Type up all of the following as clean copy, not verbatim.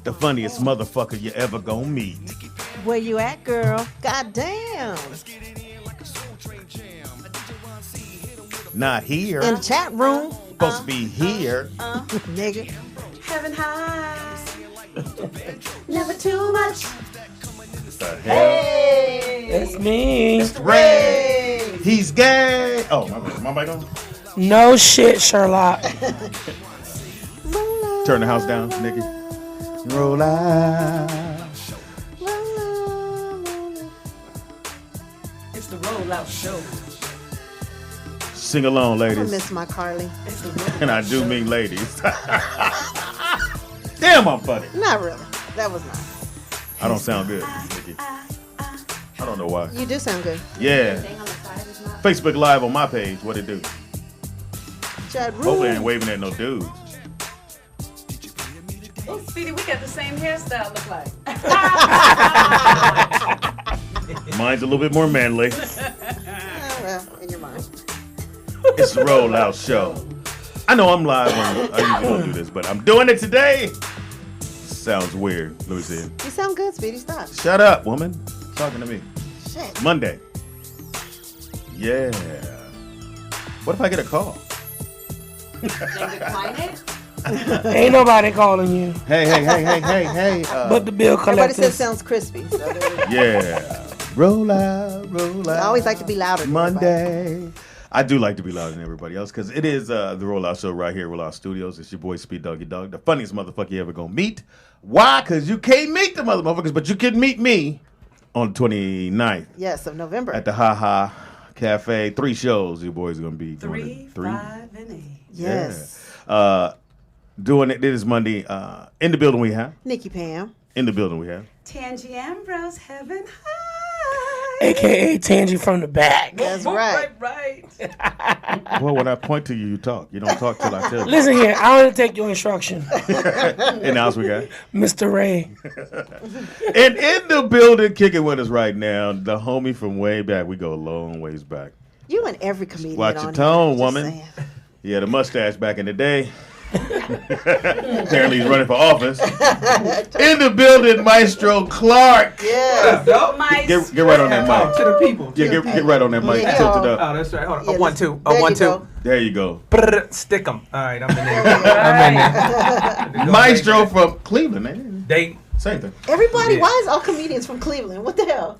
the funniest motherfucker you ever gonna meet. Where you at, girl? Goddamn. Not here. In the chat room. Supposed to be here. Nigga. Heaven high. Never too much. The hell? It's me. Ray. He's gay. Oh, my mic on? No shit, Sherlock. Turn the house down, nigga. Roll out. It's the rollout show. Sing along, I ladies. miss my Carly. And I do mean ladies. Damn, I'm funny. Not really. That was not. I don't sound good, Nikki. I don't know why. You do sound good. Yeah. Facebook Live on my page. What it do? Chat room. Hopefully I ain't waving at no dudes. Oh, Speedy, we got the same hairstyle, look like. Mine's a little bit more manly. Well, in your mind. It's the Rollout Show. I know I'm live on. I usually don't do this, but I'm doing it today. Sounds weird. Let me see it. You sound good, Speedy. Stop. Shut up, woman. Talking to me. Shit. Monday. Yeah. What if I get a call? Then decline it? Ain't nobody calling you. Hey. But the bill Everybody says collectors. sounds crispy. So there we go. Yeah. Roll out. I always like to be louder than Monday. I do like to be louder than everybody else because it is the Rollout Show right here at Rollout Studios. It's your boy Speed Doggy Dog, the funniest motherfucker you ever gonna meet. Why? Because you can't meet the motherfuckers, but you can meet me on the 29th Yes, of November. at the Ha Ha Cafe. 3 shows your boys are gonna be Three, doing. 5, and 8. Yes. Yeah. Doing it this Monday. In the building we have. Nikki Pam. In the building we have. Tangy Ambrose, Heaven high. AKA Tangy from the back. That's right. Right. Well, when I point to you, you talk. You don't talk till I tell you. Listen here, I want to take your instruction. And else we got. Missterray. And in the building, kicking with us right now, the homie from way back. We go a long ways back. You and every comedian Watch on your here, tone, just woman. saying. He had a mustache back in the day. Apparently he's running for office. In the building, Mystro Clark. Yes. Get right on that Talk mic. to the people. Yeah, get right on that mic. Yeah, Tilt it Oh, up. that's right. Hold on. Yeah, 1, 2. there 1, you 2. go. There you go. Brrr, stick 'em. All right, I'm in there. I'm in there. Maestro from Cleveland, man. They. Same thing. Everybody, Yeah. why is all comedians from Cleveland? What the hell?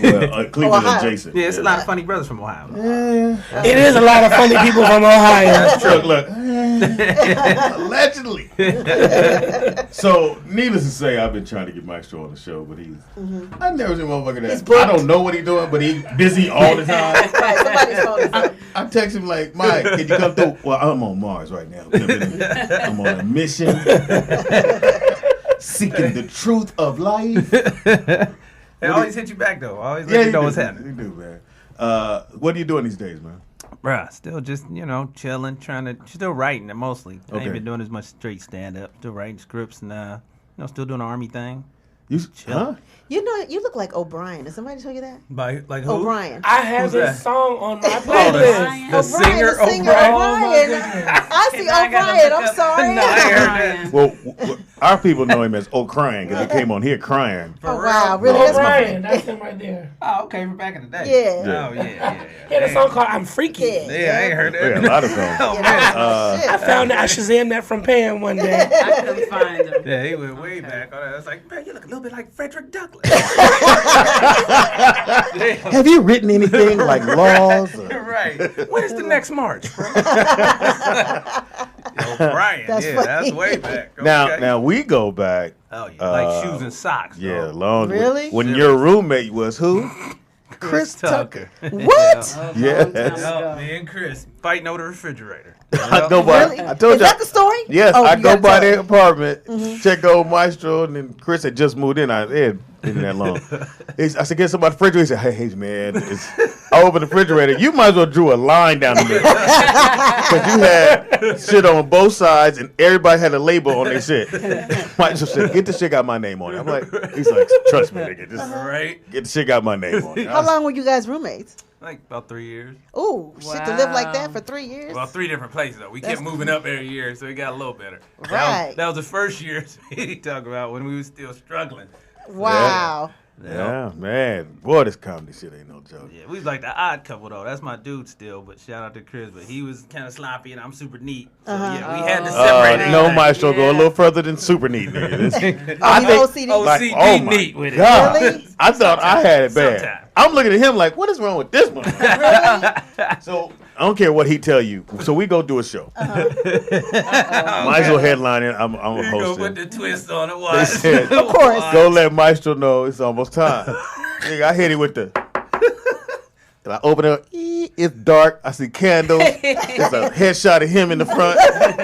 Well, Cleveland Ohio. adjacent. Yeah, it's a lot of funny brothers from Ohio. It is a lot of funny people from Ohio. Look. Allegedly. So, needless to say, I've been trying to get Maestro on the show, but I've never seen a motherfucker He's that booked. I don't know what he's doing, but he's busy all the time. Right, somebody's phone is up. I text him like, Mike, can you come through? Well, I'm on Mars right now. I'm on a mission, seeking the truth of life. They always hit you back, though. Always let you know what's happening. You do, man. What are you doing these days, man? Bruh, still just, chilling, still writing mostly. I Okay. ain't been doing as much straight stand-up. Still writing scripts and, still doing the Army thing. You, Chill. You know, you look like O'Brien. Did somebody tell you that? By, like who? O'Brien. I have Who's this that? song on my Oh, playlist. the singer the singer O'Brien. O'Brien. I see And I gotta O'Brien. look I'm up- sorry. No, I heard that. Well, our people know him as O'Crying because he came on here crying. Oh, wow. Really? Oh, That's my Brian, that's him right there. Oh, okay, from back in the day. Yeah. Oh, yeah. He had a song called I'm Freaky. Yeah. Yeah, I ain't heard that. Yeah, a lot of songs. Oh, Yeah, man. that's I shit. found that I Shazammed that from Pam one day. I couldn't find him. Yeah, he went way back. I was like, man, you look a little bit like Frederick Douglass. Have you written anything like laws? Right. When's the next march, bro? O'Brien. That's Yeah, funny. that's way back. Okay. Now we go back. Oh, yeah. Like shoes and socks. Yeah, though. long. Really? When your roommate was who? Chris Tucker. What? Yes. Oh, me and Chris fighting over the refrigerator. I go by. Really? I told Is you. that the story? Yes, Oh, I you go gotta by tell their us. apartment, check old Mystro, and then Chris had just moved in. It hadn't been that long. I said, get somebody the refrigerator. He said, hey, man, I opened the refrigerator. You might as well drew a line down the middle. Because you had shit on both sides, and everybody had a label on their shit. Mystro said, get the shit got my name on it. I'm like, he's like, trust me, nigga, just Right? get the shit got my name on it. How long were you guys roommates? Like about 3 years. Ooh, shit to live like that Wow. for 3 years. Well, 3 different places though. We kept moving up every year, so it got a little better. Right. That was the first year he talked about when we were still struggling. Wow. Yeah, man. Boy, this comedy shit ain't no joke. Yeah, we was like the odd couple though. That's my dude still, but shout out to Chris. But he was kind of sloppy and I'm super neat. So yeah, we had to separate. No, everything. Maestro, go a Yeah. little further than super neat. Nigga. This- I think OCD. OCD oh my neat with it. God. Really? I thought I had it bad. Sometimes. I'm looking at him like, what is wrong with this one? Really? So I don't care what he tell you. So we go do a show. Maestro headlining. I'm You go hosting. put the twist on it. They Watch. said, Of course. go let Maestro know it's almost time. Nigga, I hit him with the. And I open it up. It's dark. I see candles. There's a headshot of him in the front.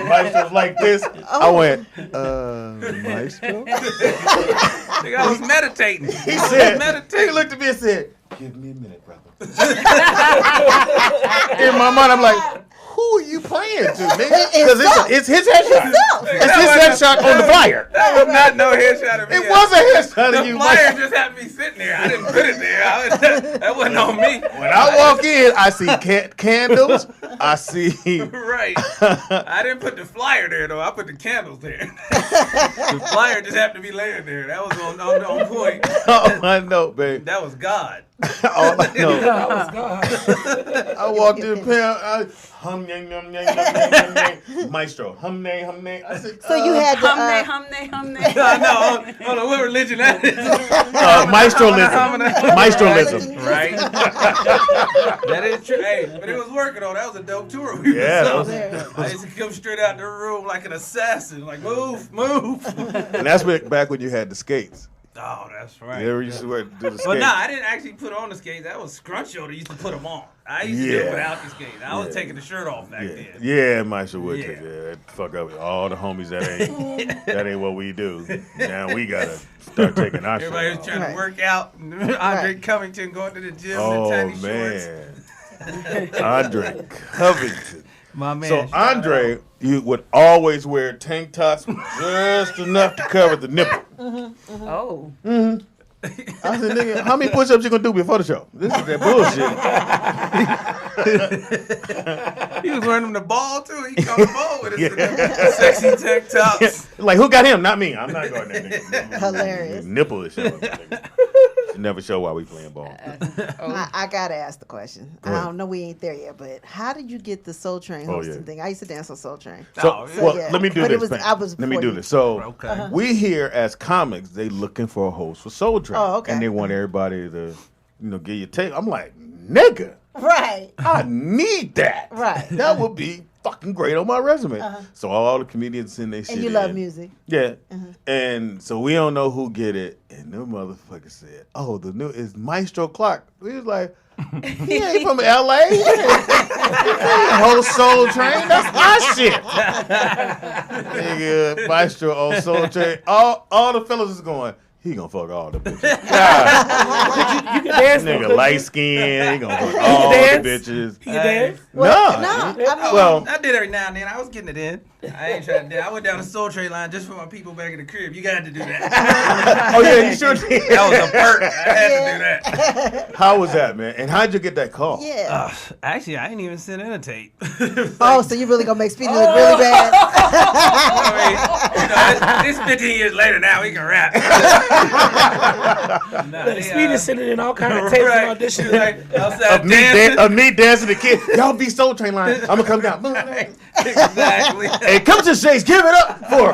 Maestro's like this. I went, Maestro? Nigga, I was meditating. He said, meditating. he looked at me and said, give me a minute, brother. In my mind, I'm like, who are you playing to, nigga? Because it's his headshot. It's his headshot on the flyer. That was not no headshot of me. It was a headshot The of you, flyer Maestro. just had me sitting there. I didn't put it there. That wasn't on me. When I walk in, I see candles. I see. Right. I didn't put the flyer there though. I put the candles there. The flyer just happened to be laying there. That was on point. Oh, I know, babe. That was God. All I know. That was God. I walked in the pen. Hum, yang, yum, yang, yum, yang, yang, yang. Maestro. Hum, nay, hum, nay. I said, So you had to. Humnay. I know. I don't know what religion that is. Maestroism. Maestroism. Right. That is true. Hey, but it was working though. That was a dope tour. We Yeah, was that on. was- I used to come straight out the room like an assassin. Like move, move. And that's back when you had the skates. Oh, that's right. You ever used to do the skates? But nah, I didn't actually put on the skates. That was Scruncho that used to put them on. I used to do it Yeah. without the skates. I was Yeah. taking the shirt off back Yeah, then. yeah, Maestro would Yeah. take that. Fuck up with all the homies. That ain't what we do. Now we gotta start taking our shit Everybody was off. trying Right. to work out. Andre Right. Covington going to the gym in Oh tiny shorts. man, Andre Covington. My man. So Andre, you would always wear tank tops just enough to cover the nipple. Oh. I said, nigga, how many push-ups you gonna do before the show? This is that bullshit. He was wearing them the ball too. He come the ball with us. Yeah. Sexy tank tops. Like, who got him? Not me. I'm not going there. Nigga. Hilarious. Nipple is showing. Nigga. Should never show while we playing ball. I gotta ask the question. Go ahead. I don't know, we ain't there yet, but how did you get the Soul Train Oh, hosting yeah. thing? I used to dance on Soul Train. So, Oh, well, yeah. let me do But it this. was- man. I was Let me before do you. this. So, Okay. we here as comics, they looking for a host for Soul Train. Oh, okay. And they want everybody to, give you take. I'm like, nigga, Right. I need that. Right. That would be fucking great on my resume. So all the comedians send their shit And you love in. music. Yeah. And so we don't know who get it. And the motherfucker said, oh, the new is Mystro Clark. We was like, he ain't from LA. He ain't whole Soul Train. That's my shit. Nigga, Mystro on Soul Train. All the fellas is going, he gonna fuck all the bitches. God. You can dance. Nigga though. light skin. He gonna fuck all the dance? bitches. You can dance. No. I mean, Well, I did every now and then. I was getting it in. I ain't trying to do it. I went down the Soul Train line just for my people back in the crib. You got to do that. oh yeah, you sure did. That was a perk. I had to do that. How was that, man? And how'd you get that call? yeah. Actually, I ain't even sent in a tape. Oh, so you really gonna make Speedy look really bad? I mean, this 15 years later now, we can rap. Look, Speed is sending in all kind of tapes and auditions. Like, outside Of dancing. me dancing the kid. Y'all be Soul Train line. I'm gonna come down. Exactly. Hey, come to Shakes. Give it up for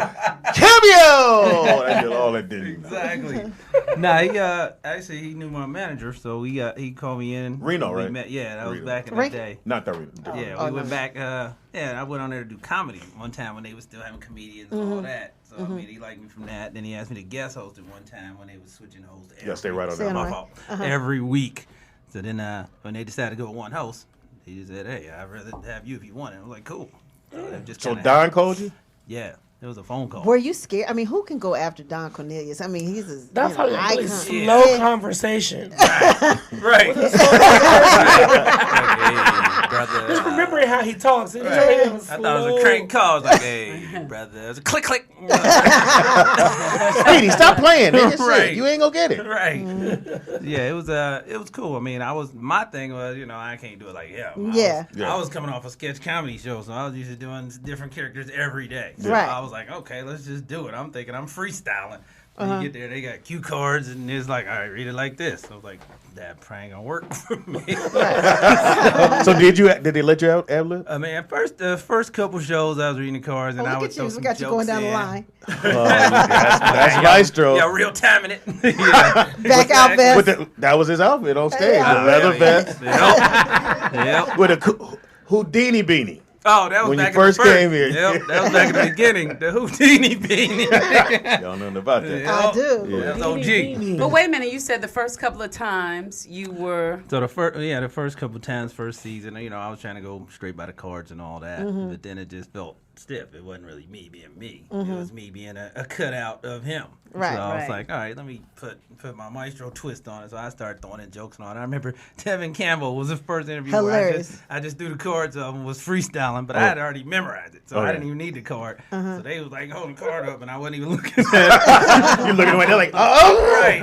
Cameo. That did all that did. Exactly. Nah, he actually he knew my manager, so he called me in. Reno, We right? met. Yeah, that was Reno. back in Right. the day. Not that. Yeah, Oh, we no. went back. I went on there to do comedy one time when they was still having comedians and all that. So I mean, he liked me from that. Then he asked me to guest host it one time when they was switching hosts. Yeah, stay right on Stay that. on My right. fault. Every week. So then when they decided to go with one host, he just said, "Hey, I'd rather have you if you want it." I was like, "Cool." So, it just So kinda Don happened. called you? Yeah. It was a phone call. Were you scared? I mean, who can go after Don Cornelius? I mean, he's a That's how icon. really slow conversation. Right. Just Brother. remembering how he talks. It was I slow. thought it was a crank call. I was like, hey, brother. It was a click, click. Speedy, stop playing, nigga. Shit, Right. you ain't gonna get it. Right. Yeah, it was cool. I mean, my thing was, I can't do it like him. I was coming off a sketch comedy show, so I was used to doing different characters every day. So Right. I was like, okay, let's just do it. I'm thinking I'm freestyling. When you get there, they got cue cards, and it's like, all right, read it like this. I was like, that prank ain't gonna work for me. So did they let you out ad-lib? I mean, at first, the first couple shows, I was reading the cards, and I Look would at throw you. some We got you going jokes down the in. line. That's Mystro. Yeah, real timing it. Yeah. Back out vest. That was his outfit on stage. Yeah. The leather vest Yep. with a Houdini beanie. Oh, that was When you back first in the came here. Yep, that was back in the beginning. The Houdini beanie. Y'all know nothing about that. Yep. I do. Yeah. That was OG. But wait a minute, you said the first couple of times you were. So the first couple times, first season, I was trying to go straight by the cards and all that, but then it just felt stiff. It wasn't really me being me. It was me being a cutout of him. Right, So I was right. like, all right, let me put my Mystro twist on it. So I started throwing in jokes and all that. I remember Tevin Campbell was the first interview Hilarious. where I just threw the cards up and was freestyling, but I had already memorized it, so I didn't even need the card. So they was like holding the card up, and I wasn't even looking at it. You looking away, they're like, oh, Right.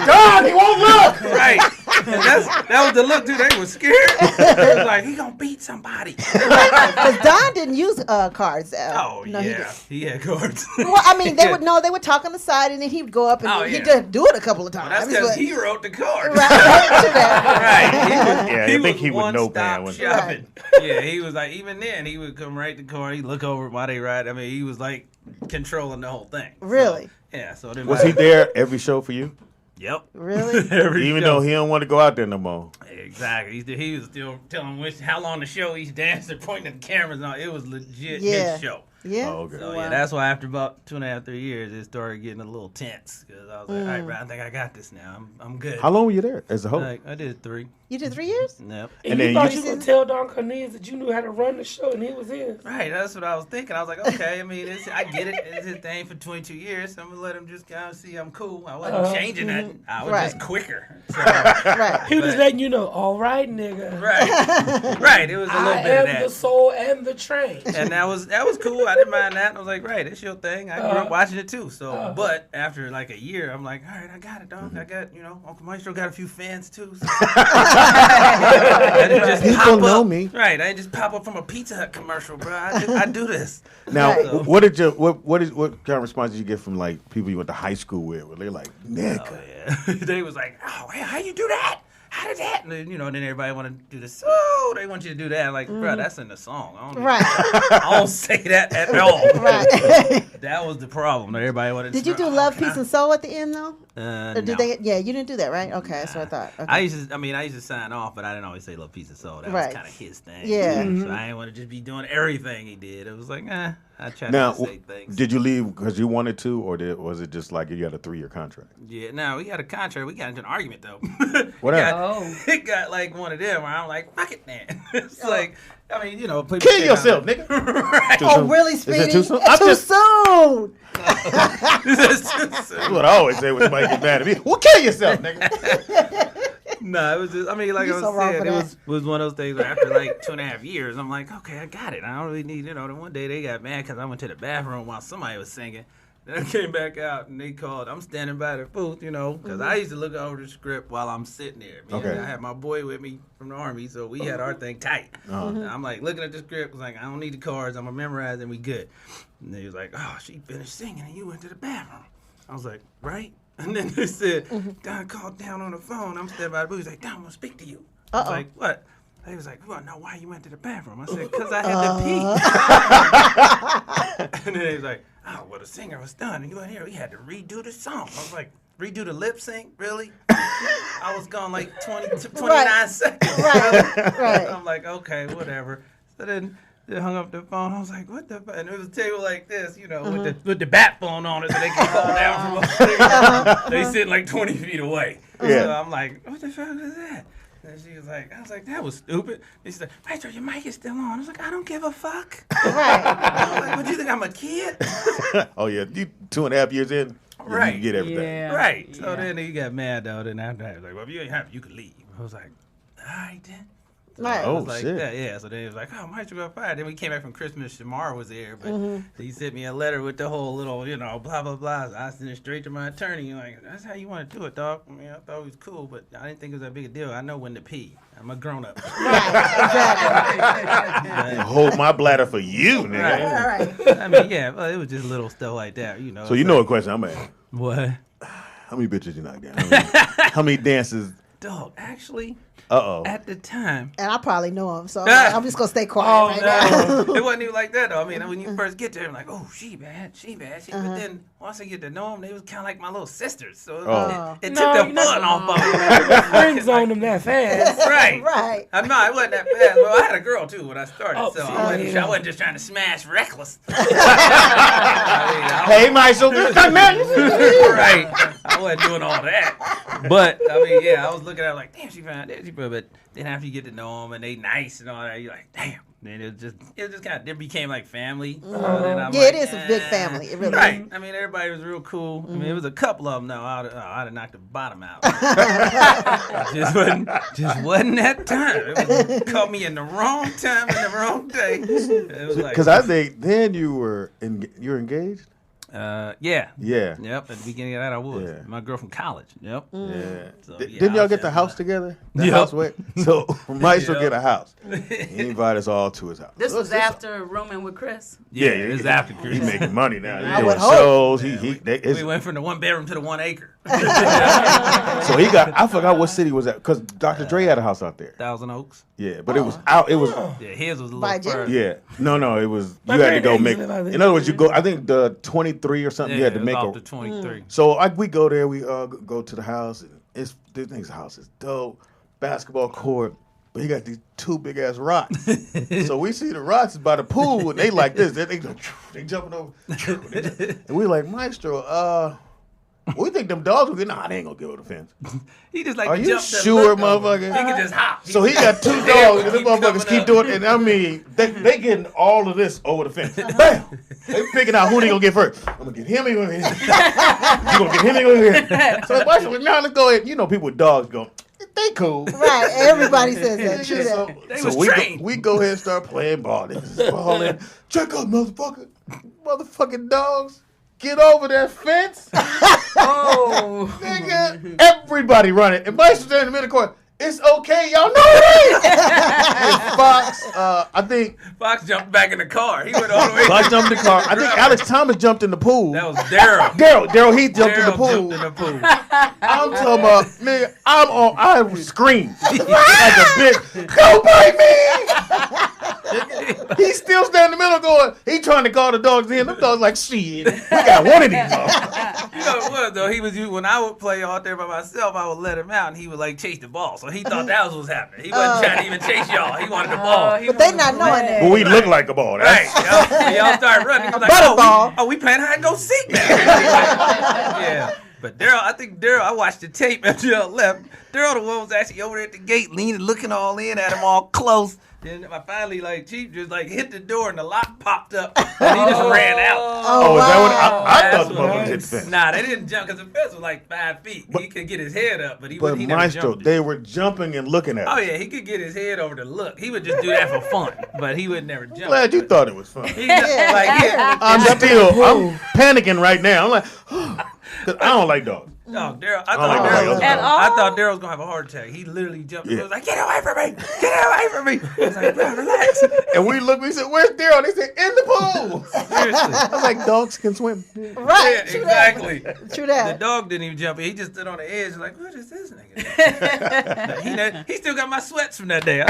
God, he won't look. Right. And that was the look, too. They was scared. It was like, he gonna beat somebody. Because Don didn't use cards. Oh, no, yeah. He had cards. Well, I mean, they would talk on the side, and then he would go up and Oh, he'd yeah. just do it a couple of times. That's because but- he wrote the cards. Right. Right. Yeah, I think he would know bad one-stop when- shopping. Yeah, he was like, even then, he would come write the card. He'd look over while they ride. I mean, he was like controlling the whole thing. Really? So, yeah. So then Was he there every show for you? Yep. Really? Every Even show. though he don't want to go out there no more. Exactly. He was still telling how long the show each dancer pointing at the cameras on. It was legit Yeah. his show. Yeah. Oh, okay. So yeah, that's why after about 2.5, 3 years, it started getting a little tense because I was like, all right, bro, I think I got this now. I'm good. How long were you there as a host? Like, I did 3. You did 3 years? Yep. And And you then thought you- you could tell Don Cornelius that you knew how to run the show, and he was in. Right, that's what I was thinking. I was like, okay, I mean, I get it. It's his thing for 22 years. So I'm going to let him just kind of see I'm cool. I wasn't changing nothing. I was Right. just quicker. So, Right. He was just But- letting you know, all right, nigga. right. Right. It was a little I bit of am that. the soul and the train. And that was cool. I didn't mind that. And I was like, right, it's your thing. I grew up watching it too. So, but after like a year, I'm like, all right, I got it, dog. I got, Uncle Mystro got a few fans too. So. I didn't just People pop know up. me. Right, I didn't just pop up from a Pizza Hut commercial, bro. I do this. Now, Right. what kind of response did you get from like people you went to high school with? Where they're like, Nick, Oh yeah, they was like, oh, hey, how you do that? How did that? And then, then everybody want to do this. Oh, they want you to do that. Like, bro, that's in the song. I don't, Right. I don't say that at all. Right. That was the problem. Everybody wanted. Did to you do Love, Peace, and Soul at the end, though? Or did no. they? Yeah, you didn't do that, right? Okay, that's what I thought. Okay. I used to sign off, but I didn't always say "Love, Peace, and Soul." That Right. was kind of his thing. Yeah. So I didn't want to just be doing everything he did. It was like, I tried now, to say things. did you leave because you wanted to, or was it just like you had a 3-year contract? Yeah, no, we had a contract. We got into an argument though. What it happened? got, it got like one of them where I'm like, fuck it, man. It's like, I mean, people Kill say yourself, I'm- nigga. Right. Too Oh, soon? really, Is that Speedy? too soon? I'm Too just- soon. That's what I always say when somebody gets mad at me. Well, kill yourself, nigga. No, it was just, I mean, like You I so was wrong saying, for it that. was one of those things where after like 2.5 years, I'm like, okay, I got it. I don't really need, then one day they got mad because I went to the bathroom while somebody was singing. Then I came back out and they called, I'm standing by the booth, because I used to look over the script while I'm sitting there. Okay. I had my boy with me from the Army, so we had our thing tight. And I'm like looking at the script, was like, I don't need the cards, I'm going to memorize and we good. And they was like, oh, she finished singing and you went to the bathroom. I was like, right? And then they said, Don called down on the phone. I'm standing by the booth. He's like, Don, I want to speak to you. I was like, what? He was like, well, no, why you went to the bathroom? I said, because I had to pee. And then he was like, oh, well, the singer was done. And you went here, we had to redo the song. I was like, redo the lip sync? Really? I was gone like 29 seconds. Right. I'm like, okay, whatever. So then they hung up the phone. I was like, what the? And it was a table like this, with the bat phone on it so they can call down from upstairs. They sit like 20 feet away. Yeah. So I'm like, what the fuck is that? And she was like, I was like, that was stupid. And she said, Mystro, your mic is still on. I was like, I don't give a fuck. Right. I was like, what, you think I'm a kid? Oh yeah, you 2.5 years in, Right. you get everything. Yeah. Right. So Yeah. then he got mad though. Then after that, he was like, well, if you ain't happy, you can leave. I was like, all right then. Right. I was Oh, like, shit. yeah. So then he was like, oh, Mystro got fired. Then we came back from Christmas. Shamar was there, but he sent me a letter with the whole little, blah, blah, blah. So I sent it straight to my attorney. Like, that's how you want to do it, dog. I mean, I thought it was cool, but I didn't think it was that big a deal. I know when to pee. I'm a grown up. Exactly. Hold my bladder for you, nigga. All right. I mean, yeah, well, it was just little stuff like that, So you know what question I'm asking? What? How many bitches you knocked down? How many dances? Dog, actually, Uh-oh. at the time, And I probably know him, so I'm just gonna stay quiet right now. it wasn't even like that though. I mean, when you first get there, I'm like, oh, she bad. But then once I get to know them, they was kind of like my little sisters. So it took the fun off of it. Friends on them that fast. Right. Right. I know, it wasn't that bad. Well, I had a girl too when I started, Oh, so see, I wasn't just trying to smash reckless. Hey, Mystro, come here. Right. I wasn't doing all that. But, I mean, yeah, I was looking at her like, damn, she found it. But then after you get to know them and they nice and all that, you're like, damn. Then it just kind of, it became like family. So then I'm Yeah, like, it is a big family. It really Right. is. I mean, everybody was real cool. I mean, it was a couple of them, though. I'd have knocked the bottom out. just wasn't that time. It caught me in the wrong time and the wrong day. It was like, Because I think then you were engaged. yeah. Yeah. Yep. At the beginning of that, I was. Yeah. My girl from college. Yep. Yeah. So, Didn't I y'all was get the having house a- together? The Yep. house went. So Mystro Yep. get a house. He invited us all to his house. This was This- after rooming with Chris. Yeah, it was after He Christmas. making money now. He I doing would hope. shows. We went from the 1 bedroom to the 1 acre. So he got. I forgot what city was that because Dr. Dre had a house out there. Thousand Oaks. Yeah, but it was out. It was. Yeah, his was a By little further. Yeah. No. It was. My You had to go granddad used make. to live out there. In other words, you go. I think the 23 or something. You had to it was make off a. the 23. So we go there. We go to the house. And this nigga's house is dope. Basketball court. But he got these 2 big ass rocks. So we see the rocks by the pool, and they like this. They jumping over. And we like, Mystro, we think them dogs will get. Nah, they ain't gonna get over the fence. He just like Are to you jump to sure, look over. motherfucker? He could just hop. So he got 2 They dogs, and them keep motherfuckers coming keep up. doing it. And I mean, they getting all of this over the fence. Bam! They picking out who they gonna get first. I'm gonna get him. He gonna get him. You gonna get him. He gonna get him. So Mystro like, nah, let's go ahead. You know, people with dogs go, they cool. Right. Everybody says that. True So, that. They so was we trained. go ahead and start playing ball. This is balling. Check out, motherfucking dogs. Get over that fence. Oh. Nigga, everybody running. And Mystro there in the middle of the court. It's okay, y'all know it ain't. And Fox, I think Fox jumped back in the car. He went all the way. Fox jumped in the car. I think Alex Thomas jumped in the pool. That was Daryl. Daryl Heath jumped in the pool. Jumped in the pool. I'm talking about, nigga, I screamed like a bitch. Don't bite me! He's still standing in the middle going, he trying to call the dogs in. Them dogs like, shit, we got one of these dogs. You know what it was though? He was when I would play out there by myself, I would let him out and he would like chase the ball. So he thought that was what's happening. He wasn't trying to even chase y'all. He wanted the ball. But they not knowing that. But we look like a ball. Right. That's, Y'all start running. He was like, Butterball. we playing hide and go seek now. Yeah. But Daryl, I watched the tape after y'all left. Daryl, the one was actually over there at the gate, leaning, looking all in at him all close. Then I finally, Chief just hit the door and the lock popped up and he just ran out. oh, is that what I That's thought the what- motherfucker hit the fence. Nah, they didn't jump because the fence was like 5 feet. He could get his head up, but he But never Mystro, jumped. they were jumping and looking at Oh us. yeah, he could get his head over to look. He would just do that for fun, but he would never jump. Glad you thought it was fun. He just, I'm panicking right now. I'm like, because I don't like dogs. No, Daryl. I don't like dogs At all? I thought Daryl was gonna have a heart attack. He literally jumped. He Yeah. was like, "Get away from me! Get away from me!" I was like, "Bro, relax." And we said, where's Daryl? They said, in the pool. Seriously. I was like, dogs can swim. Right. Yeah, True exactly. That. True The that. dog didn't even jump. He just stood on the edge, like, "What is this nigga?" He still got my sweats from that day. I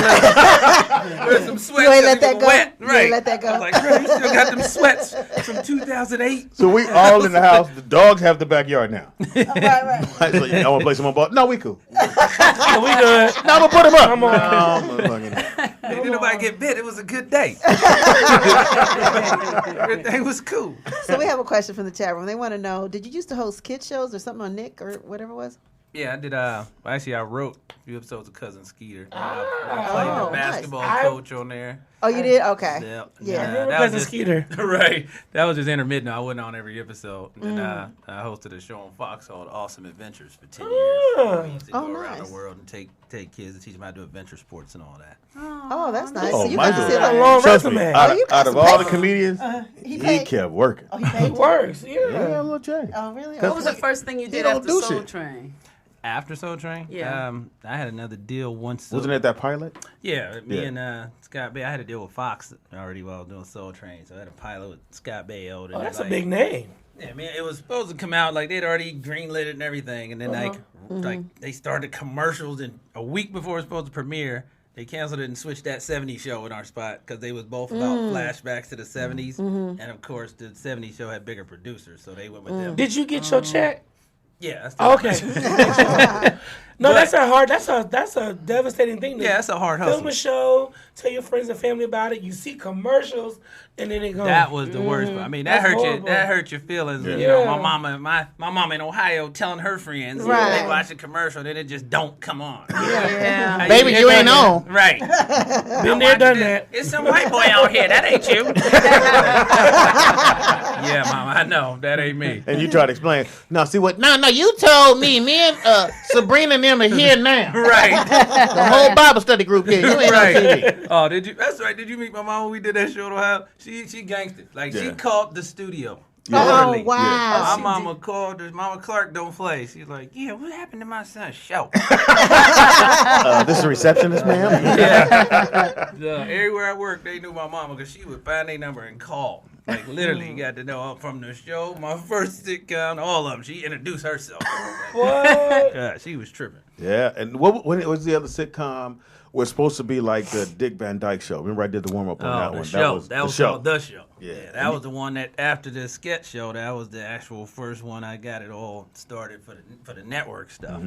let some sweats. You ain't let 'cause he that was go? Wet. You Right. ain't let that go? I was like, "Bro, you still got them sweats from 2008." So we all in the house. The dogs have the backyard now. Right. So, I want to play some more ball. No, we cool. We good. No, I'm going to put him up. Come on. No, motherfucking- Didn't nobody get bit. It was a good day. Everything was cool. So we have a question from the chat room. They want to know: did you used to host kid shows or something on Nick or whatever it was? Yeah, I did. Actually, I wrote a few episodes of Cousin Skeeter. I played the nice. basketball coach on there. Oh, you did? Okay. Yep. Yeah. I remember that was Cousin just Skeeter. right. That was just intermittent. I wasn't on every episode. And I hosted a show on Fox called Awesome Adventures for 10 years. We used to go around nice. the world and take kids and teach them how to do adventure sports and all that. Oh, that's nice. Oh, So you Michael. got to sit A on long Trust me, resume. you got out of some all the paper. comedians, he he paid- kept working. Oh, he It paid you? works. Yeah, Yeah. a little change. Oh, really? What was the first thing you did don't after do Soul shit. Train? After Soul Train, Yeah. I had another deal once. Wasn't it that pilot? Yeah, me Yeah. and Scott Bay. I had a deal with Fox already while I was doing Soul Train, so I had a pilot with Scott Baio. Oh, And that's like, a big name. Yeah, man, it was supposed to come out like they'd already greenlit it and everything, and then like they started commercials, and a week before it was supposed to premiere, they canceled it and switched that '70s show in our spot because they was both about flashbacks to the '70s, and of course the '70s show had bigger producers, so they went with them. Did you get your check? Yeah, that's Okay. No, that's a devastating thing. Yeah, that's a hard Film hustle. a show, tell your friends and family about it. You see commercials, and then it goes. That was the worst. I mean, that That's hurt you. horrible. That hurt your feelings. Yeah. You know, Yeah. my mom in Ohio telling her friends, Right. they watch a commercial, then it just don't come on. Yeah. How Baby, you ain't on. Right. Been there, done that. It's some white boy out here. That ain't you. Yeah, mama, I know. That ain't me. And you try to explain. No, see what? No, you told me. Me and Sabrina and them are here now. Right. The whole Bible study group here. You ain't Right. on TV. Oh, did you? That's right. Did you meet my mom when we did that show in Ohio? She gangster. Like, she Yeah. called the studio. Oh, Literally. wow. My mama called her. Mama Clark don't play. She's like, yeah, what happened to my son's show? This is a receptionist, ma'am. Everywhere I worked, they knew my mama because she would find their number and call. Like, literally, you got to know I'm from the show, my first sitcom, all of them. She introduced herself. What? God, she was tripping. Yeah, and when it was the other sitcom was supposed to be like the Dick Van Dyke Show. Remember I did the warm up on that The one. show. That was called The Show. Yeah. That was the one that after the sketch show, that was the actual first one I got it all started for the network stuff.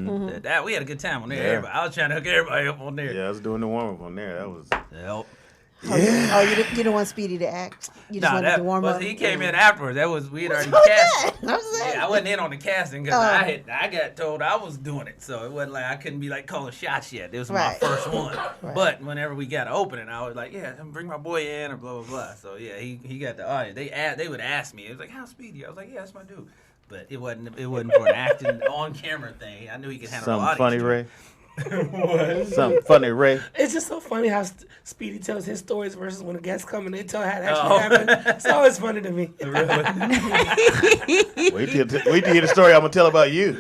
That we had a good time on there. Yeah. Everybody, I was trying to hook everybody up on there. Yeah, I was doing the warm up on there. That was Help. Oh, you didn't want Speedy to act? You just wanted to warm up? He came in afterwards. That was we had already Oh, cast. yeah. I was saying. Yeah, I wasn't in on the casting because I got told I was doing it, so it wasn't like I couldn't be like calling shots yet. It was my Right. first one. But whenever we got an opening, I was like, yeah, bring my boy in or blah blah blah. So yeah, he got the audience. They would ask me, it was like, how's Speedy? I was like, yeah, that's my dude. But it wasn't for an acting on camera thing. I knew he could handle the something audience. funny, Ray. What? Something funny, Ray. It's just so funny how Speedy tells his stories versus when the guests come and they tell how it actually happened. It's always funny to me. Wait till you hear the story I'm gonna tell about you.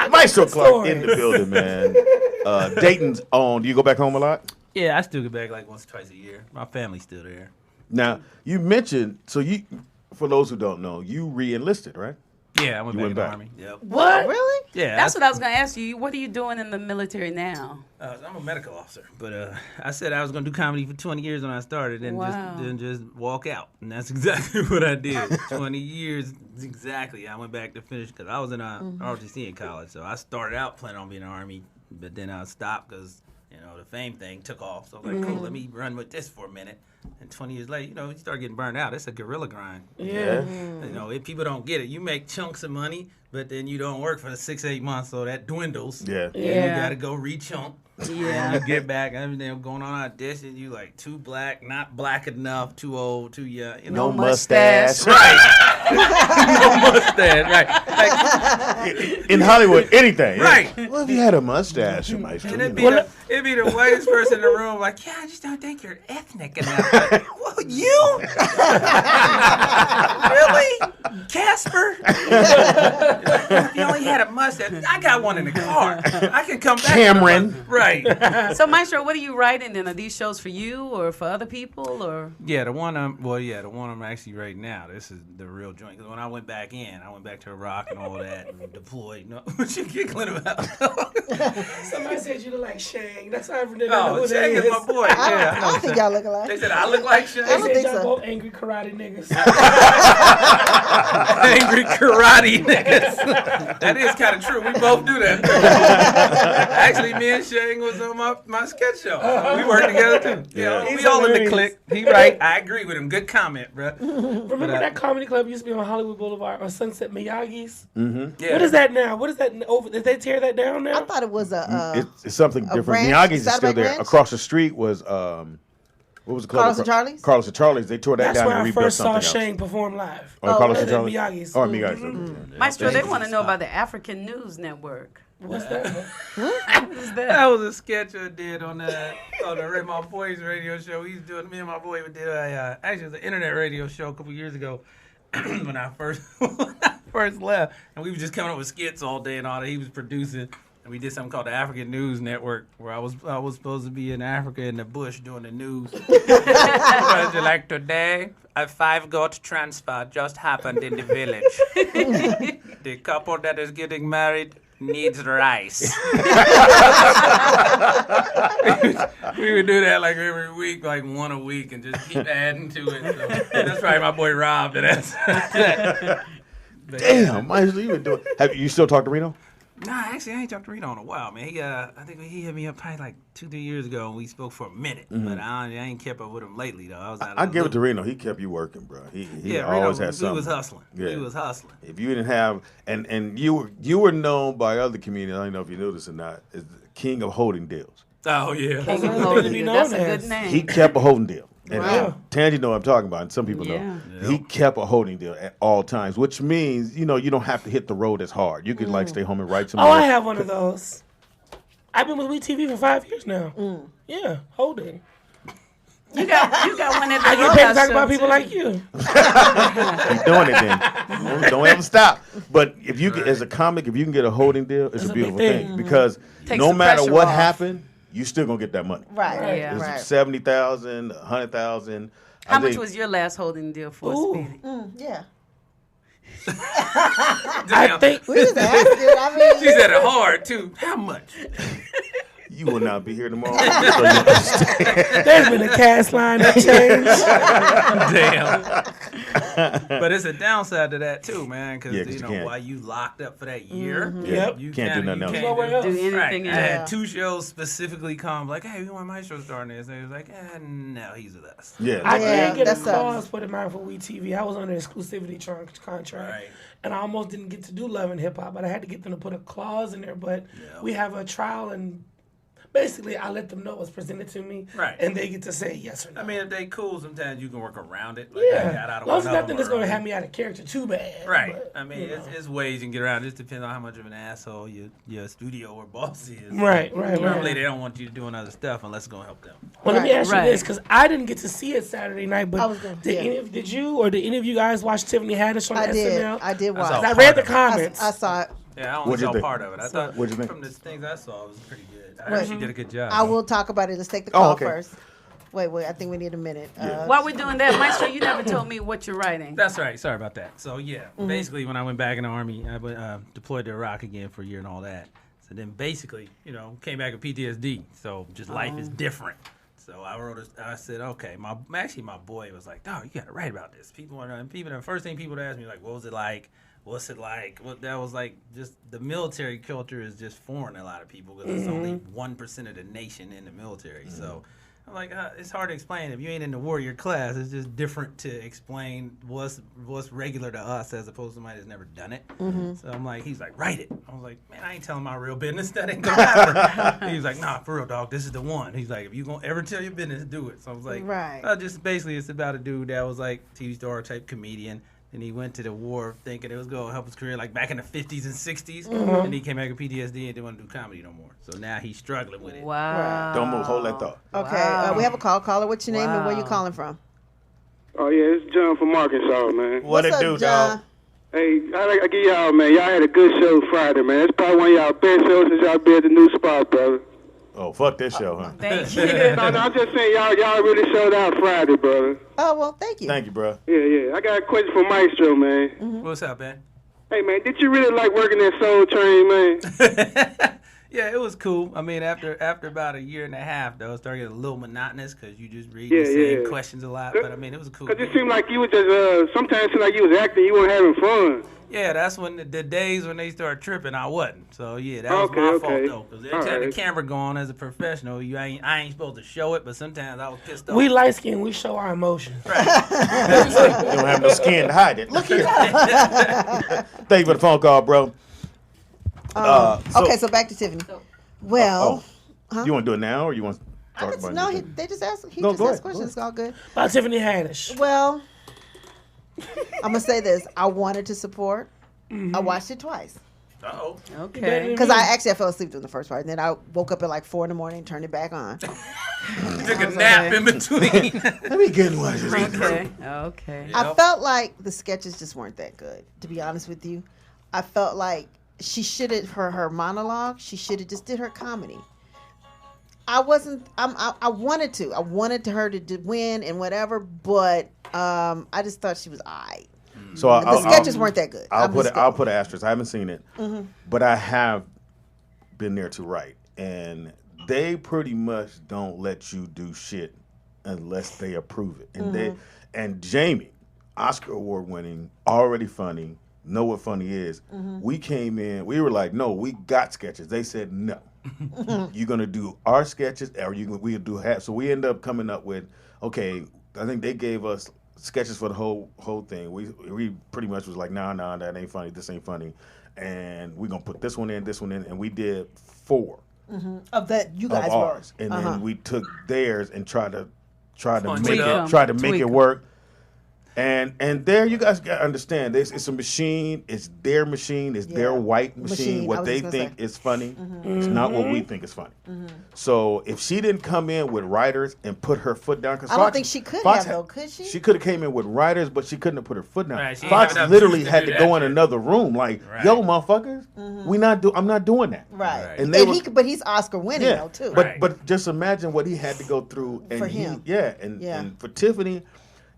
Mystro Clark stories. in the building, man. Dayton's on. Do you go back home a lot? Yeah, I still get back like once or twice a year. My family's still there. Now you mentioned for those who don't know, you re-enlisted, right? Yeah, I went You back went in the back. Army. Yep. What? Really? Yeah, That's what I was going to ask you. What are you doing in the military now? I'm a medical officer, but I said I was going to do comedy for 20 years when I started, and Wow. just walk out, and that's exactly what I did. 20 years exactly. I went back to finish because I was in ROTC in college, so I started out planning on being in the Army, but then I stopped because the fame thing took off. So I was like, cool, let me run with this for a minute. And 20 years later, you start getting burned out. It's a guerrilla grind. Yeah. If people don't get it, you make chunks of money, but then you don't work for the 6-8 months, so that dwindles. Yeah. And Yeah. you got to go re-chunk. Yeah. You get back, everything going on audition, you like too black, not black enough, too old, too young. No mustache. Right. No mustache. Right. In Hollywood, anything. Right. Well, if you had a mustache, you might. And it'd be the whitest person in the room, like, yeah, I just don't think you're ethnic enough. Like, well, you? Really? Casper? If you only had a mustache, I got one in the car. I can come back. Cameron. Right. So, Mystro, what are you writing then? Are these shows for you or for other people? Or Yeah, the one I'm actually right now. This is the real joint. Because when I went back to Iraq and all that, and deployed. What you giggling about? Somebody said you look like Shang. That's how I didn't know Oh, who that Shang is my boy. I Yeah. don't think y'all look alike. They said I look like Shang. I don't They think said y'all so. both angry karate niggas. Angry karate niggas. That is kind of true. We both do that. Actually, me and Shane was on my sketch show. So we work together too. Yeah. We all in the clique. He right. I agree with him. Good comment, bro. Remember that comedy club used to be on Hollywood Boulevard on Sunset Miyagi's? Mm-hmm. Yeah. What is that now? What is that over? Did they tear that down now? I thought it was It's something different. ranch? Miyagi's is still Saddleback there. Ranch? Across the street was what was the club? Carlos and Charlie's? Carlos and Charlie's. They tore that That's down where and I rebuilt first saw something else. Shane perform live. Oh, Carlos and Other than Charlie's. Miyagi's. Oh, Miyagi's. Mhm. Maestro, they want to know about the African News Network. What's that? What is that? That was a sketch I did on the My Boys radio show. We used to do it. Me and my boy did actually it was an internet radio show a couple years ago when I first left, and we were just coming up with skits all day and all that. He was producing, and we did something called the African News Network, where I was supposed to be in Africa in the bush doing the news. Like today, a 5 goat transfer just happened in the village. The couple that is getting married needs rice. We would do that like every week, like one a week, and just keep adding to it. So that's probably my boy Rob. That's Damn, Maestro, you been doing. Have you still talk to Reno? Nah, actually, I ain't talked to Reno in a while, man. I think he hit me up probably like 2-3 years ago, and we spoke for a minute. But I ain't kept up with him lately, though. I give it to Reno. He kept you working, bro. He always had something. He was hustling. Yeah. He was hustling. If you didn't have, and you were known by other comedians, I don't know if you knew this or not, as the king of holding deals. Oh, yeah. That's King of a Holding thing to be Deals. known That's a as. good name. He kept a holding deal. And Wow. Tangy know what I'm talking about, and some people know. Yeah. He kept a holding deal at all times, which means, you don't have to hit the road as hard. You could like stay home and write some Oh, I more. have one of those. I've been with WeTV for 5 years now. Yeah, holding. You got one at the I get paid to Roadhouse talk show, about people too. like you. Keep doing it then. Don't ever stop. But if you as a comic, if you can get a holding deal, it's a a beautiful big thing. thing. Because Takes no the matter pressure what off. happened, you still gonna get that money. right. Yeah. It's Right. 70,000, 100,000. How much was your last holding deal for, Ooh. Speedy? Yeah. I think We just asked it. I mean, She said it hard, too. How much? You will not be here tomorrow. So you understand. there's been a cast line that changed. Damn. But it's a downside to that, too, man, because, Yeah, 'cause you can't. while you locked up for that year, Yep. you Can't do nothing else. Nowhere else. Do anything Right. I else. had 2 shows specifically come like, hey, we want Mystro starting this. And he was like, no, he's with us. Yeah. I Yeah, did get a that sucks. clause put in mind for WeTV. I was under exclusivity contract. Right. And I almost didn't get to do Love and Hip Hop, but I had to get them to put a clause in there. But we have a trial, and basically I let them know what's presented to me. Right. And they get to say yes or no. I mean, if they cool, sometimes you can work around it. Like, yeah. I As don't long as want nothing that's going to around have it. me out of character too bad. Right. But, I mean, you know. it's ways you can get around. It just depends on how much of an asshole your studio or boss is. Right. Normally, they don't want you doing other stuff unless it's going to help them. Well, let me ask Right. you this, because I didn't get to see it Saturday night, I but was gonna- did, yeah. did you or did any of you guys watch Tiffany Haddish on I did. SNL? I did I watch. saw I read the part of it. comments. I saw it. Yeah, I only What'd you saw think? part of it. I thought What'd you think? from the things I saw, it was pretty good. I Wait. heard she did a good job. I will talk about it. Let's take the Oh, call okay. first. Wait. I think we need a minute. While we're doing that, Maestro, you never told me what you're writing. That's right. Sorry about that. So yeah, basically when I went back in the army, I went, deployed to Iraq again for a year and all that. So then basically, came back with PTSD. So just life is different. So I said, okay. My boy was like, "Oh, you got to write about this." The first thing people would ask me like, "What was it like? What's it like?" Well, that was like just the military culture is just foreign to a lot of people because it's only 1% of the nation in the military. So I'm like, it's hard to explain if you ain't in the warrior class. It's just different to explain what's regular to us as opposed to somebody that's never done it. So I'm like, he's like, write it. I was like, man, I ain't telling my real business. That ain't gonna happen. He was like, nah, for real, dog. This is the one. He's like, if you gonna ever tell your business, do it. So I was like, Right. just basically, it's about a dude that was like TV star type comedian. And he went to the war thinking it was going to help his career, like back in the 50s and 60s. And he came back with PTSD and didn't want to do comedy no more. So now he's struggling with it. Wow. Don't move. Hold that thought. Okay. Wow. We have a caller. What's your name and where you Wow. calling from? Oh, yeah, it's John from Arkansas, man. What it What's do, up, John? dog? Hey, I give y'all, man, y'all had a good show Friday, man. It's probably one of y'all best shows since y'all been at the new spot, brother. Oh, fuck this show, huh? Thank you. No, I'm just saying, y'all really showed out Friday, brother. Oh, well, thank you. Thank you, bro. Yeah. I got a question for Mystro, man. What's up, man? Hey, man, did you really like working at Soul Train, man? Yeah, it was cool. I mean, after about a year and a half, though, it started getting a little monotonous because you just read the same questions a lot. But I mean, it was a cool. Because it seemed like you were just, sometimes it seemed like you was acting, you weren't having fun. Yeah, that's when the days when they started tripping, I wasn't. So yeah, that was my fault though. Because every time the camera go on as a professional, I ain't supposed to show it, but sometimes I was pissed off. We light skinned, we show our emotions. You don't have no skin to hide it. Look here. Thank you for the phone call, bro. Okay, so back to Tiffany. Well, you want to do it now, or you want to talk about it? No, they just asked. He No, just go asked ahead, questions. It's all good. About Tiffany Haddish. Well, I'm gonna say this. I wanted to support. I watched it twice Uh-oh. Okay. because I fell asleep during the first part, and then I woke up at like 4 a.m. and turned it back on. Took a nap in between. Let me get one. Okay. Okay. I felt like the sketches just weren't that good. To be honest with you, I felt like she should have her monologue. She should have just did her comedy. I wasn't. I wanted to. I wanted her to win and whatever, but I just thought she was alright. So The sketches weren't that good. I'll put an asterisk. I haven't seen it, but I have been there to write, and they pretty much don't let you do shit unless they approve it. And Jamie, Oscar award winning, already funny, know what funny is. We came in, we were like, no, we got sketches. They said no. You're gonna do our sketches, or we'll do half. So we end up coming up with, okay, I think they gave us sketches for the whole thing. We pretty much was like, nah, that ain't funny, this ain't funny, and we're gonna put this one in, and we did 4 of that you guys of ours, and then we took theirs and tried to make it work. And there, you guys got to understand, it's a machine. It's their machine. It's their white machine. What they think is funny, it's not what we think is funny. So if she didn't come in with writers and put her foot down, because I don't think she could have though, could she? She could have came in with writers, but she couldn't have put her foot down. Right, Fox literally had to go in another room, like, yo, motherfuckers, I'm not doing that. Right. And but he's Oscar winning though too. But just imagine what he had to go through, and For him. And for Tiffany.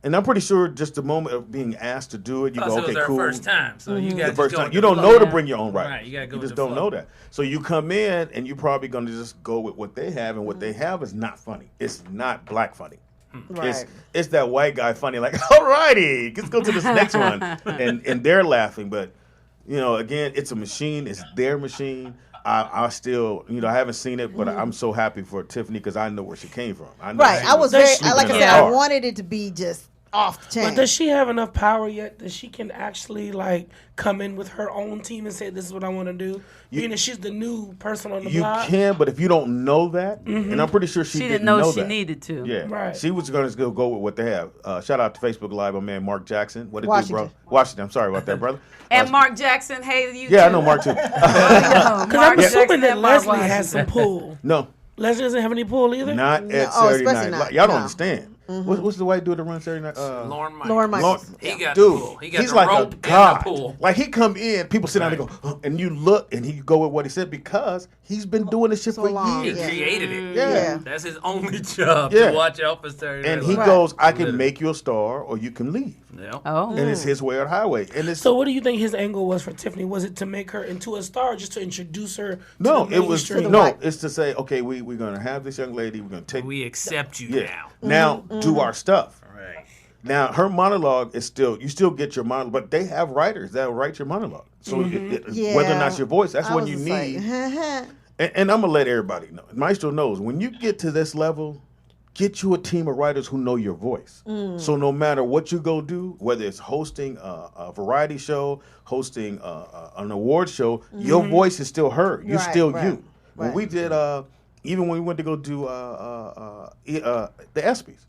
And I'm pretty sure just the moment of being asked to do it, you Plus go, it was okay, her cool. first time, so you got The first time. You don't know to bring your own writer. Right, you gotta go You with just the don't flow. know that. So you come in, and you're probably going to just go with what they have, and what they have is not funny. It's not black funny. Right. It's that white guy funny, like, all righty, let's go to this next one. And they're laughing. But, again, it's a machine. It's their machine. I still, I haven't seen it, but I'm so happy for Tiffany because I know where she came from. I was very, like I said, I wanted it to be just off the chain. But does she have enough power yet that she can actually come in with her own team and say, this is what I want to do? Being that she's the new person on the block. You can, but if you don't know that, and I'm pretty sure she didn't know she that. needed to. Yeah, right. She was going to go with what they have. Shout out to Facebook Live, my man Mark Jackson. What it do, bro? Washington. Washington. I'm sorry about that, brother. And Mark Jackson, hey, you Yeah, too. I know Mark too. Because I'm assuming that and Mark Leslie has some pull. No, Leslie doesn't have any pull either? not at Saturday especially night. not. Y'all don't No. understand. What's the white dude that runs Saturday night? Lauren Michaels. He got Dude, the pool. He got he's the like rope a and the god. pool. Like he come in, people sit down and go, and you look, and he go with what he said because he's been doing this shit So for long, He years. yeah. created it. Yeah. That's his only job Yeah. to watch out for Saturday And Night he Live. goes, I can Literally. make you a star, or you can leave. Yeah. Oh. And it's his way or the highway. And it's So what do you think his angle was for Tiffany? Was it to make her into a star or just to introduce her to no, the it was mainstream? no. It's to say, okay, we're gonna have this young lady. We're gonna take. We accept you Yeah. now. Now do our stuff. Right. Now her monologue is you still get your monologue, but they have writers that will write your monologue. So whether or not it's your voice, that's I when was you just need. like, And I'm gonna let everybody know. Maestro knows when you get to this level, get you a team of writers who know your voice. So no matter what you go do, whether it's hosting a variety show, hosting an award show, your voice is still heard. You're Right, still right, you. When right. we did, even when we went to go do the ESPYs,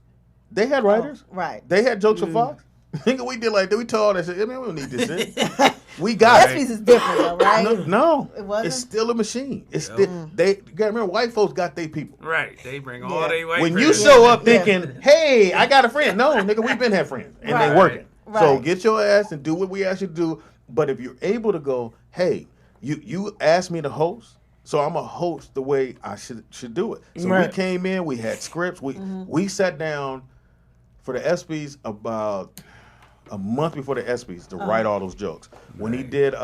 they had writers. right. They had jokes for Fox. Nigga, we did we told all that shit. I mean, we don't need this shit. We got it. ESPYs is different though, right? No, It wasn't? it's still a machine. It's still, you gotta remember, white folks got their people. Right. They bring all they white When you friends. show up thinking, "Hey, I got a friend," no, nigga, we been had friends and Right. they working. So Right. get your ass and do what we ask you to do. But if you're able to go, "Hey, you asked me to host, so I'm a host the way I should do it." So Right. we came in, we had scripts, we sat down for the ESPYs about a month before the ESPYs to write all those jokes. When he did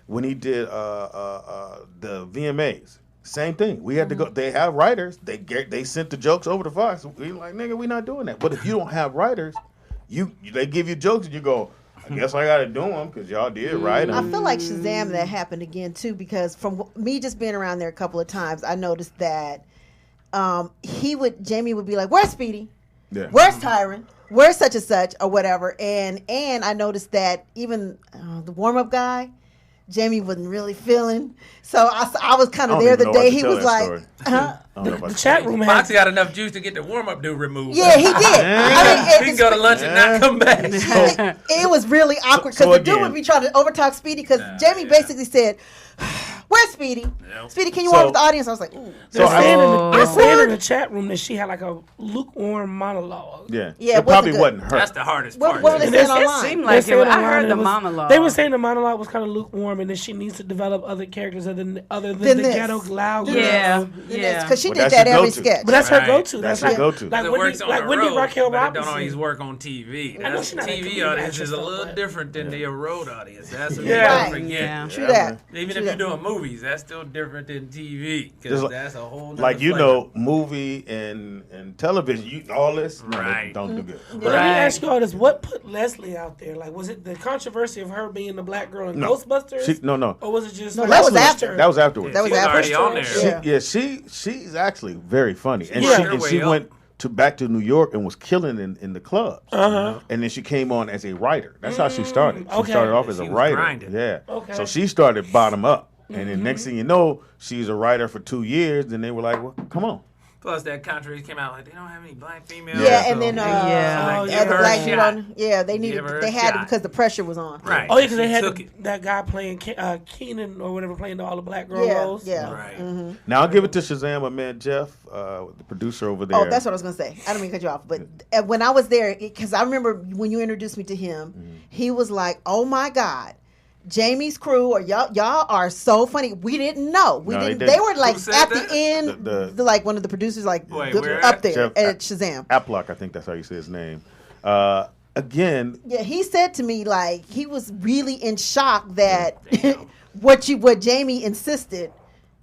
when he did the VMAs. Same thing. We had to go. They have writers. They sent the jokes over to Fox. We like, nigga, we not doing that. But if you don't have writers, they give you jokes and you go, I guess I got to do them because y'all did write them. I feel like Shazam that happened again too, because from me just being around there a couple of times, I noticed that Jamie would be like, "Where's Speedy? Yeah. Where's Tyron? Where's such and such or whatever?" And I noticed that even the warm up guy, Jamie wasn't really feeling. So I was kind of there the day he was like, the chat room Fox had got enough juice to get the warm up dude removed. yeah, he did. I He can go to lunch and not come back. it was really awkward because So the dude again- would be trying to overtalk Speedy because Jamie basically said, "Where's Speedy? Yep. Speedy, can you So- walk with the audience?" I was like, "Ooh." They're So saying in the chat room that she had like a lukewarm monologue. Yeah. Yeah, It probably wasn't good. wasn't her. That's the hardest What part. were they And saying it's- It online? seemed They like said it. I online heard it the was- monologue. They were saying the monologue was kind of lukewarm, and that she needs to develop other characters other than Than the this. ghetto loud girl. Yeah, yeah. Because she Well, did that's that your every go-to. sketch. But that's her Right. go-to. That's like, her go-to. Like It Wendy, works on like the Wendy road, Raquel but it don't Robinson. always work on TV. I know That's she's the not a TV comedian audience is a actress, little but- different than the road audience. That's what Yeah. you Right. forget. Yeah. True that. Even True if that. you're doing movies, that's still different than TV because Just like- that's a whole nother Like, you flavor. know, movie and television, all this, no, Right. don't do good. But let me Right. ask you all this: what put Leslie out there? Like, was it the controversy of her being the black girl in No. Ghostbusters? No. Or was it just No, like, that was Leslie- after. That was afterwards. That was She was after. already on there. Yeah. She's actually very funny, and Yeah. she, Her and way she up. went back to New York and was killing in the clubs. Uh-huh. And then she came on as a writer. That's how she started. She okay. started off as She a was writer. grinding. Yeah. Okay. So she started bottom up, and then next thing you know, she's a writer for 2 years. Then they were like, "Well, come on." Plus, that controversy came out like they don't have any black females. Yeah, so- and then Yeah. Oh, the yeah. other black Her dude shot. on. Yeah, they needed. Give her a They had it shot. because the pressure was on. Right. Oh yeah, because they She had took it. that guy playing Keenan or whatever, playing all the black girl Yeah, roles. yeah. Right. Now I'll give it to Shazam, my man Jeff, the producer over there. Oh, that's what I was gonna say. I don't mean to cut you off, but when I was there, because I remember when you introduced me to him, he was like, "Oh my God, Jamie's crew, or y'all are so funny. We didn't know. We No, they didn't. didn't. They were like Who said at that? the end, The- like one of the producers, like Wait, the- where up at? there Jeff at Shazam. Aplock, I think that's how you say his name. Again, Yeah, he said to me like he was really in shock that what Jamie insisted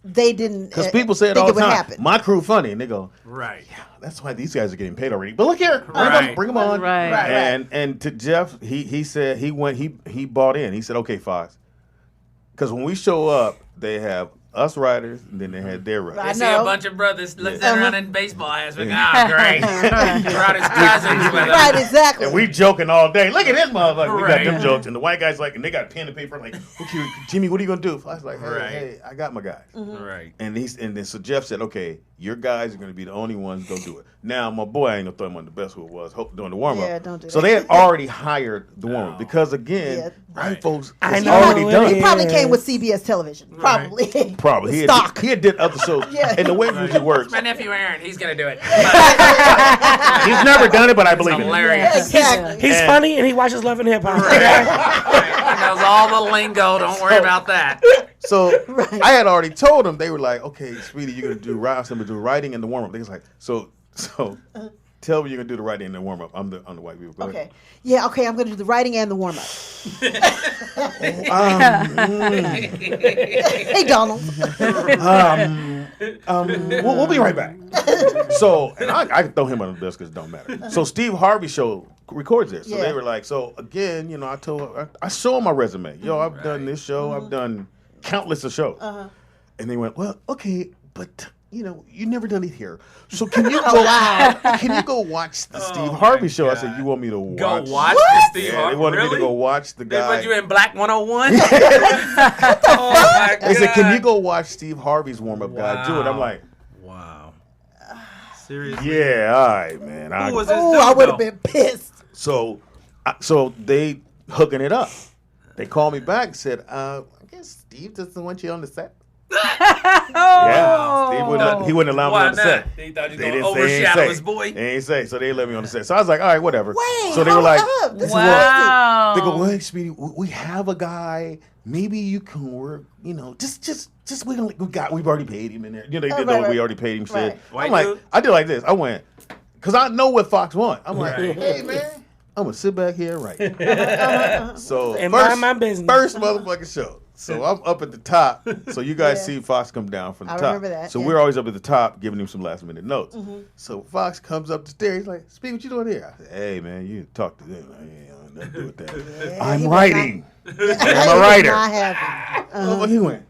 they didn't. because people say it think all the would time. happen. My crew funny, and they go, Right. "That's why these guys are getting paid already." But look here, Right. bring them on. Right. Right. And to Jeff, he said he bought in. He said, "Okay, Fox," because when we show up, they have us writers, and then they had their writers. I They see know. a bunch of brothers lifting Uh-huh. around in baseball hats. Like, great. Brought his cousins with us. Right, exactly. And we joking all day. Look at this motherfucker. We got Right. them jokes, and the white guys like, and they got pen and paper. Like, okay, Jimmy, what are you gonna do? I was like, Right. hey, I got my guys. Right. And then so Jeff said, okay, your guys are gonna be the only ones gonna do it. Now my boy, I ain't gonna throw him on the best who it was doing the warm up. Yeah, don't do So that. they had already hired the warm up because again, Yeah. white Right. folks I it's know, already it done. He is. probably came with CBS television. Probably. Probably The he stock. had did other shows. Yeah. And the way it usually works, My nephew Aaron, he's gonna do it. he's never done it, but I believe in it. Hilarious. Exactly. He's And- funny and he watches Love and Hip Hop. He knows all the lingo. Don't worry about that. So I had already told them. They were like, "Okay, sweetie, you're gonna do writing and the warm up." They was like, "So, tell me you're gonna do the writing and the warm up." I'm the white people. Go Okay. Yeah. Okay. I'm going to do the writing and the warm up. Hey, Donald. We'll be right back. So, and I can throw him on the desk because it don't matter. So Steve Harvey show records this. So Yeah. they were like, so again, I show them my resume. I've done this show. I've done countless of shows. And they went, well, okay, but you never done it here. So can you go? Can you go watch the Steve Harvey show? I said, you want me to watch? Go watch the Steve Yeah, Harvey. they wanted really? me to go watch the They guy. put you in Black 101? Oh my God. They said, can you go watch Steve Harvey's warm up guy do it? I'm like, Wow. Seriously? yeah, all right, man. Who was this Oh, dude, I would though? have been pissed. So they hooking it up. They called me back and said, I guess Steve doesn't want you on the set. Yeah, Steve he wouldn't allow me Why on the set. not? They thought you They were didn't going to say, they ain't overshadow say. his boy. They ain't say, so they let me on the set. So I was like, all right, whatever. Wait. So they were like, hold up. This is Wow. they go, well, hey, Speedy, we have a guy. Maybe you can work. Just wait. We've already paid him in there. They did right, know right. we already paid him. Shit. Right. White I'm like, dude? I did like this. I went because I know what Fox want. I'm like, Right. hey man, I'm gonna sit back here and write. So And first, mind my business. First motherfucking show. So I'm up at the top. So you guys Yeah. see Fox come down from the I top. remember that, So yeah. we're always up at the top giving him some last minute notes. So Fox comes up the stairs. He's like, Speed, what you doing here? I said, hey, man, you talk to them. I ain't nothing to do with that. I'm he was writing. He I'm a was writer. Not happy. Oh, he went.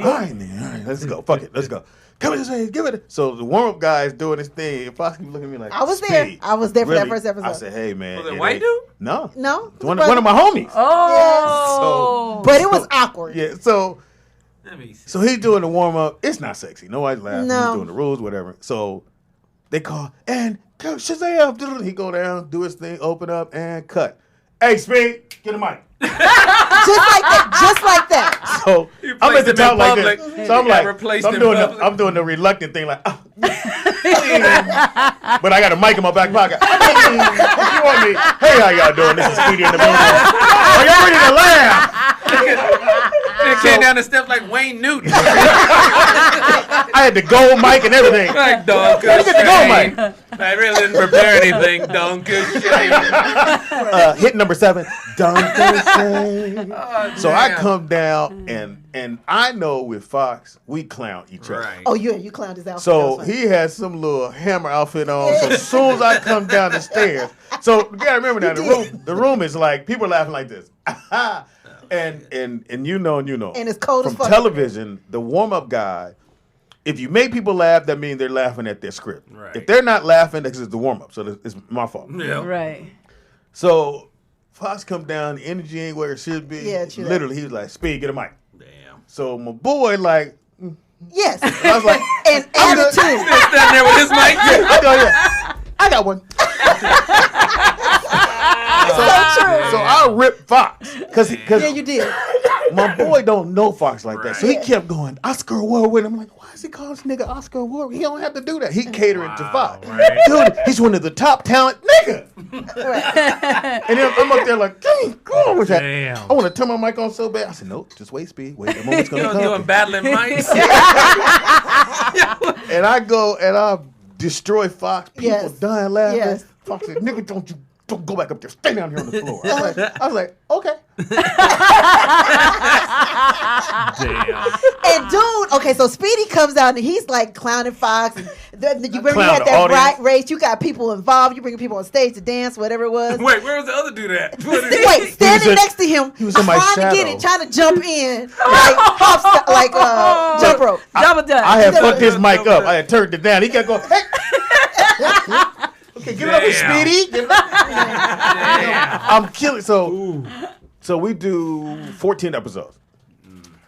All right, man. All right, let's go. Fuck it. Let's go. Come in this way. Give it. So the warm up guy is doing his thing. And Fox keeps looking at me like, I was there. Speed, I was there for that really? first episode. I said, hey, man. Was it it white ain't- dude? No. No, One of my homies. Oh. but it was awkward. Yeah, so Let me see. So he's doing the warm up. It's not sexy. Nobody's laughing. No. He's doing the rules, whatever. So they call and Shazam. He go down, do his thing, open up, and cut. Hey, Speed, get a mic. Just like that. So You I'm at the placed him top in like public. this. So I'm You got like, replaced so I'm in doing public. I'm doing the reluctant thing, like, oh. But I got a mic in my back pocket. If you want me? Hey, how y'all doing? This is Speedy in the building. Are y'all ready to laugh? It came down the steps like Wayne Newton. I had the gold mic and everything. Like Don Let me get the gold mic. I really didn't prepare anything, Don Hit number 7. Dun-dun-dun. So I damn. come down and I know with Fox we clown each other. Right. Oh, you clowned his outfit. So That was funny. he has some little hammer outfit on. So as soon as I come down the stairs, so you gotta remember now the room is like people are laughing like this, and you know. And it's cold as from fuck. television. The warm up guy. If you make people laugh, that means they're laughing at their script. Right. If they're not laughing, that's just the warm up. So it's my fault. Yeah. Right. So Fox come down, the energy ain't where it should be. Yeah, true that. Literally, he was like, Speed, get a mic. Damn. So my boy, like, Yes. I was like, And I'm good. attitude. Standing there with his mic. I go, yeah. I got one. So true. So I ripped Fox. Because Yeah, you did. my boy don't know Fox like that. So he Right. kept going, Oscar Award winner. I'm like, why is he calling this nigga Oscar Award? He don't have to do that. He catering to Fox. right. Dude, he's one of the top talent nigga. And then I'm up there like, dang, God, what's that? Damn. I want to turn my mic on so bad. I said, nope, just wait, Speed. Wait, the moment's going to You come. battling mics. And I go and I destroy Fox. People Yes. dying laughing. Yes. Fox said, nigga, don't go back up there. Stay down here on the floor. I was like, okay. Damn. And dude, okay, so Speedy comes out and he's like clowning Fox. And you remember you Clown had the that audience. race. You got people involved. You bring people on stage to dance, whatever it was. Wait, where was the other dude at? Wait, standing in- next to him, he was in my trying to get shadow. it, trying to jump in, like jump rope. Double done. I had fucked his Yeah. mic up. I had turned it down. He kept going, hey. Okay, give it up, Damn. Speedy. Give it up. I'm killing. So we do 14 episodes.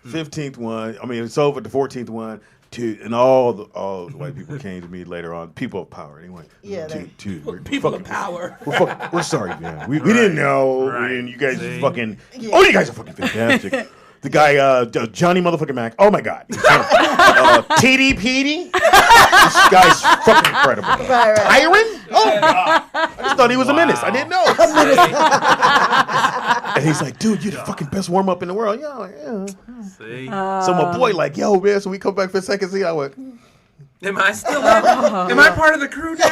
15th one. I mean, it's over the 14th one. And all the white people came to me later on. People of power, anyway. Yeah, People of power. We're sorry, man. We didn't know. Right. And you guys See? are fucking. Yeah. Oh, you guys are fucking fantastic. The guy, Johnny motherfucking Mac. Oh my God. TD Petey. This guy's fucking incredible. Right. Tyron? Oh God. I just thought he was a menace. I didn't know. And he's like, dude, you're the fucking best warm up in the world. Yeah. See? So my boy, like, yo, man. So we come back for a second. See, I went. Am I still in? Am I part of the crew now?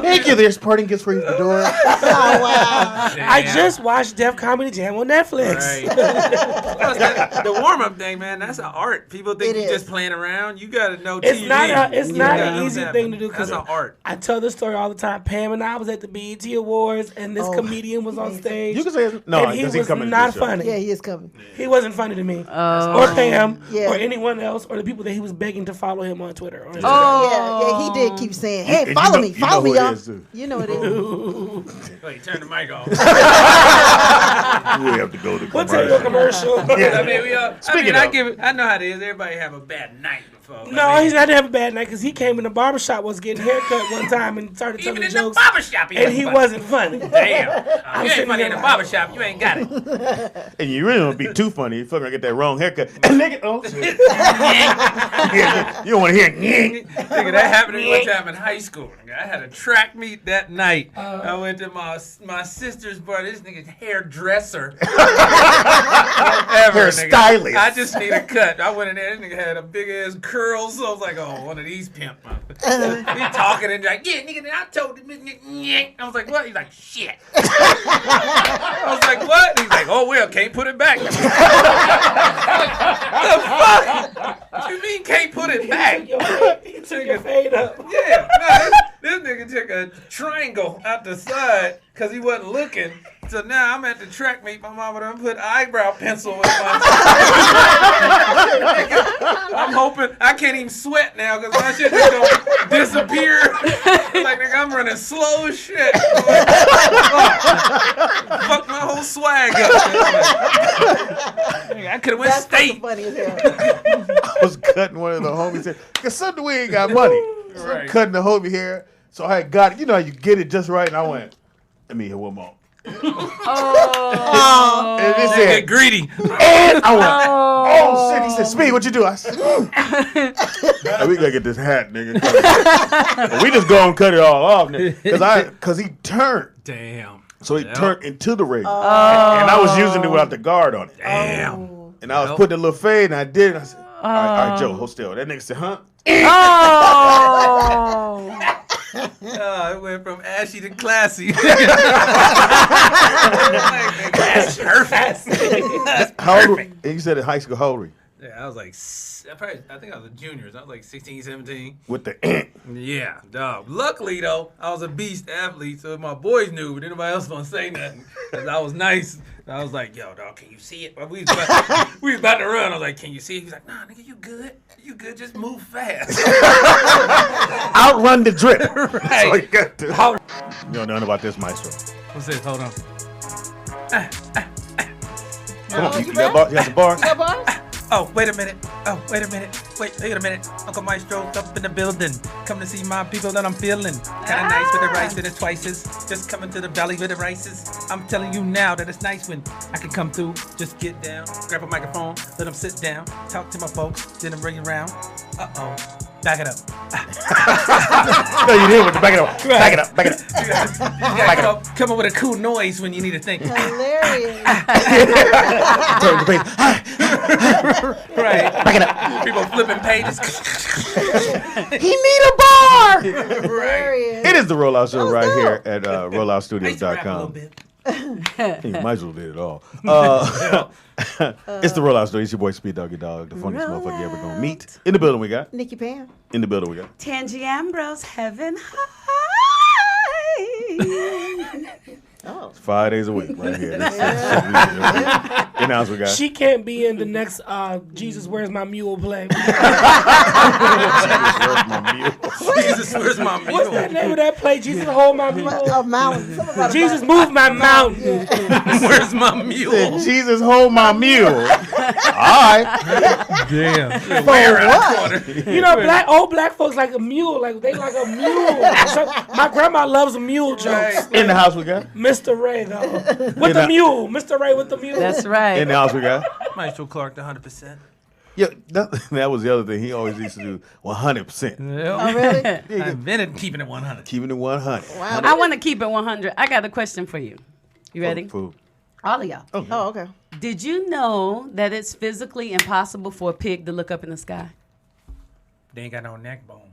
Thank you. There's parting gifts for you at the door. Oh wow. I just watched Def Comedy Jam on Netflix. Right. The warm up thing, man, that's an art. People think It you're is. just playing around. You got to know It's TV. not You not gotta an know easy that. thing to do That's because an art. I tell this story all the time. Pam and I was at the BET Awards and this comedian was on stage. You can say it. No, and he because was coming to not this show. funny. Yeah, he is coming. He wasn't funny to me Oh. or Pam Yeah. or anyone else or the people that he was begging to follow him on Twitter. Or Instagram. Yeah, he did keep saying, "Hey, And follow you me, follow me, who it y'all." is, too. You know it is. Wait, turn the mic off. We have to go to We'll take a commercial. commercial. Yeah. I mean, Speaking I of- give it. I know how it is. Everybody have a bad night before. No, he's not having a bad night because he came in the barbershop, was getting a haircut one time and started Even telling in the jokes. barbershop, And he wasn't funny. Damn. You sitting ain't funny in there the like- barbershop. You ain't got it. And you really don't be too funny. You fucking get that wrong haircut. And nigga, oh shit. Yeah, you don't want to hear. Nigga, that happened to me one time in high school. Nigga, I had a track track meet that night. I went to my sister's brother. This nigga's hairdresser. Hair stylist. I just need a cut. I went in there. This nigga had a big ass curl. So I was like, oh, one of these pimp. He talking and like, yeah, nigga. I told him. I was like, what? He's like, shit. I was like, what? He's like, oh well, can't put it back. The fuck? What you mean can't put it back? He took your fade up. Yeah, this nigga took a triangle out the side because he wasn't looking. So now I'm at the track meet. My mama done put eyebrow pencil in my I'm hoping I can't even sweat now because my shit just gonna disappear. Like, nigga, I'm running slow as shit. Fuck my whole swag up. I could have went state. Funny as hell. I was cutting one of the homies' hair. Because Sunday we ain't got money. So I'm cutting the homie hair. So I had got it. You know how you get it just right. And I went, let me hear one more. Oh. And it They said, get greedy. and I went, oh shit. He said, Speed, what you do? I said, hey, we gotta get this hat, nigga. And we just go and cut it all off, nigga. Because he turned. Damn. So he turned into the ring. And I was using it without the guard on it. Damn. And I was putting a little fade, and I did. And I said, all right, Joe, hold still. That nigga said, huh? Oh. It went from ashy to classy. Perfect. How old? You said in high school, how old were you? Yeah, I was like, I think I was a junior. So I was like 16, 17. With the Yeah, dog. Luckily, though, I was a beast athlete, so my boys knew, but nobody else gonna say nothing. Because I was nice. I was like, yo, dog, can you see it? We was about to run. I was like, can you see it? He was like, nah, nigga, you good. You good. Just move fast. outrun the drip. Right. So you got to. You don't know nothing about this, Mystro. What's this? Hold on. Come on, you got the bars? You got bars? Oh, wait a minute. Wait a minute. Uncle Mystro's up in the building. Come to see my people that I'm feeling. Kinda nice with the rice and the twices. Just coming to the valley with the rices. I'm telling you now that it's nice when I can come through. Just get down, grab a microphone, let them sit down, talk to my folks, then I'm bring it around. Uh-oh. Back it up. No, you didn't. Back it up. Back it up. Back it up. You gotta come up with a cool noise when you need to think. Hilarious. Turn the page. Right. Back it up. People flipping pages. He need a bar. Hilarious. It is the Rollout Show was right dope. here at I used to rap a little rolloutstudios.com. bit. You might as well did it all. It's the Rollout Show. It's your boy Speed Doggy Dog, the funniest motherfucker you ever gonna meet. In the building we got. Nikki Pam. In the building we got. Tangi Ambrose, heaven high. Oh. 5 days a week right here. In the house we got. She can't be in the next Jesus Where's My Mule play. Jesus, where's my mule? What's the name of that play? Jesus Hold My Mule. A mountain. Something about a Jesus mountain. Move My Mountain. Where's my mule? Said, Jesus, hold my mule. All right. Damn. You know, old black folks like a mule. Like they like a mule. So, my grandma loves mule jokes. In the house we got. Missterray though. With the mule. Missterray with the mule. That's right. In the house we got. Maestro Clark, the 100%. Yeah, that was the other thing. He always used to do 100%. Oh, really? I invented keeping it 100. Keeping it 100. Wow. I want to keep it 100. I got a question for you. You ready? Food. All of y'all. Oh, okay. Did you know that it's physically impossible for a pig to look up in the sky? They ain't got no neck bone.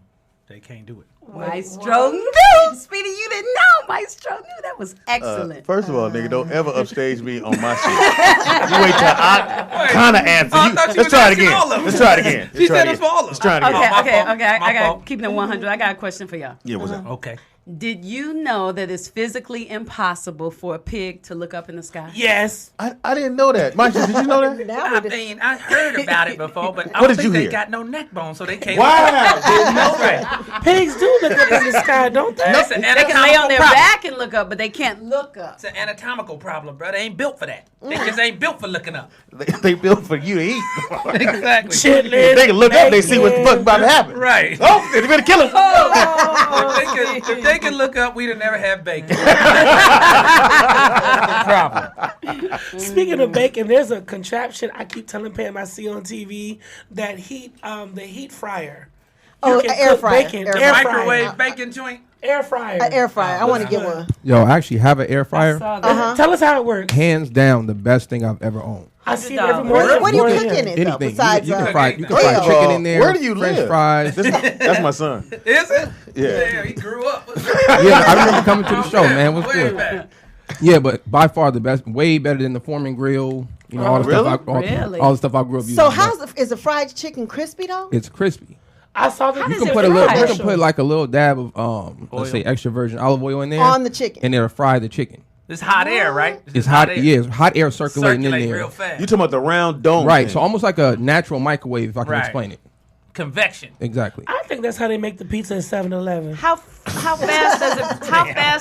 They can't do it. Maestro knew. Speedy, you didn't know. Maestro knew. That was excellent. First of all, nigga, don't ever upstage me on my shit. You wait till I kind of answer. I thought you Let's was try it asking again. all of them. Let's try it again. She said it's for all of Let's them. try it again. Okay, my okay. fault. I My got fault. keeping it 100. I got a question for y'all. Yeah, what's that? Okay. Did you know that it's physically impossible for a pig to look up in the sky? Yes. I didn't know that. Maestro, did you know that? Now I we just- mean, I heard about it before, but I What don't did think you they hear? got no neck bone, so they can't. Wow. Didn't know that. Pigs do look up in the sky, don't they? It's an They can lay on anatomical their problem. back and look up, but they can't look up. It's an anatomical problem, bro. They ain't built for that. They just ain't built for looking up. They built for you to eat. Exactly. If they can look up, they see what the fuck about to happen. Right. Oh, they better kill him. If they could look up, we'd have never had bacon. That's the problem. Speaking of bacon, there's a contraption I keep telling Pam I see on TV that the heat fryer. Oh, You can air cook fryer. bacon. Air Air Microwave fryer. bacon joint. Air fryer. An air fryer. I want to get one. Yo, I actually have an air fryer. Tell us how it works. Hands down, the best thing I've ever owned. I see it every morning. What do you Before cook in it, though? Anything. Besides, You can fry chicken in there. Where do you French live? fries. That's my son. Is it? Yeah. Damn, he grew up. Yeah, I remember coming to the show, man. What's Way good? back. Yeah, but by far the best, way better than the Foreman grill. You know, all the really? stuff. Really? All the stuff I grew up using. so is the fried chicken crispy though? It's crispy. I saw that. You does can it put a little. You fry? can put like a little dab of let's say extra virgin olive oil in there On the chicken. and it'll fry the chicken. It's hot air, right? It's just hot. air. Yeah, it's hot air circulating Circulate in there. real fast. You talking about the round dome? Right. thing. So almost like a natural microwave, if I can Right. explain it. Convection. Exactly. I think that's how they make the pizza at 7-Eleven. How fast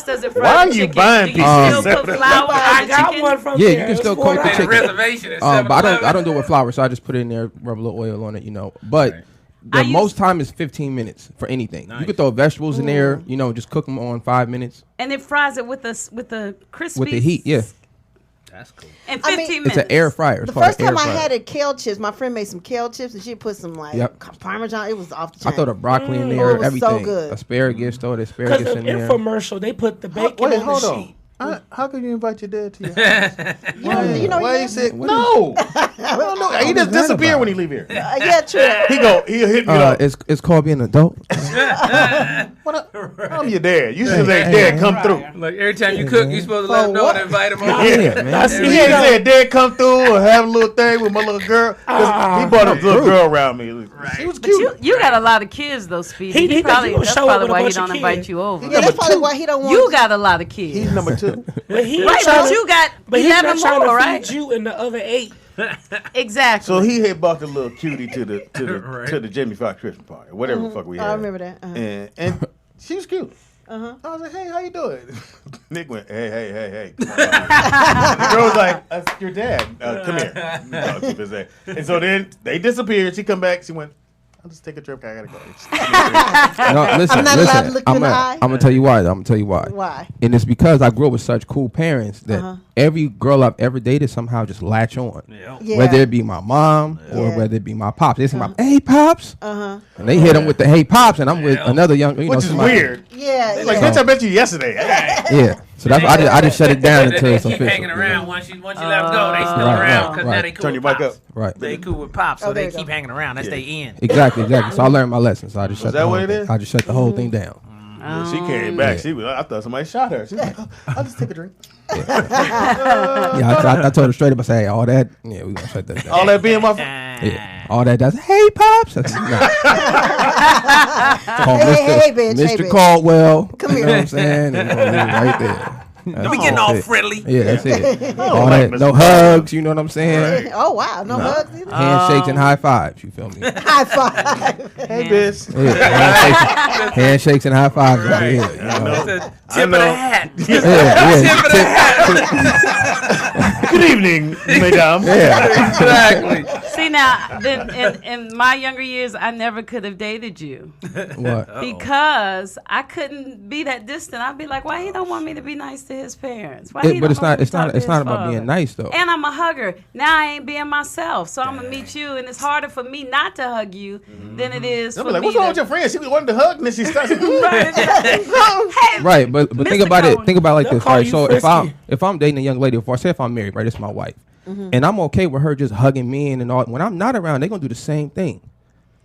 does it fry Why are the you chicken? buying Do you pizza still at put flour I on the got chicken? one from Yeah, there. you can still It's coat the $4. There's a chicken. reservation at But I 7-Eleven. don't do it with flour, so I just put it in there, rub a little oil on it, you know. But the most time is 15 minutes for anything. You could throw vegetables in there, you know, just cook them on 5 minutes And it fries it with the crispy. with the heat. Yeah, That's cool. In I 15 mean, minutes. it's an air fryer. It's The called first an air time I fryer. had kale chips, my friend made some kale chips and she put some like Yep. Parmesan. It was off the I chain. throw the broccoli in Oh, there, it was so everything. good. Asparagus, throw the Because asparagus the in there. infomercial, they put the bacon Wait, on the hold sheet. on. How can you invite your dad to your house? You know, Why yeah. he said no? No, he just that disappear about? when he leave here. Yeah, true. He'll hit me up. It's called being an adult. What up? I'm your dad. You should say, Dad, come through. Like every time you cook, you supposed to let them know what? and invite them over. Yeah, man. He ain't said, Dad, come through or have a little thing with my little girl. 'Cause he brought a little girl around me. She was But you, cute. you got a lot of kids though, Speedy. He That's gonna show up probably with a why he bunch of don't invite kids. you over. Yeah, that's probably why he don't want. You got a lot of kids. He's number 2. But he Right, trying but to- you got but he's not 11 trying more, to right? feed you and the other 8. Exactly. So he had bought the little cutie to the Right. to the Jamie Foxx Christmas party, whatever the fuck we had. I remember that. And she was cute. I was like, hey, how you doing? Nick went, hey. Come on. The girl was like, that's your dad. Come here. No, keep his head. And so then they disappeared. She come back. She went, I'll just take a trip. I gotta go. No, listen, I'm not allowed to look you in the eye? I'm gonna tell you why. I'm gonna tell you why. Why? And it's because I grew up with such cool parents that every girl I've ever dated somehow just latch on. Yeah. Whether it be my mom or Yeah. whether it be my pops. They say, hey, pops. And they hit them with the hey, pops. And I'm with another young, you know, Which is somebody- weird. Yeah. Like, yeah. bitch, I bet you yesterday. Yeah. So that's why I just shut it down until it's They keep official. hanging around once you let them go. They still Right, around right, because right. now they cool Turn with your mic pops. up. Right. They cool with pops, so there they you keep go. hanging around. That's their end. Exactly. So I learned my lesson. So I just shut that the whole what it thing. is? I just shut the whole thing down. She came back. She was. I thought somebody shot her. She was like, oh, I'll just take a drink. Yeah, I told her straight up. I say, hey, all that, yeah, we gonna shut that down. All that being my. Yeah, all that does. Hey, pops. That's, nah. Call Hey, bitch, hey, Mr. bitch. Caldwell. Come You know what I'm saying? And we're gonna leave it right there. We getting all friendly. Yeah, that's it. All like that, Mr. no Caldwell. hugs. You know what I'm saying? Oh wow, no hugs either. Handshakes and high fives. You feel me? High five. Hey, bitch. Yeah, handshakes and high fives. Right. Yeah, you know. It's a tip of the hat. Yeah. Good evening, madam. Exactly. See now, then in my younger years, I never could have dated you What? because I couldn't be that distant. I'd be like, why he don't want me to be nice to his parents? Why he But don't it's want not. me It's to talk not. to It's his not about father? being nice though. And I'm a hugger. Now I ain't being myself, so I'm gonna meet you, and it's harder for me not to hug you than it is They'll for be like, me what's wrong with to. your friend? She wanted to hug, and then she starts. Hey, Right, but think Mr. about it. Cohen. Think about it like They'll this, call right? you So frisky. if I'm dating a young lady, if I'm married, right, this is my wife, and I'm okay with her just hugging me and all. When I'm not around, they're gonna do the same thing,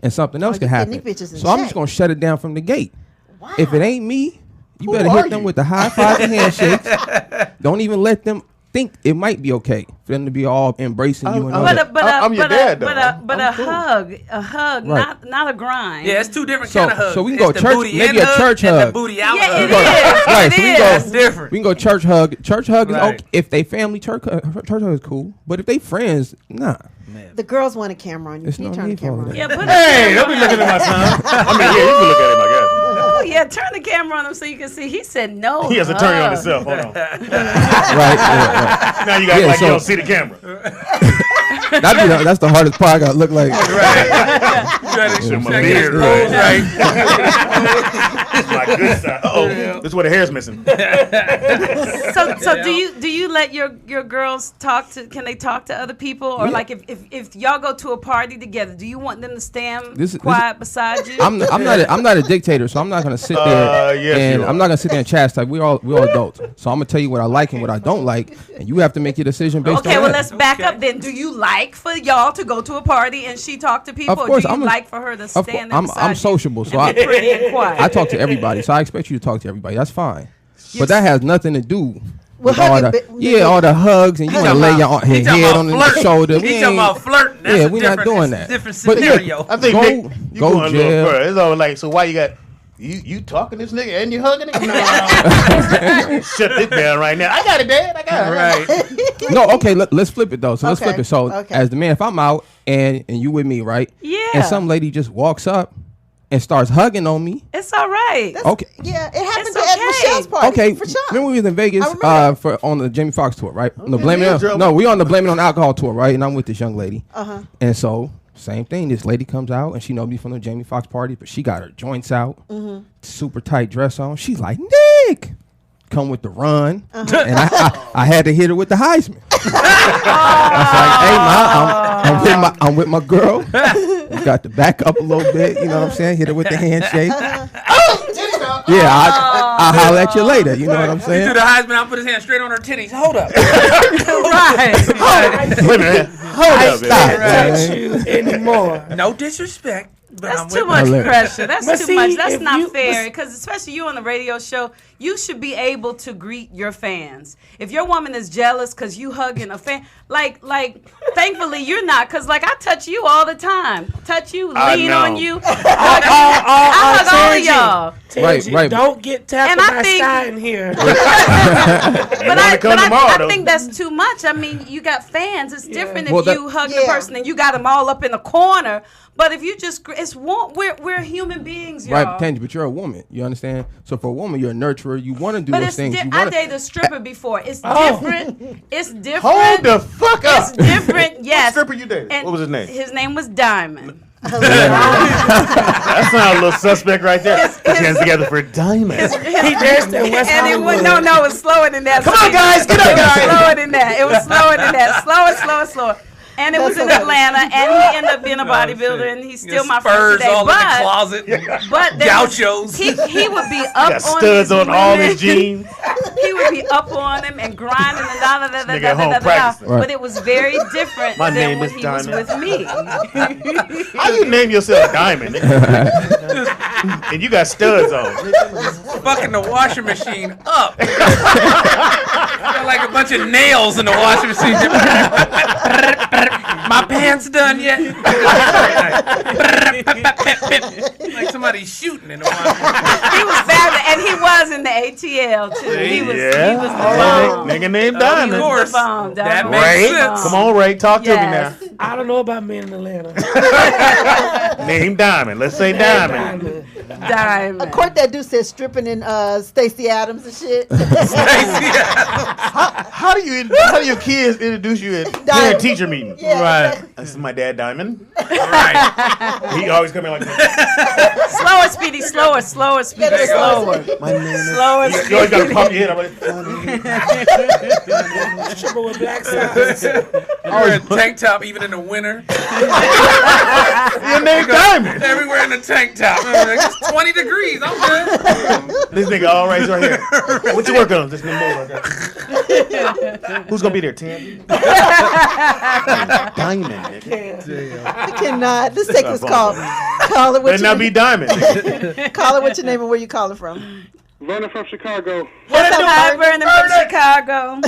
and something else you can getting happen. these bitches in So I'm check. just gonna shut it down from the gate. Wow. If it ain't me, you Who better are hit them you? with the high fives and handshakes. Don't even let them think it might be okay for them to be all embracing you and all that. I'm your dad, though. But I'm a cool. hug, Right. not a grind. Yeah, it's two different So- kind of hugs. so we can It's go the church- booty maybe in a church and hug. the booty out Yeah, hug. it go- is. right, It so we is. go- That's different. We can go church hug. Church hug is Right. okay if they family. Church hug is cool, but if they friends, nah. The girls want a camera on you. It's Can you no turn the need for camera all on? that. Yeah, put Hey, a don't be camera looking on. at my son. I mean, yeah, you can look at him, I Oh yeah, turn the camera on him so you can see. He said no. guess. He has to turn it on hug. himself. Hold on. Right. Yeah, right. Now you got Yeah, like you so- don't see the camera. That's the hardest part. I gotta look like. Right. You gotta check my his beard clothes right. My good side. Oh, this is where the hair's missing. So do you let your girls talk to? Can they talk to other people, or like if y'all go to a party together, do you want them to stand quiet beside you? I'm not a dictator, so I'm not gonna sit there and I'm not gonna sit there and chastise. We all adults, so I'm gonna tell you what I like and what I don't like, and you have to make your decision based on that. Okay, well let's back up then. Do you like for y'all to go to a party and she talk to people, of course, or do you like for her to stand there beside I'm sociable, so and be pretty and quiet? I talk to everybody, so I expect you to talk to everybody. That's fine, but that has nothing to do. With all the hugs and you want to lay your head on the shoulder. He's talking about flirting. That's we're not doing that. Different scenario. I think Nick, you go going a little jail. further. It's all like, so why you got you talking this nigga and you hugging him? No. Shut this down right now. I got it, Dad. I got it. Right. No, okay. Let's flip it though. So let's flip it. So as the man, if I'm out and you with me, right? Yeah. And some lady just walks up and starts hugging on me. It's all right. Okay. Yeah, it happened It's at Michelle's party. Okay. For sure. Remember we was in Vegas on the Jamie Foxx tour, right? Okay, We on the Blame It on Alcohol tour, right? And I'm with this young lady. Uh-huh. And so same thing. This lady comes out and she knows me from the Jamie Foxx party, but she got her joints out, super tight dress on. She's like, Nick, come with the run, and I had to hit her with the Heisman. I was like, hey, ma, I'm with my girl. We got to back up a little bit. You know what I'm saying? Hit her with the handshake. Yeah, I'll holler at you later. You know what I'm He saying? threw the Heisman. I'll put his hand straight on her titties. Hold up. Right. Wait a minute. Hold up, man. Touch you anymore. No disrespect. But That's too much pressure. That's But too see, much. That's if not you- fair. Because especially you on the radio show, you should be able to greet your fans. If your woman is jealous because you hugging a fan, like, thankfully you're not. Because I touch you all the time. Touch you, lean on you. I hug all of y'all. Right. Don't get tapped And on I my think- side in here. But tomorrow, I though. think that's too much. I mean, you got fans. It's different Well, if you hug the person and you got them all up in the corner. But if you just, we're human beings, y'all. Right, Tangy, but you're a woman. You understand? So for a woman, you're a nurturer. You want to do But those it's things. I dated a stripper before. It's different. It's different. Hold the fuck up. It's different. Yes. What stripper you dated? And What was his name? His name was Diamond. That sounds a little suspect right there. Put your hands together for Diamond. He danced in West And it was Hollywood. no, it was slower than that. Come on, guys, get up, It was guys. slower than that. It was slower than that. Slower. And it was in Atlanta, and he ended up being a bodybuilder, and he's still my friend Spurs today. all in the closet. But there was- Gauchos. he would be up Got on studs these on all women. his jeans. He would be up on him and grinding and Nigga at home practicing. Right. But it was very different My than name when is he was Diamond. with me. How you name yourself Diamond? nigga? And you got studs on. Fucking the washing machine up. Got like a bunch of nails in the washing machine. My pants done yet? Like somebody's shooting in the washing machine. He was fabulous, and he was in the ATL too. He was the bomb. Nigga named He Diamond. was the bomb. That Diamond makes was the sense. bomb. Come on, Ray. Talk to me now. Yes. I don't know about men in Atlanta. Name Diamond. Let's say Diamond. Diamond. Court that dude said stripping in Stacey Adams and shit. How do your kids introduce you at parent teacher meeting? Yeah. Right. This is my dad, Diamond. Right. He always come in like this. Slower, Speedy. Slower, Speedy. Slower. My name is. Slower, You always gotta pump your head up. Like, Stripper with black socks. Wear a tank top even in the winter. your name Diamond. Everywhere in the tank top. It's 20 degrees. I'm good. This nigga all right here. What you working on? This new move. Who's gonna be there? Tim. Diamond. Nigga. I cannot. This segment's called Call It What Better not be Diamond. Call It What Your Name and Where You Calling From. Vernon from Chicago. What's up, Hi, Vernon from Chicago?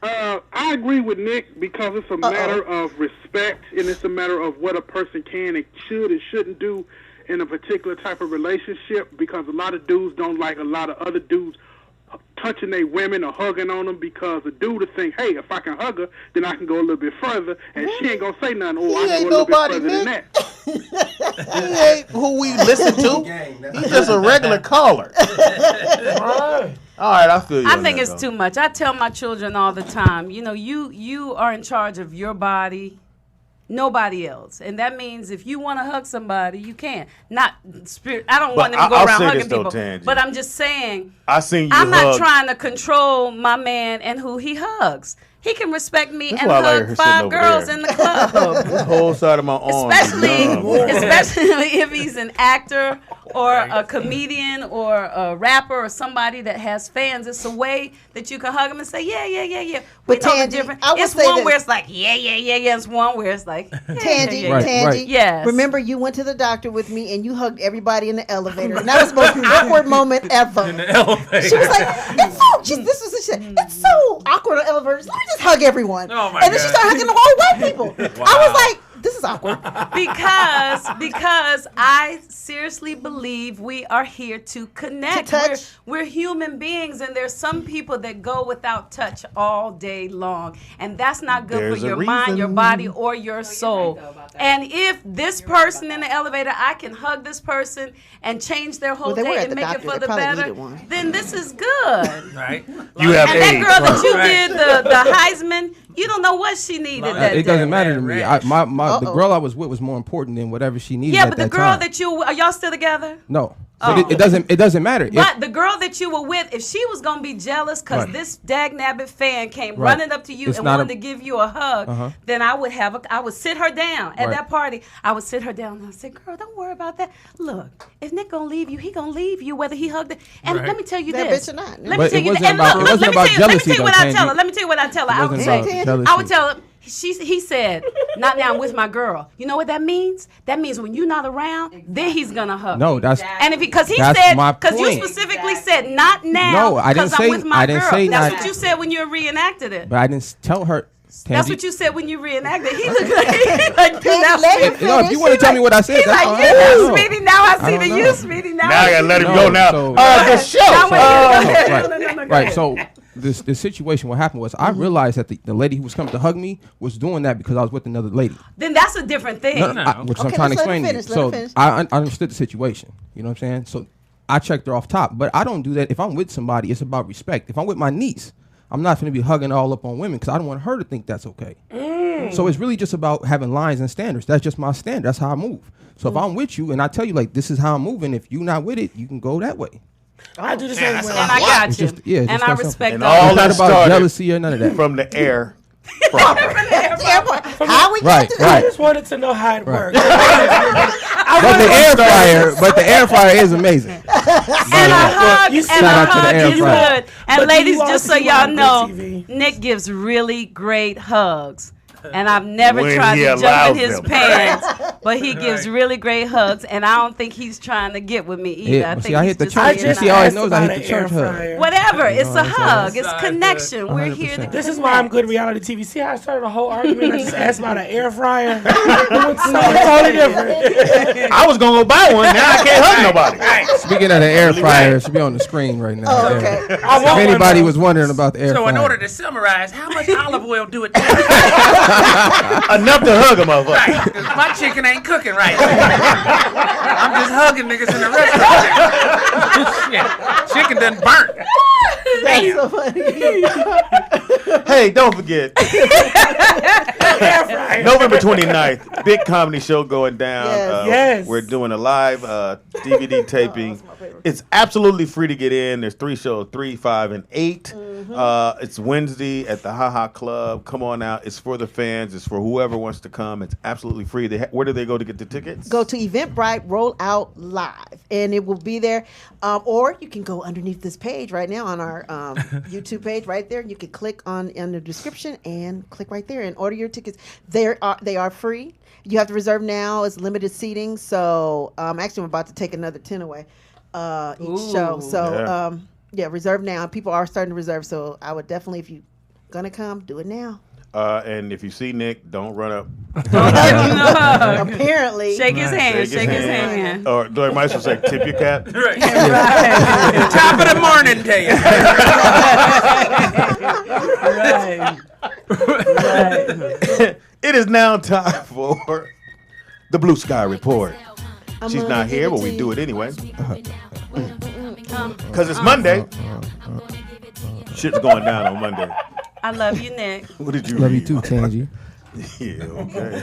I agree with Nick because it's a matter of respect and it's a matter of what a person can and should and shouldn't do in a particular type of relationship because a lot of dudes don't like a lot of other dudes touching their women or hugging on them because the dude will think, hey, if I can hug her, then I can go a little bit further, and she ain't gonna say nothing. Oh, I can go a little bit further than that. He ain't who we listen to. He's just a regular caller. All right, I feel you. I think it's too much. I tell my children all the time, you know, you are in charge of your body, nobody else. And that means if you want to hug somebody, you can. Not spirit. I don't want them to go around hugging people. But I'm just saying, I'm not trying to control my man and who he hugs. He can respect me and hug 5 girls in the club. This whole side of my arm. Especially if he's an actor or a comedian or a rapper or somebody that has fans. It's a way that you can hug him and say, yeah. We know the difference. It's one where it's like, yeah. It's one where it's like, Tangy. Yes. Remember, you went to the doctor with me and you hugged everybody in the elevator. And that was the most awkward moment ever. In the elevator. She was like, she said, it's so awkward in the elevator. Let me just hug everyone. Oh my and then she started hugging the all white people. Wow. I was like, this is awkward. Because I seriously believe we are here to connect. To touch. We're human beings, and there's some people that go without touch all day long, and that's not good for your mind, your body, or your soul. And if this person in the elevator, I can hug this person and change their whole day and make it for the better, then this is good. Right? You have And that AIDS. girl that you did the Heisman, you don't know what she needed that It day. doesn't matter to me. The girl I was with was more important than whatever she needed. Yeah, at but the that girl time. that you are y'all still together? No. Oh. So it doesn't matter. But the girl that you were with, if she was gonna be jealous because this dagnabbit fan came running up to you and wanted to give you a hug, then I would sit her down at that party. I would sit her down and I said, "Girl, don't worry about that. Look, if Nick gonna leave you, he gonna leave you whether he hugged it." And let me tell you this. Bitch or not. Let me tell you this. And look, let me tell you what I tell her. Let me tell you what I tell her. I would say, I would tell her. He said, "Not now. I'm with my girl." You know what that means? That means when you're not around, then he's gonna hug. No, that's and because you specifically said not now. No, I didn't say. I'm with my I didn't girl. say That's not. what you said when you reenacted it. But I didn't tell her. That's what you said when you reenacted. He looked like you now. If you want to tell me what I said, He's that's like, fine. you know, Speedy. Now I see the you, Speedy. Now I gotta let him go now. So- The show. Right. So the situation, what happened was I realized that the lady who was coming to hug me was doing that because I was with another lady. Then that's a different thing. Which I'm trying to explain to you. So I understood the situation. You know what I'm saying? So I checked her off top. But I don't do that. If I'm with somebody, it's about respect. If I'm with my niece, I'm not going to be hugging all up on women because I don't want her to think that's okay. So it's really just about having lines and standards. That's just my standard. That's how I move. So if I'm with you and I tell you, like, this is how I'm moving, if you're not with it, you can go that way. I do the same way. And I got you. It's and just I that respect simple. that. all It's not that about started jealousy or none of that. from the air. How we Right, got to I just wanted to know how it works. But the air fryer is amazing. And a hug is good. And But ladies, you just so also y'all on know, good TV. Nick gives really great hugs. And I've never When tried he to jump allows in his them. pants, but he gives really great hugs. And I don't think he's trying to get with me either. Yeah, I think I he's hit the just church. being You see, nice. always knows I hit the church hug. Whatever. It's a what I'm saying? hug. It's connection. We're here to 100%. This is why I'm good reality TV. See how I started a whole argument? I just asked about an air fryer. It went something totally different. I was gonna go buy one. Now I can't hug nobody. Speaking of the air fryer, it should be on the screen right now. Oh, okay. If anybody was wondering about the air So fryer. in order to summarize, how much olive oil do it take? Enough to hug a motherfucker. Right, 'cause my chicken ain't cooking right. I'm just hugging niggas in the restaurant. Shit, chicken done burnt. That's so funny. Hey, don't forget. November 29th, big comedy show going down. Yes. Yes. We're doing a live DVD taping. It's absolutely free to get in. There's 3 shows, 3, 5, and 8. It's Wednesday at the Ha Ha Club. Come on out. It's for the fans. It's for whoever wants to come. It's absolutely free. Where do they go to get the tickets? Go to Eventbrite, roll out live, and it will be there. Or you can go underneath this page right now on our YouTube page right there. You can click on in the description and click right there and order your tickets. They are free. You have to reserve now. It's limited seating. So actually, I'm about to take another 10 away each show. So reserve now. People are starting to reserve. So I would definitely, if you're gonna come, do it now. And if you see Nick, don't run up. Don't give him no hug. Apparently. Shake his hand. Shake his hand. Or Dory Mystro say, tip your cap. Right. Right. Top of the morning to you. Right. It is now time for the Blue Sky Report. She's not here, but we do it anyway. Because it's Monday. Shit's going down on Monday. I love you, Nick. What did you Love you read? too, Tangy. Yeah, okay.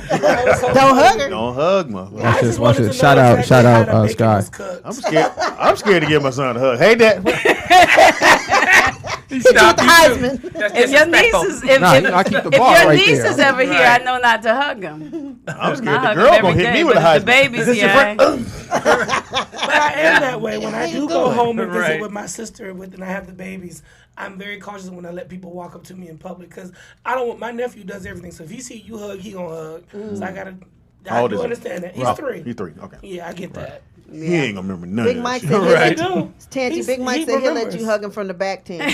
Don't hug her. Don't hug, motherfucker. Watch this. Shout out, Sky. I'm scared. I'm scared to give my son a hug. Hey, Dad. Stop you. Heisman. If your niece is, I keep the if bar your right niece there. is ever here, Right. I know not to hug him. I'm scared I the hug girl him gonna every hit day, me with a but if Heisman. the baby's Is this your here, friend? But I am that way. When I do go home and visit Right. with my sister and I have the babies, I'm very cautious when I let people walk up to me in public because I don't want, my nephew does everything. So if he see you hug, he gonna hug. So I How old do is he? understand that. He's Oh, 3. He's 3. Okay. Yeah, I get that. He ain't gonna remember none Big of Mike that said shit. he'll Right. let you. Tangy, Big Mike he said he'll let remembers. you hug him from the back, Tangy.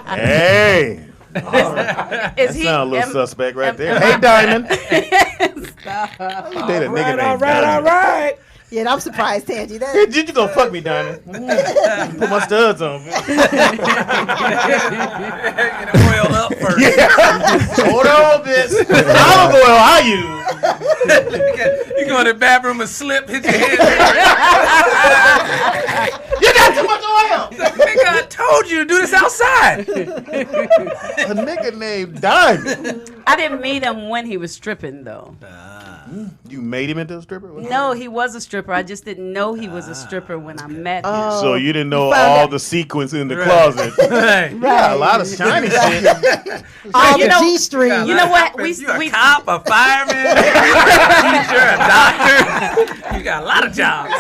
Hey. is That he? sound a little am- suspect right there. Hey, Diamond. Stop. You date a nigga named All Diamond. right. Yeah, I'm surprised, Tangy. Hey, you gonna fuck me, Diamond? Put my studs on. Get him oiled up first. Hold on, bitch. Olive oil I use. You go in the bathroom and slip, hit your head. You got too much oil. Nigga, I told you to do this outside. A nigga named Diamond. I didn't meet him when he was stripping, though. You made him into a stripper? No, he was a stripper. I just didn't know he was a stripper when I met him. So you didn't know found all out. the sequence in the closet. Right. You got a lot of shiny shit. All you the know- G-string. You know what? You a cop, a fireman, a teacher, a doctor. You got a lot of jobs.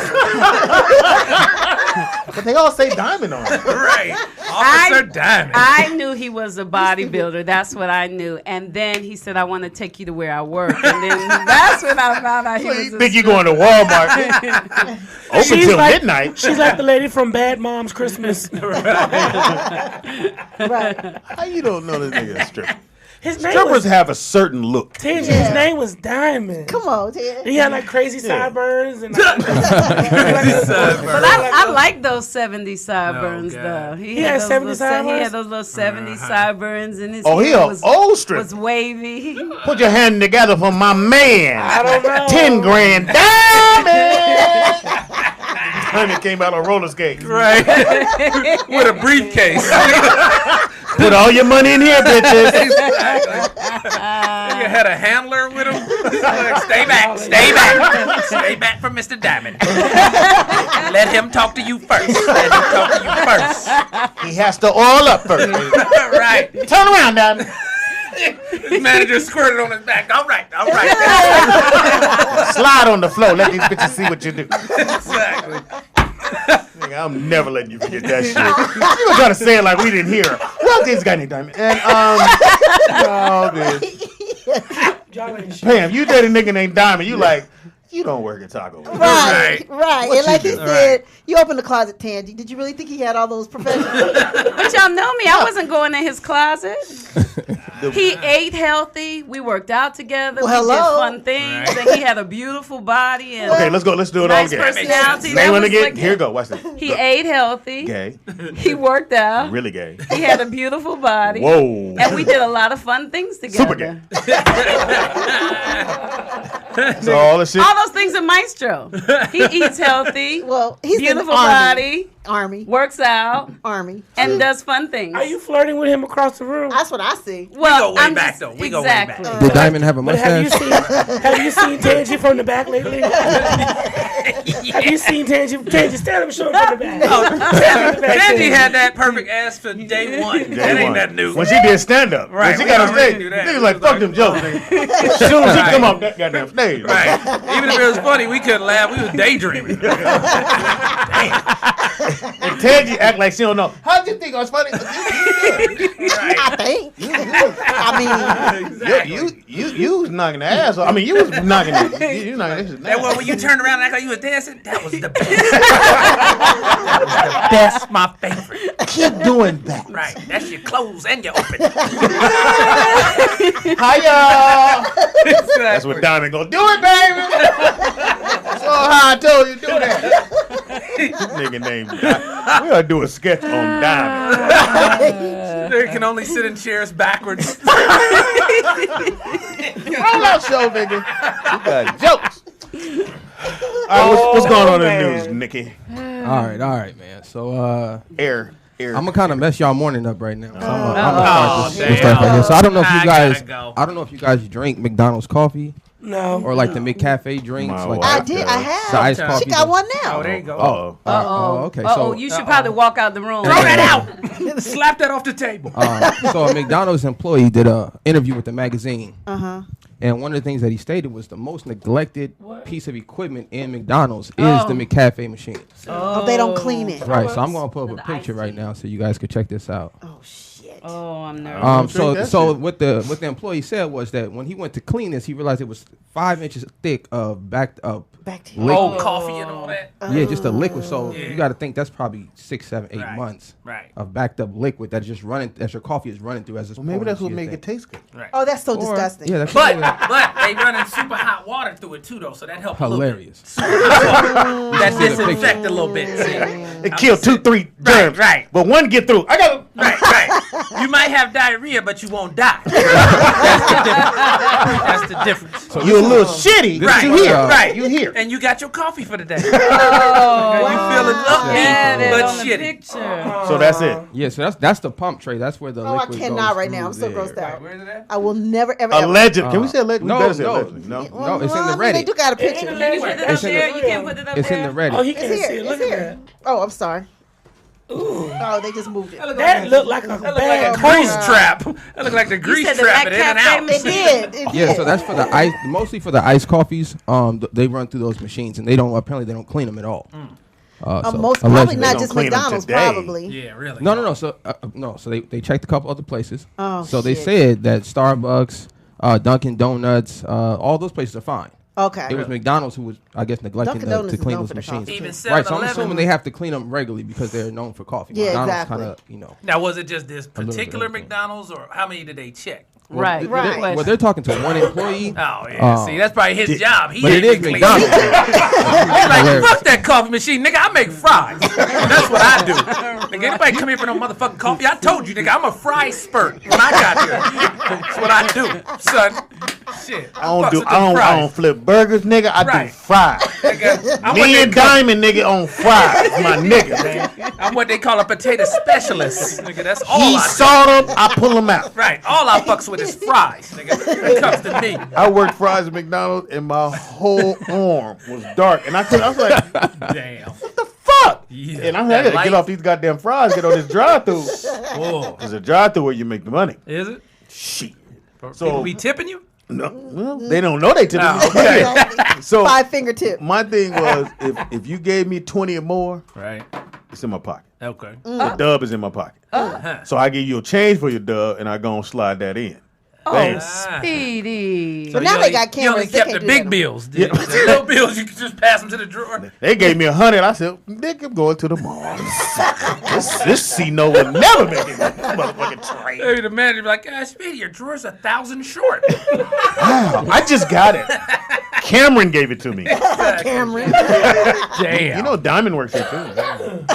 But they all say Diamond on it. Right. Officer Diamond. I knew he was a bodybuilder. That's what I knew. And then he said, I want to take you to where I work. And then that's when I found out he So was you a think you going to Walmart? Open She's till like- midnight. She's like the lady from Bad Moms Christmas. Right. How you don't know this nigga a stripper? His name Strippers was have a certain look. Tangy. Yeah. His name was Diamond. Come on, Tangy. He had like crazy sideburns and like, But I like those 70s sideburns, God. though. He had those 70s little sideburns? He had those little 70s sideburns, and his Oh, he hair a old stripper. was wavy. Put your hand together for my man. I don't know. 10 grand. Diamond! Diamond came out on roller skates. Right. With a briefcase. Put all your money in here, bitches. You had a handler with him. Like, stay back. Stay back. Stay back from Mr. Diamond. Let him talk to you first. Let him talk to you first. He has to oil up first. Right. Turn around, Diamond. His manager squirted on his back. All right. All right. Slide on the floor. Let these bitches see what you do. Exactly. Nigga, I'm never letting you forget that shit. You were trying to say it like we didn't hear. Well, this guy named Diamond. And, oh, this. Pam, you did a nigga named Diamond. You like, you don't work at Taco Bell. Right. And What like you he do? said, you opened the closet, Tangy. Did you really think he had all those professionals? But y'all know me. I wasn't going in his closet. He ate healthy. We worked out together. Well, we did hello. fun things. Right. And he had a beautiful body. And Okay, let's go. Let's do it nice all again. personality. Name That one was again. like- Here you go. Watch this. He ate healthy. Gay. He worked out. Really gay. He had a beautiful body. Whoa. And we did a lot of fun things together. Super gay. So all the shit. All those things are Mystro. He eats healthy. Well, he's Beautiful in the army. body. Army. Works out. Army. And does fun things. Are you flirting with him across the room? That's what I see. Well, go way I'm back, just, though. We go way back. exactly. Did Diamond have a But mustache? have you seen Tangy from the back lately? Have you seen Tangy? Tangy, stand up and show him from the back. Tangy had that perfect ass for day one. That ain't that new. When she did stand up. Right, When she we got on already stage. knew that. Niggas like, fuck them jokes, nigga. As soon as she come off that goddamn stage. Right. Even if it was funny, we couldn't laugh. We was daydreaming. And Tangy act like she don't know. How'd you think I was funny? You I think. I mean, you was knocking the ass off. I mean, you was knocking it. You knocking this shit That down. one when you turned around and act like you was dancing, that was the best. That was the best, my favorite. keep doing that. Right. That's your close and your open. Hiya. That's what Diamond gonna do it, baby. So how I told you to do that. Nigga named Diamond. We gotta do a sketch on Diamond. They can only sit in chairs backwards. Roll out show, nigga. We got jokes. All right, what's going on in the news, Nikki? All right, man. So Air. I'm gonna kind of mess y'all morning up right now. So I'm Oh, gonna start this damn. stuff right here. So I don't know if you I guys, gotta go. I don't know if you guys drink McDonald's coffee No. or like the McCafe drinks. My Like wife I did. does. I the have. iced coffee. She got one now. Oh, there you go. Oh. Okay. Uh-oh, So you should probably walk out the room. Throw that out. Slap that off the table. so a McDonald's employee did a interview with the magazine. Uh-huh. And one of the things that he stated was the most neglected piece of equipment in McDonald's is Oh. the McCafe machine. Oh, they don't clean it. Right. So I'm gonna put up a The picture ice right now so you guys could check this out. Oh shit. Oh, I'm nervous. think that's So it. what the employee said was that when he went to clean this, he realized it was 5 inches thick of backed up Bacteria. liquid. Oh, coffee and all that. Yeah, just a liquid. So Yeah. you got to think that's probably 6, 7, 8 Right. months Right. of backed up liquid that's just running, as your coffee is running through as it's Well, maybe pouring that's into what your make thing. it taste good. Right. Oh, that's so Or- disgusting. Yeah, that's But they running super hot water through it too, though, so that helps. hilarious. That disinfect a little bit. See? It killed 2-3 germs. right. But one get through. I got Right. You might have diarrhea, but you won't die. That's the difference. So you a little shitty. Right. You here. Right. You here. And you got your coffee for the day. Oh, You feeling had upbeat, it but on the shitty. picture. So that's it. Yeah, so that's the pump tray. That's where the Oh, I liquid cannot goes right now. I'm through so there. grossed out. Where is it at? I will never ever. ever. Alleged. Can we say alleged? We No, better say no. allegedly. No. No, it's in the I mean, They Reddit. do got a picture. Can you put it up It's in there? the- You can't put it up It's there? in the Reddit. Oh, he It's can't here. see it. It's Look at here. that. Oh, I'm sorry. Ooh. Oh, they just moved it. That looked like a That look like bad a grease God. trap. That look like the grease said the trap Mac at In and Cafe Out. It machine. did. It Yeah, did. so that's for the ice, mostly for the iced coffees. They run through those machines, and they don't clean them at all. So most probably allegedly. not don't just clean 'em McDonald's. today. Probably. Yeah, really. No. So they checked a couple other places. Oh, so they shit. said that Starbucks, Dunkin' Donuts, all those places are fine. Okay. It was McDonald's who was, I guess, neglecting Dunkin' Donuts to is clean known those for the machines. coffee. Even Right, so I'm 7-Eleven. assuming they have to clean them regularly because they're known for coffee. Yeah, McDonald's exactly. kind of, you know. Now, was it just this little bit particular of everything. McDonald's, or how many did they check? Right, They're- right. Well, they're talking to one employee. Oh, yeah. See, that's probably his job. He But ain't it is been clean. McDonald's. He's like, Hilarious. fuck that coffee machine, nigga. I make fries. That's what I do. Nigga, anybody come here for no motherfucking coffee? I told you, nigga, I'm a fry spurt when I got here. That's what I do, son. Shit. I don't flip burgers, nigga. I do Right. fries. Nigga, I'm what Me they and call- Diamond, nigga, on fries. My nigga, man. I'm what they call a potato specialist. Nigga, that's all He I do. saw them. I pull them out. Right. All I fucks with is fries, nigga. When it comes to me. I worked fries at McDonald's, and my whole arm was dark, and I was like, Damn. "Fuck!" Yeah. And I That had to light- get off these goddamn fries, get on this drive-through. Whoa. There's a drive-through where you make the money. Is it? Shit. People be tipping you? No, well, they don't know they tipping. Oh, me. Exactly. So 5 finger tip. my thing was, if you gave me 20 or more, Right. it's in my pocket. Okay. The dub is in my pocket. Uh-huh. So I give you a change for your dub, and I go and slide that in. Bam. Speedy. So now you they only- got You only cameras. They kept the can't do big that. bills. Yeah. The little bills, you could just pass them to the drawer. They gave me 100. I said, "Nigga, I'm going to the mall. This C-No will never make it. Motherfucking train. Maybe the manager be like, Speedy, your drawer's 1,000 short. I just got it. Cameron gave it to me. Cameron. Damn. You know, Diamond works here too.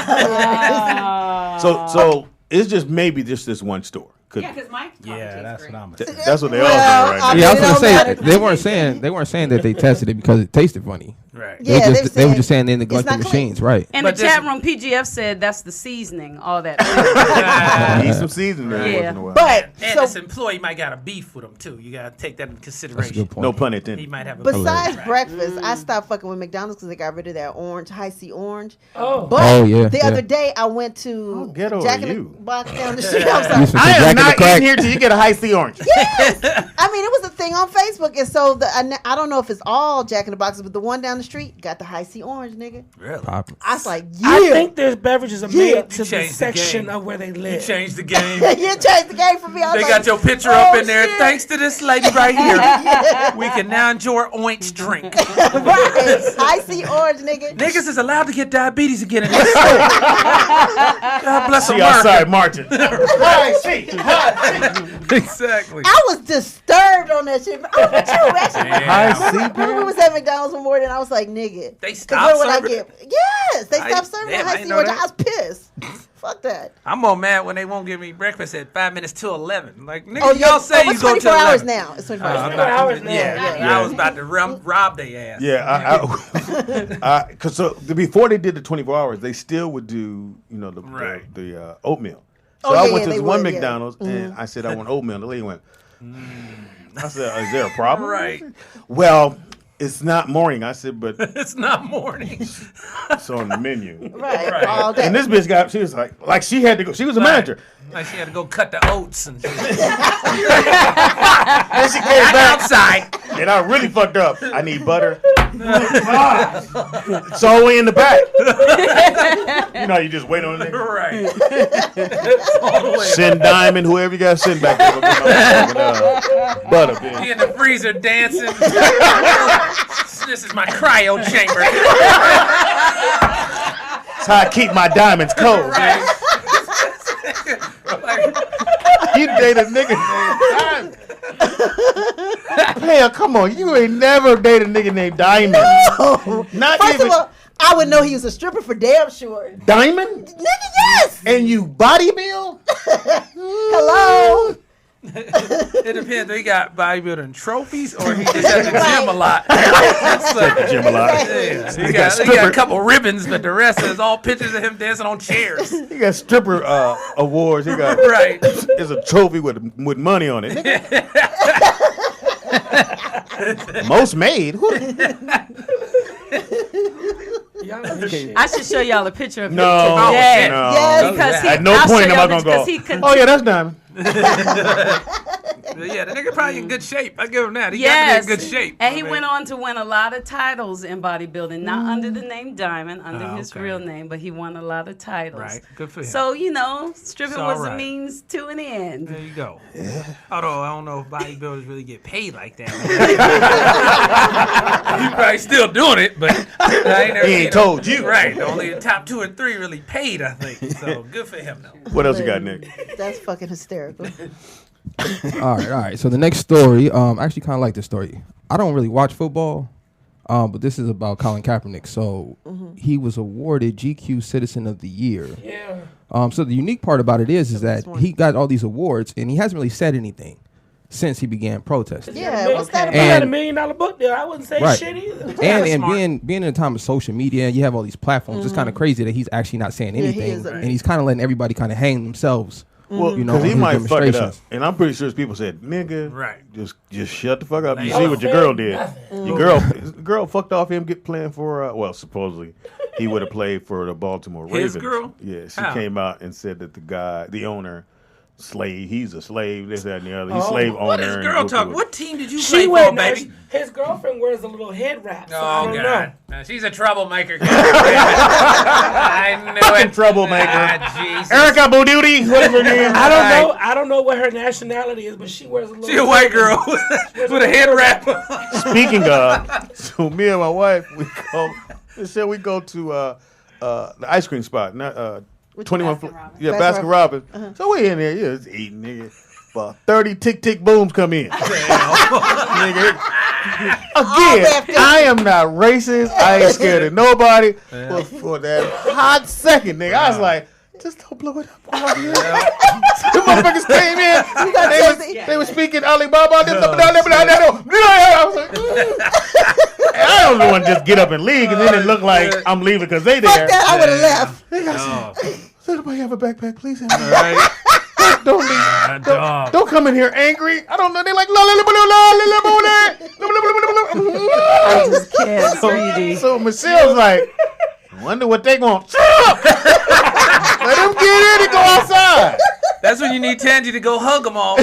So it's just maybe just this one store. Could- Yeah, because Mike. Yeah, that's what I'm That's what they all Well, doing right Yeah, I was It gonna don't say matter. they weren't saying that they tested it because it tasted funny. Right. Yeah, They were just saying they neglect the it's not clean. machines, right? In But the this- chat room, PGF said that's the seasoning, all that. now. Need some seasoning there Yeah. once in a while. But And so this employee might got a beef with him, too. You got to take that into That's a consideration. good point. No pun He intended. might have a besides Right. breakfast, I stopped fucking with McDonald's because they got rid of that orange, high C orange. Oh. But Oh, yeah, the yeah. other day I went to How ghetto Jack are in the you? Box down the street. I'm You sorry. some I Jack am in the not Crack? eating here till you get a high C orange. I mean, it was a thing on Facebook, and so I don't know if it's all Jack in the Boxes, but the one down the the street, got the high C orange, nigga. Really? Poppin'. I was like, yeah. I think there's beverages are made to the changed the section game. of where they You live. changed the game. You changed the game for me. I was They like, got your picture up in there. shit. Thanks to this lady right here, we can now enjoy orange drink. Right. High C orange, nigga. Niggas is allowed to get diabetes again in this state. God bless See America. outside marching. Exactly. I was disturbed on that shit. I was with you, actually. Yeah. We was at McDonald's one morning, and I was like, nigga. They 'cause stopped where would I serving get? Yes, they I- stopped serving damn, I high didn't C know orange. that. I was pissed. Fuck that. I'm more mad when they won't give me breakfast at 5 minutes till 11. Like, nigga, Oh, yeah. y'all say it's you go 24 till 11. hours now. It's 24 I'm hours. not- 24 hours now. Yeah, I was about to rob their ass. Yeah, because before they did the 24 hours, they still would do Right. the oatmeal. So Oh, I yeah, went yeah, to they this one would, yeah. McDonald's and I said I want oatmeal. The lady went. I said, "Is there a problem?" Right. Well, it's not morning. I said, but It's not morning. it's on the menu. Right. All day. And this bitch she was like she had to go. She was a manager. Like she had to go cut the oats and shit. Then she came back outside. and I really fucked up. I need butter. It's all the way in the back. You just wait on it. Right. Send Diamond, whoever you got to send back there. Go get my fucking, butter, He bitch. in the freezer dancing. This is my cryo chamber. That's how I keep my diamonds cold. Right. Bitch. You date a nigga named Diamond. Player, come on. You ain't never dated a nigga named Diamond. Not First even of all, I would know he was a stripper for damn sure. Diamond? Nigga, yes. And you body build? Hello. It depends. He got bodybuilding trophies or he just at the gym a lot. That's like, Gym a lot. yeah. He He got got a stripper- couple ribbons, but the rest is all pictures of him dancing on chairs. He got stripper awards. He got Right. It's a trophy with money on it. Nigga. Most made. Who- Y'all know this shit. I should show y'all a picture of him No, today. no. Yes. Because he, At no I'll point show am I y'all gonna because go. he can- Oh yeah, that's Diamond. Yeah, the nigga probably in good shape. I give him that. He Yes, got to be in good shape. and he I mean, went on to win a lot of titles in bodybuilding, not under the name Diamond, under Oh, his okay. real name, but he won a lot of titles. Right, good for him. So stripping It's all was a right. means to an end. There you go. Although I don't know if bodybuilders really get paid like that. He probably still doing it, but I ain't never He seen ain't him. told you. Right. Only the top 2 or 3 really paid, I think. So good for him, though. What else you got, Nick? That's fucking hysterical. All right. So the next story, I actually kind of like this story. I don't really watch football, but this is about Colin Kaepernick. So he was awarded GQ Citizen of the Year. Yeah. So the unique part about it is that one. he got all these awards and he hasn't really said anything since he began protesting. Yeah, what's that He about? had $1 And- million book deal. I wouldn't say Right. shit either. And smart. being in a time of social media, and you have all these platforms. It's kind of crazy that he's actually not saying Yeah, he anything, is, and he's kind of letting everybody kind of hang themselves. Well, You know, because he his might fuck it up, demonstrations. and I'm pretty sure his people said, "Nigga, Right. just shut the fuck up. You Like, see oh, what your girl did? nothing. Your girl fucked off him playing for. Well, supposedly he would have played for the Baltimore His Ravens. girl? Yeah, she How? came out and said that the owner, slave. He's a slave. This, that, and the other. He's Oh, slave What owner. is and girl whoop, talk? whoop. What team did you She play for, went. baby? His girlfriend wears a little head wrap. So I Oh, don't God. know. Now, she's a troublemaker. I knew Fucking it. troublemaker. Ah, Jesus. Erica Boduty. Whatever her name. I don't know. I don't know what her nationality is, but she wears a little. She a white girl with a head wrap. Speaking of, so me and my wife, we go to the ice cream spot, not 21. Baskin Robbins? Yeah, Baskin Baskin Robbins. So we in there, just eating, nigga. But 30 tick booms come in. Nigga. Again, I am not racist. I ain't scared of nobody. But for that hot second, nigga, I was like, just don't blow it up. The motherfuckers came in. They were speaking Alibaba. I was like, I don't want to just get up and leave, and then it look like I'm leaving because they there. Fuck that, I would have left. Does anybody have a backpack, please? Right. Don't leave. Don't come in here angry. I don't know. They like I just can't, sweetie. So Michelle's like, I wonder what they want. Shut up. Let them get in and go outside. That's when you need Tangy to go hug them all.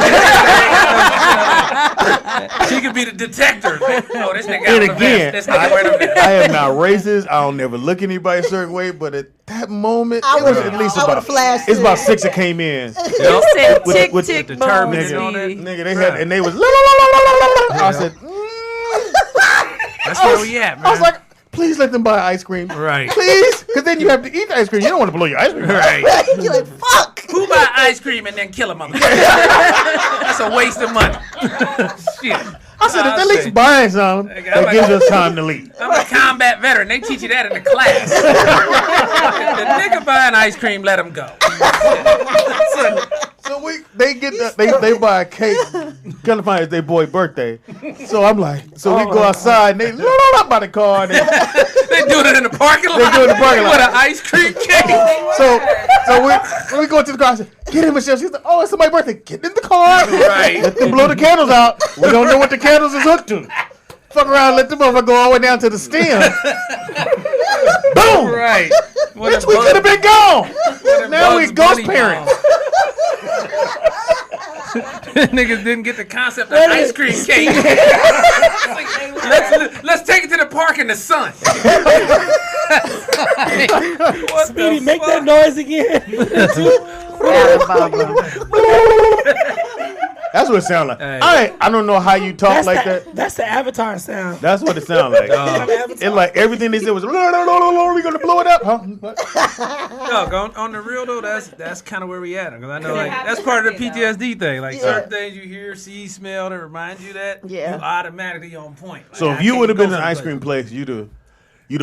She could be the detector. Oh, this nigga And out again, the vest. This nigga wearing a vest. I am not racist. I don't never look anybody a certain way, but at that moment, it was at least about it's about 6 that came in. You said tick, with tick, the boom, turbans Stevie. and all that. Nigga, they had, and they was, la, la, la, la, la, la, la. I said, That's where we at, man. I was like, please let them buy ice cream. Right. Please, because then you have to eat the ice cream. You don't want to blow your ice cream. Right. You're like, fuck. Who buy ice cream and then kill a motherfucker? That's a waste of money. Shit. I said, if at least buying something, I'm that like- gives us time to leave. I'm a combat veteran. They teach you that in the class. The nigga buying ice cream, let him go. So they buy a cake. Gonna find it's their boy's birthday. So I'm like, so we go outside and they load up by the car. And They doing it in the parking lot. They do it in the parking lot. With an ice cream cake. so we go to the car. I said, get in, Michelle. She's like, oh, it's somebody's birthday. Get in the car. Right. Let them blow the candles out. We don't know what the candles is hooked to. Fuck around, let the motherfucker go all the way down to the stem. Boom. Right. Bitch, we could have been gone. Now we ghost parents. Niggas didn't get the concept of ice cream cake. Let's take it to the park in the sun. Speedy, make that noise again. That's what it sounds like. Hey. I don't know how you talk like that. That's the Avatar sound. That's what it sounds like. It's like everything they said was, we gonna blow it up, huh? Look, on the real though, that's kind of where we at. Because I know like that's part of the PTSD thing. Like certain things you hear, see, smell that remind you that you automatically on point. Like, So if you would have been in an ice cream place, you'd have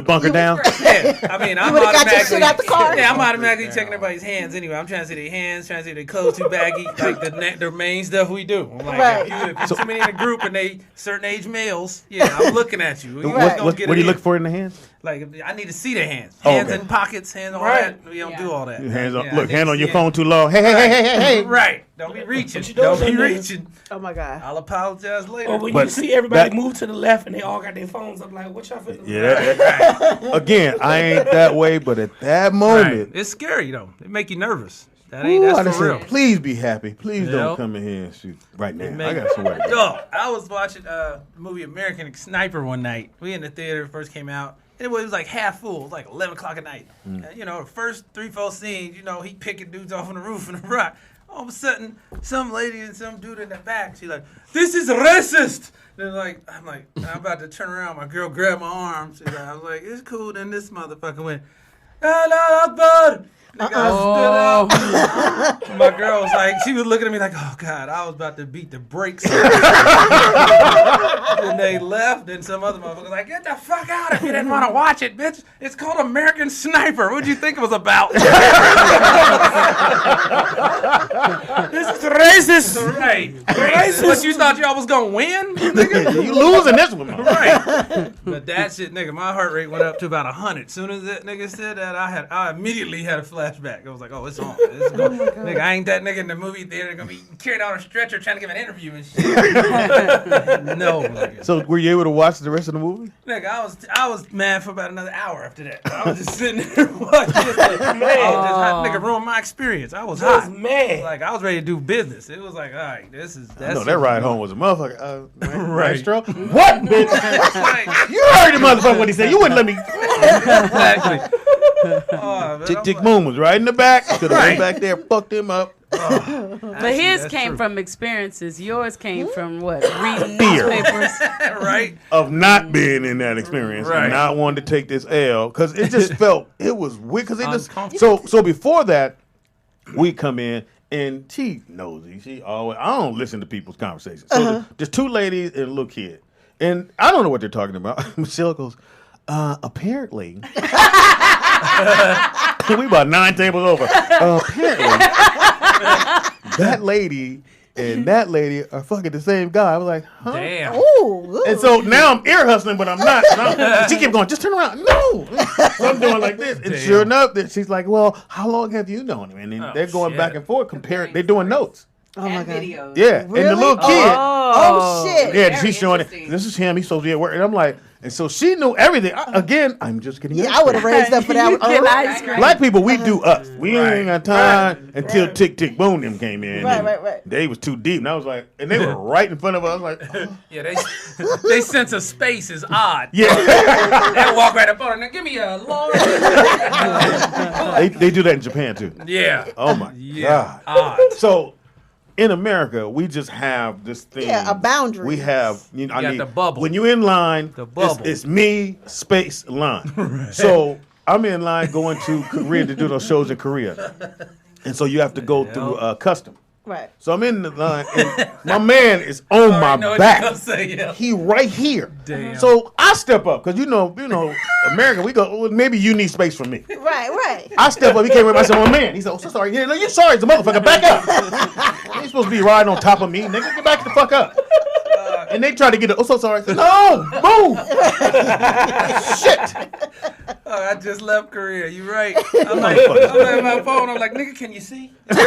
bunkered down. Yeah, I mean, I'm would've got your automatically shit out the car? Yeah, I'm automatically checking everybody's hands anyway. I'm trying to see their hands, trying to see their clothes too baggy, like the main stuff we do. I'm like, Right. if you too many in a group and they certain age males, I'm looking at you. What do you look for in the hands? Like, I need to see their hands. Oh, Hands okay. in pockets, hands on Right. that. We don't do all that. Hands on, Yeah, look, I hand need on to your see phone too low. Hey. Right. Don't be reaching. you Don't don't be do. reaching. Oh my God. I'll apologize later. Or when But you see everybody that- move to the left and they all got their phones up, like, what y'all finna do? Yeah. Again, I ain't that way, but at that Right. moment, It's scary though. It make you nervous. ooh, I That's just for real. said, please be happy. Please Yep. don't come in here and shoot right now. Make- I got somewhere to go. Dog, I was watching the movie American Sniper one night. We in the theater, first came out. It was like half full. It was like 11 o'clock at night. And, the first 3-4 scenes, he picking dudes off on the roof in the rock. All of a sudden, some lady and some dude in the back, she's like, this is racist. And I'm about to turn around. My girl grabbed my arm. I was like, it's cool. Then this motherfucker went, Allah Akbar. Nigga, I stood up. My girl was like, she was looking at me like, oh God, I was about to beat the brakes. Then they left, and some other motherfucker was like, get the fuck out if you didn't want to watch it, bitch. It's called American Sniper. What'd you think it was about? This is racist. Right. Racist. What, you thought y'all was going to win? Nigga? You losing this one. Right. But that shit, nigga, my heart rate went up to about 100. As soon as that nigga said that, I immediately had a flashback. I was like, oh, it's on. It's going. Nigga, I ain't that nigga in the movie theater gonna be carried on a stretcher trying to give an interview and shit. No, nigga. So were you able to watch the rest of the movie? Nigga, I was mad for about another hour after that. I was just sitting there watching it. Nigga ruined my experience. I was hot. mad. Like, I was ready to do business. It was like, all right, that's No, that ride home was a motherfucker. Right. Mystro? What, bitch? You heard the motherfucker what he said. You wouldn't let me. Exactly. Oh, Tick Tick Boom was right in the back. Could have Right. went back there, fucked him up. But his that's came true. from experiences. Yours came from what? Reading Fear. newspapers. Right? Of not being in that experience, Right. and not wanting to take this L, because it just felt it was weird. Because it just Uncomfortable. so before that, we come in and she nosy. She always I don't listen to people's conversations. So there's two ladies and a little kid, and I don't know what they're talking about. Michelle goes, apparently. We about 9 tables over. Apparently, that lady and that lady are fucking the same guy. I was like, huh? Damn. Ooh. And so now I'm ear hustling, but I'm not. She kept going, just turn around. No. So I'm doing like this. And Damn. sure enough, she's like, well, how long have you known him? And then Oh, they're going shit. back and forth, comparing. They're doing notes. Oh my God. Videos. Yeah. And the Really? little kid. Oh shit. Yeah, Very she's showing it. interesting. This is him. He's supposed to be at work. And I'm like, And so she knew everything. Again, I'm just kidding. Yeah, I would have raised up for that. You get ice cream. Black people, we do us. We ain't got time until Tick Tick Boom them came in. Right. They was too deep. And I was like, and they were right in front of us. I was like, Yeah, they sense of space is odd. yeah. They walk right up on it. Give me a large. They do that in Japan too. Yeah. Oh my God. Odd. So in America, we just have this thing. Yeah, a boundary. We have, got the bubble. When you're in line, The bubble. it's me, space, line. So I'm in line going to Korea to do those shows in Korea. And so you have to go through custom. Right. So I'm in the line, and my man is on my back. He right here. Damn. So I step up, because you know, America, we go, well, maybe you need space from me. Right. I step up, he came with me, I said, oh man. He said, oh, so sorry. Yeah, no, you sorry, it's a motherfucker, back up. You ain't supposed to be riding on top of me, nigga, get back the fuck up. And they try to get it, oh, so sorry. I said, no, move. Shit. Oh, I just left Korea. You right. I'm on my phone. I'm like, nigga, can you see? Damn.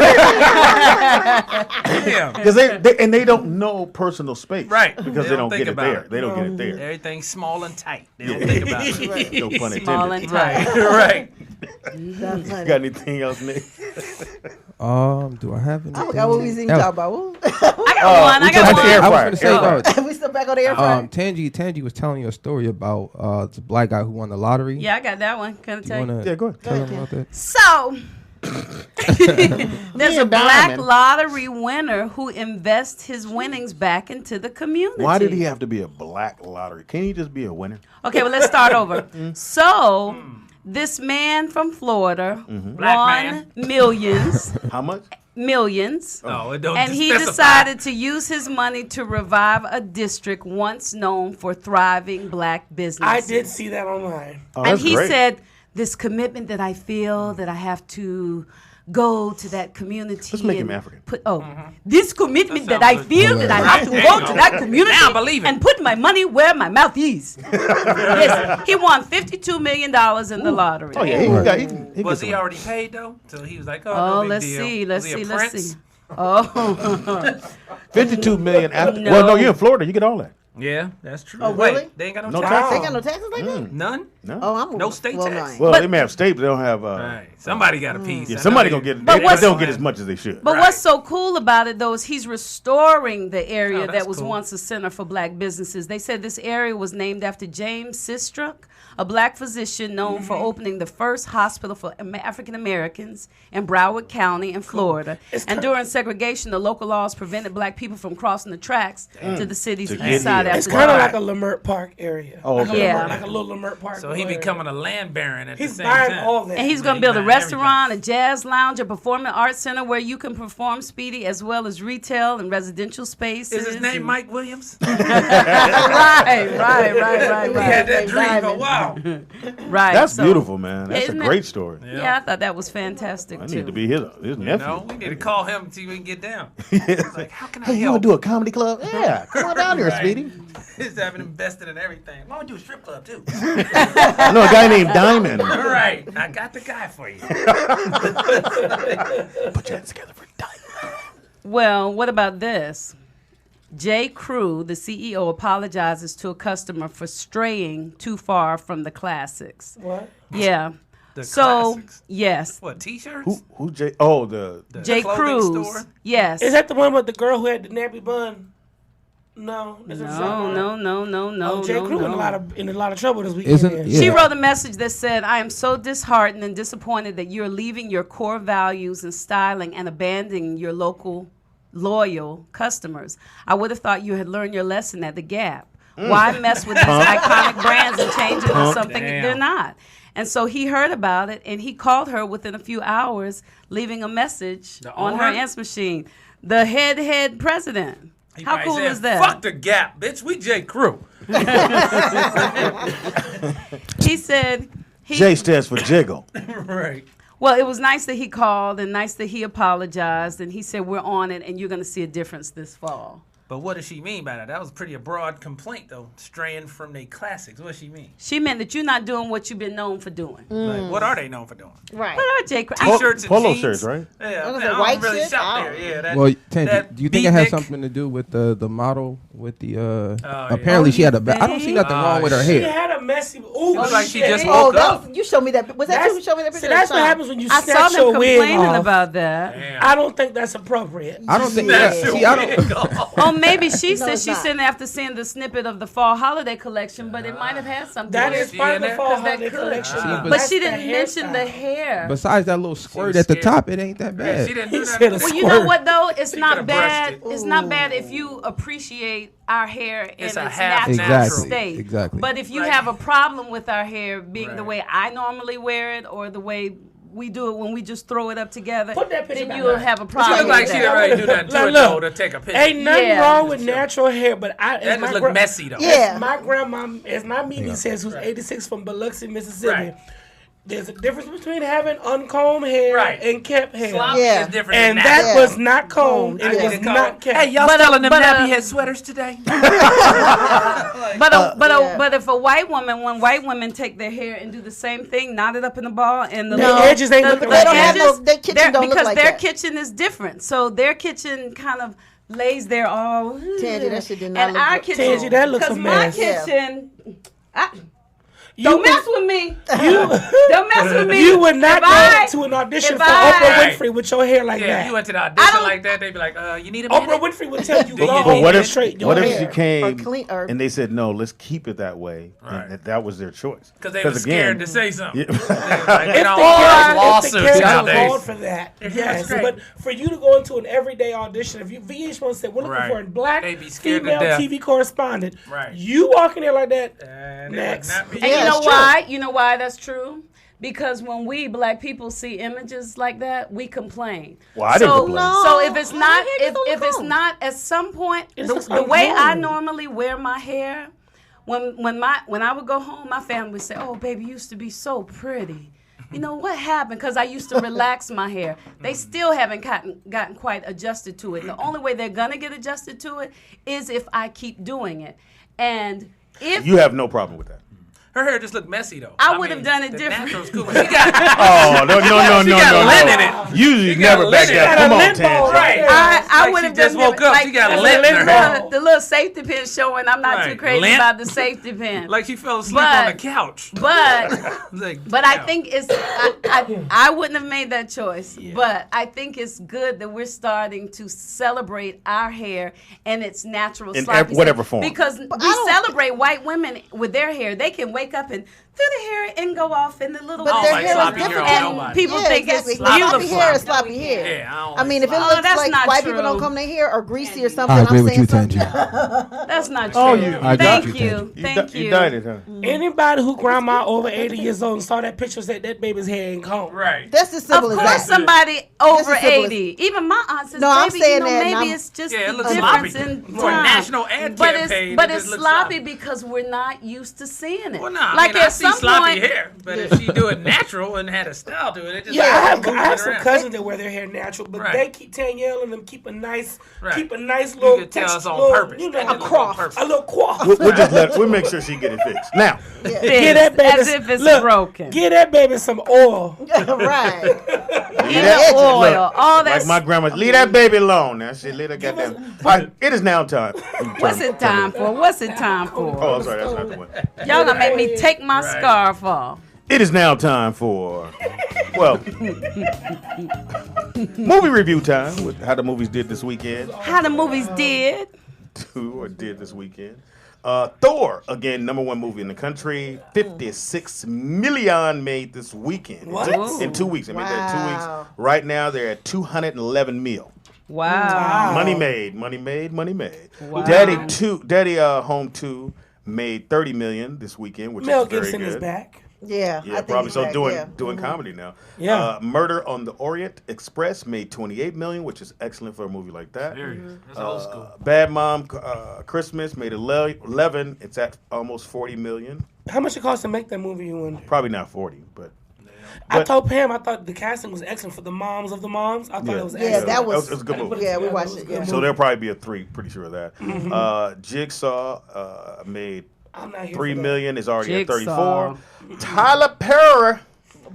Because they don't know personal space. Right. Because They they don't don't think get it about there. it. They don't get it there. Everything's small and tight. They don't think about it. No pun Small and intended. tight. Right. That's funny. Got anything else, Nick? Do I have anything? I forgot what we was even talking about. I got one. I we got talking about the air one. I fryer. was gonna say, We still back on the air fryer. Tangi was telling you a story about the black guy who won the lottery. Yeah, I got that one. Can I You tell you? wanna Yeah, go ahead. tell him about that? So, there's a black diamond. lottery winner who invests his winnings back into the community. Why did he have to be a black lottery? Can't he just be a winner? Okay, well, let's start over. So, this man from Florida Black won man. millions. How much? Millions. No, it don't And he specify. decided to use his money to revive a district once known for thriving black businesses. I did see that online. Oh, And that's he great. said, this commitment that I feel that I have to go to that community. Let's make him and African. This commitment That that I sounds feel that I have to go to that community Now I believe it. and put my money where my mouth is. Yes, he won $52 million in the lottery. Oh, yeah. He can Was get he some. already paid though? So he was like, oh, Oh, no big let's deal. see, let's Was he a see, let's prince? see. Oh, 52 million after. No. Well, no, you're in Florida. You get all that. Yeah, that's true. Oh, Wait, really? they ain't got no, No taxes? tax. They got no taxes like that? None? No. Oh, I'm No state well, tax. no. Well, But- they may have states, but they don't have. Right. Somebody got a piece. Yeah, I know somebody they- gonna get. But They what's- don't get as much as they should. But Right. what's so cool about it, though, is he's restoring the area Oh, that that's was cool. once a center for black businesses. They said this area was named after James Mystro, a black physician known for opening the first hospital for African Americans in Broward County in Florida. And during segregation, the local laws prevented black people from crossing the tracks to the city's To east get side here. It's after kind of the like a Lamert Park area. Oh, okay. Yeah. Like a little Lamert Park. So he area. becoming a land baron at He's the same buying time. all that. And he's going to He build a buying restaurant, a jazz lounge, a performing arts center where you can perform, Speedy, as well as retail and residential spaces. Is his name Mike Williams? Right. He had that dream for a Diamond. while. Right. That's so- beautiful, man. That's a Isn't it? great story. Yeah, I thought that was fantastic I too. need to be his nephew. No, we need to call him and see if we can get down. Like, how can I Hey, you help? want to do a comedy club? Yeah, come on down here, Right. Speedy. He's having invested in everything. Why don't we do a strip club too? I know a guy named Diamond. All right, I got the guy for you. Put your hands together for Diamond. Well, what about this? J. Crew, the CEO, apologizes to a customer for straying too far from the classics. What? Yeah. The So, classics. yes. What, T-shirts? Who J? Oh, the J. clothing Cruz. store? Yes. Is that the one with the girl who had the nappy bun? No. Is it No, something? no. J. Crew in a lot of trouble this weekend. Isn't- yeah. She wrote a message that said, I am so disheartened and disappointed that you're leaving your core values and styling and abandoning your loyal customers. I would have thought you had learned your lesson at the Gap. Why mess with these iconic brands and change them to something Damn. they're not? And so he heard about it and he called her within a few hours, leaving a message The on her owner? answer machine. The head president. He How probably cool said, is that? Fuck the Gap, bitch. We J. Crew. He said J stands for jiggle. Right. well, it was nice that he called and nice that he apologized and he said we're on it and you're going to see a difference this fall. But what does she mean by that? That was pretty a broad complaint, though, straying from their classics. What does she mean? She meant that you're not doing what you've been known for doing. Like, what are they known for doing? Right. What are J. T-shirts and Polo jeans. shirts, right? Yeah, What is man, it, I don't white really shit? shop I there. don't Yeah, that, Well, Tangi, that do you think it has beatnik- something to do with the model with the yeah. apparently she had a I don't see nothing wrong with her She hair. had a messy. Ooh, Looks like she shit. just Oh, woke up. you showed me that. Was that you who showed me that picture? See, that's what Sean? happens when you I saw snatch them your wig complaining off. about that. Damn. I don't think that's appropriate. I don't think Snatch that. your See, I wig don't. off. Oh, maybe she said it's she not. sent after seeing the snippet of the fall holiday collection, but it might have had something. That to do is with part of in the there? fall 'Cause that holiday could. collection. but But That's she the didn't mention the hairstyle. hair. Besides that little squirt was at the scared. top, it ain't that Yeah, bad. she didn't He do said that. a Well, you know squirt. what though? It's You not could've brushed bad. it. It's not bad if you appreciate our hair in It's its a half natural natural. state. Exactly. But if you Right. have a problem with our hair being the Right. way I normally wear it or the way we do it when we just throw it up together, Put that picture then back you'll up. have a She problem look like with she that. didn't really do nothing to Look, it, look. though, to take a picture. Ain't nothing Yeah. wrong with natural hair, but That just look messy, though. Yeah. As my grandma, as my Mimi says, who's 86 from Biloxi, Mississippi. Right. There's a difference between having uncombed hair Right. and kept hair. Sloppy Yeah. is different And than that natural. was not combed. I It need was to call. not kept. Hey, y'all But, selling them but, nappy head sweaters today? But if a white woman, when white women take their hair and do the same thing, knot it up in a ball, and the The little edges ain't the, looking the like They don't have edges, no- their kitchen they're- don't look because like their that. kitchen is different. So their kitchen kind of lays there all. Tangi, that shit did not And look our good. kitchen, Tangi, that looks a because my mess. kitchen. You Don't would- mess with me. You, Don't mess with me. you would not If go I- to an audition if for I- Oprah Right. Winfrey with your hair like Yeah, that. if you went to the I audition don't- like that, they'd be like, you need a minute? Oprah Winfrey would tell you, But go But home what and if straight your what if hair. she came Or clean- or- and they said no, let's keep it that way, Right. and that was their choice. Because they were scared to say something. Yeah. They was like, If they don't the want character- lawsuits if the character nowadays. called for that, Yeah, yes. that's great. But for you to go into an everyday audition, if you VH1 said we're looking Right. for a black They'd be scared to female death. TV correspondent, Right. you walk in there like that, And next. it would not be And you Yeah, know it's true. why? You know why that's true? Because when we black people see images like that, we complain. Well, I didn't so, complain. No, So if it's my not, hair if, just don't if it's look not at some point, It's the, just the way I uncombed. normally wear my hair, when I would go home, my family would say, "Oh, baby, you used to be so pretty." You know what happened? Because I used to relax my hair. They still haven't gotten quite adjusted to it. The only way they're gonna get adjusted to it is if I keep doing it. And if You have no problem with that. Her hair just looked messy, though. I would have done it the different. natural's cool, but she got, Oh no She got lint in it. Usually She got never back lint in that. it. Come on, Lint ball, Tan. right. I Like would she have just done woke up. She got lint in her hair. the little safety pin showing. I'm not too Right. crazy Lint? about the safety pin. like she fell asleep on the But- couch. but Like, but I damn. think it's I wouldn't have made that choice. But I think it's good that we're starting to celebrate our hair and its natural In sloppy whatever state. form. Because we celebrate white women with their hair. They can wake up and do the hair and go off in the little But don't their like hair is sloppy hair different. on and nobody. people think exactly. it's Sloppy beautiful. hair is sloppy hair. Yeah, I don't I mean, if it like looks that's like not white people don't true. comb their hair or greasy or something, I agree I'm with saying you, something. Tangi. That's not true. Oh, you- I got Thank you, you. Tangi. Thank you. You dyed it, huh? Anybody who grandma over 80 years old and saw that picture said that baby's hair ain't combed. Right. That's as Of simple course, as that. somebody over as simple as- 80. Even my aunt says, No, I'm baby, saying you know, that, and maybe I'm- it's just Yeah, it the looks difference sloppy. in For a time. national ad but campaign, But it it's just looks sloppy sloppy. because we're not used to seeing it. Well, no, like I at see some sloppy point, hair, but if she do it natural and had a style to it, it just Yeah, I have moving some around. cousins that wear their hair natural, but Right. they keep Danielle and them keep a nice You little could tell it's texture, on little, purpose. you They know, did a look on cross, purpose. a little cross. We'll make sure she get it fixed. Now, Get fixed, that baby, as if it's look, broken. Get that baby some oil. Right. Even that- oil, look, all that. like my grandma, leave that baby alone. Now she let her goddamn. All right, it is now time. What's it time for? What's it time for? Oh, I'm sorry, that's not the one. Y'all gonna make me take my Right. scarf off. It is now time for, well, movie review time with how the movies did this weekend. How the movies did. Did this weekend. Thor, again, #1 movie in the country. 56 million made this weekend. What? In 2 weeks. They made that in 2 Wow. weeks. Right now, they're at 211 mil. Wow. Money made, money made, money made. Wow. Daddy Home 2 made 30 million this weekend, which Mel is very Gibson good. is back. Yeah. I Yeah, think probably he's so back, doing yeah. doing comedy now. Yeah. Murder on the Orient Express made 28 million, which is excellent for a movie like that. That's old school. Bad Mom Christmas made 11. It's at almost 40 million. How much it cost to make that movie? You wonder? Probably not 40, but I told Pam I thought the casting was excellent for the moms of the moms. I thought it was excellent. that was a good movie. Yeah, we watched it. Yeah. So there'll probably be a 3. Pretty sure of that. Jigsaw made I'm not here $3 for that. million. Is already at Jigsaw. 34. Tyler Perry.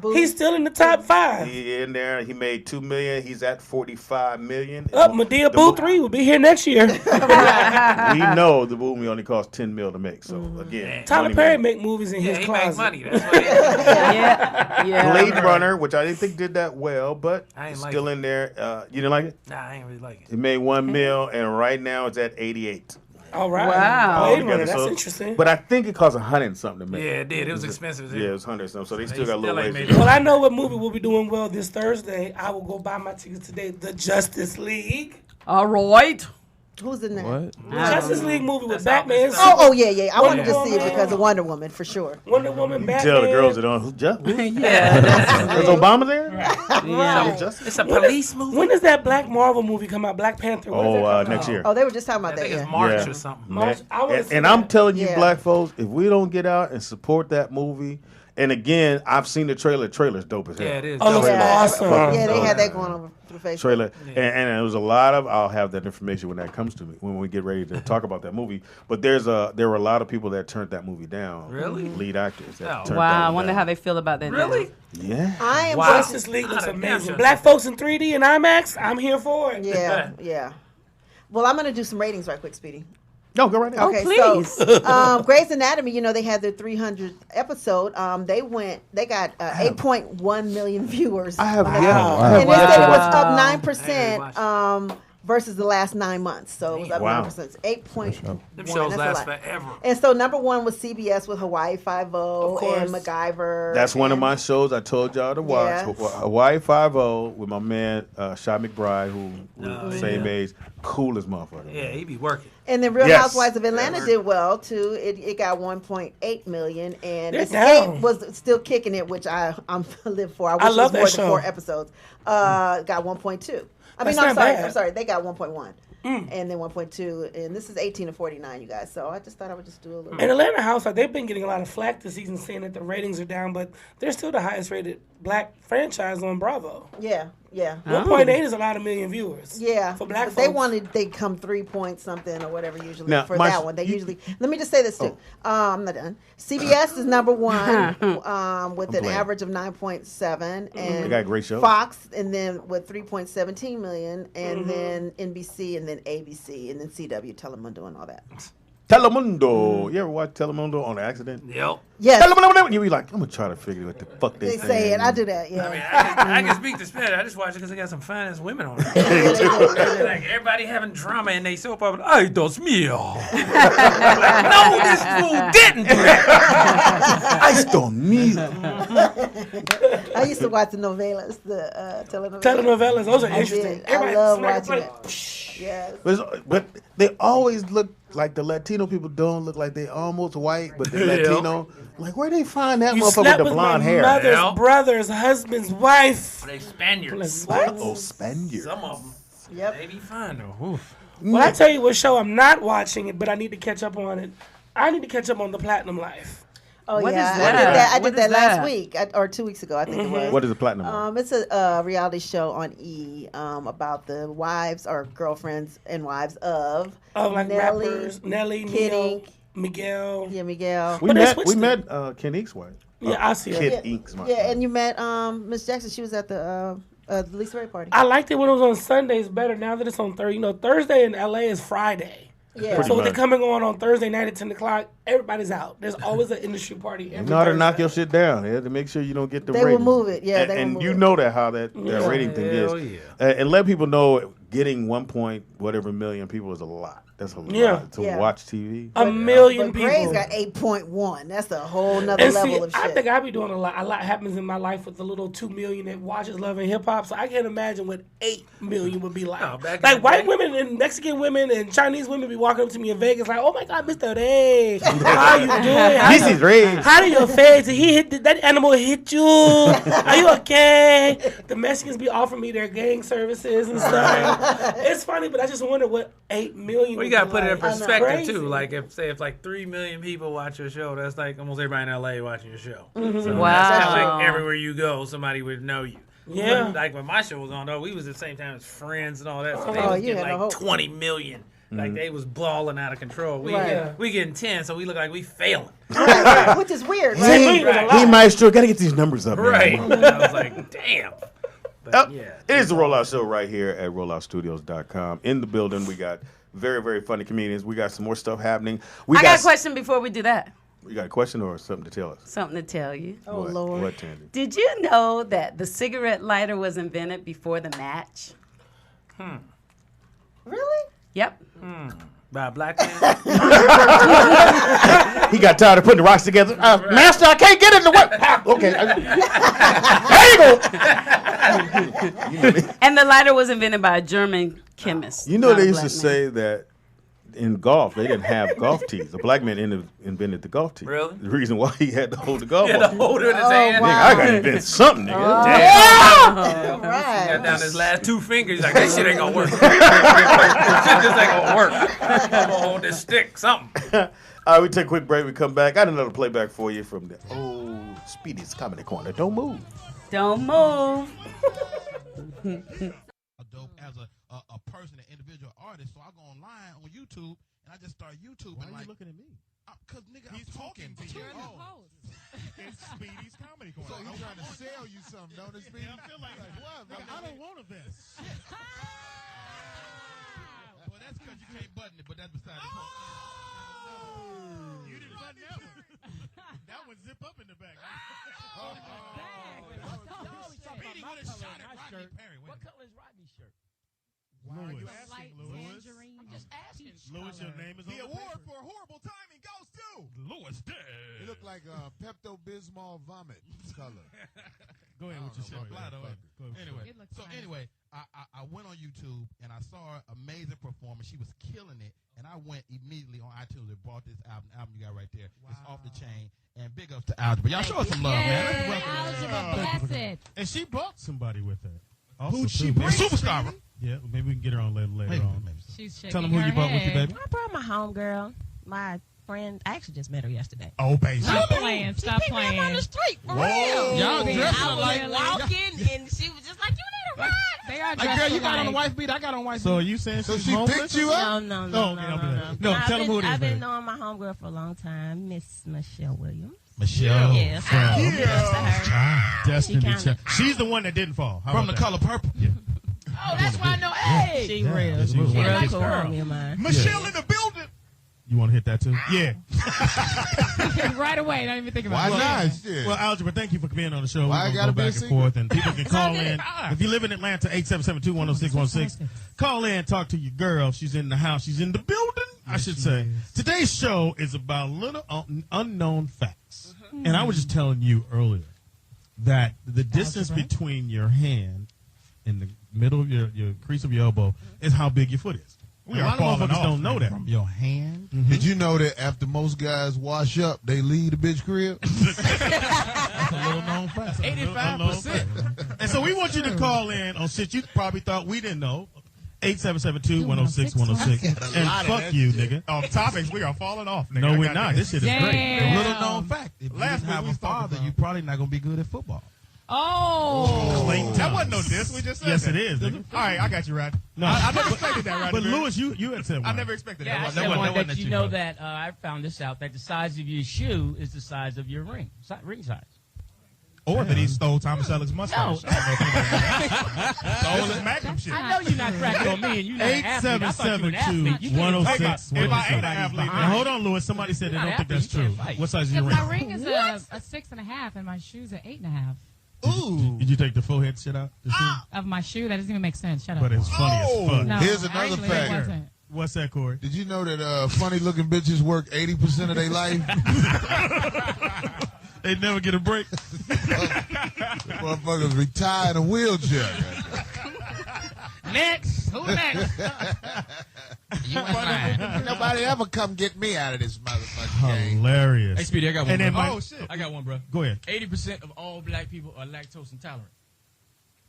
He's still in the top 5. He in there. He made $2 million. He's at $45 million. Medea Boo 3 will be here next year. We know the movie only cost $10 million to make. So again, Tyler $20 Perry million. make movies in his He closet. makes money. That's what it is. Yeah. Blade Runner, which I didn't think did that well, but I ain't it's like still it. in there. You didn't like it? Nah, I ain't really like it. It made $1 million, and right now it's at 88. All right. Wow. Blade Runner, Altogether. that's So- interesting. But I think it cost $100 and something to make. Yeah, it did. It was expensive. Yeah, it was $100 and something. So they still They got a little still ain't ways. made Well, I know what movie will be doing well this Thursday. I will go buy my tickets today. The Justice League. All right. Who's in that? What? Justice League movie with That's Batman. how Oh, yeah. I wanted to Wonder see it Woman. because of Wonder Woman for sure. Wonder Woman, Batman. Tell the girls that on Yeah. Is Obama there? Yeah. It's a police movie. When does that Black Marvel movie come out? Black Panther. When does that come Next out? year. Oh, they were just talking about I that. think it's Yeah. March Yeah. or something. March. I wanna And, see and that. I'm telling you, Yeah. black folks, if we don't get out and support that movie, and again, I've seen the trailer. Trailer's dope as hell. Yeah, it is. Oh, looks Yeah. awesome. Yeah, they had that going on through Facebook. Trailer, and there was a lot of. I'll have that information when that comes to me when we get ready to talk about that movie. But there were a lot of people that turned that movie down. Really? Lead actors. That Oh. turned Wow. that I one wonder down. how they feel about that. now. Really? Yeah. I am Wow. Justice League looks Ah, damn amazing. sure. Black folks in 3D and IMAX. I'm here for it. Yeah. Well, I'm gonna do some ratings right quick, Speedy. No, go right ahead. Okay, please. so Grey's Anatomy, they had their 300th episode. They got 8.1 million viewers. I have on that. yet. Wow. I have And they yet said to it was watch up I 9% versus the last 9 months. So it was up Wow. 9%. It's 8.1. Them shows That's a last lot. forever. And so number 1 was CBS with Hawaii Five-0 course. and MacGyver. That's one of and- my shows I told y'all to watch. Yes. Hawaii Five-0 with my man Shy McBride, who same age, coolest motherfucker. Yeah, he be working. And then Real Yes. Housewives of Atlanta did well too. It got 1.8 million, and They're Escape down. was still kicking it, which I'm live for. I wish I it love was more that than show. 4 episodes. Got 1.2. I mean, That's I'm not sorry. bad. I'm sorry. They got 1.1, and then 1.2, and this is 18 to 49, you guys. So I just thought I would just do a little. And Atlanta Housewives, they've been getting a lot of flack this season saying that the ratings are down, but they're still the highest rated black franchise on Bravo. Yeah. 1.8 is a lot of million viewers. Yeah, For black but they folks. wanted they come 3 point something or whatever usually Now, for my- that one. They usually let me just say this too. I'm not done. CBS is number 1 with an playing. average of 9.7, and They got great shows. Fox, and then with 3.17 million, and then NBC, and then ABC, and then CW, Telemundo, and all that. Telemundo. You ever watch Telemundo on accident? Yep. Yes, Telemundo. You be like, I'm gonna try to figure what the fuck they say it. I do that. Yeah. I mean, I can speak to Spanish. I just watch it because they got some fine ass women on it. Like everybody having drama in they soap opera. Ay, Dios mío. Like, no, this fool didn't do that. I still need. I used to watch the novelas, the telenovelas. Telenovelas, those are I interesting. did. I love watching it. it. Yes. But they always look like the Latino people don't look like they almost white, but they're Yeah. Latino. Like, where they find that You motherfucker slept with the with my blonde hair? mother's Yeah. brother's husband's wife. They Spaniards. What? Oh, Spaniard. Some of them. Yep. They be fine though. Oof. Well, I tell you what show I'm not watching it, but I need to catch up on it. I need to catch up on The Platinum Life. Oh What yeah, is I did that? that. I What did is that last that? week or 2 weeks ago, I think it was. What is the platinum? one? It's a reality show on E about the wives or girlfriends and wives of Oh, like Nelly, rappers. Nelly, Kid Neo, Ink. Miguel. Yeah, Miguel. we but they met. switched We it. met Ken Ink's wife. Yeah, I see her. Kid Ink's wife. Yeah, and you met Miss Jackson. She was at the Lisa Ray party. I liked it when it was on Sundays better. Now that it's on Thursday, Thursday in LA is Friday. Yeah. Pretty So when they're much. coming on Thursday night at 10 o'clock, everybody's out. There's always an industry party. You Every know how to Thursday. knock your shit down. Yeah, to make sure you don't get the They will ratings. move it. Yeah, and, they will and move you it. know that how that rating thing Hell is. yeah. And let people know getting 1 point whatever million people is a lot. That's a Yeah. lot to Yeah. watch TV. A million But people. Gray's got 8.1. That's a whole nother And level see, of shit. I think I be doing a lot. A lot happens in my life with the little 2 million that watches Love and Hip Hop. So I can't imagine what 8 million would be like. Oh, back in Like the white day. women and Mexican women and Chinese women be walking up to me in Vegas like, "Oh my God, Missterray, how you doing? How This is Ray. How do your face? That animal hit you? Are you okay?" The Mexicans be offering me their gang services and stuff. It's funny, but I just wonder what 8 million. you gotta put it in I know. perspective Crazy. too. Like if 3 million people watch your show, that's like almost everybody in LA watching your show. Mm-hmm. So Wow. that's kinda like everywhere you go, somebody would know you. Yeah. Like when my show was on, though, we was at the same time as Friends and all that. So they Oh, was you getting had no like hope. 20 million. Like they was balling out of control. Right. We getting 10, so we look like we failing. Right, which is weird, right? He Mystro, gotta get these numbers up, Right. man. I was like, damn. But yeah. It is the Rollout Show right here at rolloutstudios.com. In the building, we got very, very funny comedians. We got some more stuff happening. I got a question before we do that. You got a question or something to tell us? Something to tell you. Oh, What? Lord. What, Tandy? Did you know that the cigarette lighter was invented before the match? Really? Yep. By a black man. He got tired of putting the rocks together. Master, I can't get it to work. Okay. There you go. And the lighter was invented by a German chemist. You know, not a they used to black man. say that in golf, they didn't have golf tees. A black man invented the golf tee. Really? The reason why he had to hold the golf He had ball. to hold it in his hand. Nigga, I got to invent something, nigga. All Got right. down his last 2 fingers. He's like, this shit ain't gonna work. This shit just ain't gonna work. I'm gonna hold this stick, something. All right, we take a quick break. We come back. Got another playback for you from the old Speedy's Comedy Corner. Don't move. Don't move. Dope as a person, an individual artist. So I go online on YouTube and I just start YouTube. Why and are like, you looking at me? Cause nigga, He's I'm talking to you. It's Speedy's Comedy Corner. So he's trying to sell you something, don't it, Speedy? Yeah, I feel like what? Like, I don't want a vest. Well, that's because you can't button it, but that's beside the point. You didn't button that one. That one zip up in the back. Speedy would have shot at Rodney Perry. What color is Rodney's shirt? Why are you Lewis. asking, Lewis? I'm just asking. Lewis, your name is on The the award paper. for horrible timing goes to. Lewis It dead. looked like Pepto-Bismol vomit color. Go ahead with your show. Fly though. Anyway, anyway, I went on YouTube and I saw her amazing performance. She was killing it, and I went immediately on iTunes and bought this album. The album you got right there. It's off the chain. And big ups to Algebra. Y'all show us some love, man. Let's welcome her. That's it. And she brought somebody with her. Also, Who'd she too, bring? man. Superstar. Bro. Yeah, maybe we can get her on later on. She's shaking Tell them who her you brought with you, head. baby. I brought my homegirl, my friend. I actually just met her yesterday. Oh, baby. Stop playing. Stop Picked me up on playing. the street, for Whoa. real. Y'all Really? dressing I was like walking, and she was just like, "You need a ride." They are Like, dressed girl, you got on alike. the wife beat. I got on wife So are beat. you saying So she's she homeless? picked you up? No, No, tell them who it is, I've baby. been knowing my homegirl for a long time, Miss Michelle Williams. Michelle. Yes, From I'm next to her. Destiny She kinda- Child. She's the one that didn't fall. How From the about that? color purple. Yeah. Oh, that's why I know. Hey, she Yeah, real. yeah, she was She one of real his cool girls. homie of mine. Michelle in the building. You want to hit that too? Yeah. Right away. Don't even think Why about it. not? Shit. Well, Algebra, thank you for being on the show. Why We're it going gotta to be go a back and secret? forth, and people can call in. Ah. If you live in Atlanta, 877-210-6116. Call in, talk to your girl. She's in the house. She's in the building, I should say. Today's show is about little unknown facts. And I was just telling you earlier that the distance between your hand and the middle of your crease of your elbow is how big your foot is. We a are lot of falling motherfuckers off, don't know that. From your hand. Did you know that after most guys wash up, they leave the bitch crib? That's a little known fact. 85%. And so we want you to call in on shit you probably thought we didn't know. 877-210-6106. And fuck you, nigga. On topics, we are falling off, nigga. No, we're not. This shit is great. Damn. A little known fact. If you Last didn't have week we a was talking father, about- you probably not going to be good at football. Oh. That wasn't no diss. We just said Yes, that. it is, nigga. All right, I got you, Rod. No. I never expected that, Rod. But Lewis, you had said one. I never expected Yeah, I that. said That one wasn't that you know bro. that I found this out, that the size of your shoe is the size of your ring size. Or that he stole Thomas Ellick's mustache. No. Stole his Magnum shit. I know you're not cracking on me and you're not an athlete. I thought you were an athlete. You can't 877-210-6106. If I ain't an athlete, Now, hold on, Lewis. Somebody said they You're don't not think that's athlete, you true. can't fight. What size is your ring? My ring is a 6.5, and my shoe's an 8.5. Ooh. Did you take the forehead shit out? The shoe? Of my shoe, that doesn't even make sense. Shut up. But it's funny as fuck. No, Here's another actually, fact. It wasn't. What's that, Corey? Did you know that funny-looking bitches work 80% of their life? They never get a break. Motherfuckers retire in a wheelchair. Next. Who next? You ain't lying. Nobody ever come get me out of this motherfucking game. Hilarious. Hey, Speedy, I got one. And then bro. my- Oh, shit. I got one, bro. Go ahead. 80% of all black people are lactose intolerant.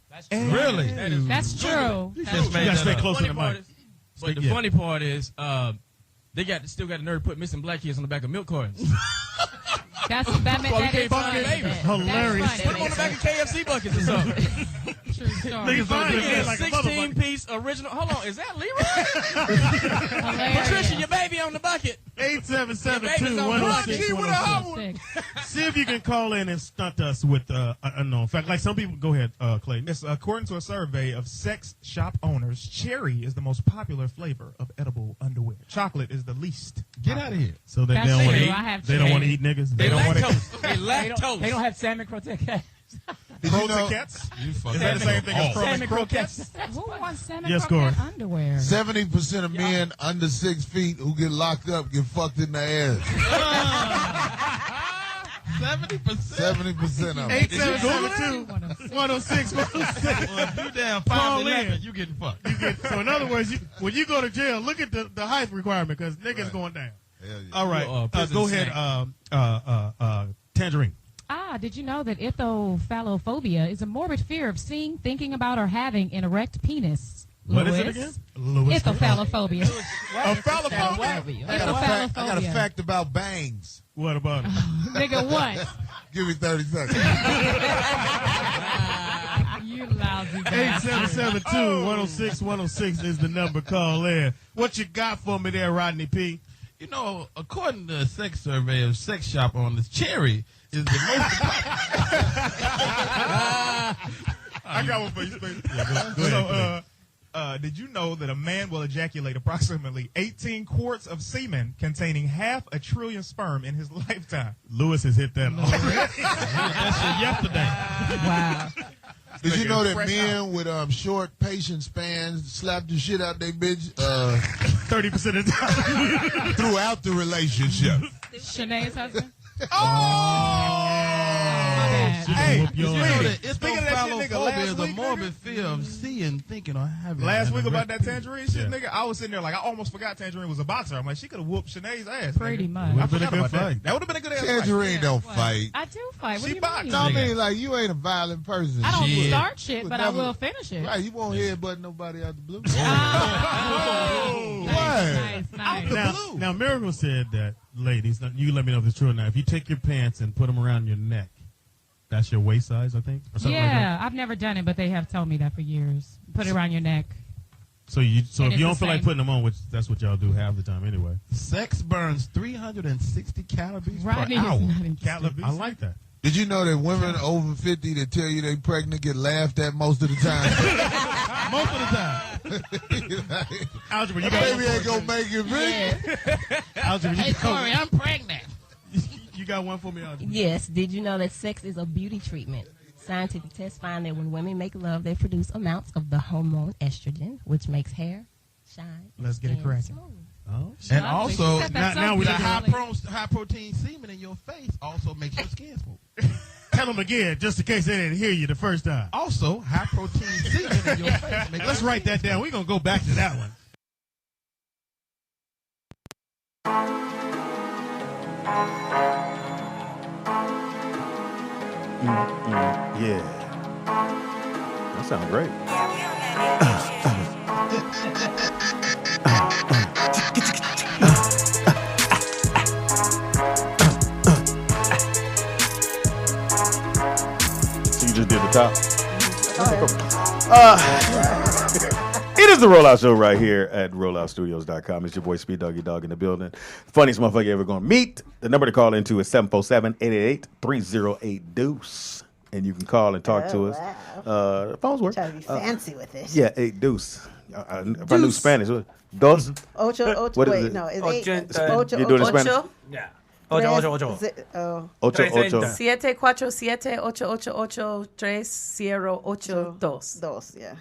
That's Really? That is That's true. You That's just true. made You gotta that stay up. close to Funny the part mic. is, But the funny part is, they still got the nerve to put missing black kids on the back of milk cartons. That is funny. Hilarious. Put them on the back of KFC buckets or something. True story. Niggas don't do that like a 16-piece original. Hold on, is that Leroy? Patricia, your baby on the bucket. 877-2-106-106. See if you can call in and stunt us with an unknown fact. Like some people, go ahead, Clayton. Yes, according to a survey of sex shop owners, cherry is the most popular flavor of edible underwear. Chocolate is the least. Get out of here. So they don't want to eat. They don't want to eat niggas. They don't want to eat. They lactose. They don't have salmon croquettes. Croquettes? Is that the same thing as salmon croquettes? Who wants salmon Yes, croquette underwear? 70% of men under 6 feet who get locked up get fucked in the ass. 70%. 70% of them. 877-2-106-106. Well, if you down Call 5'11", in. you getting fucked. So in other words, when you go to jail, look at the height requirement because niggas going down. Hell yeah. All right, go ahead, Tangerine. Did you know that ithophalophobia is a morbid fear of seeing, thinking about, or having an erect penis? What is it again? Ithophalophobia. Ithophalophobia. I got a fact about bangs. What about it? Nigga, what? Give me 30 seconds. You lousy guy. 877-2-106-106 is the number. Call in. What you got for me there, Rodney P? You know, according to a sex survey of sex shop owners, cherry is the most. I got one for you, Space. Did you know that a man will ejaculate approximately 18 quarts of semen containing half a trillion sperm in his lifetime? Lewis has hit that already. That shit yesterday. Wow. Did you know that men with short patience spans slap the shit out they bitch 30% of the time throughout the relationship? Shanae's husband? Hey, you know that ithophalophobia is a morbid fear of seeing, thinking, or having. Last week about that Tangerine shit, nigga, I was sitting there like I almost forgot Tangerine was a boxer. I'm like, she could have whooped Shanae's ass. Pretty much. Would have been a good fight. That would have been a good ass Tangerine don't fight. I do fight. What She do you boxed. mean? No, I mean, like, you ain't a violent person. I don't Shit. start shit, You but would I never- will finish it. Right, you won't headbutt nobody out the blue. Nice, Now, Miracle said that, ladies, you let me know if it's true or not. If you take your pants and put them around your neck, that's your waist size, I think, or something like Yeah, that. I've never done it, but they have told me that for years. Put it around your neck. So And if it's you don't the feel like same. putting them on, which that's what y'all do half the time anyway. Sex burns 360 calories Rodney per is hour. not interested. I like that. Did you know that women over 50 that tell you they pregnant get laughed at most of the time? Most of the time. Algebra, you got Baby ain't gonna make it, bitch. Algebra, Hey, Corey, I'm pregnant. you got one for me, Algebra. Yes. Did you know that sex is a beauty treatment? Scientific tests find that when women make love, they produce amounts of the hormone estrogen, which makes hair shine. Let's get it and cracking. smooth. Oh, And also, now we the got high protein semen in your face also makes your skin smooth. tell them again, just in case they didn't hear you the first time. Also, high protein semen in your face makes Let's write that down. We're gonna go back to that one. Yeah. That sounds great. So you just did the top? It is the Rollout Show right here at rolloutstudios.com. It's your boy Speed Doggy Dog in the building. Funniest motherfucker you ever gonna meet. The number to call into is 747-888-308-DEUCE. And you can call and talk to us. The phones work. Try to be fancy with it. Yeah, 8-DEUCE. If I knew Spanish, dos? Ocho, What is wait, it? no, it's Ochenta. ocho. You doing it in Spanish? Yeah. Tres, Ocho, ocho, ocho. Oh, Ocho, ocho. 747-888-8882. dos, yeah.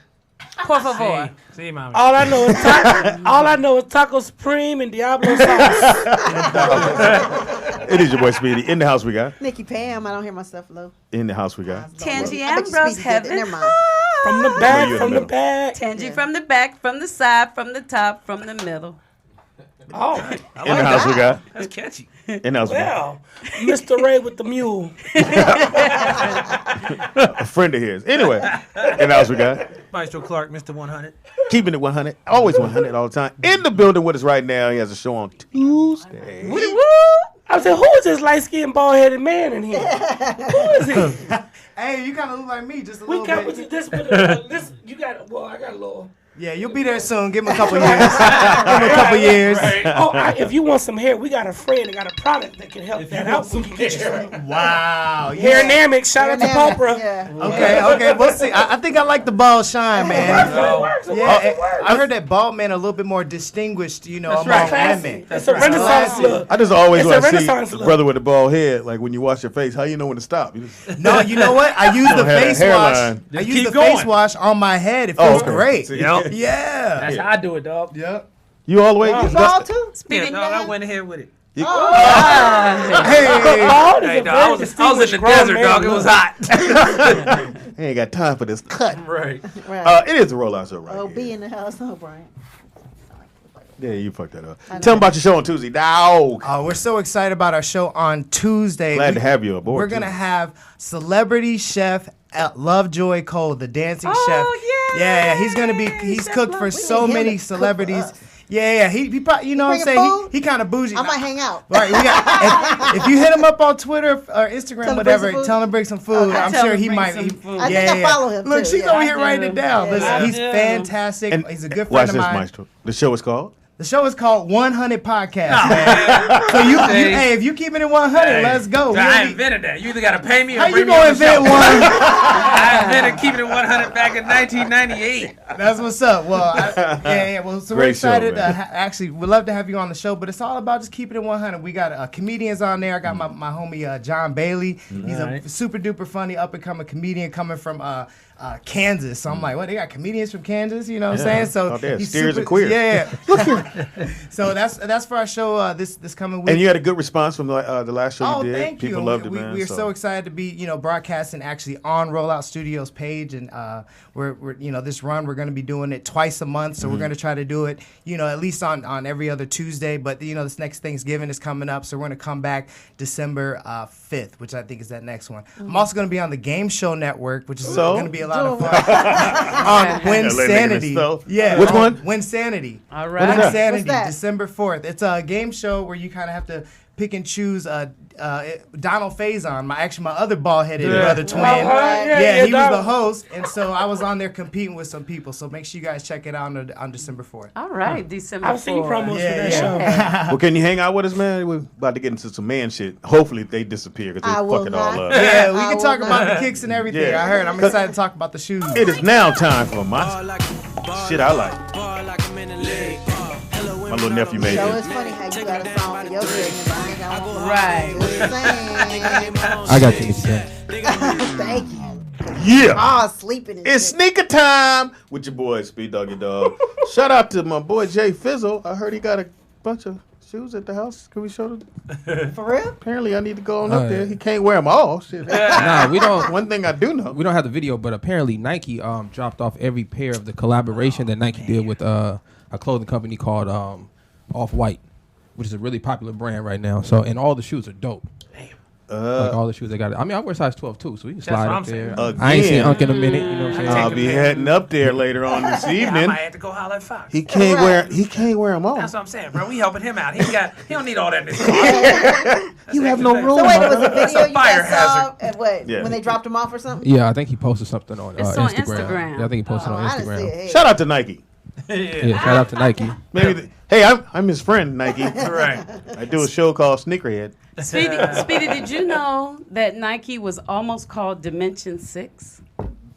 Por favor. Sí, mami. All I know is Taco Supreme and Diablo sauce. It is your boy Speedy. In the house we got. Nikki Pam, I don't hear myself low. In the house we got. Tangy I bet you Ambrose, Speedy did it. heaven. Never mind. From the No, back, you're in from the the back. Tangy from the back, from the side, from the top, from the middle. Oh, In the house we got. That's catchy. In the house we got. well, Mystero with the mule. A friend of his. Anyway, in the house we got. Mystro Clark, Mr. 100. Keeping it 100. Always 100 all the time. In the building with us right now. He has a show on Tuesday. I said, who is this light-skinned, bald-headed man in here? Who is he? Hey, you kind of look like me, just a little bit. This, you got, well, I got a little. Yeah, you'll be there soon. Give him a couple years. Give him a couple years. Right. Oh, if you want some hair, we got a friend that got a product that can help that out. Wow. Hair Dynamics. Shout out to Popra. Yeah. Okay. We'll see. I think I like the bald shine, man. I heard that bald men are a little bit more distinguished, among women. It's a Renaissance look. I just always want to see the brother with the bald head. Like when you wash your face, how you know when to stop? No, you know what? I use the face wash. I use the face wash on my head. It feels great. Yeah. That's how I do it, dog. Yep. You all the way. You bald too? Yeah, dog, I went ahead with it. Hey, I was in the desert, dog. It was hot. I ain't got time for this cut. Right. It is a rollout show, right? Oh, be in the house, no, Brian. Yeah, you fucked that up. Tell them about your show on Tuesday. Dog. We're so excited about our show on Tuesday. Glad to have you aboard. We're going to have celebrity chef Lovejoy Cole, the dancing chef. Yeah, he's going to be, he's cooked for so many celebrities. Yeah, he probably, you know what I'm saying? He kind of bougie. I might hang out. Right, if you hit him up on Twitter or Instagram, whatever, tell him to bring some food. Okay. I'm sure he might. I think I follow him. Look, she's over here writing it down. Yeah. Listen, he's fantastic. And he's a good friend of mine. Maestro. The show is called? The show is called 100 Podcast, man. So hey, if you keep it in 100, let's go. I invented that. You either got to pay me or how bring you me on gonna the show. invent one? I invented keeping it 100 back in 1998. That's what's up. Well, Well, so we're excited. Show, actually, we'd love to have you on the show, but it's all about just keeping it 100. We got comedians on there. I got my homie John Bailey. He's a super duper funny up and coming comedian coming from Kansas. So I'm like, what? They got comedians from Kansas? You know what I'm saying? So he's steers and queers. Yeah. Look here. So that's for our show this coming week. And you had a good response from the last show you did. Thank People you. loved it, man. We're so excited to be, broadcasting actually on Rollout Studios page, and we're this run we're going to be doing it twice a month. So we're going to try to do it, at least on every other Tuesday. But this next Thanksgiving is coming up, so we're going to come back December 5th, which I think is that next one. I'm also going to be on the Game Show Network, which is going to be a lot of fun. On Winsanity. Yeah. Which one? Winsanity. All right. Winsanity, December 4th. It's a game show where you kind of have to pick and choose Donald Faison, my other bald-headed brother twin. He was the host, and so I was on there competing with some people. So make sure you guys check it out on December 4th. All right, December 4th. I've seen promos for that show. Well, can you hang out with us, man? We're about to get into some man shit. Hopefully they disappear because they fuck it all up. Yeah, we can talk about the kicks and everything. Yeah. I heard. I'm excited to talk about the shoes. It is now time for my shit I like. My little nephew made So it. it's funny how you got a song for your business. Right. I got you, Mr. Thank you. Yeah. Oh, sleeping. It's sneaker time with your boy Speed Doggy Dog. Shout out to my boy Jay Fizzle. I heard he got a bunch of shoes at the house. Can we show them? For real? Apparently I need to go on up there. He can't wear them all. Shit. Nah, we don't. One thing I do know. We don't have the video, but apparently Nike dropped off every pair of the collaboration that Nike did with a clothing company called Off-White, which is a really popular brand right now. So, and all the shoes are dope. Like all the shoes they got. I mean, I wear size 12 too, so we can slide up there. I ain't seen Unc in a minute. You know what I'm saying? I'll be heading up there later on this evening. I might have to go holler at Fox. He can't wear them all. That's what I'm saying, bro. We helping him out. He don't need all that in his car. You have no room. So wait, it was a video you fire guys saw hazard. when they dropped them off or something? Yeah, I think he posted something on It's on Instagram. Instagram. Yeah, I think he posted on I didn't see Instagram. it. Shout out to Nike. Yeah, shout out to Nike. Maybe I'm his friend, Nike. Right. I do a show called Sneakerhead. Speedy, did you know that Nike was almost called Dimension 6?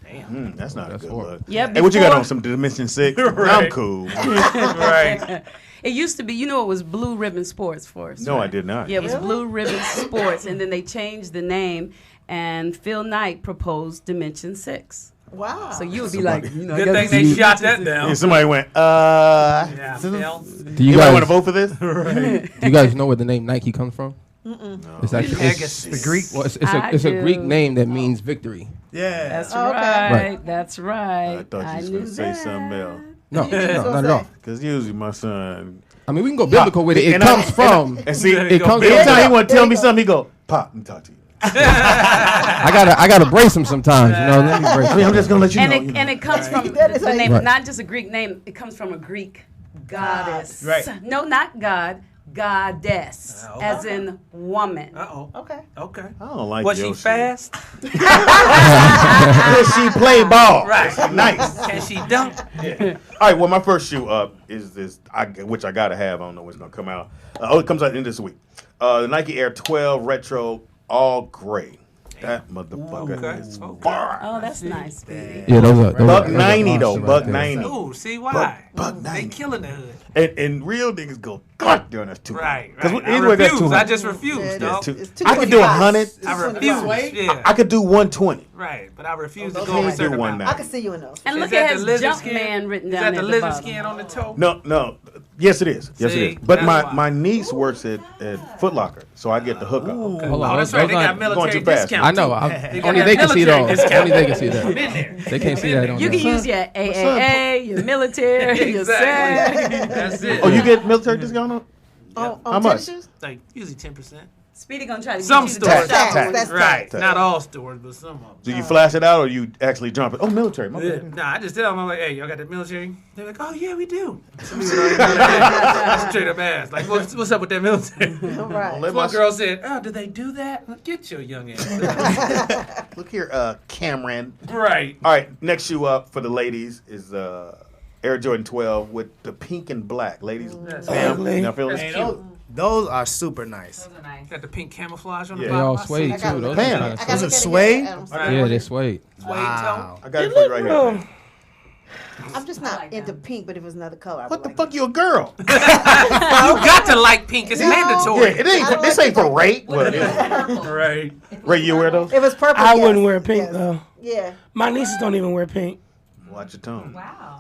Damn. That's not a good look. Yeah, Hey, what you got before- on some Dimension 6? Right. I'm cool. Right. It used to be, it was Blue Ribbon Sports for us. No, right? I did not. Yeah, it was Blue Ribbon Sports, and then they changed the name, and Phil Knight proposed Dimension 6. Wow. So you would be like, Good thing they shot that down. Yeah, somebody went, Yeah, Phil. Do you you guys want to vote for this? Do you guys know where the name Nike comes from? Mm-mm. No. It's actually Pegasus. The Greek. Well, it's a Greek name that means victory. Yeah. That's Oh, okay. right. Right. That's right. I thought you was knew going to say something else. No, What you no, gonna not at say? all. Because usually my son... I mean, we can go biblical with it. It And comes from. And see, It comes every from. time he want to tell me something, he go, Pop, let me talk to you. I gotta brace him sometimes. You know, let me brace. I'm just gonna let you know. And it comes from the name, not just a Greek name. It comes from a Greek goddess. Right. No, not God. Goddess, as in woman. Okay. Okay. I don't like Was your she shit. fast? Does she play ball? Right. Is she nice? Can she dunk? Yeah. All right. Well, my first shoe up is this, which I gotta have. I don't know when it's gonna come out. It comes out in this week. The Nike Air 12 Retro All Gray. That motherfucker is bar. Oh, that's nice, Speedy. Yeah, those Buck are 90 though. monster Buck right there. 90. Ooh, see why? Buck 90. They killing the hood. And real niggas go, God, damn, that's too Right. Because right. anyway, that's refuse. too I just refuse, Yeah, dog. I could do 100. I refuse. Yeah. I could do 120. Right, but I refuse to Okay. go a Do certain one amount. now. I can see you in those. And Is look that at the his lizard jump skin? man written Is down that at the the lizard bottom. skin on the toe? No. Yes, it is. Yes, See, it is. But that's why. my niece works at Foot Locker, so I get the hookup. Hold Oh, on, that's those right. They got aren't- Going military too fast. discount. I know. They got Only that they can see military those. discount. Only they can see that. I'm in there. They can't see that on You there. can use your AAA, your military, your SAG. Exactly. That's it. Oh, you get military discount on? On How much? tennis shoes? Like usually 10%. Speedy gonna try to Some get you to stores. the shop. Tax. That's Right. tax. Not all stores, but some of them. Do you flash it out or you actually jump it? Oh, military. My Yeah. bad. Nah, I just tell them, I'm like, hey, y'all got the military? They're like, oh, yeah, we do. That's straight up ass. Like, what's up with that military? Right. Let One my- girl said, oh, do they do that? Get your young ass. Look here, Cameron. Right. All right, next shoe up for the ladies is Air Jordan 12 with the pink and black. Ladies, ugly. y'all feel That's it? cute. Those are super nice. Those are nice. Got the pink camouflage on Yeah. the They bottom. all I see suede it. too. Those Pam. are kind Those are of suede? yeah, they're suede. Suede Wow. I got it for you right here. I'm just not into pink, but if it was another color, I What would the like fuck, you a girl? You got to like pink. It's No. Yeah, mandatory. it ain't. For, this ain't for rape. But Right. Ray, you wear those? If it's purple, I yes. wouldn't wear pink Yes. though. Yeah. My nieces don't even wear pink. Watch your tone. Wow.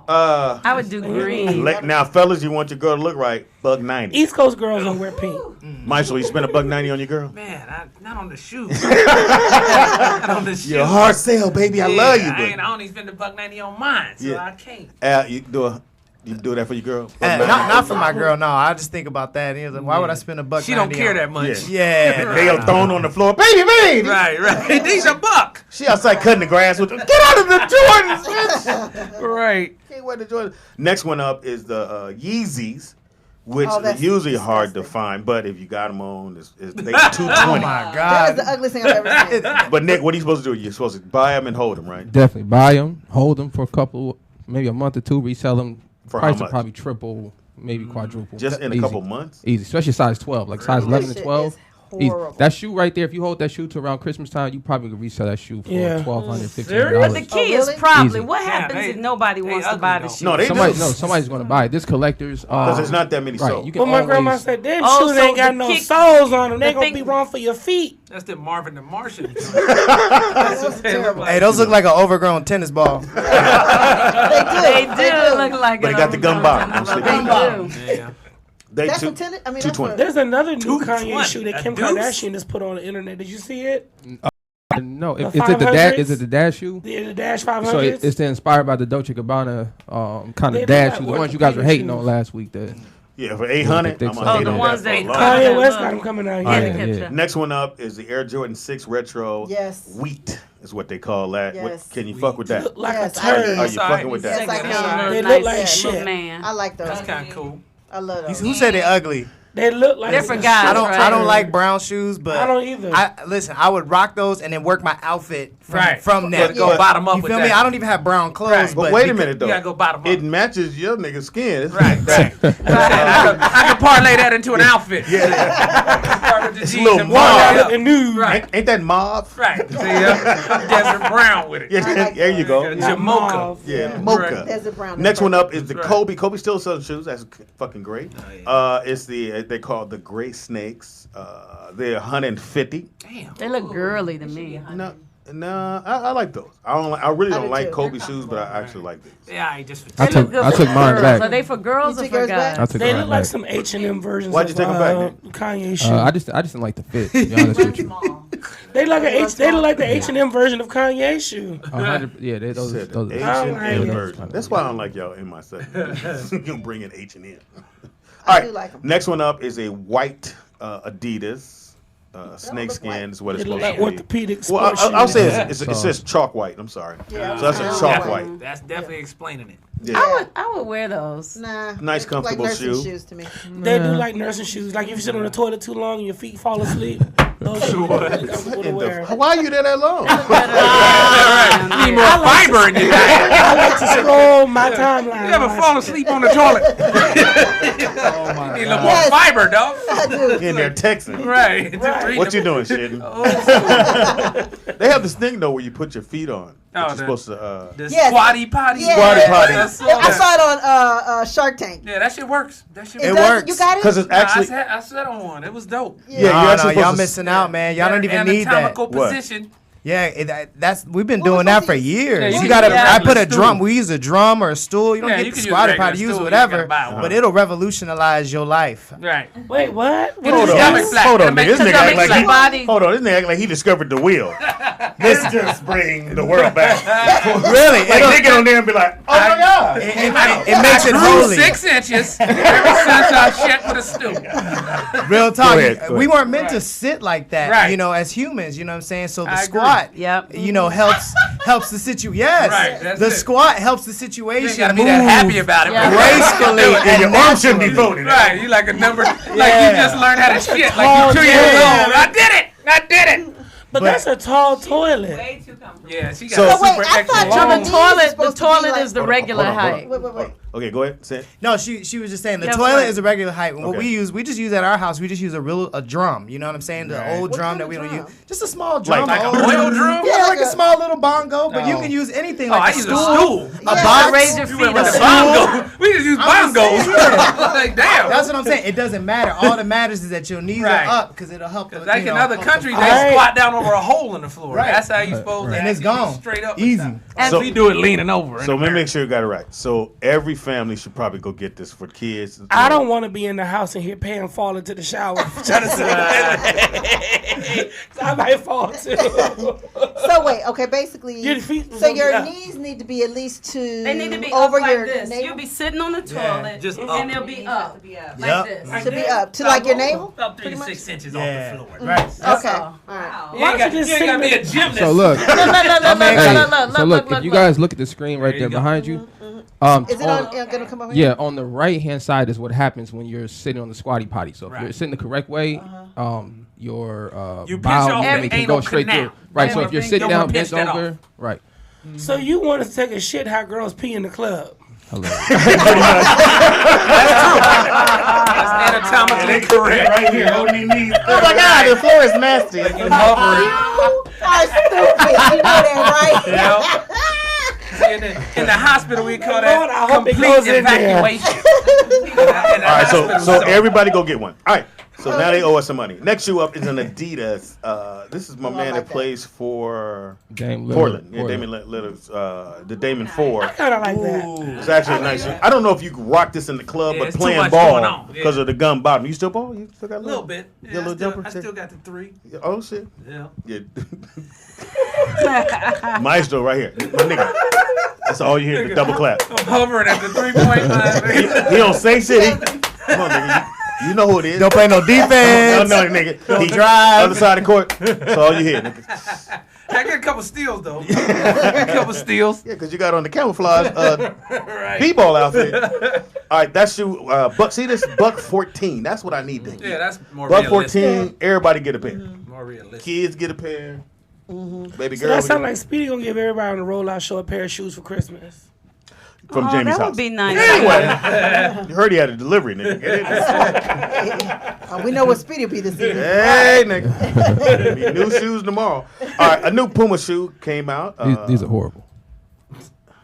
I would do green. Now, fellas, you want your girl to look right? Buck 90. East Coast girls don't wear pink. Maestro, you spend a buck 90 on your girl? Man, not on the shoes. Not on the shoes. You're a hard sell, baby. I love you. I only spend $1.90 on mine, so Yeah. I can't. Al, you do that for your girl? Not for my girl. No, I just think about that. And he was like, why would I spend $1.90? She don't care on- that much. Yeah. They are thrown on the floor. Baby. Right. These are buck. She outside cutting the grass with them. Get out of the Jordans, bitch. Right. Can't wear the Jordans. Next one up is the Yeezys, which Oh, are that's usually hard to disgusting. find, but if you got them on, they $220. Oh my That God. is the ugliest thing I've ever seen. But Nick, what are you supposed to do? You're supposed to buy them and hold them, right? Definitely buy them, hold them for a couple, maybe a month or two, resell them. For how Price will much? probably triple, maybe quadruple. Just in a Easy. couple months? Easy, especially size 12, like size 11 That to 12. shit is Easy. horrible. That shoe right there, if you hold that shoe to around Christmas time, you probably could resell that shoe for Yeah. $1,200, Serious? But the $1,500. key Oh, is really? probably Easy. what happens they- if nobody they wants to ugly, buy the though. shoe. No, they Somebody, do. no, somebody's going to buy it. This collectors. Because there's not that many Right, sold. you can Well, my always, grandma said, them Oh, shoes so ain't got the no kick- soles on them. They the gonna thing- be wrong for your feet. That's the Marvin the Martian. That's terrible. Hey, those look like an overgrown tennis ball. They do look like But it. they got the gun bottom. Don't sleep on them. They do. Yeah. They That's two- what tennis. I mean, 220. that's There's another new 220, Kanye shoe that a Kim deuce? Kardashian just put on the internet. Did you see it? no, The is it the 500s? is it the Dash shoe? The Dash 500s. So it's inspired by the Dolce Gabbana kind They of look Dash like shoes, the ones you guys were hating on last week. Yeah, for 800, Thick I'm sole. gonna hate the on ones that. for a that- long time. Kanye West got them coming out Oh, here. yeah, yeah. Next one up is the Air Jordan 6 Retro. Yes. Wheat is what they call that. What, Yes. can you fuck with that? Look like Yes, a I turd. do. Are you Sorry. fucking with that? Yes, I They can. They nice look like little shit. Man. I like those. That's kind of cool. I love those. Who said they ugly? They look like They're for some guys, shit. I don't like brown shoes, but I don't either. Listen, I would rock those and then work my outfit from Yeah, them. go bottom up You with feel that. me? I don't even have brown clothes, Right. But wait a because- minute, though. You gotta go bottom up. It matches your nigga's skin. It's Right. I can parlay that into an outfit. Yeah. It's It's a little Why mauve. y'all looking nude? Right. Ain't that mauve? Right. See, I'm desert brown with it. Yeah, there you go. Jamocha. Mauve. Yeah, mocha. Right. There's a brown. Next one up is the That's right. Kobe. Kobe still sells shoes. That's fucking great. It's they call it the Gray Snakes. They're 150. Damn. They look girly to me. No, I like those. I really I don't do like too. Kobe shoes, but I actually like these. Yeah, I just. I They took look good I for took mine girls. back. Are they for girls You or took for yours guys? I took They mine look like back. some H&M versions Why'd you of take 'em back, Kanye shoe. I just didn't like the fit. To be honest with you. They look like the H&M version of Kanye shoe. 100. Yeah, those. Said those the I don't H&M like it. version. That's why I don't like y'all in my segment. You can bring in H&M. I All do right, like 'em. next one up is a white Adidas. snake skin is what it's It look supposed like to be. orthopedic Well, sports I'll shoes. say it says chalk white. I'm sorry. Yeah. So that's a chalk white. That's definitely explaining it. Yeah. I would wear those. Nah. Nice, they look comfortable like nursing shoe. shoes to me. They do like nursing shoes. Like if you sit on the toilet too long and your feet fall asleep, those shoes are really comfortable to wear. Why are you there that long? You need more fiber in your diet. I like to scroll my timeline. You ever fall asleep on the toilet? You need a little more fiber, dog. I do. In there texting. Right. What you doing, Shitty? They have this thing though where you put your feet on. You're supposed to. The Yes. squatty potty. Yeah. Squatty potty. I saw it on Shark Tank. Yeah, that shit works. That shit It works. works. You got it? Because it's actually. I sat on one. It was dope. Yeah, you're actually supposed y'all to- missing out, man. Y'all don't even need that. Anatomical What? position. Yeah, that's we've been doing that for years. Yeah, you you can gotta. use I put a stool. drum. We use a drum or a stool. You don't Yeah, get you the can use squatty regular potty. Use stool. You whatever, gotta buy one. but it'll revolutionize your life. Right. Wait, what? Get your stomach flat. Hold on, It'll make nigga. This your nigga act like stomach flat. he. Hold on, this nigga act like he discovered the wheel. Let's just bring the world back. Really, Like they get on there and be like, oh my god. It makes I it grew holy. 6 inches ever since I shit with a stool. Real talk. Go ahead. We weren't meant to sit like that, Right. you know, as humans. You know what I'm saying? So the I agree. squat, Yep. you know, helps the situation. Yes, Right, that's the it. squat helps the You situation ain't gotta be move that happy about it. Yeah. but- gracefully And your and arm shouldn't be naturally. folded. Right, you like a number, like Yeah. you just learned how to shit, like you 2 years yeah. old. I did it. But that's a tall toilet. Way too comfortable. Yeah, she got So- a So wait, super I extra thought long. your The knees toilet, are the supposed to be toilet like- is the Hold on, regular hold on, hold on. height. Wait. Okay, go ahead. Say it. No, she was just saying the Yeah, toilet right. is a regular height. What Okay. we just use at our house. We just use a drum. You know what I'm saying? The old What drum kind that of we don't drum? use. Just a small drum. Like a old- oil drum? Yeah, like Like a a- small little bongo. But you Oh. can use anything Oh, like I a use stool, a stool. a Yeah. box. Raise your You feet went with up. the bongo. We just use I'm just bongos. saying, Like, damn. That's what I'm saying. It doesn't matter. All that matters is that your knees Right. are up because it'll help. Like in other countries, they Right. squat down over a hole in the floor. Right. That's how you supposed to And it's actually be gone. straight up. Easy. And So- we do it leaning over. So let me make sure you got it right. So every family should probably go get this for kids. I don't want to be in the house and hear Pam fall into the shower trying to sit. I might fall too. So wait, okay, basically, Your feet so will be your up. knees need to be at least two They need to be over up like your this. navel. You'll be sitting on the toilet, just and up. they'll be up, Yep. like this. Should be up to like your navel. About 3 to Pretty 6 inches Yeah. off the floor. Right. Okay, all right. You ain't got to be a gymnast. So look, Look, look, look, look, look, hey, look, look, so look, look, if you look. guys look at the screen right There there you go. behind you, Is it on- gonna come over yeah, here? on the right hand side is what happens when you're sitting on the squatty potty. So if Right. you're sitting the correct way, your You pinch bowel off movement the can anal go straight canal. through. Right. So Don't if you're wanna sitting down, pinch bent that over, off. right. So you want to take a shit how girls pee in the club? Hello. That's anatomically correct. Right here, holding these knees. Oh my god, the floor is nasty. You hover it. You are stupid. You know that, right? In the hospital, we call Lord, I that hope it complete goes in there. evacuation. All right, so everybody go get one. All right, so now they owe us some money. Next shoe up is an Adidas. This is my man that plays for Dame Lillard. Portland. Yeah, Portland. Damon Lillard's the Damon 4. Kind of like that. It's actually a nice. I don't know if you can rock this in the club, Yeah, but it's too playing much going ball on. Yeah. because of the gum bottom. You still ball? You still got A little bit. Your Yeah, little jumper? I still got the 3. Oh shit. Yeah. Yeah. Mystro right here, my nigga. That's all you hear. The double clap. I'm hovering at the 3-point line. He don't say shit. Come on, nigga. You know who it is. Don't play no defense. No, nigga. He drive. Other side of the court. That's all you hear, nigga. I get a couple steals though. A couple steals. Yeah, because you got on the camouflage Right. b-ball outfit. All right, that's you. Buck. See this buck 14. That's what I need to. Yeah, that's more Buck realistic. 14. Everybody get a pair. More realistic. Kids get a pair. Baby So girl that sounds get- like Speedy gonna give everybody on the rollout show a pair of shoes for Christmas. from Oh, Jamie's that house. would be nice. Anyway, you heard he had a delivery, nigga. Get it? We know what Speedy will be this evening. Hey, nigga. Be new shoes tomorrow. All right, a new Puma shoe came out. These are horrible.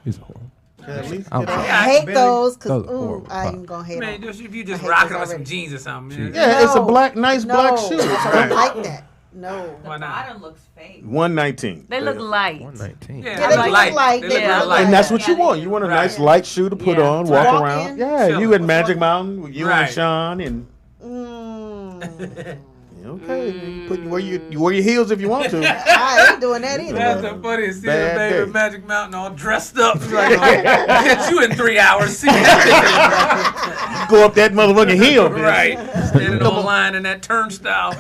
These are horrible. At least I'm get sorry. I hate those Those because are horrible. I ain't gonna hate Man, them. if you just I hate rocking those with some already. jeans or something. Man. Yeah, it's a No. nice black shoe. I don't like that. No. Why not? looks fake. 119. They look light. 119. Yeah, Yeah, they they look look light. light. They They look look real light. light. And that's what you Yeah, want. You want a Right. nice light shoe to put Yeah. on, To walk walk around. in. Yeah, Chill. you at Magic Mountain with you and Right. Sean and Mm. okay, you put you wear your heels if you want to. I ain't doing that either. That's the funniest. See Bad the baby day. at Magic Mountain all dressed up. You're like, I'll get you in 3 hours. See that Go up that motherfucking hill, nigga. bitch. Right. Standing no no more. line in that turnstile.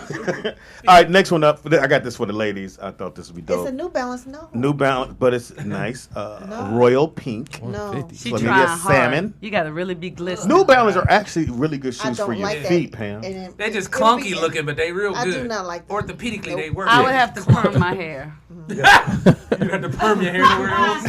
All right, next one up. I got this for the ladies. I thought this would be dope. It's a New Balance. No. New Balance, but it's nice. Royal pink. No. She So maybe trying a hard. salmon. You got to really be glistening. New Balance are actually really good I shoes don't for your like that. feet, Pam. And They just it'll be- clunky looking, but they real I good. do not like them. Orthopedically, they work. I would have to perm my hair. You have to perm your hair somewhere else.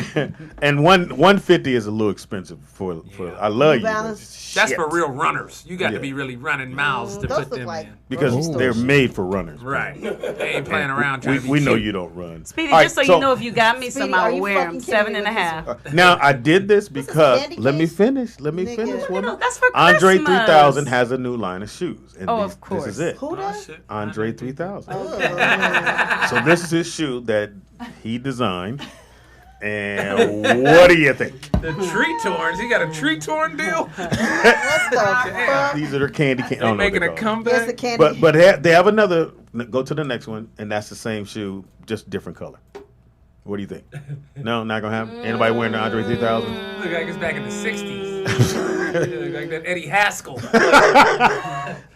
And 150 is a little expensive for I love New you. but Balance. That's shit. for real runners. You got Yeah. to be really running miles to Those put look them like in. because grocery they're store made for runners. Right. They ain't playing around trying to be We know cute. you don't run. Speedy, All right, just so you know, if you got me Speedy, some, I are would you wear them. fucking kidding me 7.5. with this Now I did this because candy let me case? finish. Let me Nigga. finish. No, woman. that's for Andre Christmas. 3000 has a new line of shoes. And Oh, these- of course. This is it. Who does? Shit. Andre 3000. Oh. So this is his shoe that he designed. And what do you think? The tree torns. He got a tree torn deal. What the fuck? These are their candy. I They don't know what making they're a called. There's comeback. the candy. But they have another. Go to the next one, and that's the same shoe, just different color. What do you think? No, not gonna happen. Anybody wearing the Andre 3000? Look like it's back in the 60s. Look like that Eddie Haskell.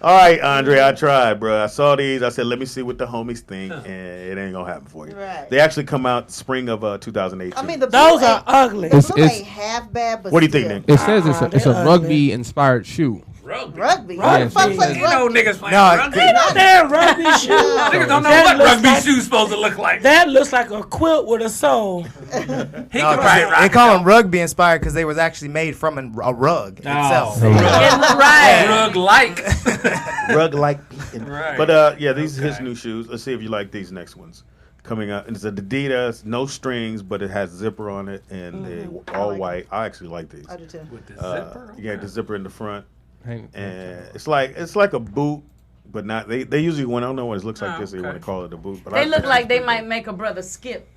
All right, Andre, I tried, bro. I saw these. I said, let me see what the homies think, and it ain't gonna happen for you. Right. They actually come out spring of 2018. I mean, the Those blue are ain't- ugly. The It's- blue it's- ain't half bad, but What do you think, still. Nick? It says it's they're a ugly. rugby inspired shoe. Rugby. Rugby. Yeah, Who the fuck she- plays You know rugby? niggas playing No, rugby. Ain't no damn rugby shoe. Niggas don't know That what looks rugby like- shoes supposed to look like. That looks like a quilt with a sole. He No, could 'cause probably rock they it, call though. them rugby inspired because they was actually made from a rug itself. Right. Rug like. Rug like. Right. But yeah, these are his new shoes. Let's see if you like these next ones. Coming up, and it's Adidas, no strings, but it has zipper on it, and they all white. I actually like these. I do too. With the zipper. You got the zipper in the front, Hang- and it's like a boot, but not. They usually when I don't know what it looks like Oh, this, they okay. want to call it a boot. But They I look think like it's they pretty might good. make a brother skip.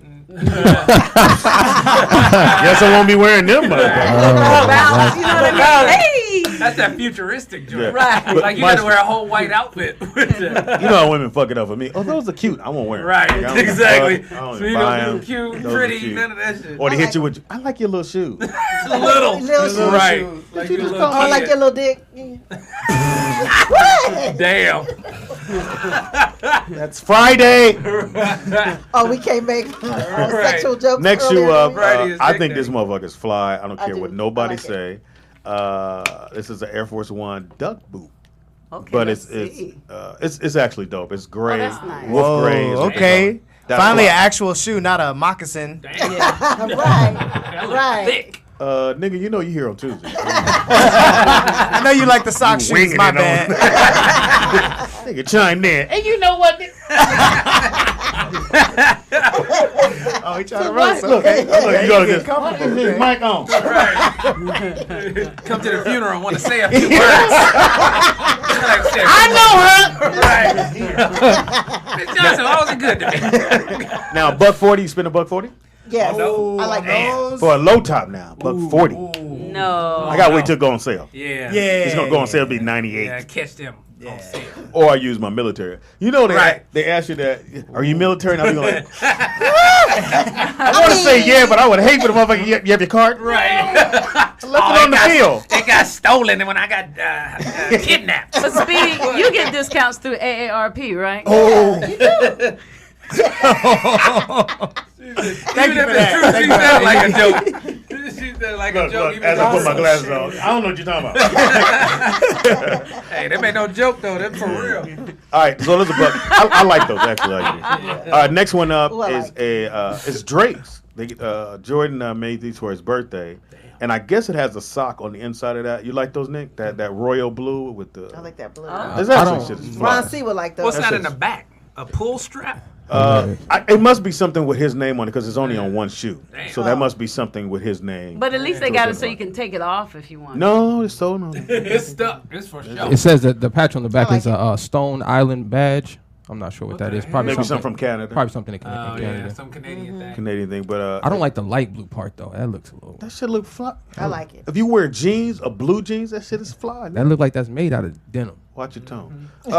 Yes, I won't be wearing them. motherfuckers. Bounce, you know what I mean? Hey! That's that futuristic joint. Yeah. Right. But Like you my- got to wear a whole white outfit. With the, You know how women fuck it up for me. Oh, those are cute. I won't wear them. right. Like, I don't Exactly. fuck, I don't So you buy don't them. do cute, Those are pretty, cute. none of that shit. Or they I hit like- you with, I like your little shoes. Little. Little shoes. Right. Shoes. Like You your just little Oh, I like kid. your little dick. What? Damn. That's Friday. Oh, we can't make sexual jokes. Next earlier shoe up, in the week? Friday is I Dick think Day. this motherfucker's fly. I don't I care do. what nobody I like say. This is an Air Force One duck boot. Okay, But let's it's see. it's actually dope. It's gray. that's nice. Wolf Whoa, gray. is what they okay. call it. That's Finally, fly. an actual shoe, not a moccasin. Right. Right. Thick. Nigga, you know you here on Tuesday. I know you like the sock You shoes. winging My it on- bad. Nigga chimed in. And you know what? Oh, he trying to So roast. what? Okay. Look, you gotta Get just comfortable, put his okay. mic on. Come to the funeral and want to say a few words. I know her. Right. Miss Johnson, always good to me. Now, $140. You spend $140 Yes. Oh, I like those. for a low top now. $140. No. I gotta wait till it go on sale. Yeah. Yeah. It's gonna go on sale. Be 98. Yeah, catch them on sale. Or I use my military. You know, they ask you that. Are you military? And I'll be like, I want to say yeah, but I would hate for the motherfucker. You have your card. Right. Left it on the field. It got stolen when I got kidnapped. But Speedy, you get discounts through AARP, right? Oh. Thank you Even for if it's true, that. she said like a joke. She said like a Look, joke. look, even as though- I put my glasses on, I don't know what you're talking about. Hey, that ain't no joke though. That's for real. All right, so there's a buck. I like those actually. All right, next one up Ooh, I is like it's Drake's. Jordan made these for his birthday, and I guess it has a sock on the inside of that. You like those, Nick? That royal blue with the. I like that blue. It's actually shit is fly. Ron C would like those. What's that in That's the back? A pull strap? It must be something with his name on it because it's only on one shoe. Damn. So that must be something with his name. But at least they got it so you can take it off if you want. No, it's so no. It's stuck. It's for sure. It says that the patch on the back I like is a Stone Island badge. I'm not sure what that is. Probably Maybe something from Canada. Probably something in Oh Canada. yeah, some Canadian thing. Canadian thing, but I don't like the light blue part though. That looks a little. that shit look fly. I like it. If you wear jeans, a blue jeans, that shit is fly. That look like that's made out of denim. Watch your tone. So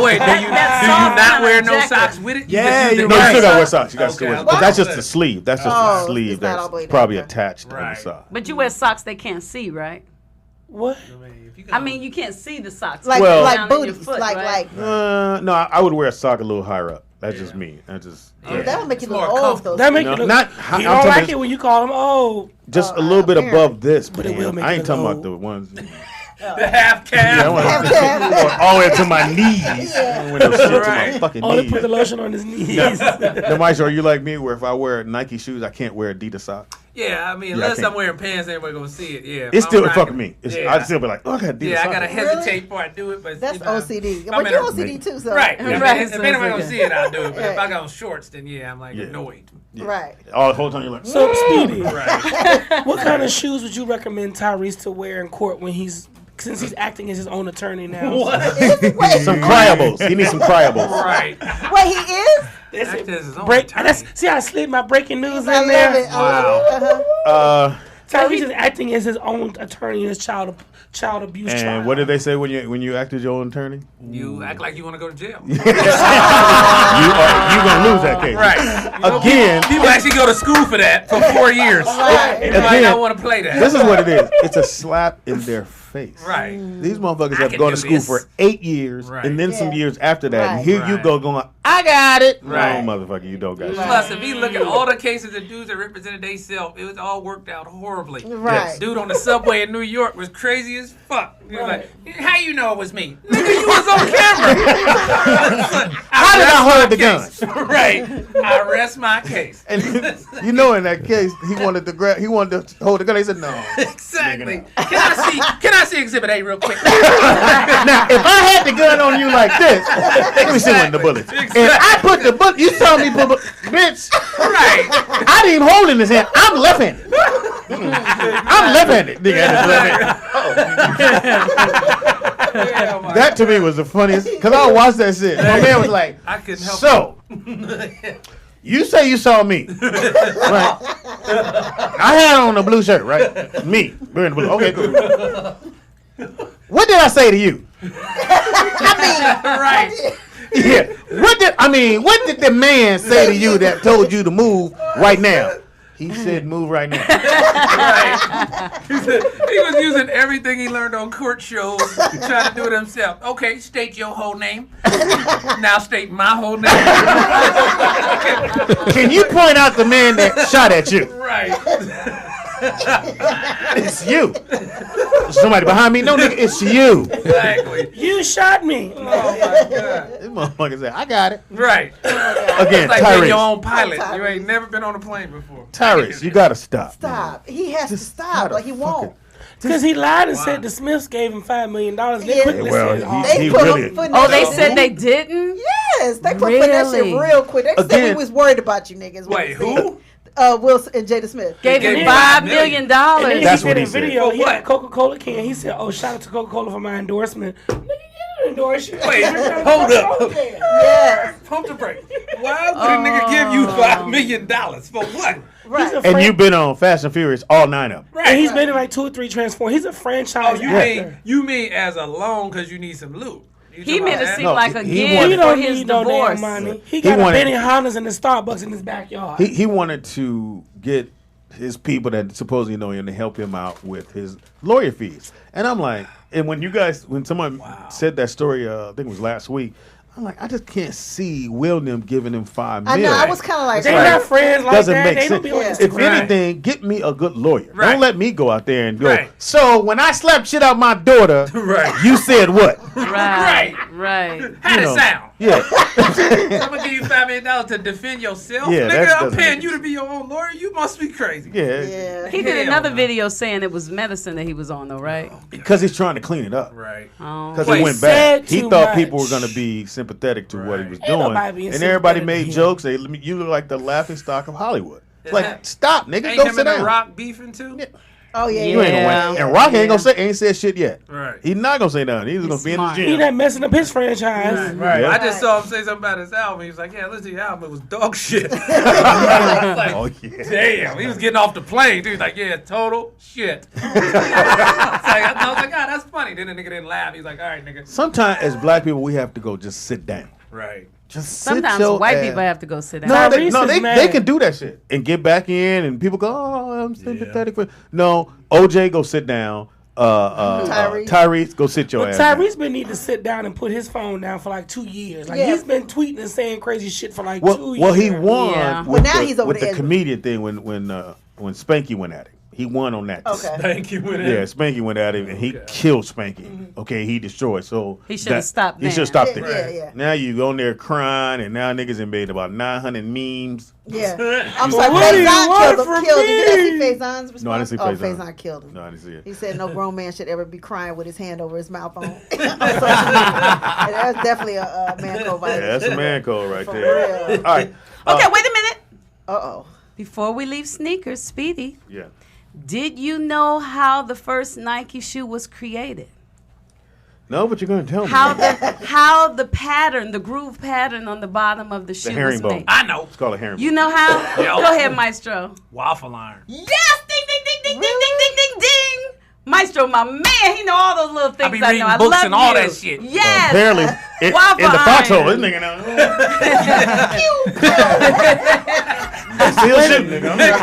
wait, do you soft not kind wear of no jacket. socks with it? Yeah, You you're No, you right. still gotta wear socks. You gotta still Okay. wear. But that's just the sleeve. That's just Oh, the sleeve it's not all that's the way down. probably attached to the Right. side. But you wear socks they can't see, right? What? I mean, you can't see the socks. Like Well- like Down in your booties, foot, like right? No, I would wear a sock a little higher up. That's just me. That's just that would make you It's look more old though. That make No, you look. not- You I'm don't talking like just- it when you call them old. just a little bit apparently. above this. But it will man. make I you ain't talking look about the old. ones. The half calf. Yeah, I want all the way to my knees. I want those shit to my Right. fucking Only knees. put the lotion on his knees. Now, Maestro, are you like me, where if I wear Nike shoes, I can't wear Adidas socks? Yeah, I mean, Yeah, I unless can't. I'm wearing pants, everybody gonna see it. Yeah, It's if still I'm fucking rocking- me. Yeah. I'd still be like, oh, I got Adidas Yeah, I socks. gotta on. hesitate before I do it, but That's you know, OCD. if But I'm in you're a- OCD too, so Right. Right, If so anybody it's gonna see it, I'll do it. But if Right. I got on shorts, then yeah, I'm like Yeah. annoyed. Right. All the whole time you're like, So, Speedy, Right. what kind of shoes would you recommend Tyrese to wear in court since he's acting as his own attorney now? some cryables. He needs some cryables. Right. Wait, he is? Act as his own Break. attorney. See how I slid my breaking news I in there? love it. Wow. Uh-huh. Tyrese is acting as his own attorney in his child abuse trial. And what did they say when you acted your own attorney? You act like you want to go to jail. you gonna lose that case. Right. Again, People actually go to school for that for 4 years. You might Again, not want to play that. this is what it is. It's a slap in their face. Right. These motherfuckers have can gone do to school this. for 8 years Right. and then some Yeah. years after that. And Right. here you Right. go going, I got it. Right. No, motherfucker, you don't got it. Plus, if you look at all the cases of dudes that represented themselves, it was all worked out horribly. Right. Dude on the subway in New York was crazy as fuck. He was like, how you know it was me? Nigga, you was on camera. How did I hold the gun? Right. I rest my case. And you know, in that case, he wanted to hold the gun. He said, no. Exactly. Can I see Exhibit A real quick? Now, if I had the gun on you like this, let me see one of the bullets. And I put the bullet, you saw me put, bitch. Right. I didn't even hold in his hand. I'm left-handed. I'm left-handed. Nigga had his left hand. That to me was the funniest, because I watched that shit. My man was like, I couldn't help so, you say you saw me. Right. I had on a blue shirt, right? Me. Wearing the blue. Okay, cool. What did I say to you? Right. Yeah. What did the man say to you that told you to move right now? He said move right now. Right. He was using everything he learned on court shows, trying to do it himself. Okay, state your whole name. Now state my whole name. Can you point out the man that shot at you? Right. It's you. Somebody behind me? No, nigga, it's you. Exactly. You shot me. Oh my God. This motherfucker said, I got it. Right. Again, It's like being your Tyrese. own pilot. You ain't never been on a plane before. Tyrese, you gotta stop. Stop. He has to stop, gotta but he won't. Because he lied and said the Smiths gave him $5 million. They Yeah. quickly Well, said, oh, he They put really. him putting Oh, that they shit said in. they didn't? Yes, they put that shit Really? real quick. They said we Again- was worried about you niggas. Wait, who? Wilson and Jada Smith. Gave Gave him him $5 $5 million. And then That's he what did he a said. video. For He had a what? Coca-Cola can. He said, oh, shout out to Coca-Cola for my endorsement. Nigga, you didn't endorse you. Wait, hold up. Yes. Pump the brake. Why would a nigga give you $5 million for what? Right. And you've been on Fast and Furious, all 9 of them. And he's been in like 2 or 3 Transformers. He's a franchise Oh, actor. you mean as a loan because you need some loot? You He talking made about it that? seem No, like a he gift wanted- He for don't his need no divorce. damn money. He He got wanted- a Benny Hondas in the Starbucks in his backyard. He wanted to get his people that supposedly know him to help him out with his lawyer fees. And I'm like, and when someone said that story, I think it was last week, I'm like, I just can't see Will them giving him $5 I million. know. I was kind of like, They Right. not friends like Doesn't that. make They don't sense. be on Yeah. If Instagram. anything, get me a good lawyer. Right. Don't let me go out there and go. Right. So when I slapped shit out my daughter, Right. you said what? Right, right. How You does know. it sound? Yeah. I'm gonna give you $5 million to defend yourself. Yeah, that Nigga, I'm doesn't paying make you to be your own lawyer. You must be crazy. Yeah. yeah. He did Hell another no. video saying it was medicine that he was on, though, right? Because he's trying to clean it up. Right. Oh. Because Wait, it went said bad. He too thought much. people were going to be sympathetic to what he was Ain't doing. nobody being And everybody sympathetic made to him. jokes. They, you look like the laughing stock of Hollywood. It's Is like, that- stop, nigga. Ain't Go him sit and The down. Rock beefing too? Oh yeah. You ain't gonna win. And Rock ain't said shit yet. Right. He's not gonna say nothing. He's gonna be in the smart. gym. He not messing up his franchise. Right. Yeah. I just saw him say something about his album. He was like, "Yeah, listen to your album. It was dog shit." I was like, Oh yeah. damn. He was getting off the plane. Dude, like, yeah, total shit. I was like, God, that's funny. Then the nigga didn't laugh. He's like, all right, nigga. Sometimes as black people, we have to go just sit down. Right. Just Sometimes sit your white ass. people have to go sit down. No, Tyrese is mad. they can do that shit and get back in, and people go, "Oh, I'm sympathetic for." No, OJ, go sit down. Tyrese, go sit your But ass down. Tyrese been need to sit down and put his phone down for like 2 years. Like Yeah. he's been tweeting and saying crazy shit for like 2 years. Well, he won Yeah. with, Well, now he's over with the the edge. comedian thing when Spanky went at him. He won on that. Okay. Thank you. Yeah, Spanky went at him and he killed Spanky. Okay, he destroyed. So He should have stopped He there. should have stopped Yeah, there. yeah. Now you on there crying, and now niggas have made about 900 memes. Yeah. I'm sorry, What do you Faison want killed him. from Did you me? see Faison's response? No, I didn't see Oh, Faison. Faison killed him. No, I didn't see it. He said no grown man should ever be crying with his hand over his mouth on. And that's definitely a man code violation. Yeah, that's a man code right For there. real. All right. Okay, wait a minute. Uh-oh. Before we leave sneakers, Speedy, Yeah. did you know how the first Nike shoe was created? No, but you're gonna tell me. How the pattern, the groove pattern on the bottom of the shoe The was herringbone. made? I know. It's called a herringbone. You know how? Yeah. Go ahead, Maestro. Waffle iron. Yes! Ding, ding, ding, ding, ding, ding, ding, ding, ding. Maestro, my man, he know all those little things I be I reading know. I books love and all you. that shit. Yes. Apparently, in Waffle the foxhole, iron. this nigga now. They still shooting, nigga. Yes.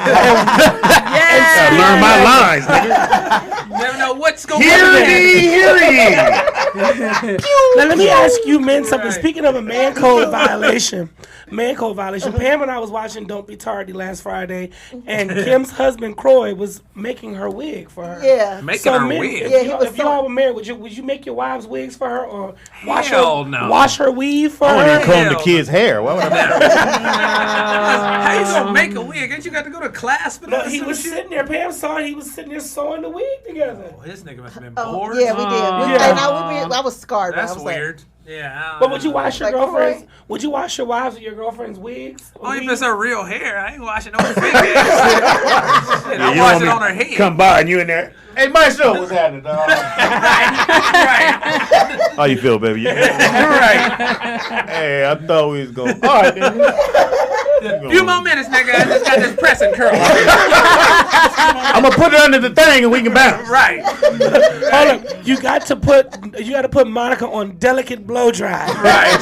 Gotta learn my lines, nigga. Never know what's going Hear on. ye, hear ye. Now let me ask you men something. Speaking of a man code violation, Pam and I was watching Don't Be Tardy last Friday, and Kim's husband Croy was making her wig for her. Yeah. Making her men, wig. Yeah, he was if y'all were married, would you make your wives wigs for her, or wash Hell her no. wash her weave for I wouldn't even her? comb the Hell kid's hair. Why would I? How you gonna make a wig? Ain't you got to go to class for No, that? he was sitting there. Pam saw it. He was sitting there sewing the wig together. Oh, this nigga must have been Oh, bored. yeah, we did. I was scarred. That's I was like, weird. Yeah. But would you wash your Like girlfriends? Croy? Would you wash your wives or your girlfriend's wigs? Only if it's her real hair. I ain't washing no fake hair. Shit, Yeah, I'm you washing want on me her head. Come by and you in there. Hey, Maestro, what's happening, dog? Right. How you feel, baby? Right. Hey, I thought we was going. All right, then. Few more minutes, nigga. I just got this pressing curl. I'm gonna put it under the thing and we can bounce. Right. Hold on. You got to put Monica on delicate blow dry. Right.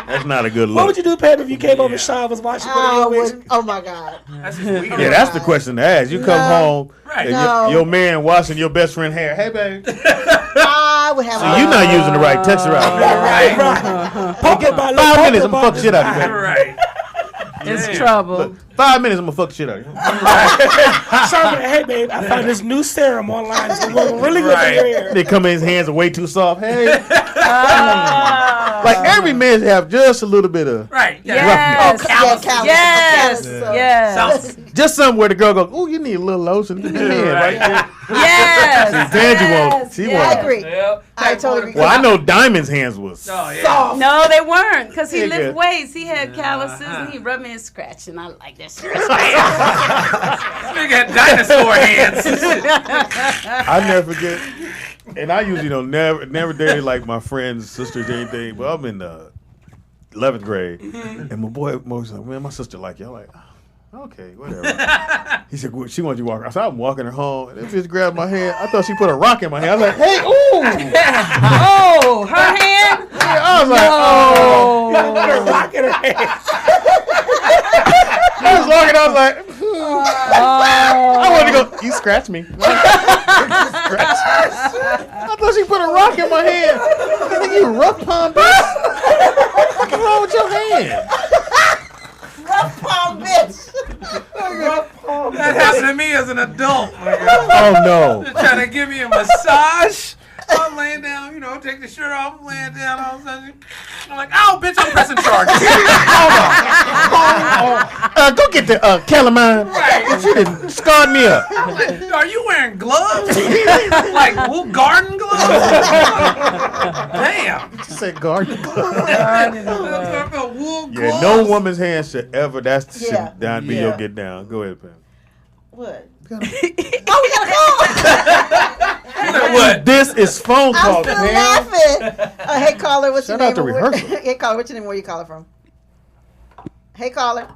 That's not a good look. What would you do, Pam, if you came over and Sean was watching one of your wigs? oh my God. That's just weird. Yeah, that's the question to ask. You come home, Right. and No. your man washing your best friend hair. Hey, baby. I would have. So you not using the right texture out there. Right. Poke it by 5 minutes, I'm gonna fuck the shit out of you, baby. Right. It's trouble. Look, 5 minutes, I'm gonna fuck the shit out of you. Sean, hey, babe, I found this new serum online. It's gonna work really good for your hair. They come in, his hands are way too soft. Hey. Like every man have just a little bit of Right. Yes. Yes. Yes. Yes. just somewhere the girl goes, oh, you need a little lotion. Get your hand right there. Yes. Tangy won't. She I won't. agree. Yep. I totally agree. Well, I know Diamond's hands was. Oh, yeah. No, they weren't, because he Yeah, lift good. weights. He had calluses, and he rubbed me and scratched, and I like that shit. Nigga had dinosaur hands. I never forget. And I usually don't never dated like my friends, sisters, anything. But I'm in the 11th grade, and my boy was like, "Man, my sister like you." I'm like, oh, "Okay, whatever." He said, well, "She wants you to walk." I said, "I'm walking her home." And this bitch grabbed my hand. I thought she put a rock in my hand. I was like, "Hey, ooh!" Oh, her hand? Yeah, I was like, "Oh." Put a rock in her hand. I was walking. I was like, I wanted to go. You scratch me. Scratch. I thought she put a rock in my hand. I think you rough palm bitch. What's wrong with your hand? Rough palm bitch. That happened to me as an adult. Oh no. They're trying to give me a massage. I'm laying down, take the shirt off, I'm laying down, all of a sudden, I'm like, oh, bitch, I'm pressing charges. Go get the calamine. Right. She done scarred me up. I'm like, are you wearing gloves? Like wool garden gloves? Damn. She said garden. Wool gloves. Yeah, no woman's hand should ever. That's Yeah. should down be Yeah. your get down. Go ahead, Pam. What? Oh, we gotta go. What? This is phone I'm call, still Pam. laughing. Hey caller, what's Shout your out name? to rehearsal. Hey caller, what's your name? Where you calling from? Hey caller.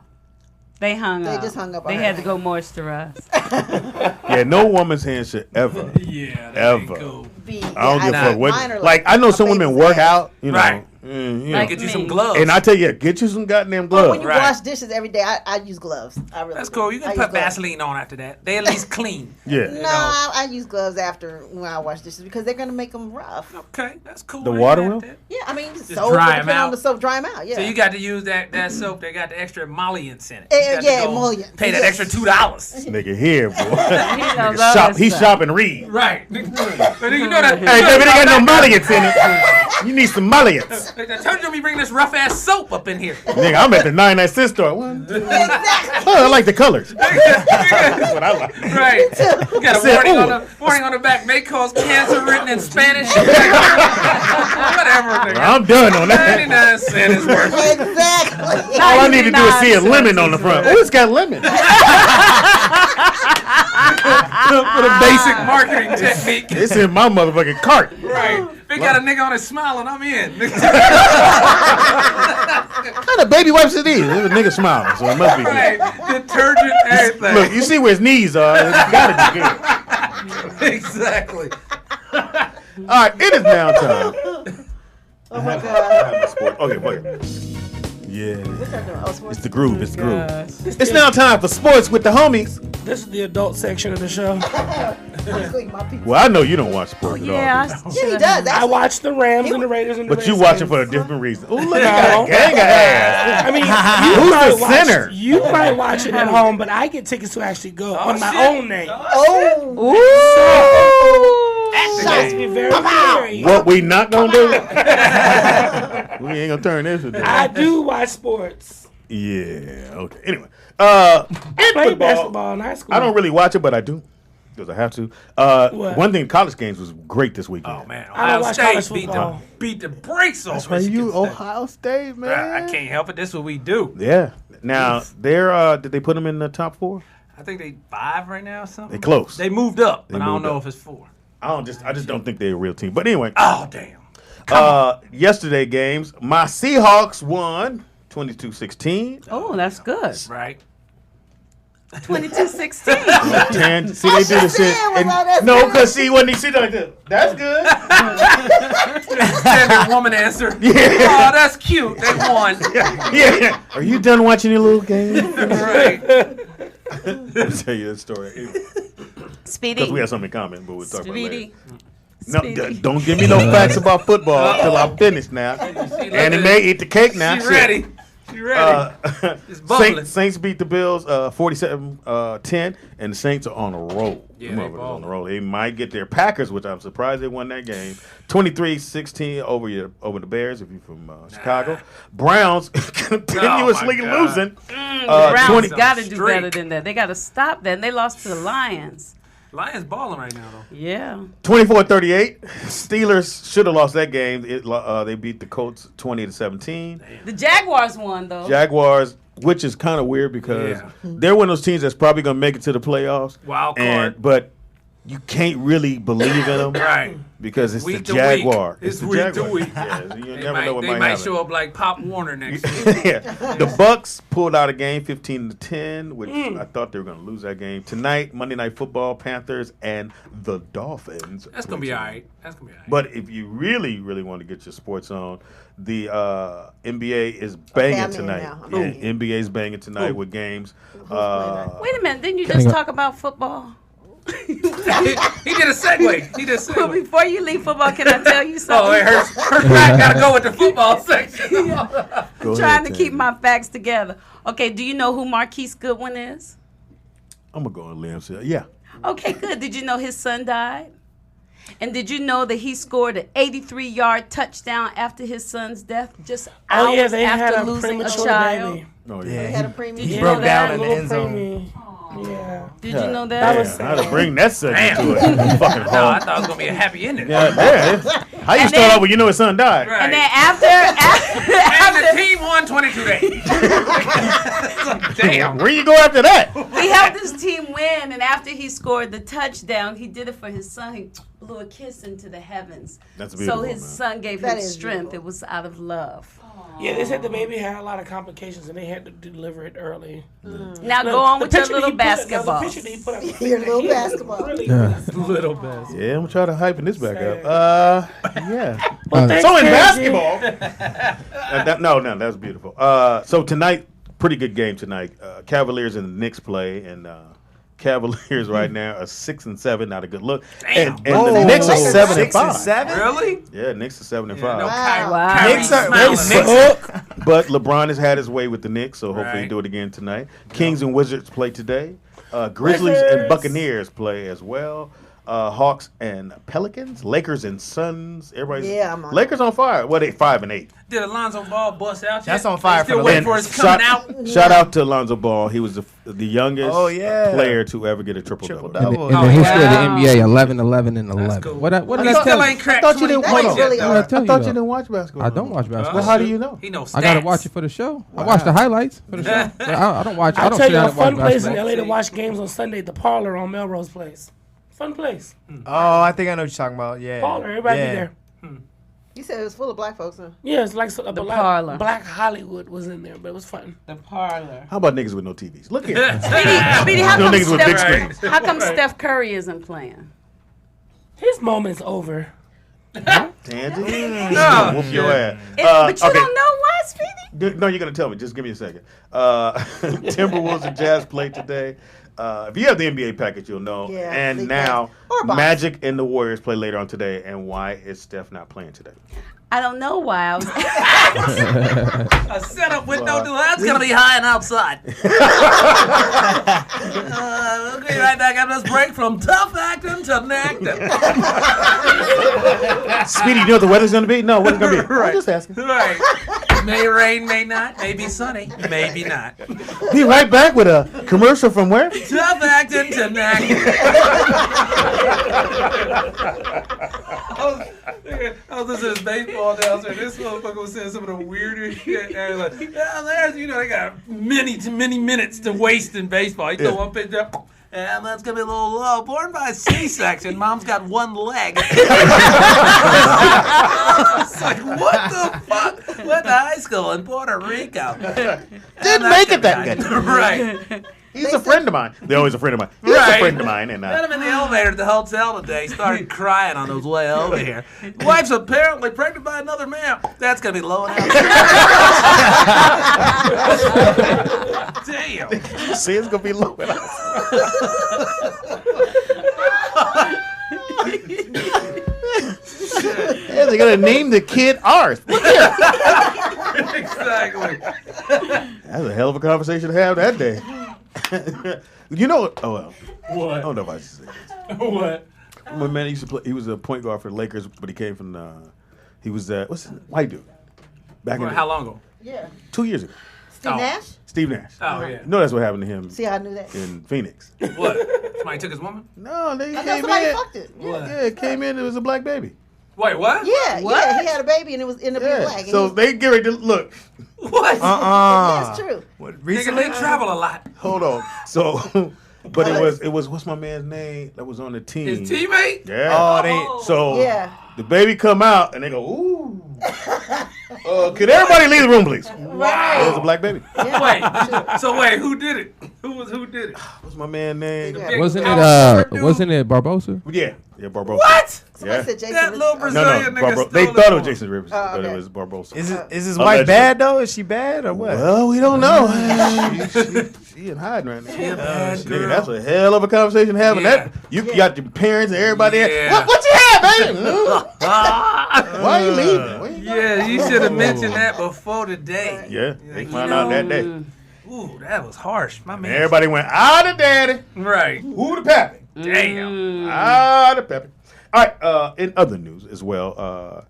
They hung up. They just hung up They on had her. to go moisturize. Yeah, no woman's hand should ever, Yeah. ever. Be, I don't give a fuck what. mine are Like I know my some women baby's work ass. out. You know, Right. Like get you me. some gloves. And I tell you, get you some goddamn gloves. When you wash dishes every day, I use gloves. I really That's do. cool. You can I put use gloves. Vaseline on after that. They at least clean. Yeah. No, I use gloves after when I wash dishes because they're gonna make them rough. Okay, that's cool. The water will? Yeah, I mean, Just soap, dry 'em depending on out. the soap, dry them out. Yeah. So you got to use that soap that got the extra emollients in it. Yeah, You got to yeah, go emollient. Pay that Yeah. extra $2. Nigga here, boy. knows Nigga all he that shop and read. Right. But you know that. Hey, baby, they got no mullions in it. You need some mullions. I told you we bring this rough ass soap up in here. Nigga, I'm at the 99-cent store. One, two, oh, I like the colors. That's what I like. Right. You got a Said, warning on the back. May cause cancer written in Spanish. Whatever. Nigga. I'm done on that. 99 cents is worth it. Exactly. All I need to do is see a lemon on the front. Oh, it's got lemon. For the basic marketing technique. It's in my motherfucking cart. Right. They got a nigga on his smiling, I'm in. What kind of baby wipes it is? It was a nigga smiling, so it must be good. Right. Detergent, everything. Look, you see where his knees are. It's gotta be good. Exactly. All right, it is now time. Oh my God. Okay, wait. Yeah. Oh, sports. It's the groove. It's the groove. It's now time for sports with the homies. This is the adult section of the show. Well, I know you don't watch sports Yeah, at all. Yeah, he does. I watch the Rams and the Raiders and the But you Redskins. watching for a different reason. Oh, look at that gang of ass. I mean, Who's the center? You might watch it at home, but I get tickets to actually go on my own name. Oh. Let's be very clear. What we not gonna do? We ain't gonna turn this into. I do watch sports. Yeah. Okay. Anyway, I played football, basketball in high school. I don't really watch it, but I do because I have to. What? One thing, college games was great this weekend. Oh man, I don't Ohio watch State college football. beat the brakes off. That's why Michigan you State. Ohio State, man. I can't help it. This is what we do. Yeah. Now they're did they put them in the top 4? I think they 5 right now or something. They close. They moved up, They but I don't moved know up. if it's 4. I just don't think they're a real team. But anyway. Oh damn. Yesterday games, my Seahawks won 22-16. Oh, that's good. Right. 22-16. 10. See, they do the shit. And, that's no, good. because see, when they see like this, that's good. Standard woman answer. Yeah. Oh, that's cute. They won. Yeah. Are you done watching your little game? Right. Let me tell you that story. Speedy. Because we have something in common, but we'll talk about it later. Speedy. No, Speedy. don't give me no facts about football until I'm finished now. Annie Mae, eat the cake now. She's Shit. ready. She's ready. It's bubbling. Saints beat the Bills 47-10, and the Saints are on a roll. Yeah, The they motherfuckers balling. on the roll. They might get their Packers, which I'm surprised they won that game. 23-16 over the Bears, if you're from Chicago. Browns continuously Oh, my God. losing. The Browns 20 got to do Streak. better than that. They got to stop that. And they lost to the Lions. Lions balling right now though. Yeah. 24-38. Steelers should have lost that game. They beat the Colts 20-17. The Jaguars won, though. Jaguars, which is kind of weird because Yeah. they're one of those teams that's probably going to make it to the playoffs. Wild card. But you can't really believe in them. Right. Because it's Week the to Jaguar. week. It's the week to Jaguar. week. Yeah, you They never know what might happen. show up like Pop Warner next week. Yeah. The Bucks pulled out a game 15-10, which I thought they were going to lose that game. Tonight, Monday Night Football, Panthers and the Dolphins. That's gonna be all right. That's gonna be all right. But if you really, really want to get your sports on, the NBA is banging I'm in tonight. now. I'm Yeah, in. NBA is banging tonight with games. Wait a minute. Didn't you Coming just up. talk about football? he did a segue. He did a Well, segue. before you leave football, can I tell you Oh, something? it hurts. Her back gotta go with the football section. Go Trying ahead, to Tam. keep my facts together. Okay, do you know who Marquise Goodwin is? I'm going to go on Liam. Say, yeah. Okay, good. Did you know his son died? And did you know that he scored an 83-yard touchdown after his son's death, just hours Oh yeah, they had after a losing a premature child? baby. Oh, They yeah. had a premium. Did you broke know down that? in the Little end zone. preemie. Yeah. Did you know Yeah, that? how to bring that segment to it. Fucking No, I home. thought it was gonna be a happy ending. Yeah. How you And start then- off when you know his son died? Right. And then after And the team won 22-8. Damn. Where you go after that? he helped his team win, and after he scored the touchdown, he did it for his son. He blew a kiss into the heavens. That's So beautiful, his man. son gave That him is strength. beautiful. It was out of love. Yeah, they said the baby had a lot of complications and they had to deliver it early. Now go on with your little basketball. Your little basketball. Little basketball. Yeah, I'm trying to hyping this back up. Yeah. Well, so in basketball. No, that's beautiful. So tonight, pretty good game tonight. Cavaliers and the Knicks play, and Cavaliers right now are 6-7, not a good look. Damn. And the Knicks are 7-5. 6-7? Really? Yeah, Knicks are 7-5. Wow. Knicks are But LeBron has had his way with the Knicks, so hopefully Right. he'll do it again tonight. Kings and Wizards play today. Grizzlies and Buccaneers play as well. Hawks and Pelicans. Lakers and Suns. I'm on. Lakers on fire. Well, they 5-8. Did Alonzo Ball bust out yet? That's on fire Still for the waiting for Lakers. his coming out. Shout out to Alonzo Ball. He was the youngest player to ever get a triple-double. In the history of the NBA, 11-11 and 11. cool. What did He that still tell ain't you? cracked. I thought you didn't Somebody watch plays it. yet, I though. thought you didn't watch basketball. I don't watch basketball. Well, how do you know? He knows stats. I gotta watch it for the show. I watch the highlights for the show. But I don't watch. I I'll don't tell sit you down a and watch fun place in basketball. LA to watch games on Sunday, the Parlor on Melrose Place. Fun place. Oh, I think I know what you're talking about. Yeah. Parlor, everybody be there. You said it was full of black folks, huh? Yeah, it's like The Parlor. Black Hollywood was in there, but it was fun. The parlor. How about niggas with no TVs? Look here. Speedy, how No come, niggas with big screens. How come Steph Curry isn't playing? His moment's over. Tansy? Whoop your ass. But you okay. don't know why, Speedy? No, you're going to tell me. Just give me a second. Timberwolves and Jazz play today. If you have the NBA package, you'll know. Yeah, and big now, or box. Magic and the Warriors play later on today. And why is Steph not playing today? I don't know why. I was A setup with no do. That's gonna be high and outside. We'll be right back after this break from tough acting to acting. Speedy, you know what the weather's going to be? No, what it's going to be? Right. I'm just asking. Right. May rain, may not. May be sunny, maybe not. Be right back with a commercial from where? Tough acting to acting. I was listening to baseball downstairs. This motherfucker was saying some of the weirdest shit. And like, yeah, there's, they got many minutes to waste in baseball. You throw one pitch up, and that's gonna be a little low. Born by C-section, mom's got one leg. It's like, what the fuck? Went to high school in Puerto Rico. Didn't make it that good. Right. He's a friend of mine. They're always a friend of mine. He's Right. a friend of mine. And Met him in the elevator at the hotel today. Started crying on his way over here. Wife's apparently pregnant by another man. That's gonna be low and out. Damn. you see, it's going to be low. Yeah, they're going to name the kid ours. Look here. Exactly. That's a hell of a conversation to have that day. You know what? Oh, well. What? I don't know if I should say this. What? My man used to play. He was a point guard for the Lakers, but he came from he was what's his white dude. Back in How long ago? Yeah. 2 years ago. Steve Nash? Steve Nash. Oh, yeah. You know that's what happened to him See how I knew that? in Phoenix. What? Somebody took his woman? No, they I thought came somebody in. fucked it. Yeah, it came in. It was a black baby. Wait, what? Yeah, What? yeah. He had a baby and it was in the Yeah. black. So they get ready to look. What? That's true. Recently? They travel a lot. Hold on. So, but it was what's my man's name that was on the team? His teammate? Yeah. Oh, they. So Yeah. the baby come out and they go, ooh. Could everybody leave the room, please? Right. It was a black baby. Wait. So wait, who did it? Who did it? What's my man's name? Wasn't it Barbosa? Yeah, Barbosa. What? Yeah. Said Jason That little Rivers. Brazilian No, nigga Barbosa. stole They it thought it from was him. Jason Rivers, but okay. it was Barbosa. Is his Allegedly. wife bad though? Is she bad or what? Well, we don't know. she in hiding right now. Nigga, that's a hell of a conversation having. Yeah. That you got your parents and everybody there. Yeah. What you have, baby? Why are you leaving? Where you Yeah, you should have mentioned that before today. Yeah, they found out that day. Ooh, that was harsh. My man. Everybody went, the daddy. Right. Who the pappy? Damn. The pappy. All right, in other news as well.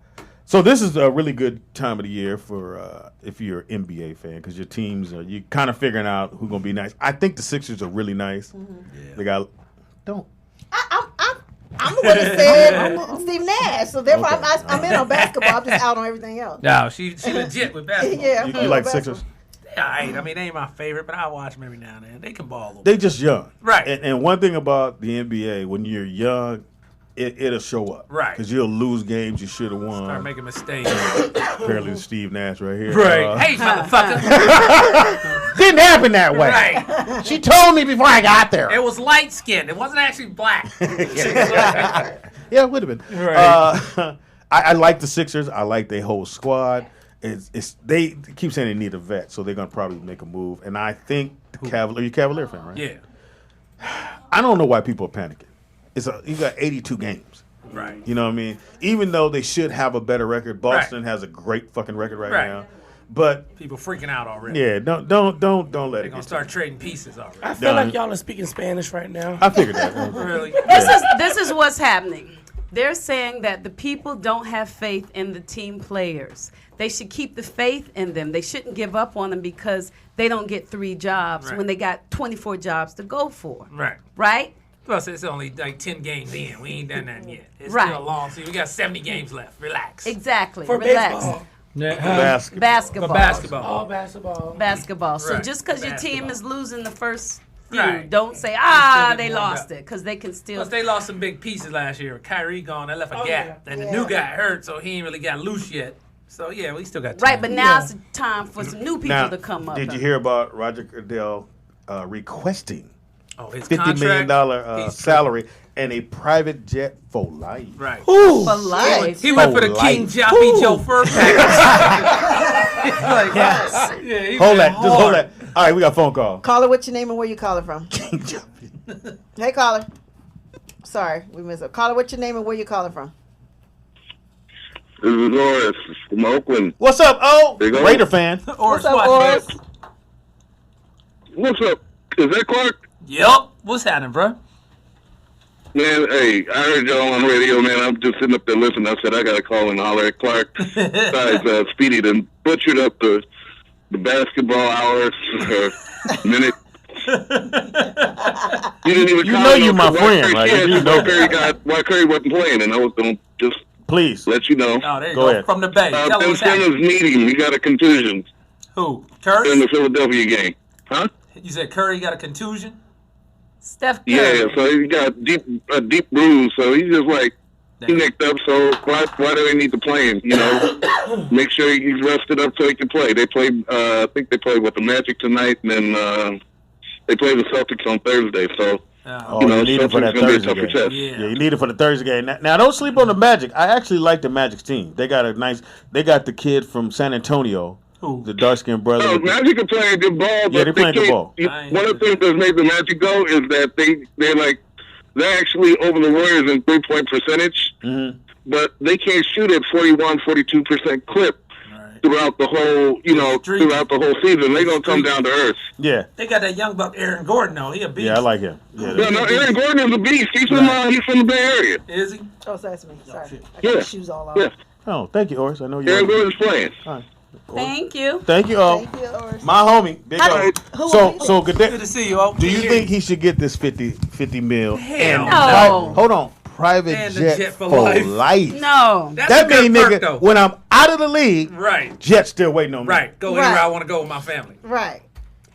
So this is a really good time of the year for if you're an NBA fan because your teams, you kind of figuring out who's going to be nice. I think the Sixers are really nice. Yeah. They got, I'm the one that said Steve Nash, so therefore Okay. I'm in on basketball. I'm just out on everything else. No, she legit with basketball. Yeah, you like the Sixers? Yeah, I mean, they ain't my favorite, but I watch them every now and then. They can ball a little They bit. just young. Right. And one thing about the NBA, when you're young, it'll show up. Right. Because you'll lose games you should have won. Start making mistakes. Apparently, Steve Nash right here. Right. Hey, motherfucker. Didn't happen that way. Right. She told me before I got there. It was light skinned. It wasn't actually black. Yeah, it would have been. Right. I like the Sixers. I like their whole squad. They keep saying they need a vet, so they're gonna probably make a move. And I think the Cavalier. You a Cavalier fan, right? Yeah. I don't know why people are panicking. You got 82 games. Right. You know what I mean? Even though they should have a better record, Boston has a great fucking record right now. But people freaking out already. Yeah, don't let it. They're gonna start trading pieces already. I feel like y'all are speaking Spanish right now. I figured that. Really? This is what's happening. They're saying that the people don't have faith in the team players. They should keep the faith in them. They shouldn't give up on them because they don't get 3 jobs when they got 24 jobs to go for. Right. Right? Plus, it's only like 10 games in. We ain't done nothing yet. It's Right. still a long season. We got 70 games left. Relax. Exactly. For Relax. baseball. Basketball. For basketball. Oh, basketball. Basketball. So Right. just because your team Basketball. is losing the first few, Right. don't say, They still they get lost warmed up. it, because they can still. Plus, they lost some big pieces last year. Kyrie gone. That left a Oh, gap. yeah. And the Yeah. new guy hurt, so he ain't really got loose yet. So, yeah, we still got time. Right, but now it's time for some new people Now, to come up. did you hear about Roger Goodell requesting his $50 million contract? salary and a private jet for life? Right. For life. He went for the King Joppy Joe Fur package. Like, Yes. Yeah, he Hold went that. Just hold hard. that. All right, we got a phone call. Caller, what's your name and where you calling from? Hey, caller. Sorry, we missed it. Caller, what's your name and where you calling from? This is Oris from Oakland. What's up, O? There you go. Raider fan. What's up, Oris? What's up? Is that Clark? Yup. What's happening, bro? Man, hey, I heard y'all on radio, man. I'm just sitting up there listening. I said, I got to call and holler at Clark. Besides, Speedy done butchered up the basketball hours minute. You didn't even You call know him you my why friend, Curry- like, yeah, you know why Curry wasn't playing, and I was going to just please let you know. Oh, there you Go go. ahead. From the Bay. Tell Ben us what's happening. Simmons need him. He got a contusion Who? Curry? in the Philadelphia game. Huh? You said Curry got a contusion? Steph Curry. Yeah, so he got a deep bruise, so he's just like, he nicked up, so why do they need to play him, you know? Make sure he's rested up so he can play. They played, I think they played with the Magic tonight, and then they play the Celtics on Thursday, so, Oh, you need it for that Celtics gonna be a Thursday tougher game. test. Yeah, you need it for the Thursday game. Now, don't sleep on the Magic. I actually like the Magic's team. They got they got the kid from San Antonio, the dark-skinned brother. No, with the- Magic are playing good ball, Yeah, but they're playing good ball. One of the things that's made the Magic go is that they're actually over the Warriors in 3-point percentage, but they can't shoot at 41-42% clip throughout the whole, throughout the whole season. They're gonna come down to earth. Yeah. They got that young buck Aaron Gordon, though. He a beast. Yeah, I like him. Yeah, No, Aaron Gordon is a beast. He's from the Bay Area. Is he? Oh, that's me. Sorry. I got Yeah. my shoes all off. Yeah. Oh, thank you, Oris. I know you. Aaron Gordon's playing. All right. Thank you. Thank you, O. Thank you, Oris. My homie, Big O. So good. Good to see you, O. Do you think he should get this 50 mil? Hell no. Hold on. Private And the jet, jet for for life. life. No. That's That a good mean, perk, nigga, though. when I'm out of the league, Right. Jet's still waiting on me. Right. Go anywhere I want to go with my family. Right.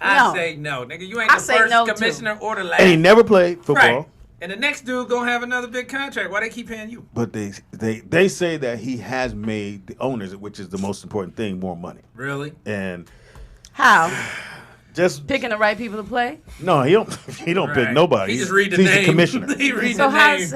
I No. say no, nigga. You ain't I the say first no, too. commissioner or the last. And he never played football. Right. And the next dude gonna have another big contract. Why they keep paying you? But they say that he has made the owners, which is the most important thing, more money. Really? And How? just Picking the right people to play? no, he don't pick nobody. He just read the He's name. the commissioner. He read So the name.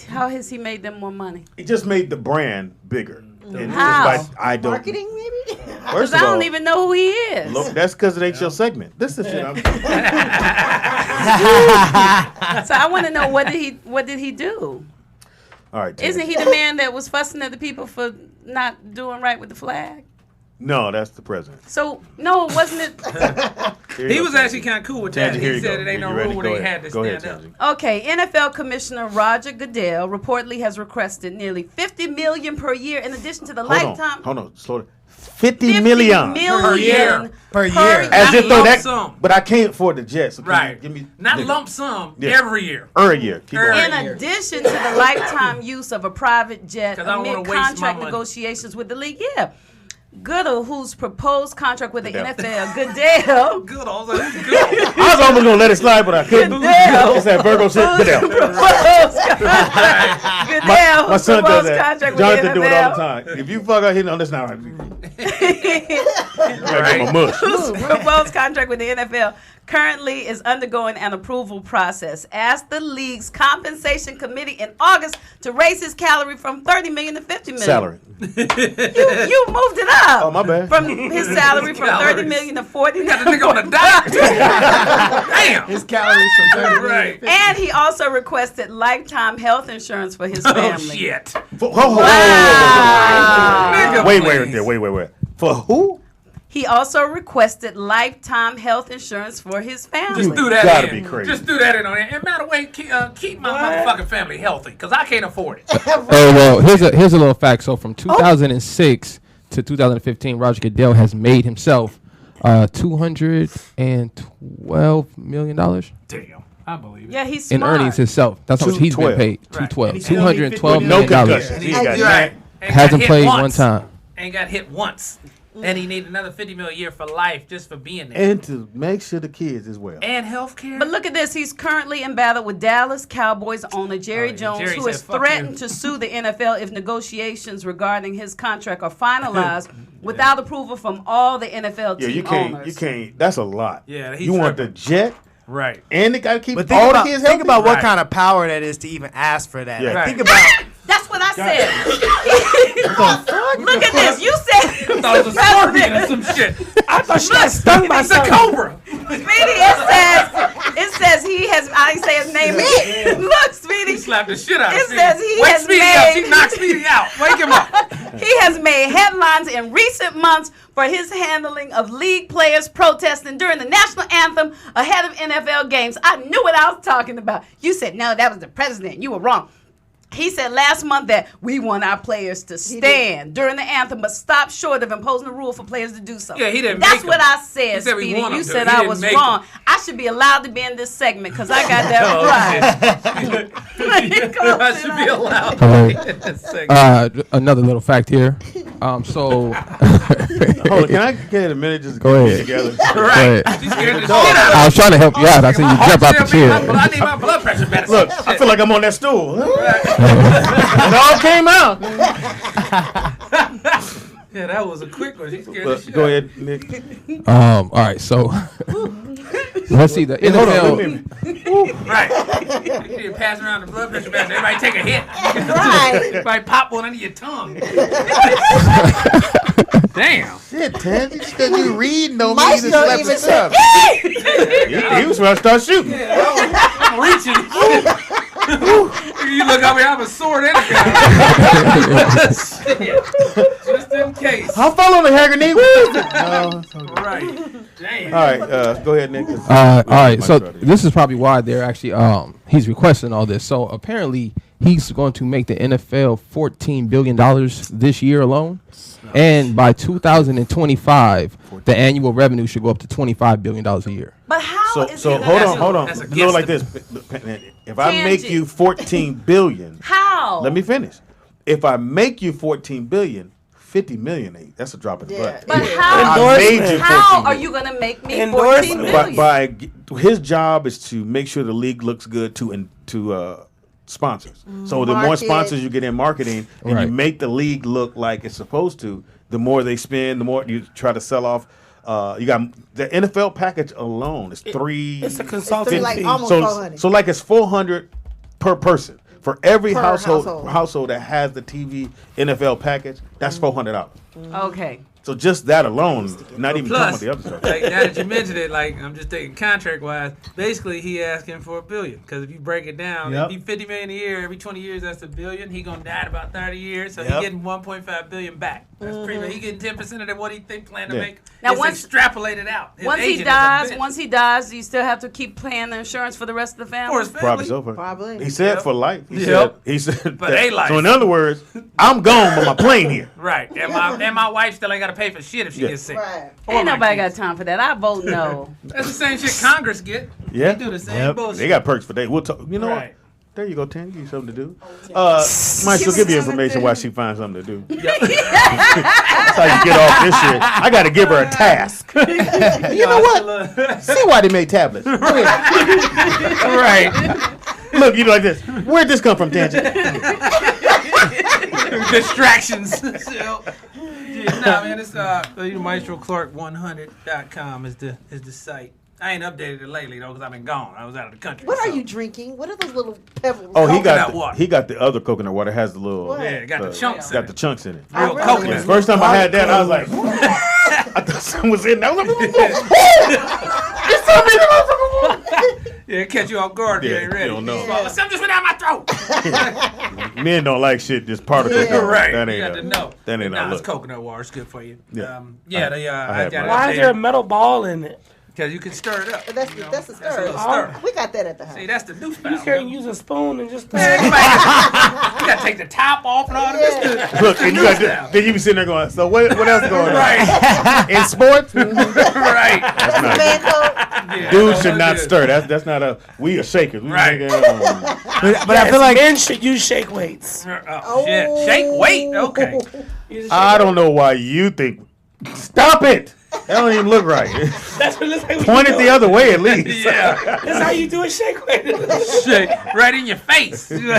how has he made them more money? He just made the brand bigger. And How? just by, I don't. Marketing, maybe? First Because of I all, don't even know who he is. look, that's because it ain't your segment. This is shit. So I want to know what did he do? All right. Isn't he the man that was fussing at the people for not doing right with the flag? No, that's the president. So no, wasn't it? He was actually kind of cool with that. Tangy, here He you said go. it ain't no You ready? rule where Go they ahead. had to Go ahead, stand up. Tangy. Okay, NFL Commissioner Roger Goodell reportedly has requested nearly $50 million per year in addition to the lifetime. Hold on, slow down. 50 million Per year. Per year. As if though Lump that, sum. but I can't afford the Jets. So can Right. you give me Not nigga. lump sum Yeah. every year. A year. Keep Every going. In addition to the lifetime use of a private jet 'Cause I don't amid wanna waste my contract money. negotiations with the league. Yeah. Goodell, whose proposed contract with the Goodell. NFL, Goodell, Good. I was like, good. I was almost gonna let it slide, but I couldn't. Goodell. It's that Virgo shit. Goodell. proposed Goodell My son does that. contract with Jonathan the do it all NFL. the time. If you fuck up, that's not right. Right. Whose proposed contract with the NFL currently is undergoing an approval process. Asked the league's compensation committee in August to raise his salary from $30 million to $50 million. Salary. You moved it up. Oh, my bad. From his salary from $30 million to $40 million. Got the nigga on the dot. Damn. His calories from 30 Right. And he also requested lifetime health insurance for his family. Oh shit. Wait. For who? He also requested lifetime health insurance for his family. Just do that Gotta in. be crazy. Just do that in on it. And matter of way, keep my motherfucking family healthy, because I can't afford it. Oh well, here's a little fact. So from 2006 to 2015, Roger Goodell has made himself $212 million Damn, I believe it. Yeah, he's in smart. earnings himself. That's how much he's been paid. Right. $212 No million. concussions. He got Right. Hasn't played one time. Ain't got hit once. And he need another $50 million a year for life just for being there. And to make sure the kids as well. And health care. But look at this. He's currently in battle with Dallas Cowboys owner Jerry Jones, Jerry who said, has "Fuck threatened you." to sue the NFL if negotiations regarding his contract are finalized without approval from all the NFL Yeah, team you can't. owners. You can't. That's a lot. Yeah, he's you want the jet, right? And they got to keep But all the kids healthy. think about what Right. kind of power that is to even ask for that. Yeah. Like, Right. think about. That's what I said. Look at this. You said I thought it was a scorpion or some shit. I thought she got stung by It's a something. cobra. Speedy, it says he has. I didn't say his name. Look, Speedy. He slapped the shit out of It Speedy. says he Wake has Speedy made. up. She knocked Speedy out. Wake him up. He has made headlines in recent months for his handling of league players protesting during the national anthem ahead of NFL games. I knew what I was talking about. You said, no, that was the president. You were wrong. He said last month that we want our players to stand during the anthem, but stop short of imposing a rule for players to do so. Yeah, he didn't That's make what them. I said, He said we Speedy. want You them to. said He I didn't was make wrong. them. I should be allowed to be in this segment because I got that right. I should be allowed. Another little fact here. Hold on, can I get a minute just to Go get ahead. together? Go ahead. She scared the shit out I was trying to help you out. I said you jump out the chair. I need my blood pressure medicine. Look, I feel like I'm on that stool. It all came out. Yeah, that was a quick one. She scared the Look, shit go out. ahead, Nick. All right, so let's see the Hold on, NFL. wait a minute. Right. You need to pass around the blood pressure medicine. Everybody take a hit. Right. Everybody pop one under your tongue. Damn. Shit, Tansy, just because you read no mean you just Mystro slap even yourself. He was ready to start shooting. I'm reaching. You look over here, I have a sword and a gun. Shit. Just in case. How far on the Hager knee? Right. Damn. All right, go ahead, Nick. All right, so this is probably why they're actually he's requesting all this. So apparently he's going to make the NFL $14 billion this year alone, and by 2025, the annual revenue should go up to $25 billion a year. But how is So it hold on. That's a Do it like this. If I make you 14 billion, How? let me finish. If I make you 14 billion, 50 million ain't. That's a drop in the butt. But how? I made you 14 How are billion. you going to make me 14 billion? By his job is to make sure the league looks good to sponsors. So the more Market. sponsors you get in marketing, and Right. you make the league look like it's supposed to, the more they spend, the more you try to sell off. You got the NFL package alone is It's a It's consulting like fee. almost so 400. so like it's 400 per person for every Per household household. that has the TV NFL package. That's $400. Okay. So just that alone, not even talking about Plus, the other stuff. like, now that you mentioned it, like I'm just thinking contract wise, basically he asking for $1 billion. Because if you break it down, Yep. if you $50 million a year, every 20 years that's $1 billion. He gonna die in about 30 years, so Yep. he getting $1.5 billion back. That's pretty much. He getting 10% of what he plan to Yeah. make. Now, It's once- extrapolated out. His Once he agent is a dies, bitch. do you still have to keep paying the insurance for the rest of the family? For his family. Probably so. Probably. He said Yep. for life. Yep. He said. But a life. So in other words, I'm gone, but my plane here. Right, and my wife still ain't got to pay for shit if she Yeah. gets sick. Right. Or Ain't my nobody kids. got time for that. I vote no. That's the same shit Congress get. Yeah. They do the same Yep. bullshit. They got perks for that. We'll talk. You know what? Right. There you go, Tan. Give you something to do. Maestro, give me information while she finds something to do. That's how you get off this shit. I got to give her a task. You know what? See why they made tablets. Go ahead. Right. Look, you like this. Where'd this come from, Tangent? Distractions. Nah, man, it's MystroClark100.com is the site. I ain't updated it lately though because I've been gone. I was out of the country. What are you drinking? What are those little pebbles? Oh, water. he got the other coconut water. It has the little. What? Yeah, it got the chunks. Got the chunks in it. Real coconut. Yeah, first time I had that, I was like, I thought something was in there. I was like, Yeah, catch you off guard if you ain't ready. You don't know. Something just went down my throat. Men don't like shit, just particles. Yeah, right. That you ain't got to know. That ain't Nah, no it's look. coconut water. It's good for you. Yeah. I got Why is there a metal ball in it? Because you can stir it up. That's a stir. stir. We got that at the house. See, that's the new You spout. can't use a spoon and just. You got to take the top off and all this. Look, and you got then you be sitting there going, so what else going on? Right. In sports? Right. That's not Yeah, dudes should not stir. That's not a. We are shakers. We Right. But I feel like men should use shake weights. Oh, shit. Shake weight. Okay. I don't know why you think. Stop it. That don't even look right. That's what it looks like. Point it the other way at least. Yeah. That's how you do a shake weight. Shake right in your face. You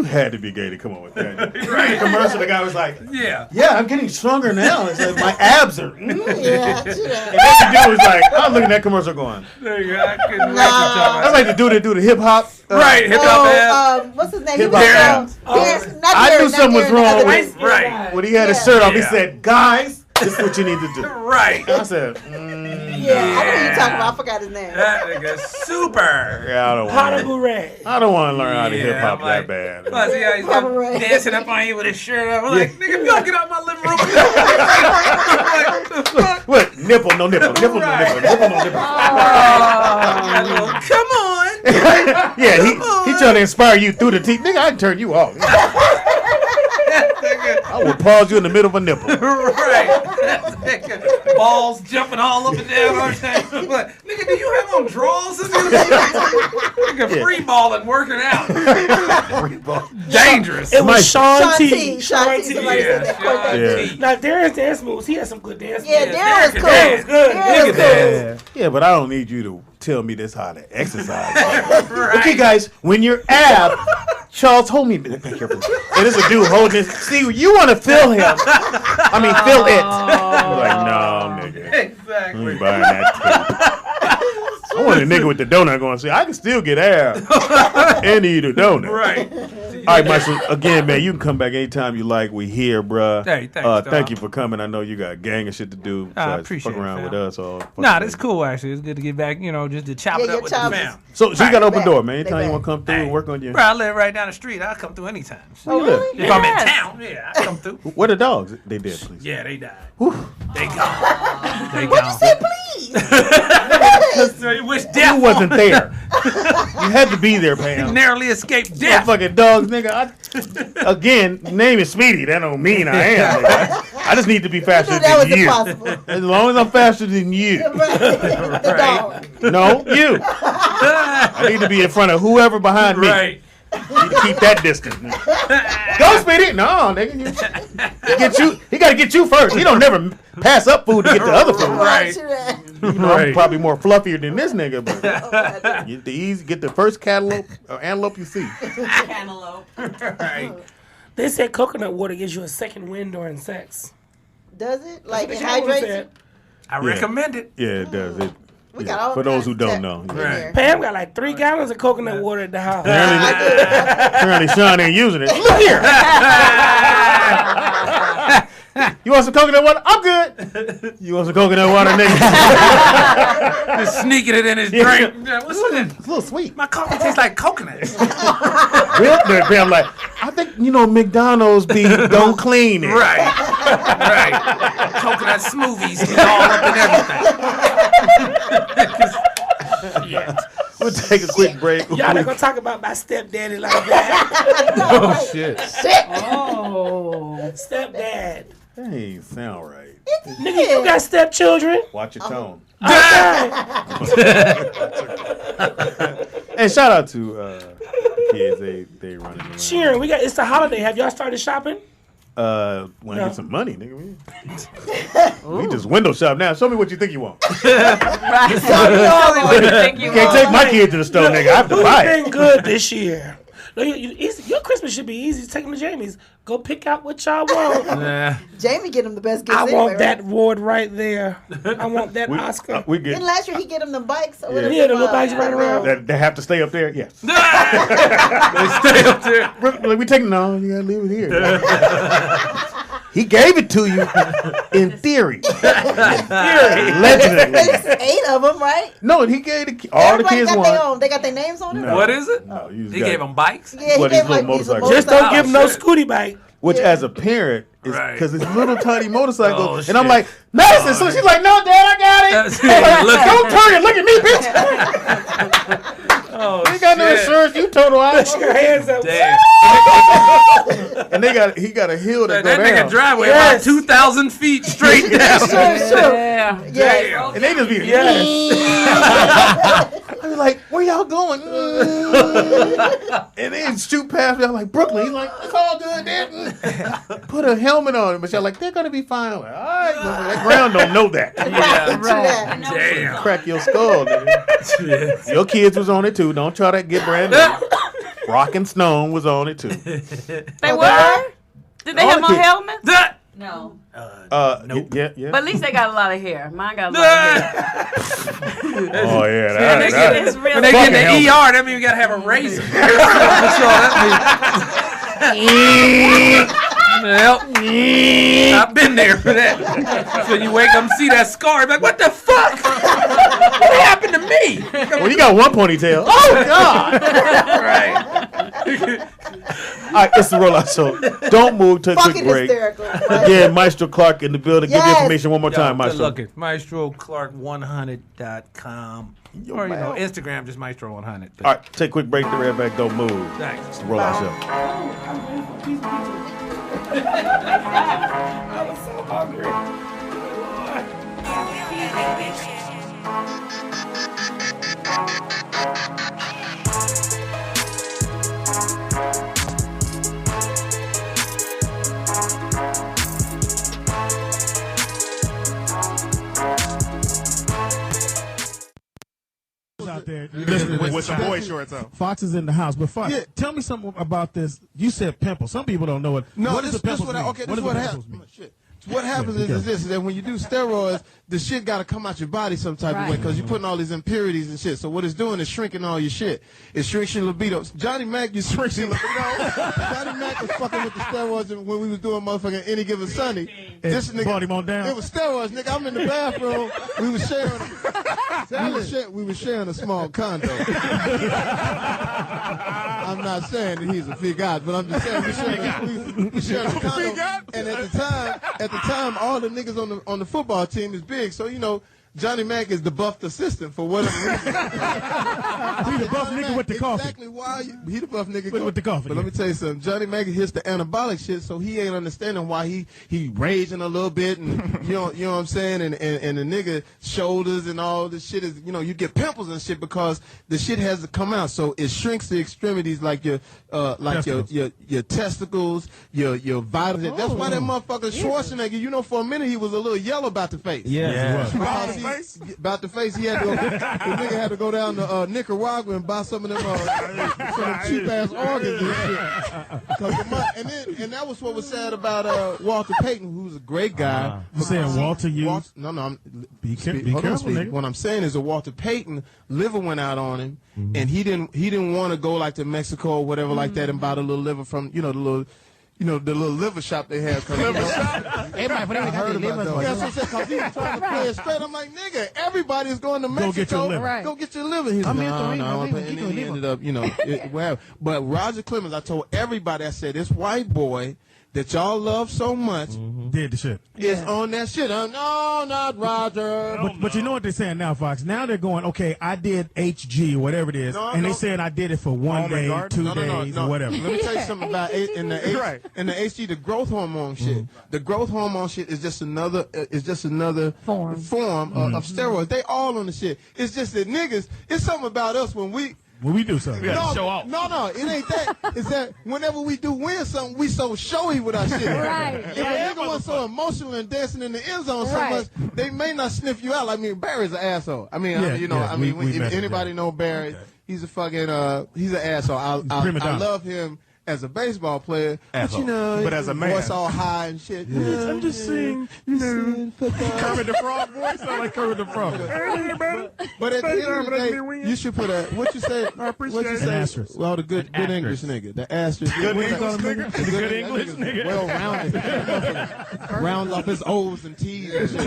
had to be gay to come up with that. Right. The commercial, the guy was like, Yeah. I'm getting stronger now. It's like my abs are. Yeah. And then the dude was like, I was looking at that commercial going. There you go. I couldn't wait to talk That's about like the dude that do the hip hop. Right, hip hop ass. What's his name? Hip He was, hop. I knew something was wrong with it. Right. When he had his shirt off, he said, guys, this is what you need to do. Right. I said, Yeah, I know what you're talking about. I forgot his name. That nigga's super. yeah, I don't Pot want of to. beret. I don't want to learn how to Yeah, hip hop I'm like, that bad. I see how he's Right. dancing up on you with his shirt up. I'm like, nigga, if you don't get out my living room. Like, What? Nipple, no nipple. Nipple, no nipple. Nipple, no nipple. come on. Yeah, he trying to inspire you through the teeth. Nigga, I can turn you off. I will pause you in the middle of a nipple. Right. Balls jumping all up and down all the time. I'm like, nigga, do you have on drawers? Nigga, free balling, working out. Dangerous. It was Sean T. Sean T. Somebody said that. Yeah. Now Darren's dance moves. He has some good dance moves. Yeah, Darren was cool. Darren's good. Darren was cool. Yeah, but I don't need you to tell me this how to exercise. Okay, guys, when you're ab, Charles told me. Be careful. And this a dude holding this. See, you want to feel him. I mean, feel it. You're like, no, nigga. Exactly. You ain't buying that tape. I want a nigga with the donut going to say, I can still get ab and eat a donut. Right. All right, Marshall, again, man, you can come back anytime you like. We here, bruh. Hey, thanks, thank you for coming. I know you got a gang of shit to do. I besides appreciate fuck around it, with fam. us. Or Nah, that's cool, actually. It's good to get back, just to chop it Yeah, up with the your fam. So you got an open door, man. They Anytime you back. want to come through and work on you. Bro, I live right down the street. I'll come through anytime. Oh, really? If I'm in town, yeah, I come through. Where the dogs? They dead, please. Yeah, they died. Whew. They gone. They What'd you gone. say, please? Wish death You wasn't there. You had to be there, Pam. narrowly escaped death. Motherfucking dogs, nigga. Again, name is Speedy. That don't mean I am. Nigga. I just need to be faster That was than you. impossible. As long as I'm faster than you. The dog. No, you. I need to be in front of whoever behind me. Right. You need to keep that distance. Go, Speedy. No, nigga. He got to get you first. He don't never pass up food to get the other food. Right. You know, I'm probably more fluffier than this nigga, but get the first cantaloupe or antelope you see. Cantaloupe. Right. They said coconut water gives you a second wind during sex. Does it? Like it That's what the hydrates said. you? I recommend it. Yeah, it does. We got all For those kinds who of don't know. in Right. there. Pam got like 3 gallons of coconut water at the house. Apparently Sean ain't using it. Look here. You want some coconut water? I'm good. You want some coconut water, nigga? Just sneaking it in his drink. Yeah, what's in it? It's a little sweet. My coffee tastes like coconut. I'm like, I think, McDonald's don't clean it. Right. Right. Coconut smoothies is all up in everything. Shit. We'll take a quick break. Y'all not gonna talk about my stepdaddy like that. Oh, shit. Oh, stepdad. That ain't sound right. Nigga, you got stepchildren? Watch your tone. Okay. And shout out to the kids. They running around. Sharon, it's the holiday. Have y'all started shopping? Want to get some money, nigga? We just window shop now. Show me what you think you want. Right. What you think you can't take my kid to the store, nigga. I have to buy it. It's been good this year. Your Christmas should be easy. Take them to Jamie's. Go pick out what y'all want. Jamie get him the best gifts. I anyway, want that right? award right there. I want that Oscar. Didn't last year he get him the bikes? Or the little bikes right around. They have to stay up there? Yes. They stay up there. Like, we take no, you gotta leave it here. He gave it to you in theory. Allegedly. 8 of them, right? No, he gave all the kids one. They got their names on it? No. What is it? No, he gave them bikes? Yeah, he gave like motorcycles. Just don't give them no scooty bike. Which, as a parent, is because it's little tiny motorcycles, and I'm shit. like, Madison. So she's like, "No, Dad, I got it." Don't turn it. Look at me, bitch. Oh, you got no insurance. You total out. Put your hands up. Damn. And he got a hill that That go nigga down. driveway about 2,000 feet straight down. Sure. Damn. And they just be I was like, where y'all going? And they shoot past me. I'm like, Brooklyn. He's like, it's all good, Dad. Put a helmet on him. But y'all like, they're gonna be fine. I'm like, all right, that ground don't know that. Yeah. Right. Damn. Crack your skull, nigga. Your kids was on it too. Don't try to get brand new. Rock and Stone was on it too. They were? Did they have on helmets? No. Nope. Yeah. But at least they got a lot of hair. Mine got a lot of hair. Oh yeah, It's really when they get in the ER, that means you gotta have a razor. That's all that means. Well, I've been there for that. So you wake up and see that scar, you're like, what the fuck? What happened to me? Well, you got one ponytail. Oh God! Right. All right, it's the Rollout Show. Don't move. Take a quick break. Again, Maestro Clark in the building. Give the information one more time, Maestro. Look at MaestroClark100.com. Or, Instagram, just Maestro100. All right, take a quick break. The Red Back, don't move. Thanks. It's the Rollout Show. I was so hungry. Out there listening with some boy shorts on. Fox is in the house, but Fox, tell me something about this. You said pimple. Some people don't know it. No, what does this the pimples what mean? okay, What this does what the happens. pimples mean? Shit. What happens is this: is that when you do steroids, the shit got to come out your body some type of way because you're putting all these impurities and shit. So what it's doing is shrinking all your shit. It shrinks your libido. Johnny Mac, you shrink your libido. Johnny Mac was fucking with the steroids when we was doing motherfucking Any Given Sunday. This nigga brought him on down. It was steroids, nigga. I'm in the bathroom. We was sharing a small condo. I'm not saying that he's a big guy, but I'm just saying we sharing a condo. And at the time, all the niggas on the football team is big, so Johnny Mac is the buffed assistant for whatever reason. He the buff nigga with the coffee. Exactly why he the buff nigga with the coffee. But let me tell you something. Johnny Mac hits the anabolic shit, so he ain't understanding why he raging a little bit, and you know what I'm saying, and the nigga shoulders and all this shit is you get pimples and shit because the shit has to come out, so it shrinks the extremities like your testicles, your vitals. That's why that motherfucker Schwarzenegger, for a minute he was a little yellow about the face. Yeah. About the face, he had to go. The nigga had to go down to Nicaragua and buy some of them cheap ass organs and shit. And that was what was sad about Walter Payton, who's a great guy. You saying Walter used? No. Be careful, nigga. What I'm saying is that Walter Payton liver went out on him, and he didn't want to go like to Mexico or whatever like that and buy the little liver from the little liver shop they have. Everybody got their liver. That's what I said, because he was trying to play it straight. I'm like, nigga, everybody is going to Mexico. Go get your liver. Right. Go get your liver. He's like, no. And then he ended up, whatever. But Roger Clemens, I told everybody, I said, this white boy that y'all love so much did the shit. Is on that shit. No, not Roger. But you know what they're saying now, Fox? Now they're going, okay, I did HG, whatever it is, they saying I did it for 1 day, 2 days, or whatever. Let me tell you something about in the HG, the growth hormone shit. The growth hormone shit is just another form of steroids. They all on the shit. It's just that niggas, it's something about us when we When we do something, No, no, it ain't that. It's that whenever we do win something, we so showy with our shit. Right. If a nigga was so emotional and dancing in the end zone so much, they may not sniff you out. I mean, Barry's an asshole. I mean, if anybody know Barry, he's a fucking, he's an asshole. I love him as a baseball player, but you know, but as a man, voice all high and shit. I'm just saying, you know, Kermit the Frog voice sound like Kermit the Frog. But at the end of the day, you should put a what you say. What you say? Asterisk. Well, the good English nigga, the asterisk. Good English nigga. The good English nigga. Well rounded. Round off his O's and T's and shit.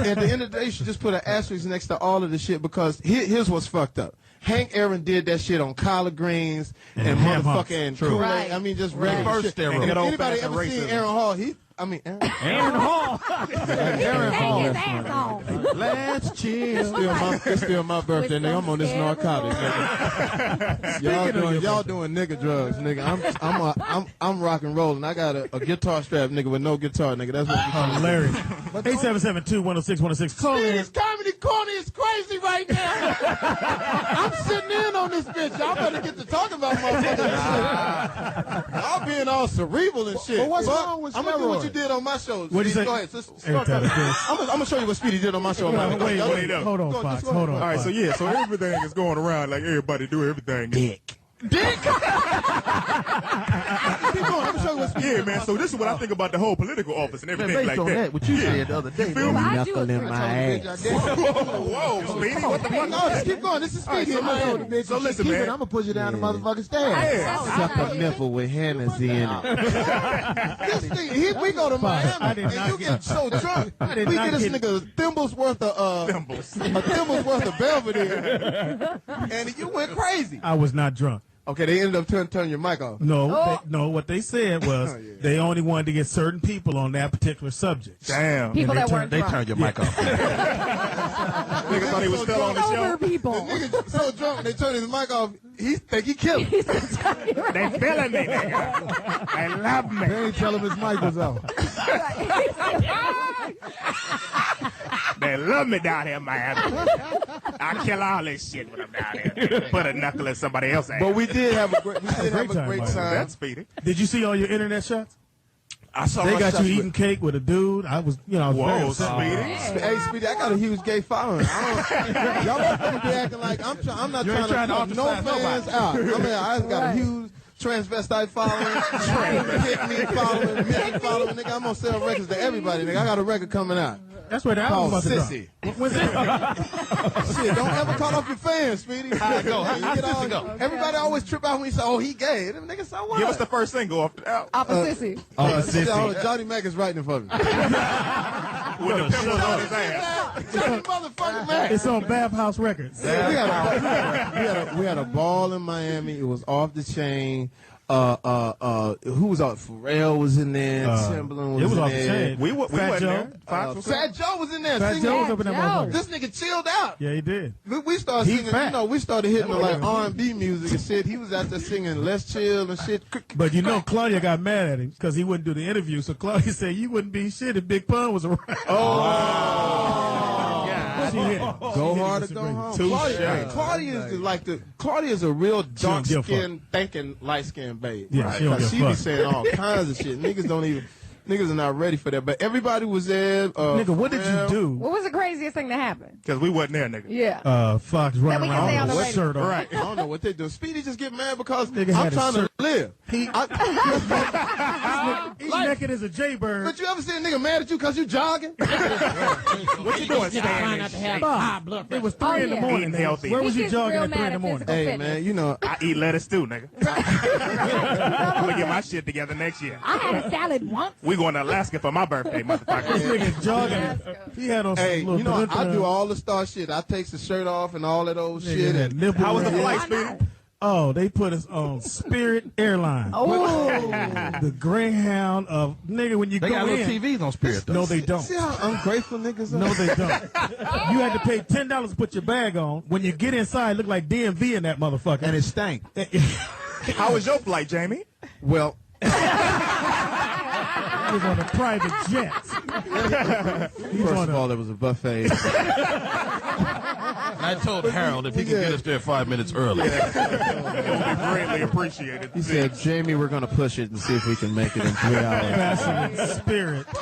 At the end of the day, you should just put an asterisk next to all of the shit because here's what's fucked up. Hank Aaron did that shit on collard greens and motherfucking Kool-Aid. Right. I mean, just reverse steroids. If anybody ever seen Aaron Hall, Aaron Hall. Aaron Hall. Let's chill. It's still my birthday, nigga. I'm on this narcotic, nigga. Y'all doing nigga drugs, nigga. I'm rock and rolling. I got a guitar strap, nigga, with no guitar, nigga. That's what I'm hilarious. 877-2-106-106. Call in. This comedy corner is crazy right now. I'm sitting in on this bitch. Y'all better get to talking about motherfuckers. Y'all being all cerebral and shit. But what's wrong with I'm gonna do what you did on my show. What'd you say? Go ahead. I'm gonna show you what Speedy did on my show. Wait up. Hold on, Fox. Hold on. All right, so everything is going around like everybody do everything. Dick. Keep going. I'm gonna show you what Speedy did. Yeah, man. So this is what I think about the whole political office and everything like that. What you said the other day. Feel me? Knuckle in my ass. Whoa, Speedy. What the fuck? No, just keep going. This is Speedy. So listen, man. I'm gonna put you down the motherfucking stairs. Suck a nipple with Hennessy in it. This thing, we go to Miami and you get so drunk. We get this nigga a thimbles worth of Belvedere, and you went crazy. I was not drunk. Okay, they ended up turning your mic off. No, what they said was they only wanted to get certain people on that particular subject. Damn. People that weren't drunk. They turned your mic off. Nigga thought he was still on the show. People. The nigga so drunk they turned his mic off. He think he killed him. They feeling me, nigga. They love me. They ain't tell him his mic was off. They love me down here in Miami. I kill all this shit when I'm down here. Put a knuckle in somebody else's ass. But we did have a great time. That's Speedy. Did you see all your internet shots? I saw they my got shots you eating cake with a dude. I was very upset. Hey, Speedy, I got a huge gay following. Y'all motherfuckers be acting like I'm not trying to no fans out. I mean, I got a huge transvestite following, hit me following, midget following. Nigga, I'm gonna sell records to everybody. Nigga, I got a record coming out. That's where the album was Sissy. When's it? Shit, don't ever cut off your fans, Speedy. Everybody always trip out when you say, "Oh, he gay." Them niggas say, "What?" Give us the first single off the album. Off of Sissy. Johnny Mac is writing it for me. With the pimples on his ass. Johnny motherfucking Mac. It's on Bathhouse Records. We had a ball in Miami. It was off the chain. Who was out? Pharrell was in there. Timberland was in there. It was off the chain. We Fat Joe. Fat Joe was in there. Fat Joe was up in that motherfucker. This nigga chilled out. Yeah, he did. We started singing. We started hitting like R&B music and shit. He was out there singing "Let's Chill" and shit. But Claudia got mad at him because he wouldn't do the interview. So Claudia said, "You wouldn't be shit if Big Pun was around." Go hard or go home. Claudia is a real dark skinned, thinking light skinned babe. Yeah, she be saying all kinds of shit. Niggas are not ready for that. But everybody was there. Nigga, what did you do? What was the craziest thing to happen? Because we wasn't there, nigga. Yeah. Fox running around with a shirt on. Right. I don't know what they do. Speedy just get mad because I'm trying to live. He's naked as a jaybird. But you ever see a nigga mad at you because you jogging? What you doing, Stan? It was 3 in the morning. Eating healthy. Where was you jogging at 3 in the morning? Hey, man, I eat lettuce too, nigga. I'm going to get my shit together next year. I had a salad once. We going to Alaska for my birthday, motherfucker. This nigga's jogging. He had on some little I do all the star shit. I take the shirt off and all of those shit. And how was the flight, Speedy? Oh, they put us on Spirit Airlines. Oh. The Greyhound of, nigga, when you they go got in. little TVs on Spirit, though. No, they don't. See how ungrateful niggas are? No, they don't. You had to pay $10 to put your bag on. When you get inside, it look like DMV in that motherfucker. And it stank. How was your flight, Jamie? Well, he was on a private jet. First of all, there was a buffet. And I told Harold if he could get us there 5 minutes early. It would be greatly appreciated. He said, Jamie, we're going to push it and see if we can make it in 3 hours. Passionate spirit. You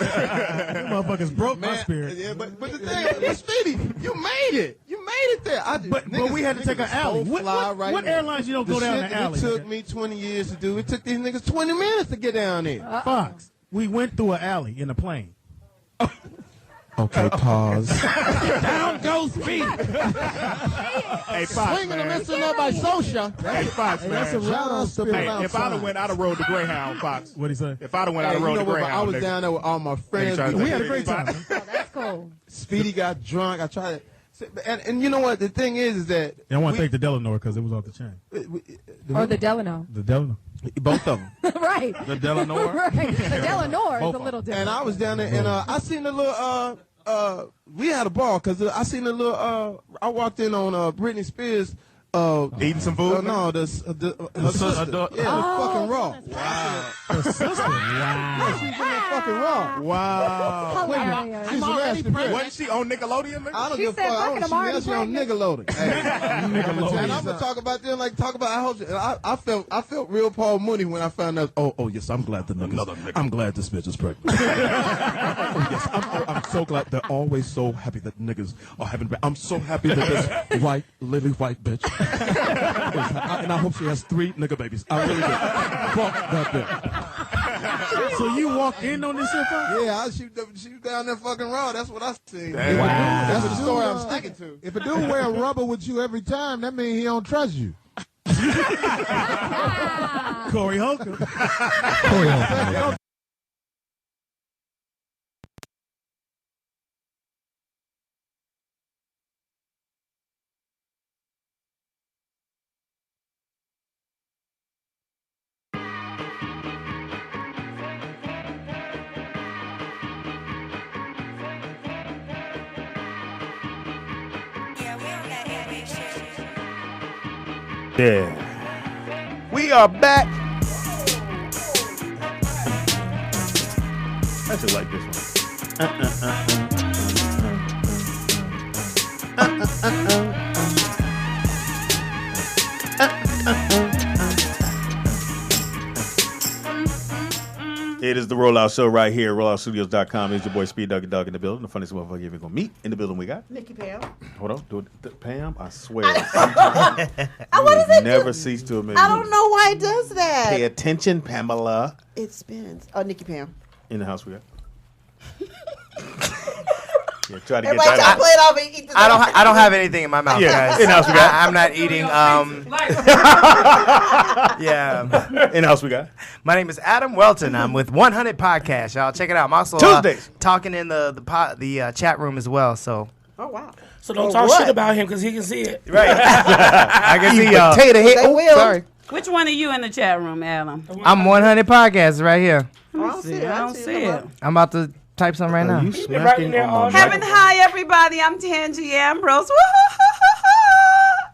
motherfuckers broke my spirit. Yeah, but the thing, but Speedy, you made it. You made it there. But we had to take an alley. What airlines you don't go down the alley? It took me 20 years to do. It took these niggas 20 minutes to get down there. Fox, we went through an alley in a plane. Okay, pause. Down goes Speedy. Hey, Fox, Swinging and man. missing up by Social. Hey, Fox, man. That's a shout-out spirit Hey, if I'd have went, I'd have rode the Greyhound, Fox. What'd he say? If I'd have went, I'd have rode the Greyhound. I was nigga. down there with all my friends. We had a great time. Oh, that's cool. Speedy got drunk. I tried to, and you know what? The thing is that I want to take the Delano because it was off the chain. Or the Delano. The Delano. both of them. Right. The Delano. Right. The Delano is a little different. And I was down there, and I seen a little. We had a ball because I seen a little. I walked in on Britney Spears. Eating some food? No, the sister. Yeah, the fucking Raw. Wow. The sister. Yeah, she's in that fucking Raw. Wow. Wait a minute. She's arrested. Wasn't she on Nickelodeon? I don't give a said, fuck. fucking, I'm already She on Nickelodeon. And I'm gonna talk about them like talk about. I felt real Paul Mooney when I found out. Oh yes, I'm glad the niggas. I'm glad this bitch is pregnant. Oh yes, I'm so glad. They're always so happy that niggas are having. I'm so happy that this white, living white bitch. And I hope she has 3 nigga babies. I really do. Fuck that bitch. So you walked in on this shit, Fox? Yeah, she was down there fucking Raw. That's what I seen. Wow. That's the story I'm sticking to. If a dude wear rubber with you every time, that means he don't trust you. Corey Holcomb. Yeah. We are back. I should like this one. It is the Rollout Show right here, rolloutstudios.com. It's your boy Speed Duggy Dog in the building. The funniest motherfucker you're going to meet in the building we got. Nikki Pam. Hold on. Do it. Pam, I swear. What does it never do? cease to amaze I don't know why it does that. Pay attention, Pamela. It spins. Oh, Nikki Pam. In the house we got. Yeah, try to get Everybody try to that play it off and eat this. I don't have anything in my mouth, guys. In-house we got. I'm not eating. Yeah. In-house we got. My name is Adam Welton. I'm with 100 Podcast. Y'all check it out. I'm also Tuesdays. talking in the chat room as well. So. Oh wow. So don't talk shit about him because he can see it. Right. I can see y'all. Potato head. Oh, sorry. Which one are you in the chat room, Adam? I'm 100 Podcast right here. I don't see it. I don't see it. I'm about to type something right now. You smacking on the Heaven hi, everybody. I'm Tangi Ambrose.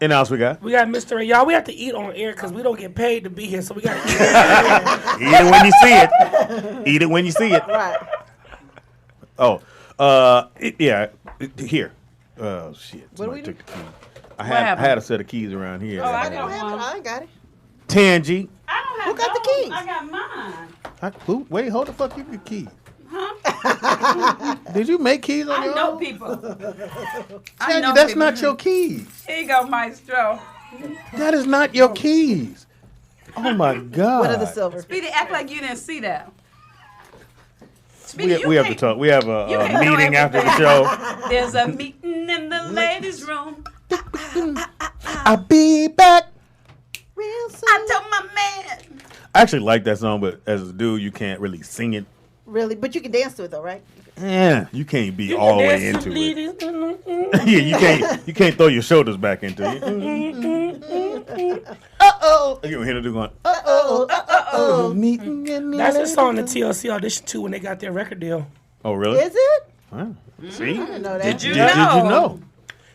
In-house we got. We got Mystro. Y'all, we have to eat on air because we don't get paid to be here, so we got to eat. Eat it when you see it. Eat it when you see it. Right. Oh, here. Oh shit! Somebody took the key. I had a set of keys around here. Oh, I don't have it. I ain't got it. Tangi. I don't have Who got the keys? I got mine. Who? Wait, hold the fuck you your keys. Huh? Did you make keys on your I know own? people. Tangi, that's not your keys. Here you go, Mystro. That is not your keys. Oh my God. What are the silver? Speedy, act like you didn't see that. We have to talk. We have a meeting after the show. There's a meeting in the ladies' room. I'll be back. Real soon. I told my man. I actually like that song, but as a dude, you can't really sing it. Really? But you can dance to it though, right? Yeah, you can't be all the way into it. Yeah, you can't throw your shoulders back into it. Uh-oh. You're going to hear the going, uh-oh. That's a song the TLC auditioned to when they got their record deal. Oh, really? Is it? Wow. See? I didn't know that. Did you know?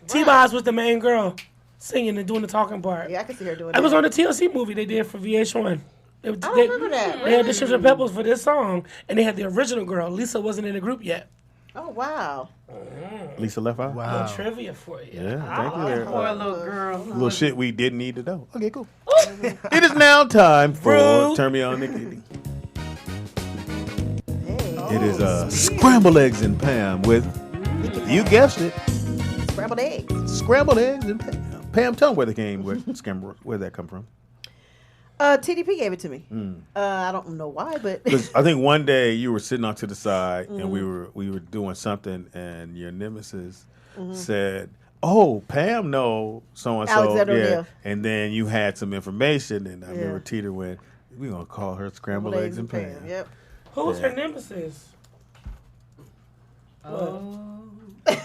T-Boz was the main girl singing and doing the talking part. Yeah, I can see her doing It that. was on the TLC movie they did for VH1. I don't remember that. They had the Sugar Peppers for this song, and they had the original girl. Lisa wasn't in the group yet. Oh wow. Lisa left out. Wow. Trivia for you. Yeah, thank you. There. Poor little girl. Little shit we didn't need to know. Okay, cool. It is now time for Turn Me On Nikki. It is scrambled eggs and Pam with, you guessed it, Scrambled eggs. Scrambled eggs and Pam. Pam, tell them where they came. Where'd that come from? TDP gave it to me. I don't know why, but Because I think one day you were sitting off to the side and we were doing something, and your nemesis said, "Oh, Pam know so and so." Alexander O'Neill. And then you had some information, and I remember Teeter went, "We're gonna call her Scrambled Eggs and Pam." Yep. Who's her nemesis?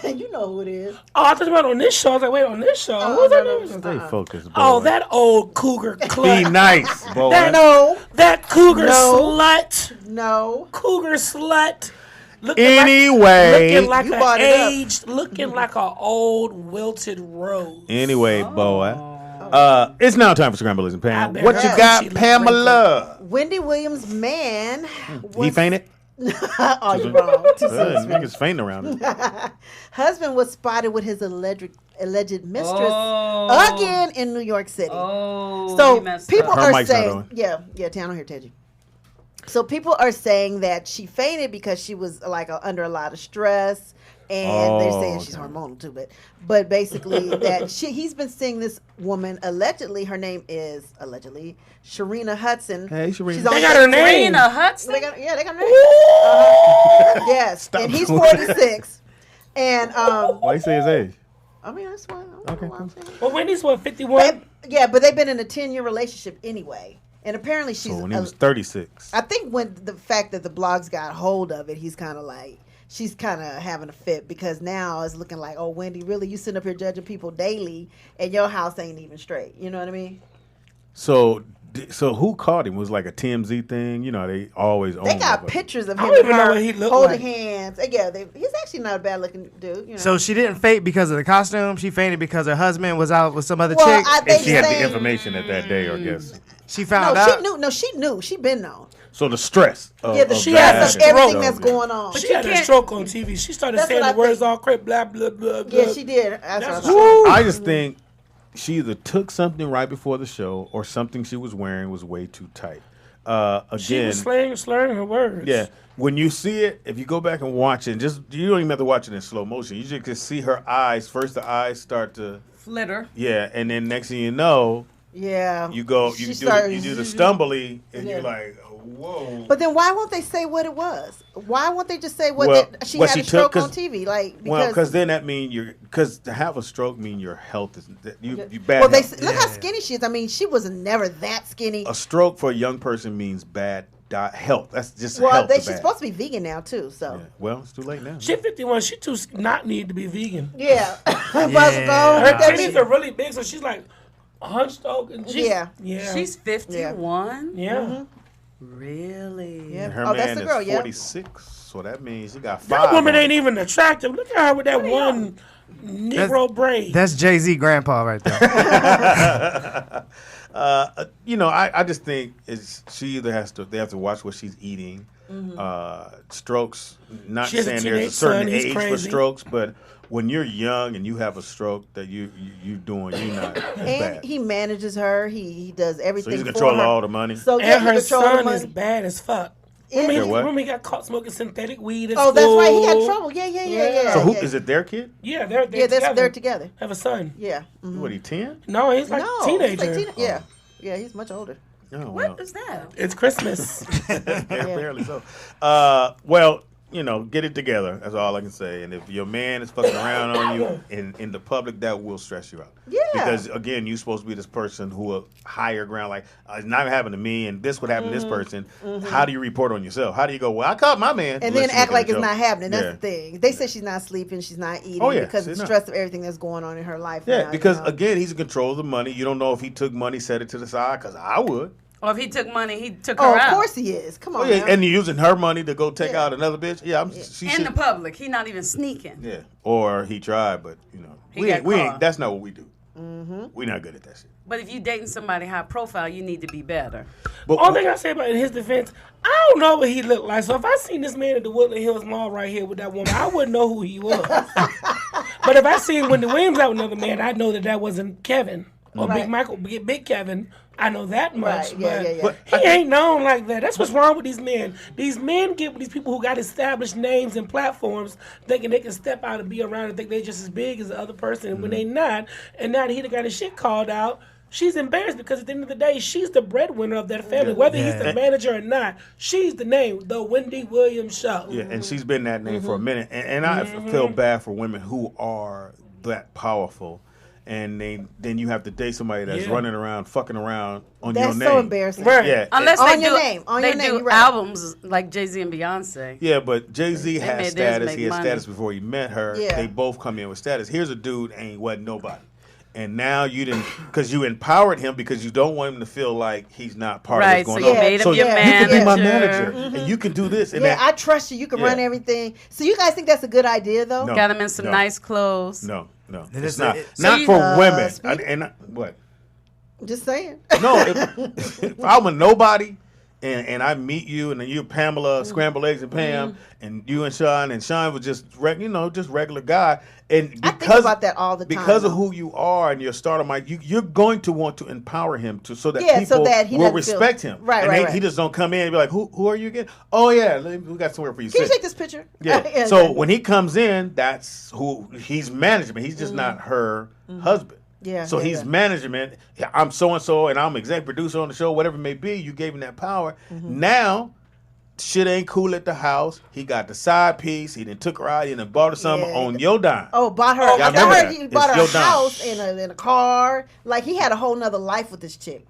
You know who it is. Oh, I thought about on this show. I was like, wait, on this show? Who's her nemesis? Stay focused, boy. Oh, that old cougar clut. Be nice, boy. That cougar slut. No. Cougar slut. Anyway. Looking like You an brought it up. aged, looking like an old wilted rose. Anyway, boy. It's now time for Scrambled Eggs and Pam. bet What her you got, Pamela? Wendy Williams' man. He fainted? Oh, you're wrong. Too soon. Niggas fainting around it. Husband was spotted with his alleged mistress again in New York City. Oh, so he messed people up. Her are mic's not saying, on. yeah, Tan on here, Teddy. So people are saying that she fainted because she was like under a lot of stress, and they're saying she's hormonal too. But basically that he's been seeing this woman allegedly. Her name is allegedly Sharina Hudson. Hey, Sharina. She's They got her name. Sharina Hudson. They got her name. Yes, and he's 46. And Why you say his age? I mean, that's why. Okay, cool. Well, Wendy's what, 51? Yeah, but they've been in a 10-year relationship anyway. And apparently she's. So when he was 36. I think when the fact that the blogs got hold of it, he's kind of like, she's kind of having a fit because now it's looking like, oh, Wendy, really, you sitting up here judging people daily and your house ain't even straight. You know what I mean? So who caught him? Was it like a TMZ thing? You know, they always own. They got pictures of I him don't and even know her what he looked holding like. hands. Yeah, he's actually not a bad looking dude. You know? So she didn't faint because of the costume. She fainted because her husband was out with some other Well, chick. And she had the information at that day, I guess. She found no, out. she knew. She been known. So the stress. Yeah, the of stress that of everything and- that's going on. But she had a stroke on TV. She started That's saying what the I words think. all crap, blah, blah, blah, blah. Yeah, she did. That's what I That's thought. I just think she either took something right before the show or something she was wearing was way too tight. She Again, was slurring her words. yeah. When you see it, if you go back and watch it, you don't even have to watch it in slow motion. You just can see her eyes. First, the eyes start to Flitter. yeah, and then next thing you know, Yeah. you go, She you started- do the stumbly, and Yeah. you're like, whoa. But then why won't they say what it was? Why won't they just say what Well, she what had she a stroke took, on 'cause- TV? Like Well, because because then that means because to have a stroke mean your health is you bad. well, they health. look how skinny she is. I mean, she was never that skinny. A stroke for a young person means bad health. That's just Well, health. she's bad. supposed to be vegan now too. So Well, it's too late now. She 51. She too not need to be vegan. yeah, Her titties are really big, so she's like hunched over. And she's, Yeah. yeah. She's 51. Yeah. Really? Yeah. Her Oh, man that's the girl, is yeah. 46, so that means she got 5. That woman on ain't even attractive. Look at her with that one Negro braid. That's Jay-Z grandpa right there. I just think she either they have to watch what she's eating. Strokes, not She has a saying there's a teenage certain son, he's age for crazy. strokes, but when you're young and you have a stroke that you not it's and bad. he manages her. He does everything. So he's for controlling her. all the money. So yeah, And her he control the son money. is bad as fuck. Yeah. Remember he got caught smoking synthetic weed at Oh, school. that's right. He got trouble. Yeah. So who yeah. is it? Their kid? Yeah, they're they're together. together. Have a son. Yeah. Mhm. What, he 10? No, he's like no, a teenager. he's like yeah. Yeah, he's much older. Oh, What is that? It's Christmas. Apparently so. Well, get it together. That's all I can say. And if your man is fucking around on you in the public, that will stress you out. Yeah. Because again, you're supposed to be this person who will higher ground. Like it's not happening to me, and this would happen to this person. How do you report on yourself? How do you go? Well, I caught my man, And then Unless you're act making like a it's joke. not happening. That's Yeah. the thing. They say she's not sleeping, she's not eating Oh, yeah, because of she's the not. stress of everything that's going on in her life. Yeah, now, because you know? again, he's in control of the money. You don't know if he took money, set it to the side. Because I would. Or if he took money, he took Oh, her of out. course he is. Come Oh on. yeah, now. and you're using her money to go take out another bitch. Yeah, she In should. the public. He not even sneaking. Yeah, or he tried, but He got we caught. ain't. That's not what we do. We're not good at that shit. But if you dating somebody high profile, you need to be better. But Only thing I say about in his defense, I don't know what he looked like. So if I seen this man at the Woodland Hills Mall right here with that woman, I wouldn't know who he was. But if I seen Wendy Williams out with another man, I'd know that wasn't Kevin or Big Kevin. I know that much, but he ain't known like that. That's what's wrong with these men. These men get with these people who got established names and platforms, thinking they can step out and be around and think they're just as big as the other person when they not. And now that he got his shit called out, she's embarrassed because at the end of the day, she's the breadwinner of that family. Whether he's the manager or not, she's the name, the Wendy Williams Show. Yeah, and she's been that name for a minute. And I feel bad for women who are that powerful. And then you have to date somebody that's running around, fucking around on your name. That's so embarrassing. Right. Yeah. Unless on they your do, name. On they your name. do Right. albums like Jay-Z and Beyonce. Yeah, but Jay-Z had made theirs status. make He had money. status before he met her. Yeah. They both come in with status. Here's a dude wasn't nobody. And now you didn't, because you empowered him because you don't want him to feel like he's not part of what's going on. You made him your you can be my manager. manager, and you can do this. And I trust you. You can run everything. So you guys think that's a good idea, though? No. Got him in some nice clothes. No. It It's is not. a- Not So for you- women. What? Just saying. No, if I'm a nobody and I meet you and then you're Pamela, Scrambled Eggs and Pam, and you and Sean was just just regular guy. And because, I think about that all the time. Because of who you are and your stardom, you're going to want to empower him so that Yeah, people so that he will doesn't feel- respect him. Right, and right. He just don't come in and be like, who are you again? Oh yeah, we got somewhere for you. Can you Sit. take this picture? Yeah. So when he comes in, that's who he's management. He's just not her husband. Yeah. So he's management. Yeah, I'm so and so, and I'm executive producer on the show, whatever it may be. You gave him that power. Now, shit ain't cool at the house. He got the side piece. He done took her out. He done bought her something on your dime. Oh, bought her. Y'all I remember heard that. he It's bought her your a dime. house and a car. Like he had a whole nother life with this chick.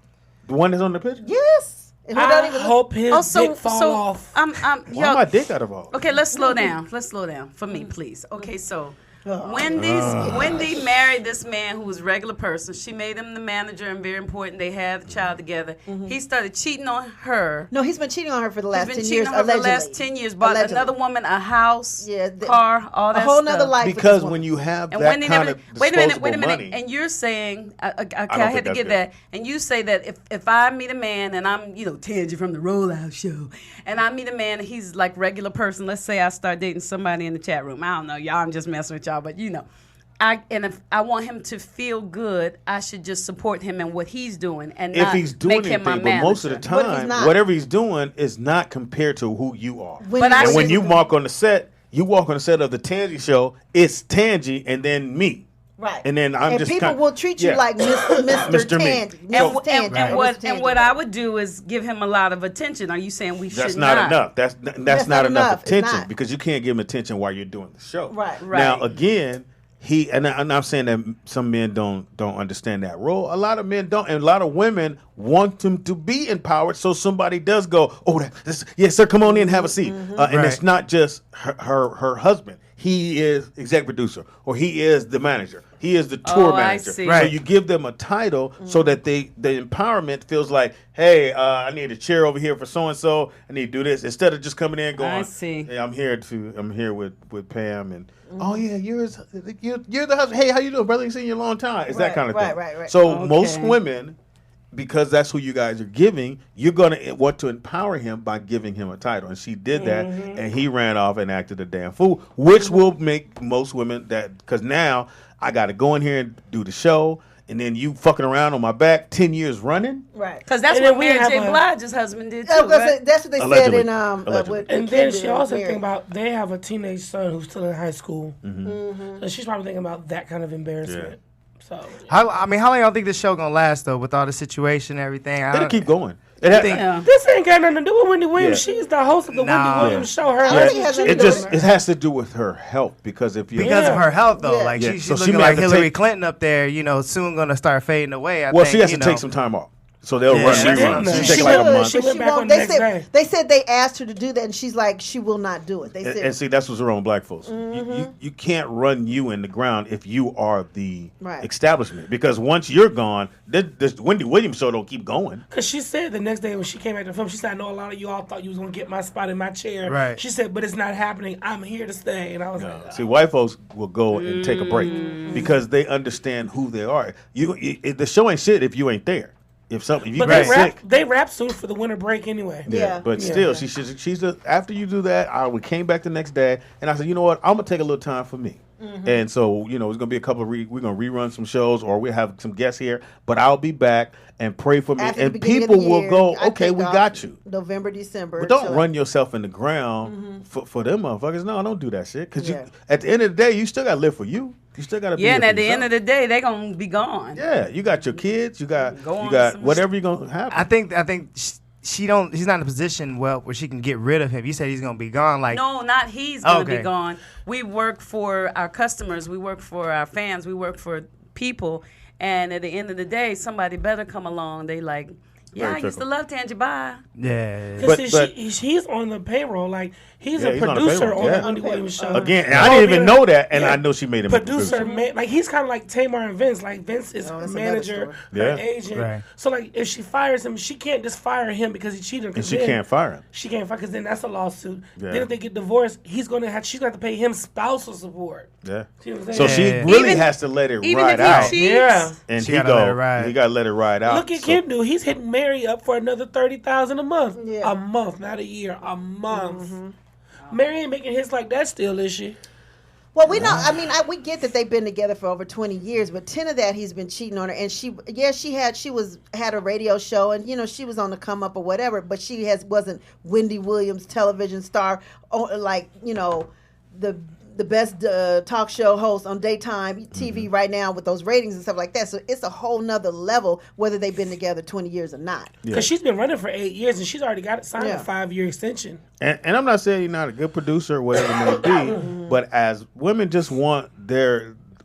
The one that's on the picture. Yes. And who I don't even hope his dick fall off. Why my dick out of all? Okay, let's slow down. Let's slow down for me, please. Okay, so Wendy married this man who was a regular person. She made him the manager and very important. They had the child together. He started cheating on her. No, he's been cheating on her for the last 10 cheating years. on her for the Allegedly. last 10 years. Bought Allegedly. another woman a house, car, all that a whole stuff. nother life. Because when you have And that Wendy kind never, of wait a minute. money, And you're saying, I had think to that's get good. that. And you say that if I meet a man and I'm, Tangy from the Rollout Show, and I meet a man and he's like regular person. Let's say I start dating somebody in the chat room. I don't know, y'all. I'm just messing with y'all, but if I want him to feel good, I should just support him in what he's doing and if not he's doing make him my anything, but most of the manager. time, whatever he's doing is not compared to who you are. But I and when should- you walk on the set, of the Tangy show, it's Tangy and then me. Right. And then I'm and just people will treat you like Mr. Me. Tangy. So- And what I would do is give him a lot of attention. Are you saying we That's should not enough. That's not not enough. enough It's attention not. because you can't give him attention while you're doing the show. Right. Now again, and I'm saying that some men don't understand that role. A lot of men don't, and a lot of women want them to be empowered. So somebody does go, yes, sir, come on in, have a seat. And it's not just her husband. He is exec producer, or he is the manager. He is the tour manager. see. So you give them a title so that the empowerment feels like, hey, I need a chair over here for so and so. I need to do this instead of just coming in and going. I see. Hey, I'm here with Pam and oh yeah, you're the husband. Hey, how you doing, brother? Ain't seen you in a long time. It's that kind of thing. Right. So most women, because that's who you guys are giving, you're going to want to empower him by giving him a title. And she did that, and he ran off and acted a damn fool, which will make most women because now I got to go in here and do the show, and then you fucking around on my back 10 years running. Right. Because that's And what then we Mary have J. a- Blige's husband did too. That's what they Allegedly. said in Allegedly. with And then she Kendra also Mary. think about they have a teenage son who's still in high school. So she's probably thinking about that kind of embarrassment. So How long y'all think this show gonna last though, with all the situation and everything? It'll keep going. this ain't got nothing to do with Wendy Williams. Yeah. She's the host of the Nah. Wendy Williams show. Her I don't think it has husband anything It to just it has to do with her health because if you Because of her health though, Yeah. like Yeah. she's So she looking may like have to Hillary take- Clinton up there, soon gonna start fading away. I well, think, she has you to know. take some time off. So they'll run reruns. She take like a month. She went back on the next day. They said they asked her to do that, and she's like, she will not do it. They said, and see, that's what's wrong with black folks. You can't run you in the ground if you are the establishment, because once you're gone, this Wendy Williams show don't keep going. Because she said the next day when she came back to the film, she said, I know a lot of you all thought you was going to get my spot in my chair. Right. She said, but it's not happening. I'm here to stay. And I was like, see, white folks will go and take a break because they understand who they are. The show ain't shit if you ain't there. If you get sick, they rap soon for the winter break anyway. But still, she's after you do that. We came back the next day, and I said, you know what? I'm gonna take a little time for me. And so, it's gonna be a couple of we're gonna rerun some shows, or we have some guests here. But I'll be back and pray for me, and people will go, okay, we got you. November, December. But don't run yourself in the ground for them motherfuckers. No, don't do that shit. Because at the end of the day, you still gotta live for you. You still gotta be. Yeah, and at the end of the day, they gonna be gone. Yeah, you got your kids. You got whatever you're gonna have. I think she's not in a position where she can get rid of him. You said he's gonna be gone. Like no, not he's gonna be gone. We work for our customers. We work for our fans. We work for people. And at the end of the day, somebody better come along. They like, yeah, I used to love Tangy. Bye. Yeah, but he's on the payroll. Like he's a producer on the Wendy Williams show. Again, and I didn't even know that, and I know she made him producer. Like he's kind of like Tamar and Vince. Like Vince is her manager, her agent. Right. So like if she fires him, she can't just fire him because he cheated. And she can't fire him. She can't fire because then that's a lawsuit. Yeah. Then if they get divorced, she's gonna have to pay him spousal support. Yeah. So she really has to let it ride out. Yeah. And he gotta let it ride out. Look at Kim, dude. He's hitting Mary up for another $30,000 a month. Yeah. A month, not a year. A month. Mary ain't making hits like that still, is she? Well, we know. I mean, we get that they've been together for over 20 years, but 10 of that he's been cheating on her. And she had a radio show, and she was on the come up or whatever. But she wasn't Wendy Williams television star, like the best talk show host on daytime TV right now with those ratings and stuff like that. So it's a whole nother level whether they've been together 20 years or not. Because she's been running for 8 years and she's already got it signed a 5-year extension. And I'm not saying you're not a good producer or whatever it may be, but as women just want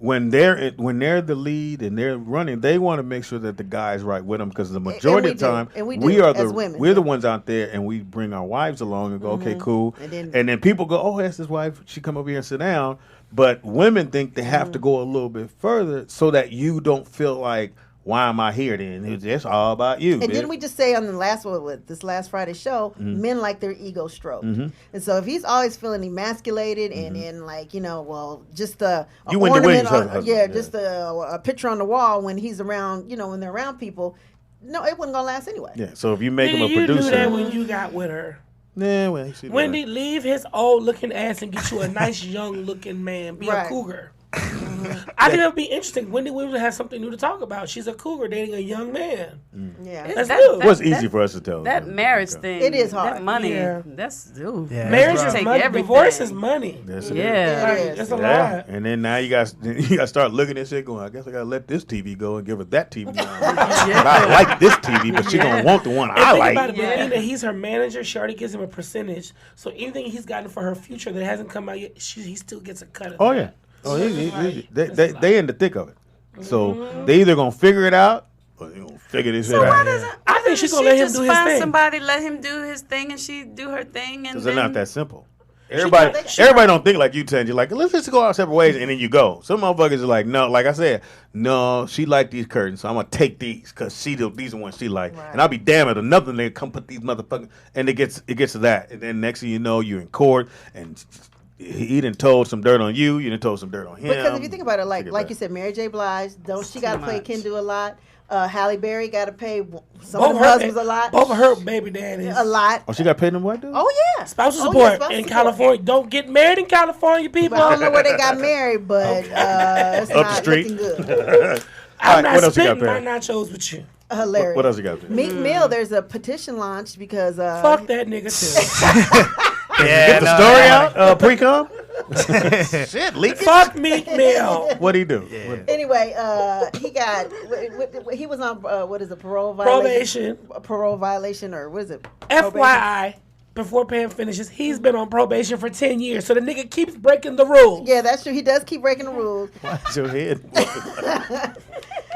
when they're the lead and they're running, they want to make sure that the guy's right with them, because the majority of the time we're the ones out there, and we bring our wives along and go, okay, cool, and then people go, oh, that's his wife, she come over here and sit down. But women think they have to go a little bit further so that you don't feel like, why am I here then? It's all about you. And didn't we just say on the last one with this last Friday show, men like their ego stroked. And so if he's always feeling emasculated and just a ornament, just a picture on the wall when he's around, when they're around people, no, it wasn't gonna last anyway. Yeah. So if you make him a producer, you knew that when you got with her. Yeah, well, Wendy, leave his old looking ass and get you a nice young looking man. Be a cougar. I think it would be interesting. Wendy Williams has something new to talk about. She's a cougar dating a young man. Yeah, that's new. It was easy for us to tell. That marriage thing. It is hard. That money. Yeah. That's marriage is money. Everything. Divorce is money. Yes, it's a lot. And then now you got to start looking at shit going, I guess I got to let this TV go and give her that TV. I like this TV, but she gonna want the one I like. About it, being that he's her manager, she already gives him a percentage. So anything he's gotten for her future that hasn't come out yet, he still gets a cut of that. Yeah. Oh, they in the thick of it. So they either gonna figure it out or they gonna figure this shit out. I think she's gonna let him do his thing. Somebody let him do his thing and she do her thing. Because they're not that simple. Everybody don't think like you, Tangy. Like, let's just go our separate ways and then you go. Some motherfuckers are like, no, like I said, no, she like these curtains, so I'm gonna take these because these are the ones she like. Right. And I'll be damn it, another nigga come put these motherfuckers, and it gets to that, and then next thing you know, you're in court and. He done told some dirt on you. You done told some dirt on him. Because if you think about it, like you said, Mary J. Blige, she got to play Kendu a lot. Halle Berry got to pay some of her husbands a lot. Both of her baby daddies. A lot. Oh, she got paid them what, dude? Oh, yeah. Spousal support in California. Don't get married in California, people. Well, I don't know where they got married, but it's up not the street. Looking good. I'm not splitting my nachos with you. Hilarious. What else you got there? Meek Mill, there's a petition launched because... Fuck that nigga, too. Get the story out, pre-com? Shit, leak it. Fuck Meek Mill. What'd he do? Yeah. Anyway, he was on, what is it, parole violation? Parole violation, or what is it? FYI, before Pam finishes, he's been on probation for 10 years, so the nigga keeps breaking the rules. Yeah, that's true. He does keep breaking the rules. Why's your head?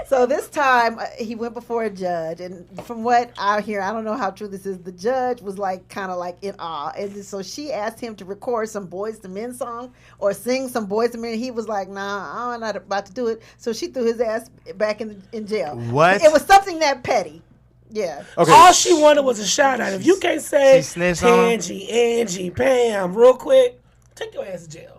So this time he went before a judge, and from what I hear, I don't know how true this is. The judge was like kind of like in awe, and so she asked him to record some Boys to Men song or sing some Boys to Men. He was like, "Nah, I'm not about to do it." So she threw his ass back in jail. What? It was something that petty. Yeah. Okay. All she wanted was a shout out. If you can't say She snitched on him? Angie, Pam, real quick, take your ass to jail.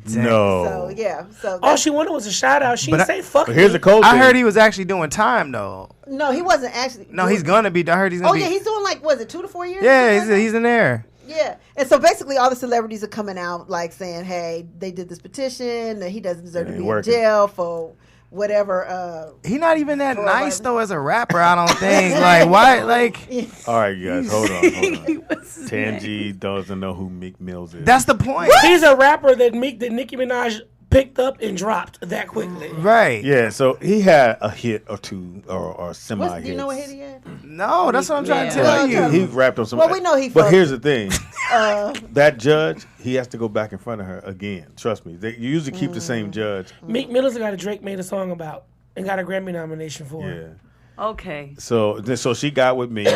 No. So yeah. So All she wanted was a shout out. She didn't say fuck But here's me. the cold I thing. heard he was actually doing time though. no, he wasn't actually. No, he's gonna be. I heard he's gonna Oh be. yeah, he's doing like was it 2 to 4 years? Yeah, Something like he's in there. Yeah, and so basically all the celebrities are coming out like saying, hey, they did this petition, that he doesn't deserve to ain't be working. in jail for whatever. He not even that For nice like- though as a rapper. I don't think. Like why? Like All right, you guys, hold on. Tangi doesn't know who Meek Mills is. that's the point. He's a rapper that Nicki Minaj picked up and dropped that quickly. Right. Yeah, so he had a hit or two or semi hits. Do you know what hit he had? No, that's what I'm trying to Yeah. tell Well, you. He rapped on some. Well, we know he But fucked. here's the thing: that judge, he has to go back in front of her again. Trust me, they usually keep the same judge. Meek Mill's got a Drake made a song about and got a Grammy nomination for. Yeah. Okay. So she got with me,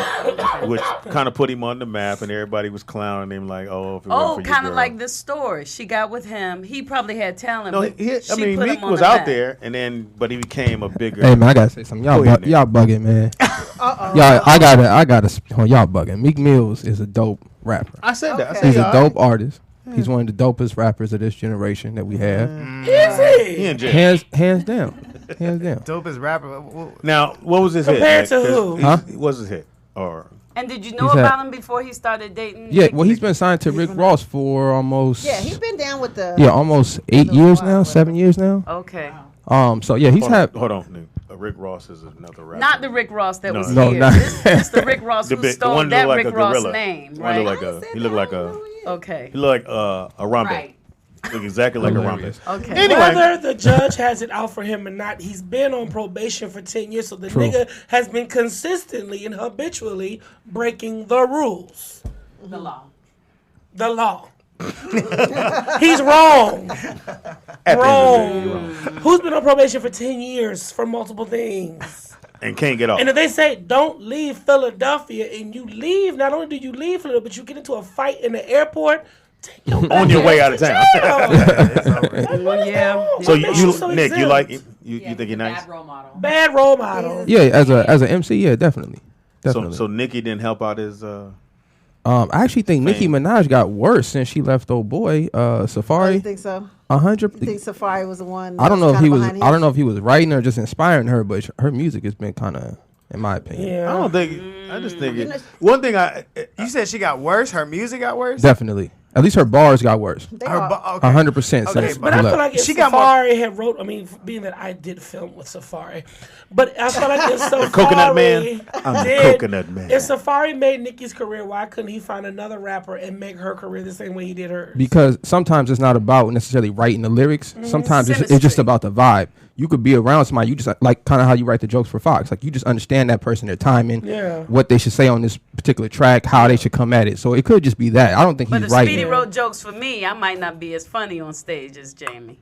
which kind of put him on the map, and everybody was clowning him like, "Oh, if it Oh, weren't for your kind of girl." like this story. She got with him. He probably had talent. No, but I she mean, put Meek him on was the out map. there, but he became a bigger. Hey man, I gotta say something. Y'all, Go ahead, Nick. y'all bugging, man. Y'all, I gotta. Oh, y'all bugging. Meek Mills is a dope rapper. I said that. I said He's a all dope right. artist. He's one of the dopest rappers of this generation that we have. Is He he? in jail. Hands down. Hands down. Dopest rapper. Now, what was his Compared hit? to Nick? 'Cause who? he's- What was his hit? Or And did you know He's had- about him before he started dating? Yeah, Nicki? well, he's been signed to Rick Ross for almost Yeah, he's been down with the. almost 8 years now, 7 years now. Okay. So yeah, he's had. hold on, Nick. Rick Ross is another rapper. Not the Rick Ross that No. was No, here. not- This the Rick Ross who the stole one that looked like Rick a Ross gorilla. name, One right? he looked like a Okay. he looked like a Harambe. Right. Looked exactly like a Harambe. Hilarious. Okay. Anyway. Whether the judge has it out for him or not, he's been on probation for 10 years, so the True. nigga has been consistently and habitually breaking the rules. The law. The law. He's wrong. At the end of the day, you're Wrong. wrong. Who's been on probation for 10 years for multiple things? And can't get off. And if they say don't leave Philadelphia and you leave, not only do you leave Philadelphia, but you get into a fight in the airport, take your On your way out of town. Yeah. So What makes you so Nick, you exempt? like you think you're nice? Bad role model. Yeah, as an MC, yeah, definitely. So Nicki didn't help out his. I actually think Nicki Fame. Minaj got worse since she left old boy Oh, Safari. you think so? 100. You think Safari was the one? I don't know if he was. behind I don't know if he was writing or just inspiring her, but her music has been kind of, in my opinion, Yeah. I don't think. I just think it. One thing You said she got worse. Her music got worse. definitely. At least her bars got worse. They Her are- bu- okay. 100% Okay, since but But I he feel left. like if She got Safari had wrote, I mean, being that I did film with Safari, but I feel like if Safari Coconut Man? I'm the did- Coconut Man. If Safari made Nicki's career, why couldn't he find another rapper and make her career the same way he did hers? Because sometimes it's not about necessarily writing the lyrics. Sometimes it's just Chemistry. about the vibe. You could be around somebody, you just like kind of how you write the jokes for Fox. Like you just understand that person, their timing, Yeah. what they should say on this particular track, how they should come at it. So it could just be that. I don't think But he's if writing. Speedy wrote jokes for me, I might not be as funny on stage as Jamie.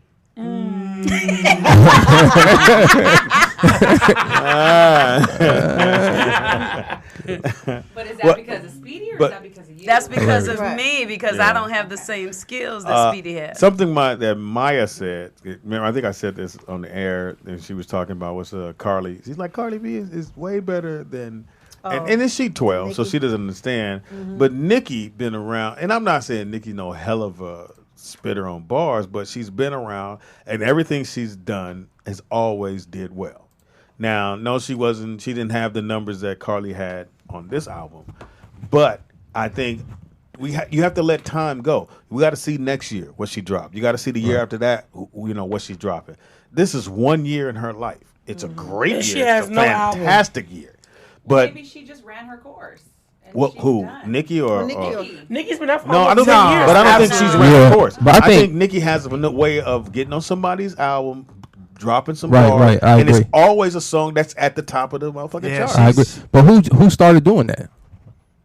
But is that because of Speedy or is that because of you? That's because of Right. me, because Yeah. I don't have the same skills that Speedy has. Something that Maya said. Remember, I think I said this on the air, and she was talking about was Carly. She's like, Carly B is way better than. And is she 12? So Nicki. she doesn't understand. But Nicki been around, and I'm not saying Nicki no hell of a spitter on bars, but she's been around, and everything she's done has always did well. Now, no, she wasn't. She didn't have the numbers that Carly had on this album, but I think you have to let time go. We got to see next year what she dropped. You got to see the year after that, what she's dropping. This is 1 year in her life. It's a great And year. she has it's a no album. fantastic year. But Maybe she just ran her course. and what? she's Who? done. Nikki or? Nicki's been out for No, I almost don't 10 think. years. But I don't think she's Absolutely. ran the course. But I think think- Nikki has a way of getting on somebody's album, dropping some Right, bars, right, I and it's agree. always a song that's at the top of the motherfucking Yeah, chart. I agree. But who started doing that?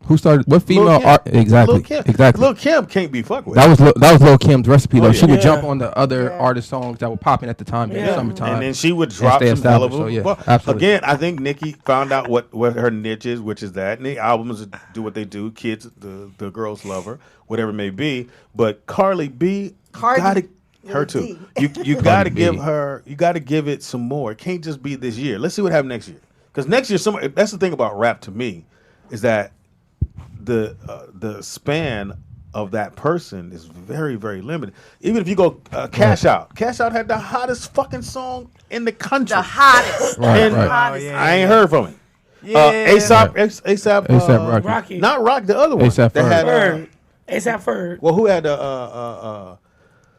Who started? What female? Exactly. Exactly. Lil Kim can't be fucked with. That was Lil Kim's recipe though. Oh, She yeah. would jump on the other artist songs that were popping at the time in the summertime, and then she would drop stay some hell of established. a. So, yeah, absolutely. Again, I think Nicki found out what her niche is, which is that. And the albums do what they do. Kids, the girls love her, whatever it may be. But Cardi B, her too. You got to give her. You got to give it some more. It can't just be this year. Let's see what happens next year. Because next year, that's the thing about rap to me, is that the span of that person is very, very limited. Even if you go Cash Out. Cash Out had the hottest fucking song in the country. The hottest. And I ain't heard from it. ASAP Rocky. Not Rock, the other one. ASAP Ferg. ASAP Ferg. Well, who had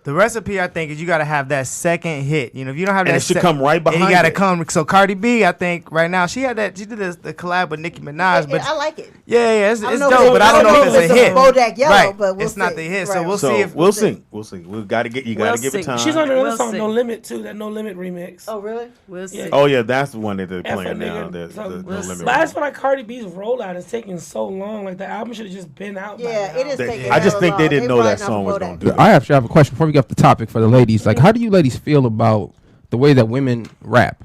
The recipe, I think, is you got to have that second hit. You know, if you don't have And that, it should come right behind you got to it. come. So Cardi B, I think, right now, she did the collab with Nicki Minaj, but I like it. yeah, it's I don't know dope. if But I don't know if it's a hit. Bodak Yellow, right, but we'll it's not see. the hit. Right. So we'll see if we'll see. We got to give it time. She's on another song, No Limit too. That No Limit remix. Oh really? We'll see. Oh yeah, that's the one that they're F a playing now. nigga. The No Limit. But I just feel like Cardi B's rollout is taking so long. Like the album should have just been out. Yeah, it is taking. I just think they long. didn't know that song was going to do. I actually have a question before we get off the topic for the ladies. Like, how do you ladies feel about the way that women rap?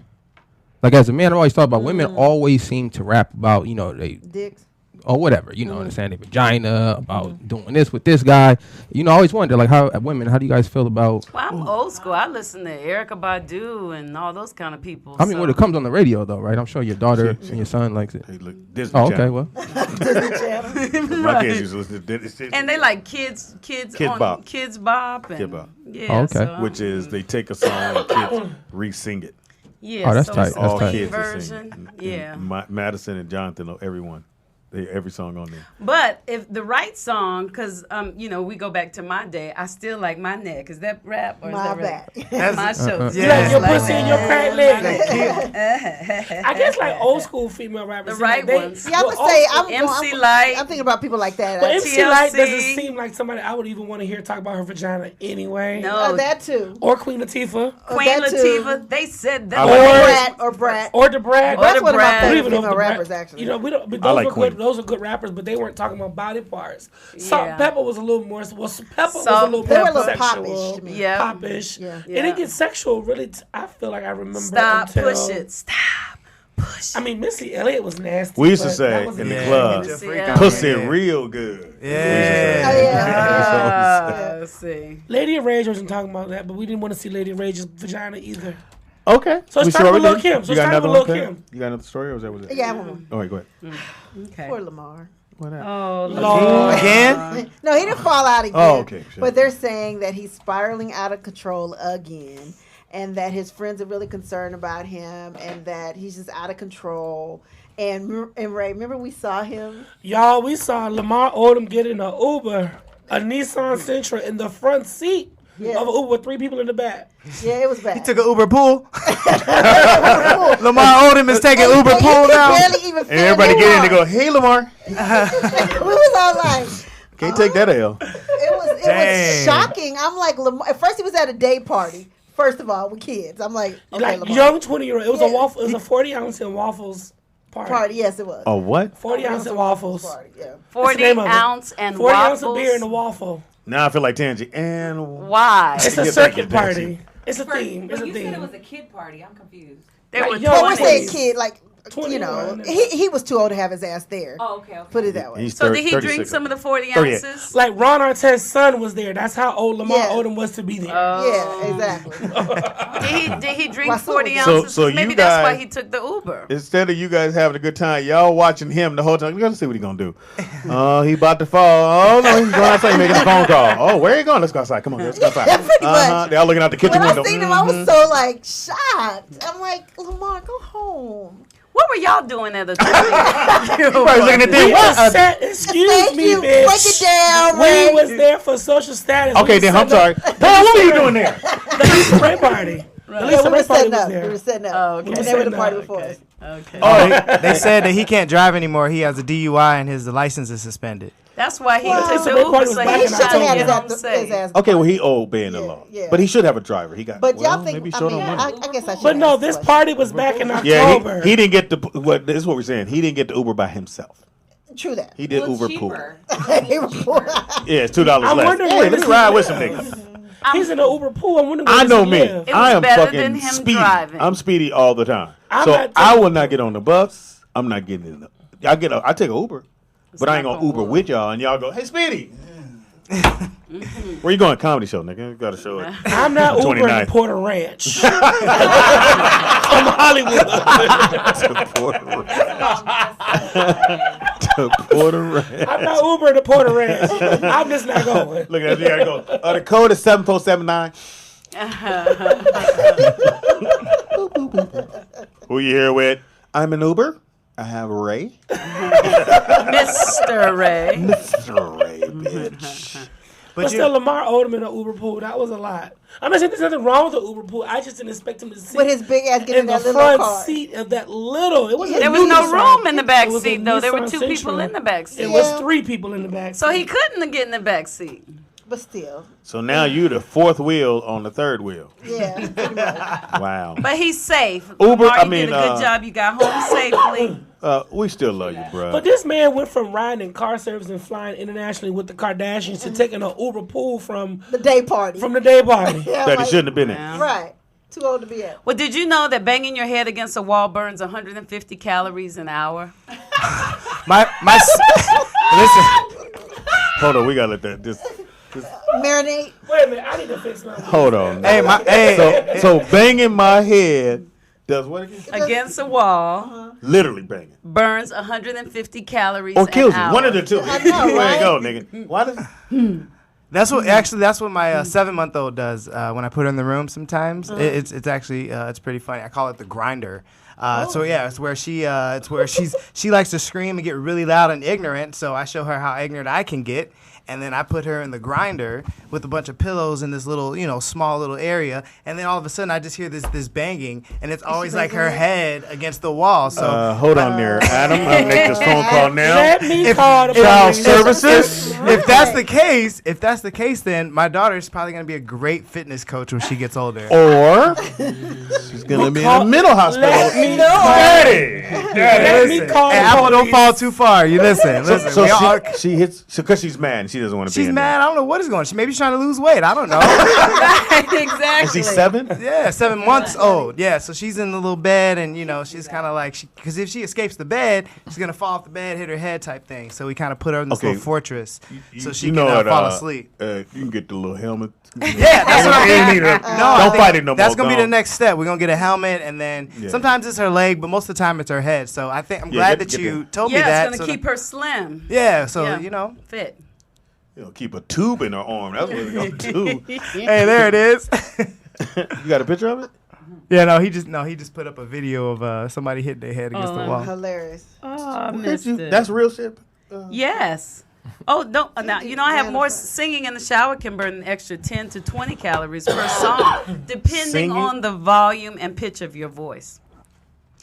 Like, as a man, I always thought about women always seem to rap about, they dicks or whatever, understand their vagina, about doing this with this guy. I always wonder, like, how do you guys feel about? Well, I'm old school. I listen to Erykah Badu and all those kind of people. I mean, when it comes on the radio, though, right? I'm sure your daughter and your son likes it. Disney okay, Channel. well. My kids used to listen to Disney. And they like kids on Bop. Kids Bop. And, Kid Bop. Yeah, okay. so, Which is they take a song and kids re-sing it. Yeah, oh, that's so tight. it's That's All tight. kids are version. singing. Yeah. Madison and Jonathan know everyone. Every song on there. But if the right song, because we go back to my day, I still like My Neck. Is that rap or is that rap? That's my show. You like your pussy and your crack leg. I I guess like old school female rappers. The right they, ones. Yeah, I would say MC Light. I'm thinking about people like that. But MC Light TLC. doesn't seem like somebody I would even want to hear talk about her vagina anyway. No. that too. Or Queen Latifah. Queen that too. Latifah. They said that. Or Brat. Or the Brat. That's one of my Brat. favorite Even though female the Brat- rappers, actually. we don't. But I like those were good. Queen. Those are good rappers, but they weren't talking about body parts. Salt Yeah. and Pepper was a little more. Well, Pepper was a Salt little and They were a more little sexual. popish to me. Yeah. Popish. Yeah. And it gets sexual. Really, I feel like I remember. Stop, until, push it. Stop, push it. I mean, Missy Elliott was nasty. We used to but say that was in the a- club, Yeah. pussy real good. Let's see. Lady of Rage wasn't talking about that, but we didn't want to see Lady of Rage's vagina either. Okay. So it's We starting with already Lil did. Kim. So You got it's another starting with one, Lil Kim? Kim. You got another story, or was that was it? Yeah, I have one. All right, go ahead. Okay. Poor Lamar. Oh, Lord. Again? No, he didn't fall out again. Oh, okay, sure. But they're saying that he's spiraling out of control again, and that his friends are really concerned about him, and that he's just out of control. And Ray, remember we saw him? Y'all, we saw Lamar Odom get in an Uber, a Nissan Sentra in the front seat of an Uber with 3 people in the back. Yeah, it was bad. He took an Uber pool. Lamar Odom is taking Uber pool now. Barely even And everybody get in and go, hey, Lamar. We was all like, Can't take that L. it was shocking. I'm like, Lamar. At first, he was at a day party. First of all, with kids. I'm like, okay, Like Lamar. young 20-year-old. It was a waffle. It was a 40-ounce and waffles party. Yes, it was. A what? 40-ounce and waffles. Party, yeah. 40-ounce and 40 ounce waffles. of beer in a waffle. Now I feel like Tangy. And Why? It's a Get back circuit to dancing. party. It's a theme. It's a You said it theme. was a kid party. I'm confused. They Like were young Well, we're saying 20s. kid, like, 21. he was too old to have his ass there. Oh, okay. Put it that way. He's So did he 36. drink some of the 40 38. ounces? Like Ron Artest's son was there. That's how old Lamar Yeah. Odom was to be there. Yeah, exactly. Did he drink Well, 40 so ounces? you Maybe that's why guys- he took the Uber. Instead of you guys having a good time, y'all watching him the whole time. We gotta see what he gonna do. He about to fall. Oh no, he's going outside making a phone call. Oh, where you going? Let's go outside. Come on, let's go outside. Pretty much. They're all looking out the kitchen When window. I seen him, I was so like shocked. I'm like, Lamar, go home. What were y'all doing at the time? Everybody's looking at We them. was set, excuse Thank me, you. bitch. Break it down, We Ray. was there for social status. Okay, We then was I'm sorry. setting Paul, what were you doing there? up The Lisa Ray party. The Yeah, Lisa we Ray were party setting was up. We there. were setting up. Oh, okay. And We they were the setting party up. before us. Okay. Oh, they said that he can't drive anymore. He has a DUI and his license is suspended. That's why he Well, took it's the a big Uber party so was he back He in could should have October. had get his home ass, safe. his ass. Okay, well he obeying the law, yeah. but he should have a driver. He got. But well, y'all think, maybe I short mean, on money. I guess I should. But no, ask this the party was back in Yeah, October. he didn't get the. What this is what we're saying. He didn't get the Uber by himself. True that. He did Uber pool. Yeah, it's $2 I less. wonder Hey, where let me ride with some niggas. He's in the Uber pool. I wonder where I know does he me. live? I am better fucking than him speedy. driving. I'm speedy all the time. I'm So not I will not get on the bus. I'm not getting in the. I take an Uber, but I ain't gonna Uber with y'all, and y'all go, "Hey, Speedy, where you going? Comedy show, nigga. You got to show it." I'm not Ubering to 29th. Porter Ranch. From Hollywood. To Porter Ranch. To Porter Ranch. I'm not Ubering to Porter Ranch. I'm just not going. Look at that. You gotta go. The code is 7479. Who you here with? I'm an Uber. I have Ray. Missterray. Missterray, bitch. But still, Lamar Odom in an Uber pool, that was a lot. I'm not saying there's nothing wrong with the Uber pool. I just didn't expect him to sit With his big ass getting in that the little front car. seat of that little. It wasn't There a was no Nissan. room in the back It was a seat, though. There were Nissan 2 people Sentra. in the back seat. It was 3 people in the back seat. So he couldn't get in the back seat. But still. So now you the 4th wheel on the 3rd wheel. Yeah, pretty much. Wow. But he's safe. Uber, Lamar, I you mean, did a good job. You got home safely. We still love you, bro. But this man went from riding in car service and flying internationally with the Kardashians to taking an Uber pool from the day party. that he shouldn't have been in. Right. Too old to be at. Well, did you know that banging your head against a wall burns 150 calories an hour? My listen. Hold on, we gotta let that. Marinate. Wait a minute, I need to fix my. Hold on. Hey, So banging my head does what again? Against a wall. Literally banging. Burns 150 calories Or kills an you. hour. One of the two. I know, There right? you go, nigga. Why does? That's what my 7-month-old does when I put her in the room. Sometimes it's actually it's pretty funny. I call it the grinder. So yeah, it's where she likes to scream and get really loud and ignorant. So I show her how ignorant I can get, and then I put her in the grinder with a bunch of pillows in this little small little area, and then all of a sudden I just hear this banging, and it's always like her head against the wall. So Hold on there, Adam. I'll make this phone call now. Let me call the Child police. services. If that's the case, then my daughter's probably gonna be a great fitness coach when she gets older. Or she's gonna be in a mental hospital. Let me Daddy. Let me call the Apple don't police. fall too far. You listen. So We all- she hits because she's mad and she doesn't want to be She's in mad. I don't know what is going on. Maybe she's trying to lose weight. I don't know. Exactly. there. Is she 7? Yeah, 7 months old. Yeah, so she's in the little bed, and she's kind of like, because if she escapes the bed, she's gonna fall off the bed, hit her head, type thing. So we kind of put her in this little fortress, so she can fall asleep. You can get the little helmet. Yeah, that's what I mean. Don't fight it no more. That's gonna be Go the on. next step. We're gonna get a helmet, and then sometimes it's her leg, but most of the time it's her head. So I'm glad that you told me that. Yeah, it's so going to keep her slim. Yeah, so Fit. Keep a tube in her arm. That's what it's gonna do. Hey, there it is. You got a picture of it? Yeah, no, he just put up a video of somebody hitting their head against the wall. Hilarious. Oh, I missed it. That's real shit. Yes. Oh, no. Now, I have more singing in the shower can burn an extra 10 to 20 calories per song, depending Singing? on the volume and pitch of your voice.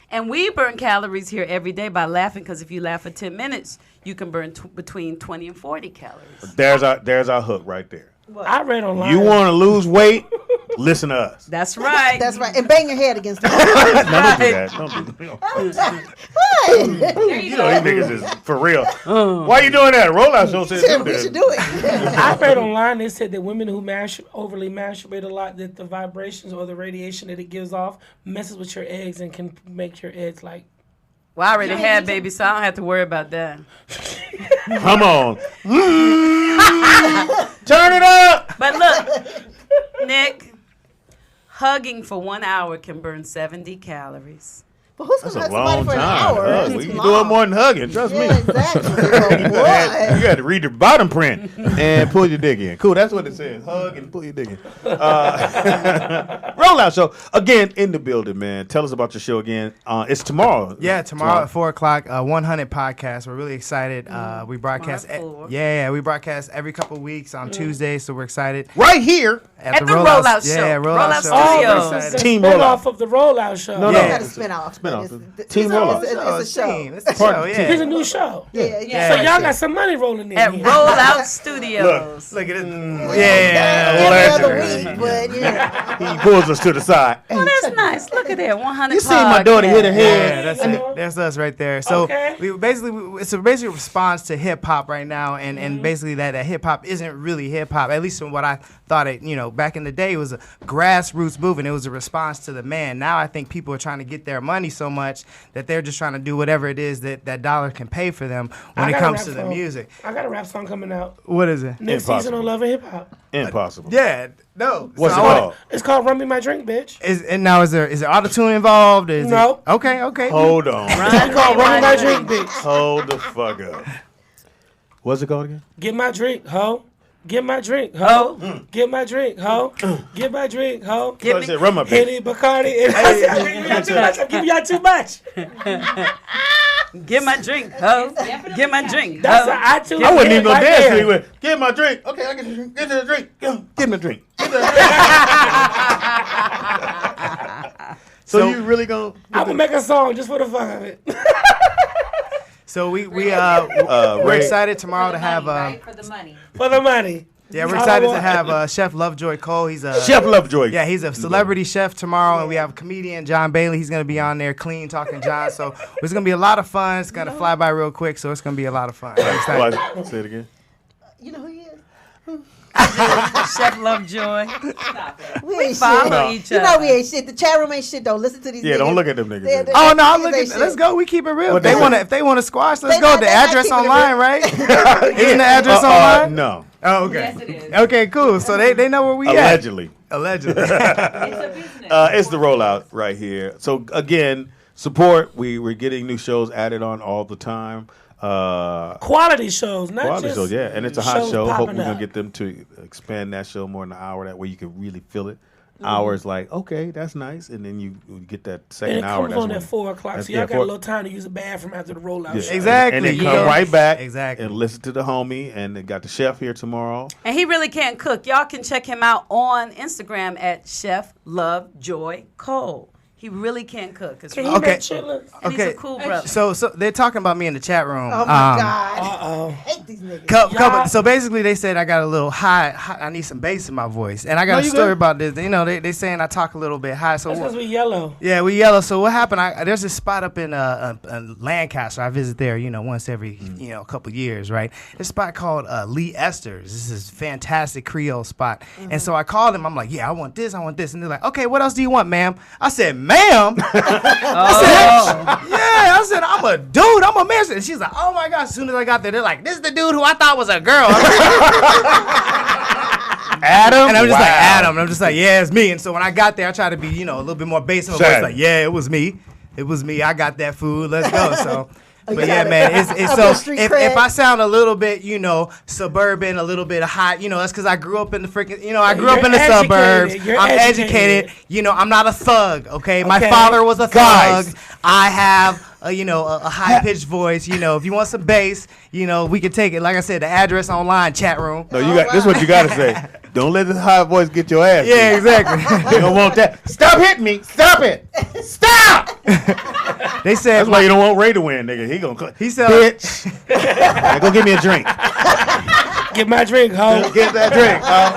And we burn calories here every day by laughing, because if you laugh for 10 minutes, you can burn between 20 and 40 calories. There's our hook right there. I read online. You want to lose weight? Listen to us. That's right. That's right. And bang your head against the wall. Don't do that. Don't do that. You know these niggas is for real. Why you doing that? Rollout show said We should do it. I read online they said that women who overly masturbate a lot, that the vibrations or the radiation that it gives off messes with your eggs and can make your eggs like. Well, I already had baby, so I don't have to worry about that. Come on. Turn it up. But look, Nick, hugging for 1 hour can burn 70 calories. But who's That's gonna a hug somebody long for an time. hour? Hug. That's You too can do it long. more than hugging. Trust me. Yeah, exactly. You got to read the bottom print and pull your dick in. Cool. That's what it says. Hug and pull your dick in. Rollout show again in the building, man. Tell us about your show again. It's tomorrow. Yeah, tomorrow at 4:00, 100 podcast. We're really excited. We broadcast. We broadcast every couple of weeks on Tuesdays, so we're excited. Right here at the Rollout Show. Yeah, Rollout Show. Rollout Oh, Studios. this is a Team spin-off Rollout. of the Rollout Show. No, Got to spin off. Spinoff. Team Rollouts. It's a show. It's a show, yeah. Here's a new show. Yeah. So y'all got some money rolling in At here. Rollout Studios. Look at it. Every other week, but He pulls us to the side. Oh, that's nice. Look at that. 100. You seen my daughter hit her head? Yeah, that's us right there. So it's basically a response to hip hop right now, and basically that hip hop isn't really hip hop. At least from what I thought it. Back in the day, it was a grassroots movement. It was a response to the man. Now I think people are trying to get their money so much that they're just trying to do whatever it is that dollar can pay for them when it comes to the music. I got a rap song coming out. What is it? Next season on Love and Hip Hop. Impossible. Yeah. No. What's it called? It's called Run Me My Drink, bitch. Is there auto-tune involved? No. Okay. Hold on. It's called Run Me My Drink, bitch. Hold the fuck up. What's it called again? Get my drink, ho. Get my drink, ho. Get my drink, ho. Get my drink, ho. Get me. Run my Henny, Bacardi. I'm giving y'all too much. Get my drink, ho. Get my drink. That's ho. an iTunes. I wasn't even gonna right dance there. to you with. Get my drink. Okay, I get the drink. Get the drink. Give me a drink. So you really gonna? I'm gonna make a song just for the fuck of it. So we're excited tomorrow to have for the money. For the money. Yeah, we're excited to have Chef Lovejoy Cole. He's a Chef Lovejoy. Yeah, he's a celebrity chef tomorrow, and we have a comedian John Bailey. He's gonna be on there, clean talking John. So it's gonna be a lot of fun. It's gonna fly by real quick, so it's gonna be a lot of fun. I'm excited. Say it again. You know who he is? Chef Lovejoy. We ain't follow shit. each You other. know we ain't shit. The chat room ain't shit though. Listen to these Yeah, niggas. don't look at them niggas. Oh no, let's go. We keep it real. If they wanna squash, let's They go. not- The they not address keeping it online, real. right? Isn't the address online? No. Oh, okay. Yes, it is. Okay, cool. So they know where we Allegedly. at. Allegedly. It's a business. It's the rollout right here. So again, support. We're getting new shows added on all the time. Quality shows, not Quality just shows, yeah, and it's a hot shows show. Hope popping we're gonna up. get them to expand that show more than an hour. That way you can really feel it. Hours like okay, that's nice, and then you get that And second it hour. comes That's on when- at 4 o'clock, that's- so y'all yeah, got 4 a little time to use the bathroom after the rollout. Yeah. show. Exactly. And they You come know? right back Exactly. and listen to the homie, and they got the chef here tomorrow. And he really can't cook. Y'all can check him out on Instagram at Chef Lovejoy Cole. He really can't cook. It's Can really you Okay. make chitlins? and he's a cool brother. So they're talking about me in the chat room. Oh my God. Uh-oh. I hate these niggas. So basically, they said I got a little high. I need some bass in my voice, and I got a story about this. You know, they saying I talk a little bit high. So That's because we yellow. yeah, we yellow. So what happened? There's this spot up in Lancaster. I visit there, once every a couple years, right? This spot called Lee Esther's. This is a fantastic Creole spot. And so I called them. I'm like, yeah, I want this, and they're like, okay, what else do you want, ma'am? I said, ma'am. I said, I'm a dude. I'm a man. And she's like, oh my gosh. As soon as I got there, they're like, this is the dude who I thought was a girl. Adam, and I'm just like, Adam. And I'm just like, yeah, it's me. And so when I got there, I tried to be, a little bit more bass in my voice. Like, yeah, it was me. It was me. I got that food. Let's go. So. But yeah, man, it's so if I sound a little bit, suburban, a little bit hot, that's because I grew up in the freaking, I grew up in the suburbs. I'm educated. I'm not a thug. Okay, my father was a thug. I have a high pitched voice. If you want some bass, we can take it. Like I said, the address online chat room. No, this is what you gotta say. Don't let this high voice get your ass. Yeah, exactly. You don't want that. Stop hitting me. Stop it. Stop. They said that's why you don't want Ray to win, nigga. He said, bitch. Go get me a drink. Get my drink, ho. Get that drink, ho.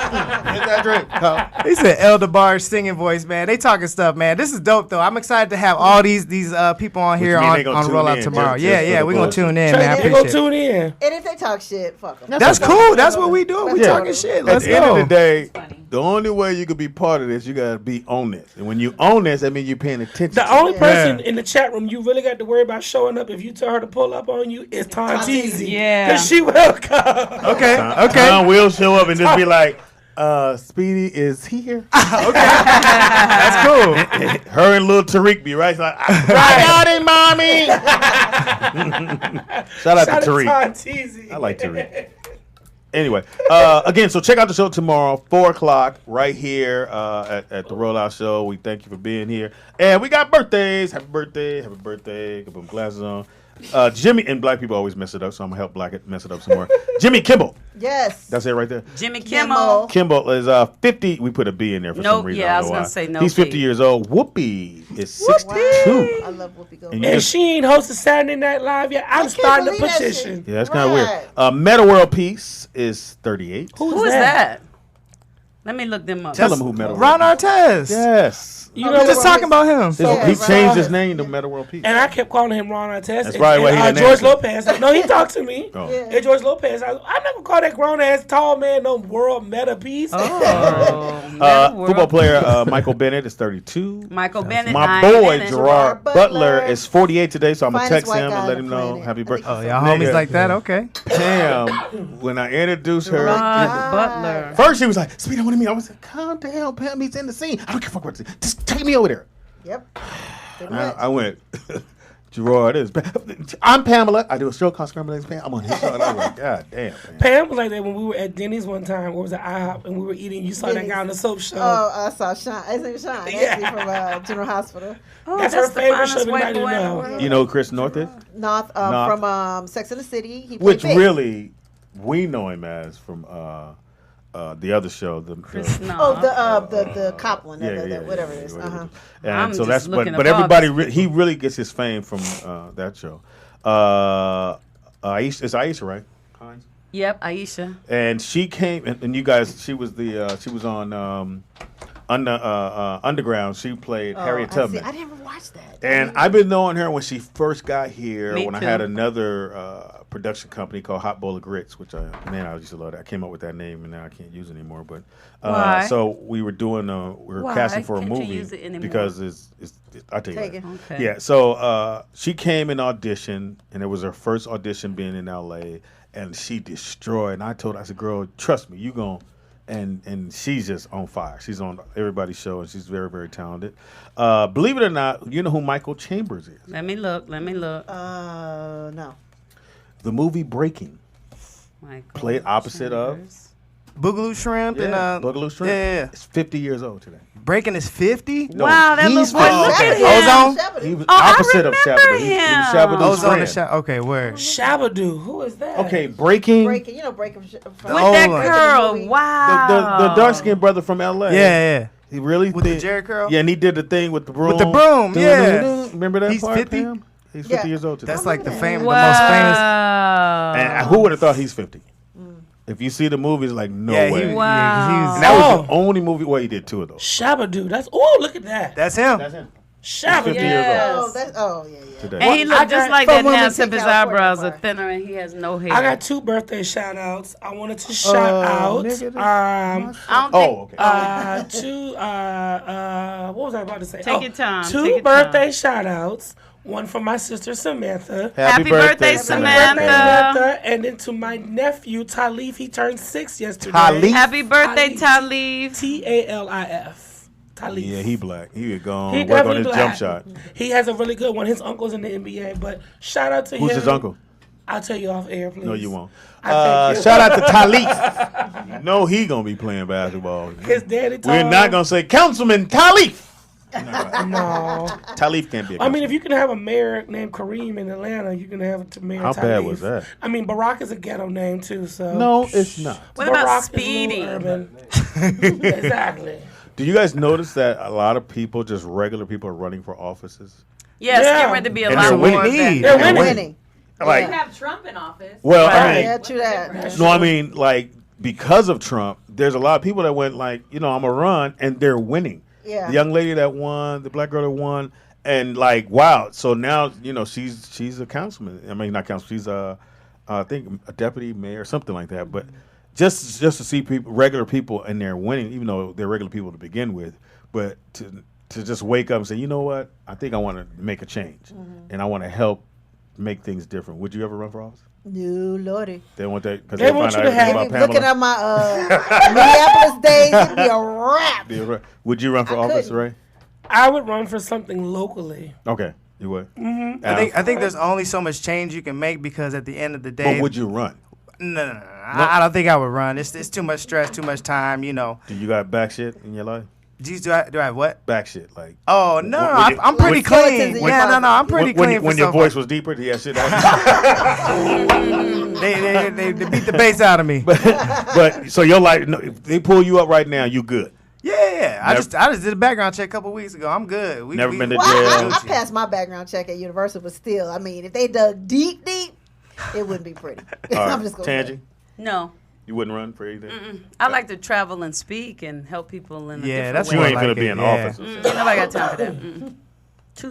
Get that drink, ho. He said Elder Barge singing voice, man. They talking stuff, man. This is dope, though. I'm excited to have all these people on here on Rollout tomorrow. Yeah, we're going to tune in, man. I They're going to tune in. And if they talk shit, fuck them. That's cool. That's what we do. We talking shit. Let's go. At the end of the day, the only way you could be part of this, you got to be on this. And when you own this, that means you're paying attention. The only person in the chat room you really got to worry about showing up if you tell her to pull up on you is Tonteezy. Yeah. Because she will come. Okay. Tom will show up and just be like, Speedy is here. Okay. That's cool. Her and little Tariq be right. Like, I got it, mommy. Shout out to Tariq. Tonteezy. I like Tariq. Anyway, again, so check out the show tomorrow, 4 o'clock, right here at the Rollout Show. We thank you for being here. And we got birthdays. Happy birthday. Happy birthday. Put my glasses on. Jimmy, and black people always mess it up, so I'm going to help mess it up some more. Jimmy Kimball. Yes. That's it right there. Jimmy Kimmel. Kimball is 50. We put a B in there for some reason. Yeah, I don't was know gonna why. say no. He's 50 B. years old. Whoopi is 62. I love Whoopi Goldberg. And And she ain't hosted Saturday Night Live yet. I'm starting a petition. Yeah, that's kind of weird. Meta World Peace is 38. Who is that? Let me look them up. Tell them who Meta World Ron Peace. Artez. Yes. You know, just talking about him. He changed his name to Meta World Peace. And I kept calling him Ron Artest. That's probably why he didn't George answer. Lopez. No, he talked to me. Oh. And George Lopez. I never called that grown ass tall man no world meta piece. Football player Michael Bennett is 32. Michael Bennett. My I boy ain't Gerard Butler is 48 today, so I'm gonna Finest text white him guy and let on him the know planet. happy birthday. Oh, y'all homies like that? Okay. Pam, when I introduced her, Gerard Butler. first she was like, "Sweetie, what do you mean?" I was like, "Calm down, Pam. He's in the scene. I don't give a fuck about this. Just take me over there." Yep. I went, Gerard is. I'm Pamela. I do a show called Scrambled Eggs Pam. I'm on his show. And I was like, God damn, man. Pam was like that when we were at Denny's one time. What was it, IHOP? And we were eating. You saw that guy on the soap show. Oh, I saw Sean. His name is Sean. Actually from General Hospital. Oh, That's her favorite show. Anybody didn't know. You know who Chris North is? North from Sex and the City. He played Which Vic. really, we know him as from the other show. The cop one. Whatever it is. And I'm so just that's looking but up everybody he really gets his fame from that show. Aisha, it's Aisha, right? Hines? Yep, Aisha. And she came and you guys. She was on Underground. She played Harriet Tubman. I didn't watch that. And I've been knowing her when she first got here. Me When too. I had another production company called Hot Bowl of Grits, which I used to love that. I came up with that name and now I can't use it anymore. But Why? so we were doing we were Why casting for a can't you movie use it anymore? because it's I'll tell you Take later. it. Okay. Yeah. So she came and auditioned, and it was her first audition being in LA, and she destroyed. And I told her, I said, "Girl, trust me, you gon'." And she's just on fire. She's on everybody's show, and she's very, very talented. Believe it or not, you know who Michael Chambers is? Let me look. No. The movie Breaking. Michael Played opposite Chambers. Boogaloo Shrimp and Boogaloo Shrimp. yeah. It's 50 years old today. Breaking is 50. No, Wow, that he's little boy, look at him. Ozone. He was Oh, I opposite of remember Shabba. He was him. Shabba-Doo's Ozone friend. Okay, where? Shabba-Doo. Who is that? Okay, Breaking. Breaking, Breaking from With that one. girl. Wow. The dark skinned brother from LA. Yeah. He really With the Jerry curl? Yeah, and he did the thing with the broom. With the broom, yeah. Remember that He's part? 50? Pam? He's 50 years old today. That's like the most famous. Wow. And who would have thought he's 50? If you see the movie, it's like, no Yeah, way. Wow. And that was the only movie. Well, he did two of those. Shabba-Doo. Look at that. That's him. That's him. Shabba-Doo. 50 years old. Yeah. Today. And he looked just like From that when now, we except take his California eyebrows are apart. thinner and he has no hair. I got 2 birthday shout outs. I wanted to shout out. I don't think. What was I about to say? Take your time. 2 Take your birthday shout outs. One for my sister Samantha. Happy birthday, Samantha. And then to my nephew Talif. He turned 6 yesterday. Talif? Happy birthday, Talif. Talif. Talif. Yeah, he black. He would go He on work on definitely his black. jump shot. He has a really good one. His uncle's in the NBA, but shout out to him. Who's his uncle? I'll tell you off air, please. No, you won't. I thank you. Shout out to Talif. You know he gonna be playing basketball. His daddy told We're not gonna say Councilman Talif. No. Talif can't be a I mean, if you can have a mayor named Kareem in Atlanta, you can have a mayor How Talif. bad was that? I mean, Barack is a ghetto name, too, so. No, it's not. What about Barack is a Speedy? little urban. Exactly. Do you guys notice that a lot of people, just regular people, are running for offices? Yes, Yeah. get ready to be a And lot they're more of winning. that. They're winning. Winning. Like, have Trump in office. well, I Right. mean, Yeah, true that. no, I mean, like, because of Trump, there's a lot of people that went like, I'm gonna run, and they're winning. Yeah. The young lady that won, the black girl that won, and like, wow. So now, she's a councilman. I mean, not councilman. She's I think a deputy mayor, something like that. But just to see people, regular people, in there winning, even though they're regular people to begin with, but to just wake up and say, you know what, I think I want to make a change, and I want to help make things different. Would you ever run for office? No, Lordy. They want that because They they want find you out to everything have- about Looking Pamela. at my Minneapolis days, it'd be a wrap. Be a ra- Would you run for I office, couldn't. Ray? I would run for something locally. Okay, you would. Mm-hmm. I think there's only so much change you can make because at the end of the day. But would you run? No. I don't think I would run. It's too much stress, too much time. Do you got back shit in your life? Do I have what? Back shit, like. Oh no, I'm pretty clean. Yeah, no, I'm pretty clean. When your voice was deeper, yeah, shit. They beat the bass out of me. But so your life, if they pull you up right now, you good. Yeah. I just did a background check a couple weeks ago. I'm good. Never been to jail. I passed my background check at Universal, but still, I mean, if they dug deep, it wouldn't be pretty. I'm just gonna Tangy? No. You wouldn't run for anything? I like to travel and speak and help people in a different that's way. you ain't gonna be in office. Ain't nobody got time for that.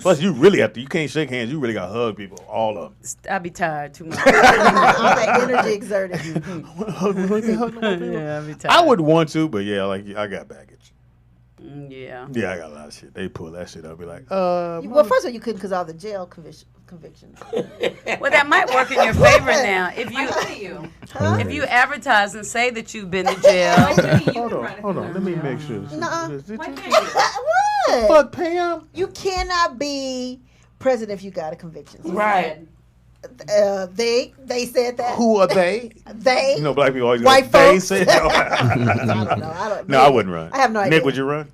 Plus, you really have to. You can't shake hands. You really got to hug people. All of them. I be tired too much. All that energy exerted. Yeah, I be tired. I would want to, but yeah, like I got baggage. Yeah. Yeah, I got a lot of shit. They pull that shit up, be like, well, first of all, you couldn't because all the jail convictions. Well, that might work in your favor now. If you advertise and say that you've been to jail. Hold on. Let me make sure. What? Fuck Pam. You cannot be president if you got a conviction. Right. They said that. Who are they? They. You know, black people always White go, they folks. say. I don't know. No, I wouldn't run. I have no idea. Nick, would you run?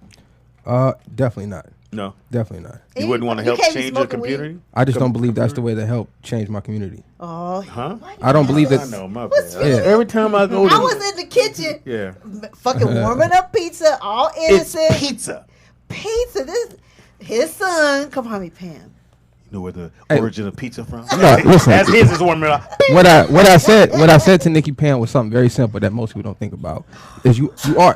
Definitely not. No. Definitely not. You wouldn't want to help change your community? I just don't believe that's the way to help change my community. Oh. Huh? I don't believe that. I know, my bad. Every time I go to... I was in the kitchen. Yeah. Fucking warming up pizza, all innocent. It's pizza. Pizza. His son, come call me Pam. You know where the origin of pizza from? No, listen. As his is warming up. What I said to Nikki Pam was something very simple that most people don't think about. Is you are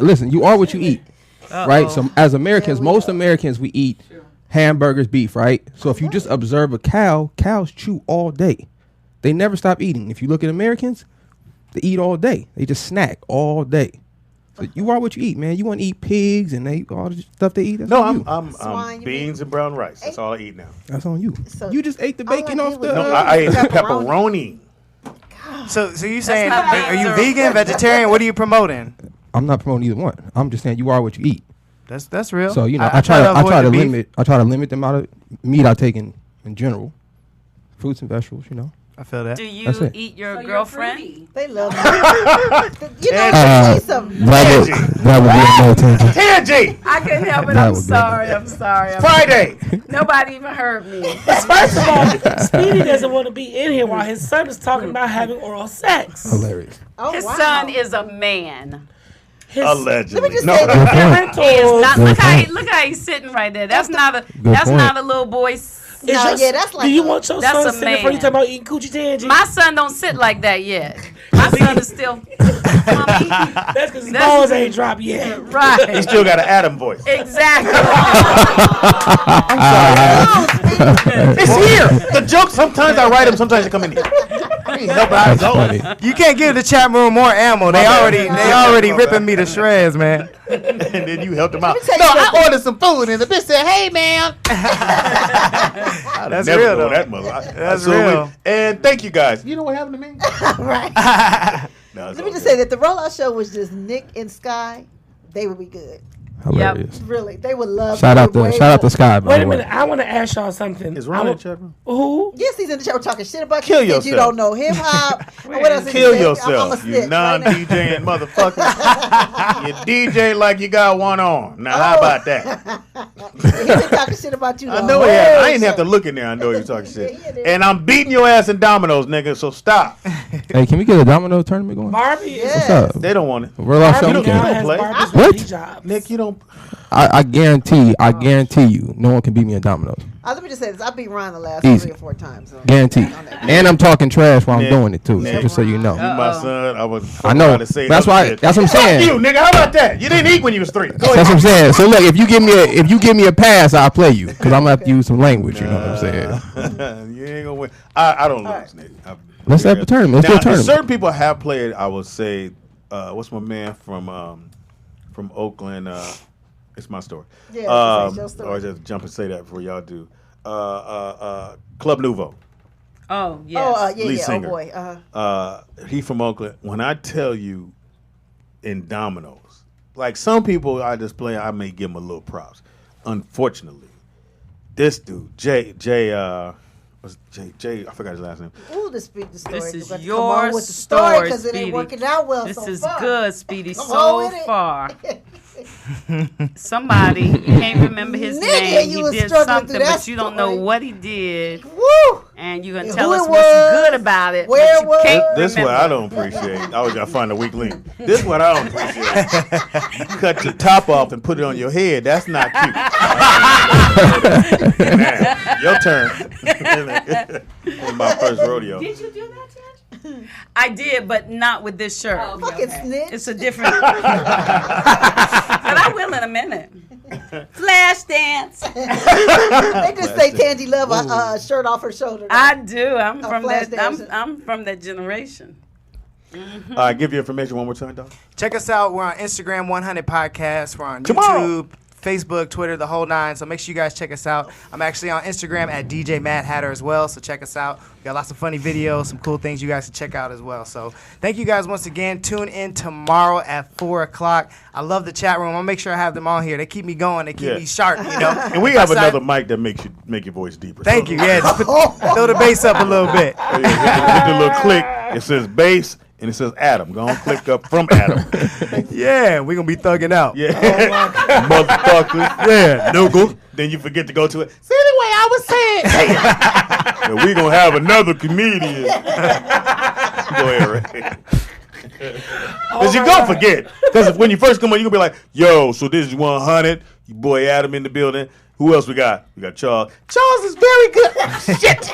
what you eat. Right? So as Americans, most Americans, we eat hamburgers, beef, right? So if you just observe a cow, cows chew all day. They never stop eating. If you look at Americans, they eat all day. They just snack all day. So you are what you eat, man. You want to eat pigs and all the stuff they eat? That's on you. I'm beans and brown rice. That's all I eat now. That's on you. You just ate the bacon off the... No, I ate pepperoni. So you saying, are you vegan, vegetarian? What are you promoting? I'm not promoting either one. I'm just saying you are what you eat. That's real. So I try to limit the amount of meat I take in general. Fruits and vegetables, I feel that. Do you eat your girlfriend? They love me. Say something. That would be a no, Tangy. Tangy! I couldn't help it. I'm sorry. Friday! Nobody even heard me. First of all, Speedy doesn't want to be in here while his son is talking about having oral sex. Hilarious. His son is a man. Allegedly. Let me just No. say He is not. Look how he's sitting right there. That's not a little boy. That's like. Do you want your son a sitting in front of you talking about eating coochie Tangy? My son don't sit like that yet. My son is still. That's because his balls ain't dropped yet. Right. He still got an Adam voice. Exactly. It's here. The joke, sometimes I write them, sometimes they come in here. That's funny. You can't give the chat room more ammo. They already ripping me to shreds, man. And then you helped them out. No, I ordered some food and the bitch said, "Hey, man." That's never real, know though. that mother. That's real. And thank you guys. You know what happened to me? Right. No, Let me just say that the rollout show was just Nick and Sky. They would be good. Hilarious. Really, they would love. Shout out to Sky. By Wait the a way. minute. I want to ask y'all something. Is Ron in the chat room? Who? Yes, he's in the show talking shit about Kill you. You yourself. don't know hip hop. What else? Kill I'm yourself, you non-DJing motherfucker. You DJ like you got one arm. Now, how about that? He's been talking shit about you. I know he has. I ain't have to look in there. I know you're talking shit. And I'm beating your ass in dominoes, nigga, so stop. Hey, can we get a domino tournament going? Barbie. What's up? They don't want it. Roll off show. You don't weekend. play. What? Nick, you don't. I guarantee you, no one can beat me in dominoes. Let me just say this: I beat Ron the last Easy. 3 or 4 times. So. Guaranteed. And I'm talking trash while I'm Nick, doing it too. Nick, Just so you know. You my son. I know. That's why. That's what I'm saying. Fuck you, nigga. How about that? You didn't eat when you was 3. Go That's what I'm saying. So look, if you give me a pass, I'll play you because I'm gonna have to use some language. You know what I'm saying? You ain't gonna win. I don't lose, Nick. Let's have a tournament. Let's do a tournament. Certain people have played. I would say, what's my man from Oakland? It's my story. Yeah, it's your story. Or just jump and say that before y'all do. Club Nouveau. Oh yes. Lead singer. Oh boy. He from Oakland. When I tell you, in dominoes, like some people I just play, I may give him a little props. Unfortunately, this dude, Jay, I forgot his last name. Ooh, the story. This is Come your on with the story story, because it Speedy. ain't working out well This so is far. good, Speedy, Come on so with it. far. somebody, can't remember his name. you He was did struggling something, through that but you don't know story. what he did. Woo! And you're going to Who tell us it what's was, good about it. where but you it can't This is what remember. I don't appreciate. I always got to find a weak link. This is what I don't appreciate. You cut your top off and put it on your head. That's not cute. Man, your turn. On my first rodeo. Did you do that, Judge? I did, but not with this shirt. Oh, Fucking snitch. It's a different. But I will in a minute. Flash dance. They just say Tandy love a shirt off her shoulder. I do. I'm from flash that. dancing. I'm from that generation. All right, give your information one more time, dog. Check us out. We're on Instagram, 100 Podcasts. We're on Tomorrow. YouTube, Facebook, Twitter, the whole nine. So make sure you guys check us out. I'm actually on Instagram at DJ Mad Hatter as well. So check us out. We got lots of funny videos, some cool things you guys can check out as well. So thank you guys once again. Tune in tomorrow at 4 o'clock. I love the chat room. I'll make sure I have them on here. They keep me going. They keep me sharp, you know. And we have another mic that makes you make your voice deeper. Thank you. Yeah, just throw the bass up a little bit. Hit the little click. It says bass. And it says Adam. Go on, click up from Adam. Yeah, we're going to be thugging out. Yeah. Motherfuckers. Yeah, no go. Then you forget to go to it. See the way I was saying. And we going to have another comedian. Go ahead, Ray. Because you're going to forget. Because when you first come on, you're going to be like, yo, so this is 100. Your boy Adam in the building. Who else we got? We got Charles. Charles is very good. Shit.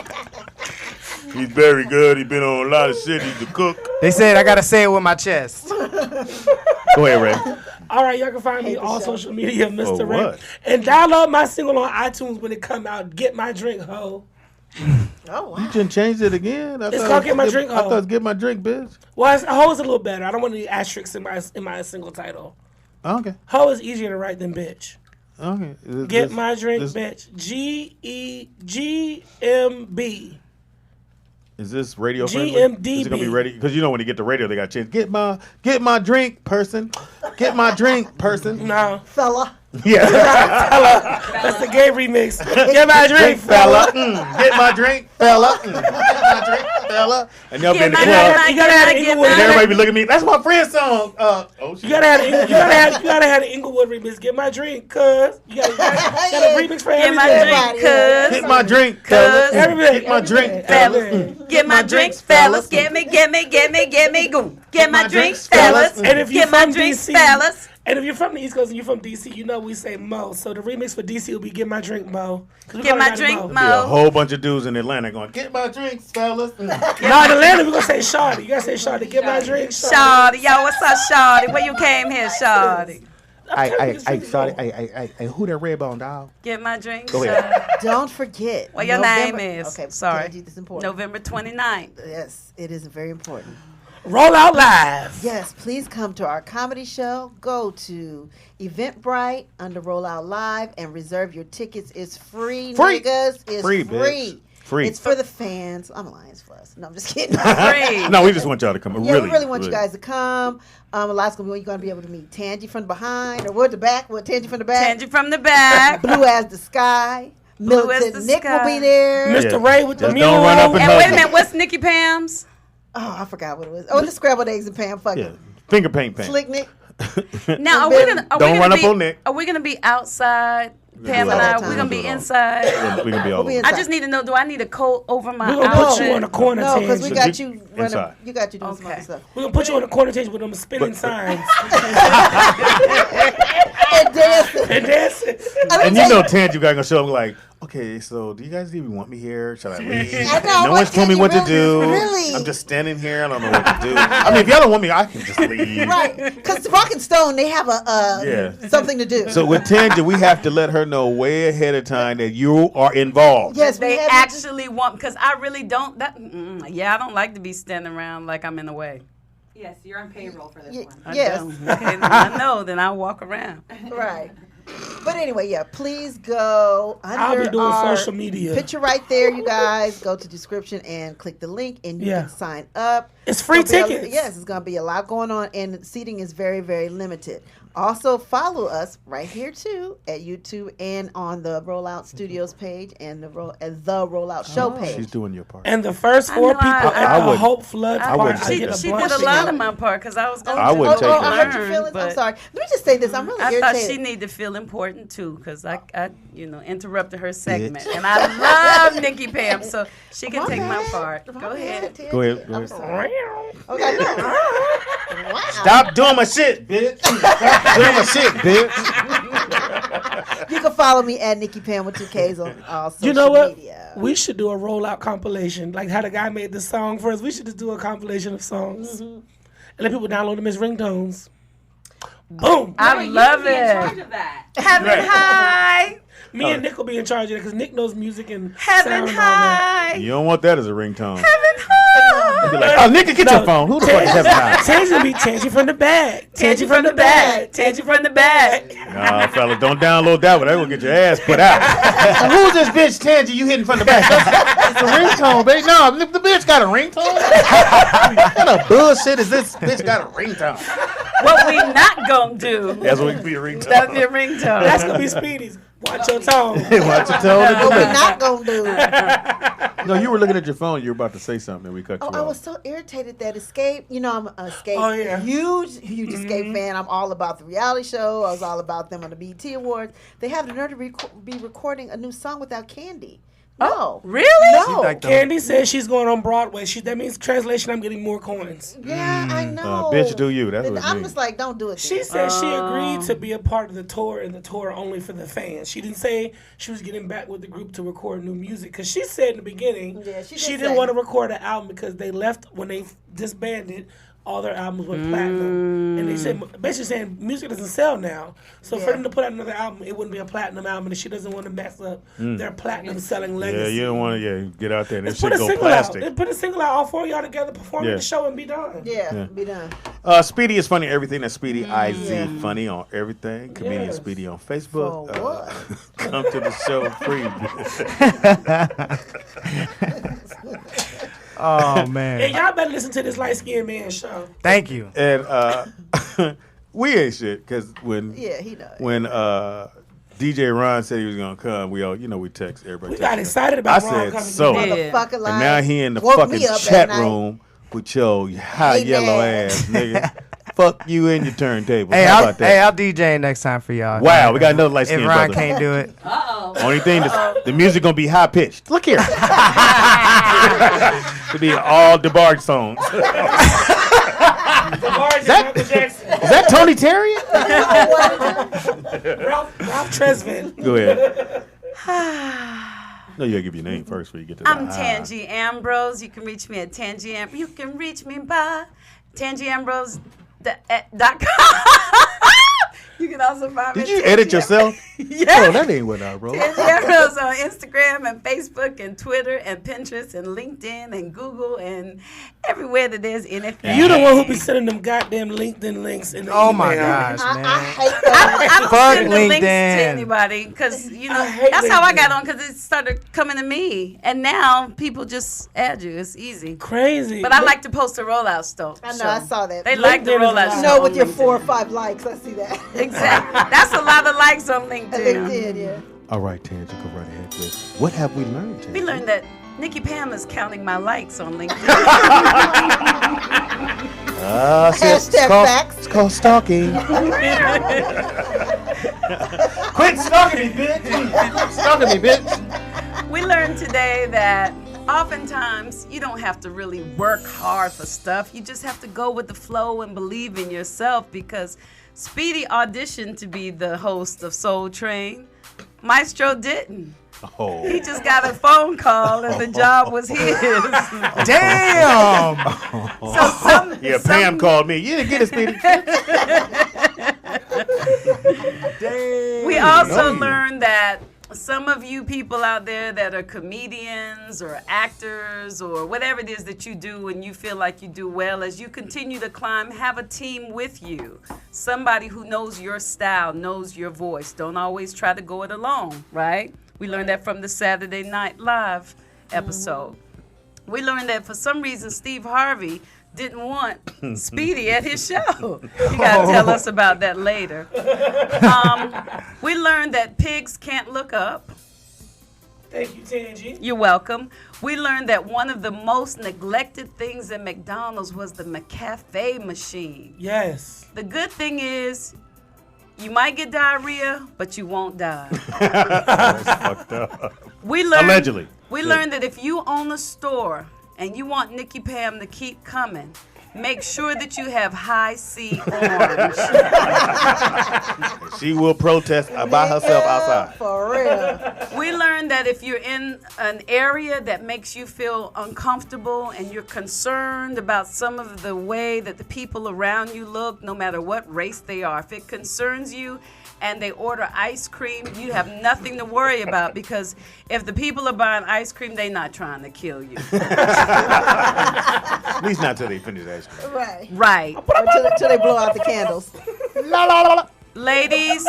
He's very good. He's been on a lot of shit. He's the cook. They said I got to say it with my chest. Go ahead, Ray. All right, y'all can find me on social media, Missterray. what? And download my single on iTunes when it come out. Get My Drink Ho. Oh, wow. You just changed it again? It's called Get My Drink I Ho. thought it was Get My Drink, bitch. Well, Ho is a little better. I don't want any asterisks in my single title. Okay. Ho is easier to write than bitch. Okay. Get My Drink, bitch. GEGMB. Is this radio friendly? GMDB. Is it gonna be ready? Because you know when you get the radio, they got to change. Get my drink, person. Get my drink, person. No, fella. Yeah. Fella. That's the gay remix. Get my drink, fella. Get my drink, fella. Get my drink, fella. And they'll be in the club. You gotta have the Inglewood. And everybody be looking at me. That's my friend's song. You gotta have the Inglewood remix. Get my drink, cuz. You gotta a remix for Get my everybody. drink, cuz. Get my drink, fellas. Everybody. Get my drink, fellas. Get my drinks, fellas. Get me, go. Get my drinks, fellas. And if you're Get my from drinks, DC, fellas. and if you're from the East Coast and you're from DC, you know we say Mo. So the remix for DC will be Get My Drink, Mo. Get my drink, Be a Mo. whole bunch of dudes in Atlanta going, get my drinks, fellas. No, in Atlanta we gonna say Shawty. You gotta say Shawty. Get my drink, Shawty. Shawty, yo, what's up, Shawty? Where you came here, Shawty? Sorry. Who that red bone, dog? Get my drink, Go ahead. Shawty. Don't forget. What your November- name is? Okay, Sorry. Tandy, this is important. November 29th. Yes, it is very important. Roll Out Live. Yes, please come to our comedy show. Go to Eventbrite under Roll Out Live and reserve your tickets. It's free, niggas. It's Free, free. bitch. Free. It's for the fans. I'm lying, it's for us. No, I'm just kidding. Free. No, we just want y'all to come. Yeah, we really want you guys to come. A lot's gonna be you're gonna be able to meet Tangy from behind or what the back? What Tangy from the back? Tangy from the back. Blue as the sky. Blue as Militant the Nick sky. will be there. Mr. Ray with the Just mule. don't run up And wait a minute, what's Nikki Pam's? Oh, I forgot what it was. Oh, the scrambled eggs and Pam. Fuck Yeah. it. Finger paint paint. Slick Nick. Now, are we gonna Are we gonna be outside? Pam and I, we're gonna be inside. We can be all over. inside. I just need to know: do I need a coat over my We're gonna put outfit? you on the corner, No, because we Tangy. got you running. Inside. You got you doing some other stuff. We're gonna put you on the corner, Tangy, with them spinning signs. And dancing. And dancing. And you know Tangy guy gonna show up like, okay, so do you guys even want me here? Should I leave? I know, No one's told me what to do. really? I'm just standing here. I don't know what to do. I mean, if y'all don't want me, I can just leave. Right, because Rock and Stone, they have a something to do. So with Tangy, we have to let her know way ahead of time that you are involved. yes, They we have actually want because I really don't. I don't like to be standing around like I'm in the way. Yes, you're on payroll for this one. I Yes. don't. Okay, I know. Then I walk around. right. But anyway, yeah, please go under I'll be doing our social media. picture right there, you guys. Go to description and click the link, and you Yeah. can sign up. It's free tickets. Yes, it's going to be a lot going on, and seating is very, very limited. Also, follow us right here, too, at YouTube and on the Rollout Studios page and the Rollout Show page. She's doing your part. And the first 4 people at the Hope Flood party. She did a lot of my part because I was going to I wouldn't take I hurt your feelings. I'm sorry. Let me just say this. I'm really irritated. I thought she needed to feel important, too, because I interrupted her segment. And I love Nikki Pam, so she can take my part. Go ahead. Go ahead. I'm sorry. Okay, no. Wow. Stop doing my shit, bitch. Stop doing my shit, bitch. You can follow me at Nikki Pam with 2 Ks on all social You know what? media. We should do a rollout compilation. Like how the guy made the song for us. We should just do a compilation of songs. And let people download them as ringtones. Boom. I love it. Heaven high. Me and Nick will be in charge of it because Nick knows music and Heaven sound and all high. You don't want that as a ringtone. Heaven high. Be like, oh, Nikki, get your phone. Who the fuck is Heaven High? Tangy will be Tangy from the back. Tangy from the back. Tangy from the back. Nah, fella, don't download that one. That will get your ass put out. Who's this bitch, Tangy, you hitting from the back? It's a ringtone, baby. No, the bitch got a ringtone. What a bullshit is this bitch got a ringtone? What we not gonna do. That's what be a ringtone. That'll be a ringtone. That's going to be Speedy's. Watch your tone. Watch your tone. What we not going to do. No, you were looking at your phone. You were about to say something, and we cut you off. I was so irritated that Escape, I'm an Escape, huge Escape fan. I'm all about the reality show. I was all about them on the BET Awards. They have the nerve to be recording a new song without Candy. No. Oh, really? No. Candy says she's going on Broadway. That means, translation, I'm getting more coins. Yeah, I know. Bitch, do you. That's what it I'm means. just like, don't do it. She said she agreed to be a part of the tour and the tour only for the fans. She didn't say she was getting back with the group to record new music because she said in the beginning she didn't want to record an album because they left when they disbanded. All their albums went platinum, and they said basically saying music doesn't sell now. So for them to put out another album, it wouldn't be a platinum album, and she doesn't want to mess up their platinum selling legacy. Yeah, you don't want to get out there and Let's this shit go plastic. Put a single out, all 4 of y'all together, perform the show, and be done. Yeah, be done. Speedy is funny. Everything that's Speedy IZ funny on everything. Comedian Speedy on Facebook. Come to the show free. Oh man! Hey, y'all better listen to this light skinned man show. Thank you. And we ain't shit because when DJ Ron said he was gonna come, we all we text everybody. We got excited about Ron coming. So, and now he in the fucking chat room with your hot yellow ass nigga. Fuck you and your turntable. Hey, How about that? I'll DJ next time for y'all. Wow, we got another light skinned If Ron brother. can't do it. Only thing, the music gonna be high pitched. Look here. To be all DeBarge songs. Is that Tony Terry? Ralph Tresvant. Go ahead. No, you gotta give your name first before you get to that. I'm Tangy Ambrose. You can reach me at Tangy Ambrose. You can reach me by TangyAmbrose.com. You can also find me. Did you edit yourself? Yeah. Oh, that ain't what I wrote. Tangy Ambrose on Instagram and Facebook and Twitter and Pinterest and LinkedIn and Google and everywhere that there's anything. You the one who be sending them goddamn LinkedIn links in the email. my gosh, man! I don't Fuck send the links to LinkedIn. anybody because that's how I got on because it started coming to me and now people just add you. It's easy, crazy. But I like to post the rollout stuff. I know, I saw that. They like the rollout. No, with your 4 or 5 likes, I see that. Exactly. That's a lot of likes on LinkedIn. LinkedIn, yeah. All right, Tangy, go right ahead with what have we learned, Tangy? We learned that Nikki Pam is counting my likes on LinkedIn. Facts. It's called stalking. Quit stalking me, bitch. Quit stalking me, bitch. We learned today that oftentimes you don't have to really work hard for stuff. You just have to go with the flow and believe in yourself because Speedy auditioned to be the host of Soul Train. Mystro didn't. Oh. He just got a phone call and the job was his. Damn! Pam called me. You didn't get it, Speedy. Damn. We also learned that some of you people out there that are comedians or actors or whatever it is that you do and you feel like you do well, as you continue to climb, have a team with you. Somebody who knows your style, knows your voice. Don't always try to go it alone, right? We learned that from the Saturday Night Live episode. We learned that for some reason Steve Harvey didn't want Speedy at his show. You got to tell us about that later. We learned that pigs can't look up. Thank you, Tangi. You're welcome. We learned that one of the most neglected things at McDonald's was the McCafe machine. Yes. The good thing is, you might get diarrhea, but you won't die. That's fucked up. Allegedly. We learned that if you own a store and you want Nikki Pam to keep coming, make sure that you have high C orange. She will protest by herself outside. For real. We learned that if you're in an area that makes you feel uncomfortable and you're concerned about some of the way that the people around you look, no matter what race they are, if it concerns you and they order ice cream, you have nothing to worry about, because if the people are buying ice cream, they're not trying to kill you. At least not till they finish ice cream. Right. Until they blow out the candles. Ladies,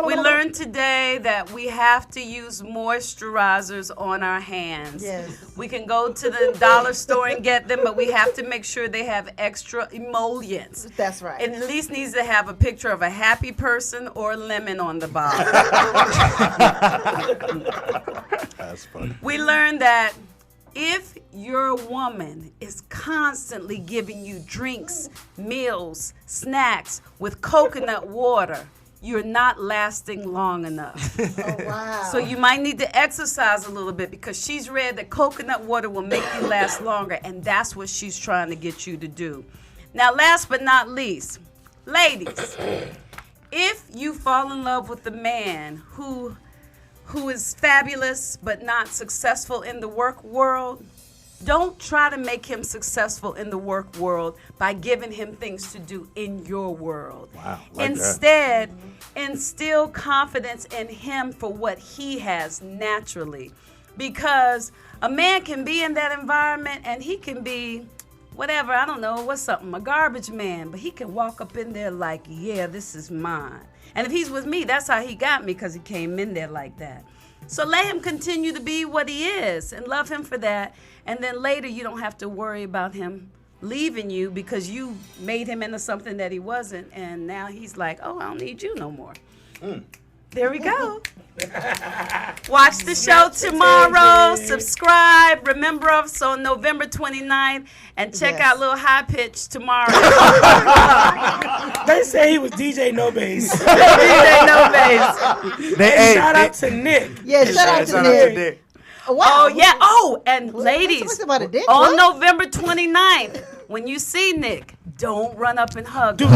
we learned today that we have to use moisturizers on our hands. Yes. We can go to the dollar store and get them, but we have to make sure they have extra emollients. That's right. It at least needs to have a picture of a happy person or a lemon on the bottom. That's funny. We learned that if your woman is constantly giving you drinks, meals, snacks with coconut water, you're not lasting long enough. Oh, wow. So you might need to exercise a little bit, because she's read that coconut water will make you last longer, and that's what she's trying to get you to do. Now, last but not least, ladies, if you fall in love with a man who is fabulous but not successful in the work world, don't try to make him successful in the work world by giving him things to do in your world. Wow. Like Instead, instill confidence in him for what he has naturally. Because a man can be in that environment and he can be whatever, I don't know, what's something, a garbage man, but he can walk up in there like, yeah, this is mine. And if he's with me, that's how he got me, because he came in there like that. So let him continue to be what he is and love him for that. And then later you don't have to worry about him leaving you because you made him into something that he wasn't. And now he's like, oh, I don't need you no more. There we go. Watch the show tomorrow. Subscribe. Remember us on November 29th. And check out Little High Pitch tomorrow. They say he was DJ No Bass. DJ No Bass. Shout out to Nick. Yeah, shout out to Nick. Wow. Oh, yeah. Oh, and ladies, on November 29th, when you see Nick, don't run up and hug him.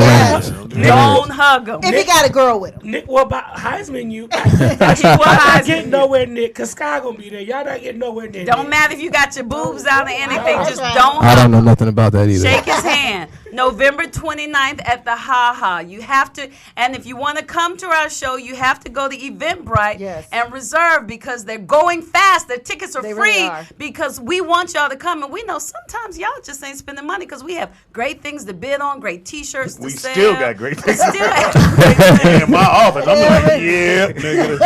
Don't hug him. If he got a girl with him. Nick, what about Heisman you? I can't get nowhere, Nick, because Sky going to be there. Y'all not getting nowhere near Don't matter if you got your boobs out or anything. Just don't hug I don't know nothing about that either. Shake his hand. November 29th at the Ha Ha. You have to, and if you want to come to our show, you have to go to Eventbrite and reserve, because they're going fast. Their tickets are free, really are. because we want y'all to come. And we know sometimes y'all just ain't spending money, because we have great things to bid on, great T-shirts to We sell. still got great things. Still have great things. In my office, I'm like, yeah, nigga.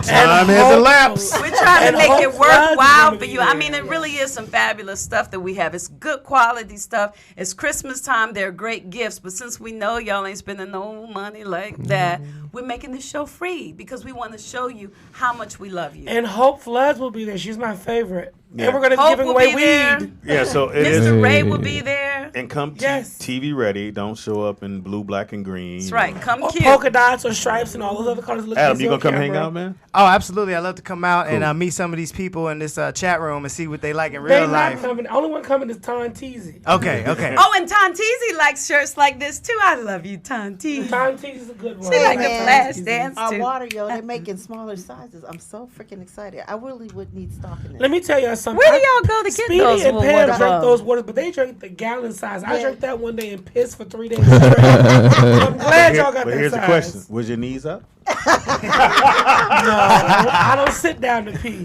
Time has elapsed. We're trying to And make it Hope Floods is worthwhile gonna for be you. I there. mean, it really is some fabulous stuff that we have. It's good quality stuff. It's Christmas time. They're great gifts. But since we know y'all ain't spending no money like that, we're making this show free, because we want to show you how much we love you. And Hope Floods will be there. She's my favorite. Yeah. And we're going to be Hope giving will away be there. weed. Yeah, so it is. Mr. Ray will be there. And come TV ready. Don't show up in blue, black, and green. That's right. Come Or cute. polka dots or stripes and all those other colors. Look Adam, easy you on gonna come hang camera. out, man? Oh, absolutely. I'd love to come out Cool. and meet some of these people in this chat room and see what they like in They real not life. coming. The only one coming is Tanteezy. Okay, okay. Oh, and Tanteezy likes shirts like this too. I love you, Tanteezy. Tanteezy's a good one. She like the man. flash dance Our too. water, yo, they're making smaller sizes. I'm so freaking excited. I really would need stock in this. Let me tell y'all something. Where do y'all go to get Speedy those and Pam water drank bottles? those waters, but they drank the gallon size. I Yeah. drank that one day and pissed for 3 days straight. I'm glad y'all got But that here's size. the question: was your knees up? No, I don't sit down to pee.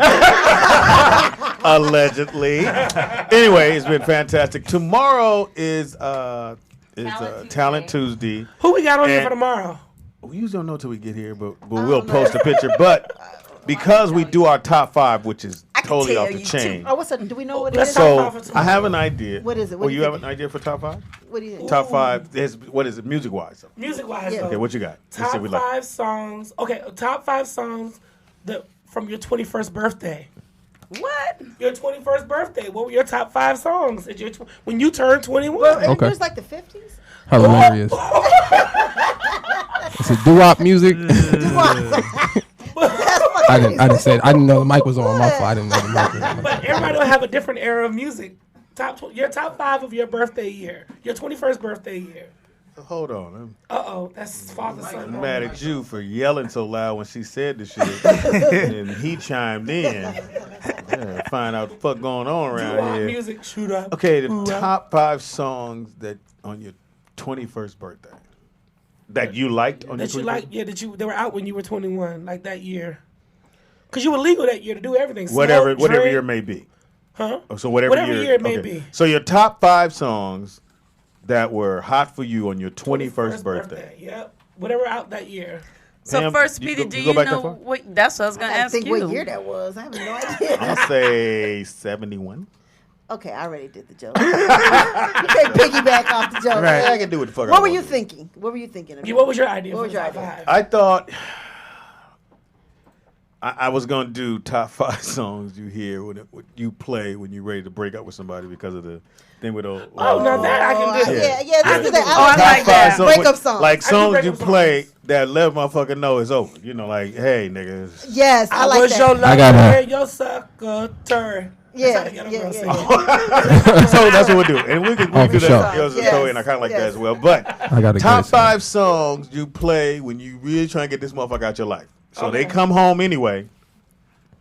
Allegedly. Anyway, it's been fantastic. Tomorrow is Talent Tuesday. Who we got on here And- for tomorrow? We usually don't know till we get here, but we'll post a picture. But because we do our top 5, which is I totally off tell the you chain. Oh, what's that? Do we know what it is? So I have an idea. What is it? What Oh, do you you have think? an idea for top 5? What do you think? Top 5. What is it? Music wise. Music wise, Yeah. Okay, what you got? Let's see Top what we like. 5 songs. Okay, top 5 songs from your 21st birthday. What? Your 21st birthday. What were your top 5 songs when you turned 21? Well, Okay. There's like the 50s. Hilarious. It's a doo-wop music. I didn't know the mic was on. My fault. I didn't know the mic was on. But everybody will have a different era of music. Your top 5 of your birthday year. Your 21st birthday year. Hold on. That's father's son. I'm mad at you for yelling so loud when she said the shit. And he chimed in. Yeah, find out the fuck going on around here. Music, shoot up. Okay, the top 5 songs that on your 21st birthday that you liked on your 21st? They were out when you were 21, like that year. Because you were legal that year to do everything. Whatever Smoke, drink. year may be. Huh? So whatever year it may be. So your top 5 songs that were hot for you on your 21st birthday. Yep. Whatever out that year. So Pam, first, you Speedy, go- do you you go back that know far? what? That's what I was gonna I gotta ask think you. what year that was. I have no idea. I'm gonna say 71. Okay, I already did the joke. You can't piggyback off the joke. Right. I can do what the fuck I What were want you to. thinking? What were you thinking? Yeah, what was your idea? What was for your top idea? 5? I thought I was gonna do top 5 songs you hear when you play when you're ready to break up with somebody because of the thing with the. Now that I can do. Yeah, this is the I like that. breakup songs. Like songs you breakup play that let motherfucker know it's over. You know, like, hey, niggas. Yes, I like was that. your lover and your secretary. Yeah. So that's what we'll do, and we can do for that. sure. Story, and I kind of like that as well. But I got a top great song. 5 songs you play when you really trying to get this motherfucker out your life. So they come home anyway.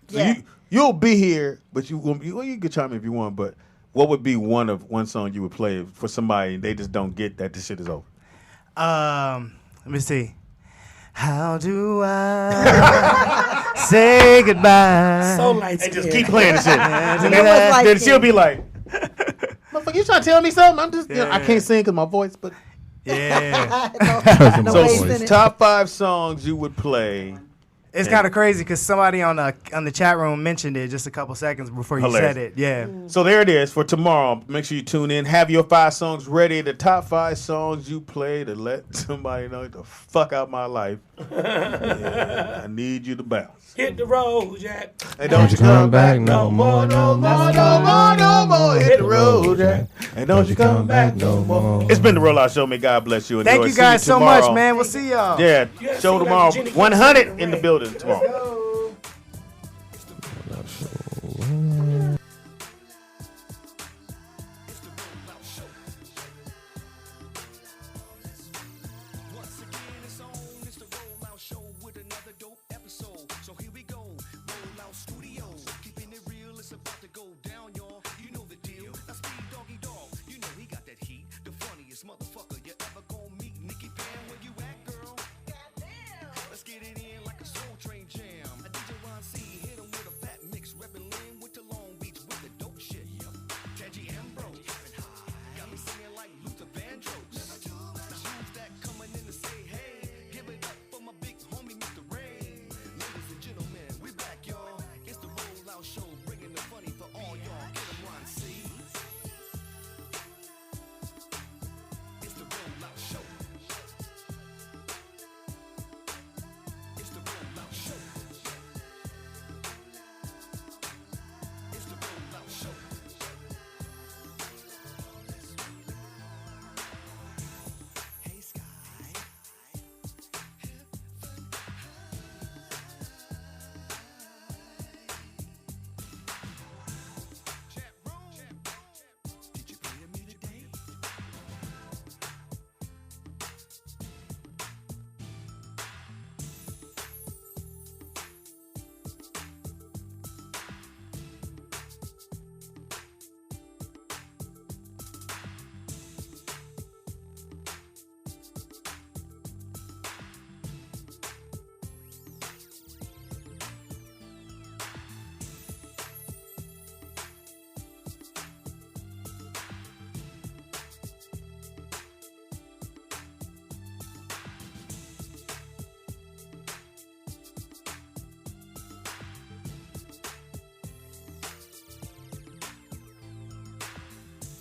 So Yeah. you'll be here, but you can chime in if you want. But what would be one song you would play for somebody and they just don't get that this shit is over? Let me see. How do I say goodbye? So light And just skin. keep playing the shit. It was then like she'll be like, motherfucker, you trying to tell me something? I'm just, I can't sing because my voice, but. Yeah. no So bass in it. top 5 songs you would play. It's kind of crazy because somebody on the chat room mentioned it just a couple seconds before you Hilarious. said it. Yeah. So there it is for tomorrow. Make sure you tune in. Have your 5 songs ready. The top 5 songs you play to let somebody know the fuck out my life. Yeah, I need you to bounce. Hit the road, Jack. And don't you come back no more, no more, no more, no more. Hit the road, Jack. And don't you come back no more. It's been the Rollout Show. May God bless you. Enjoy. Thank you See guys so tomorrow. much, man. We'll see y'all. Yeah, Yeah, show see you tomorrow. like Jenny 100 Clemson. in the building tomorrow.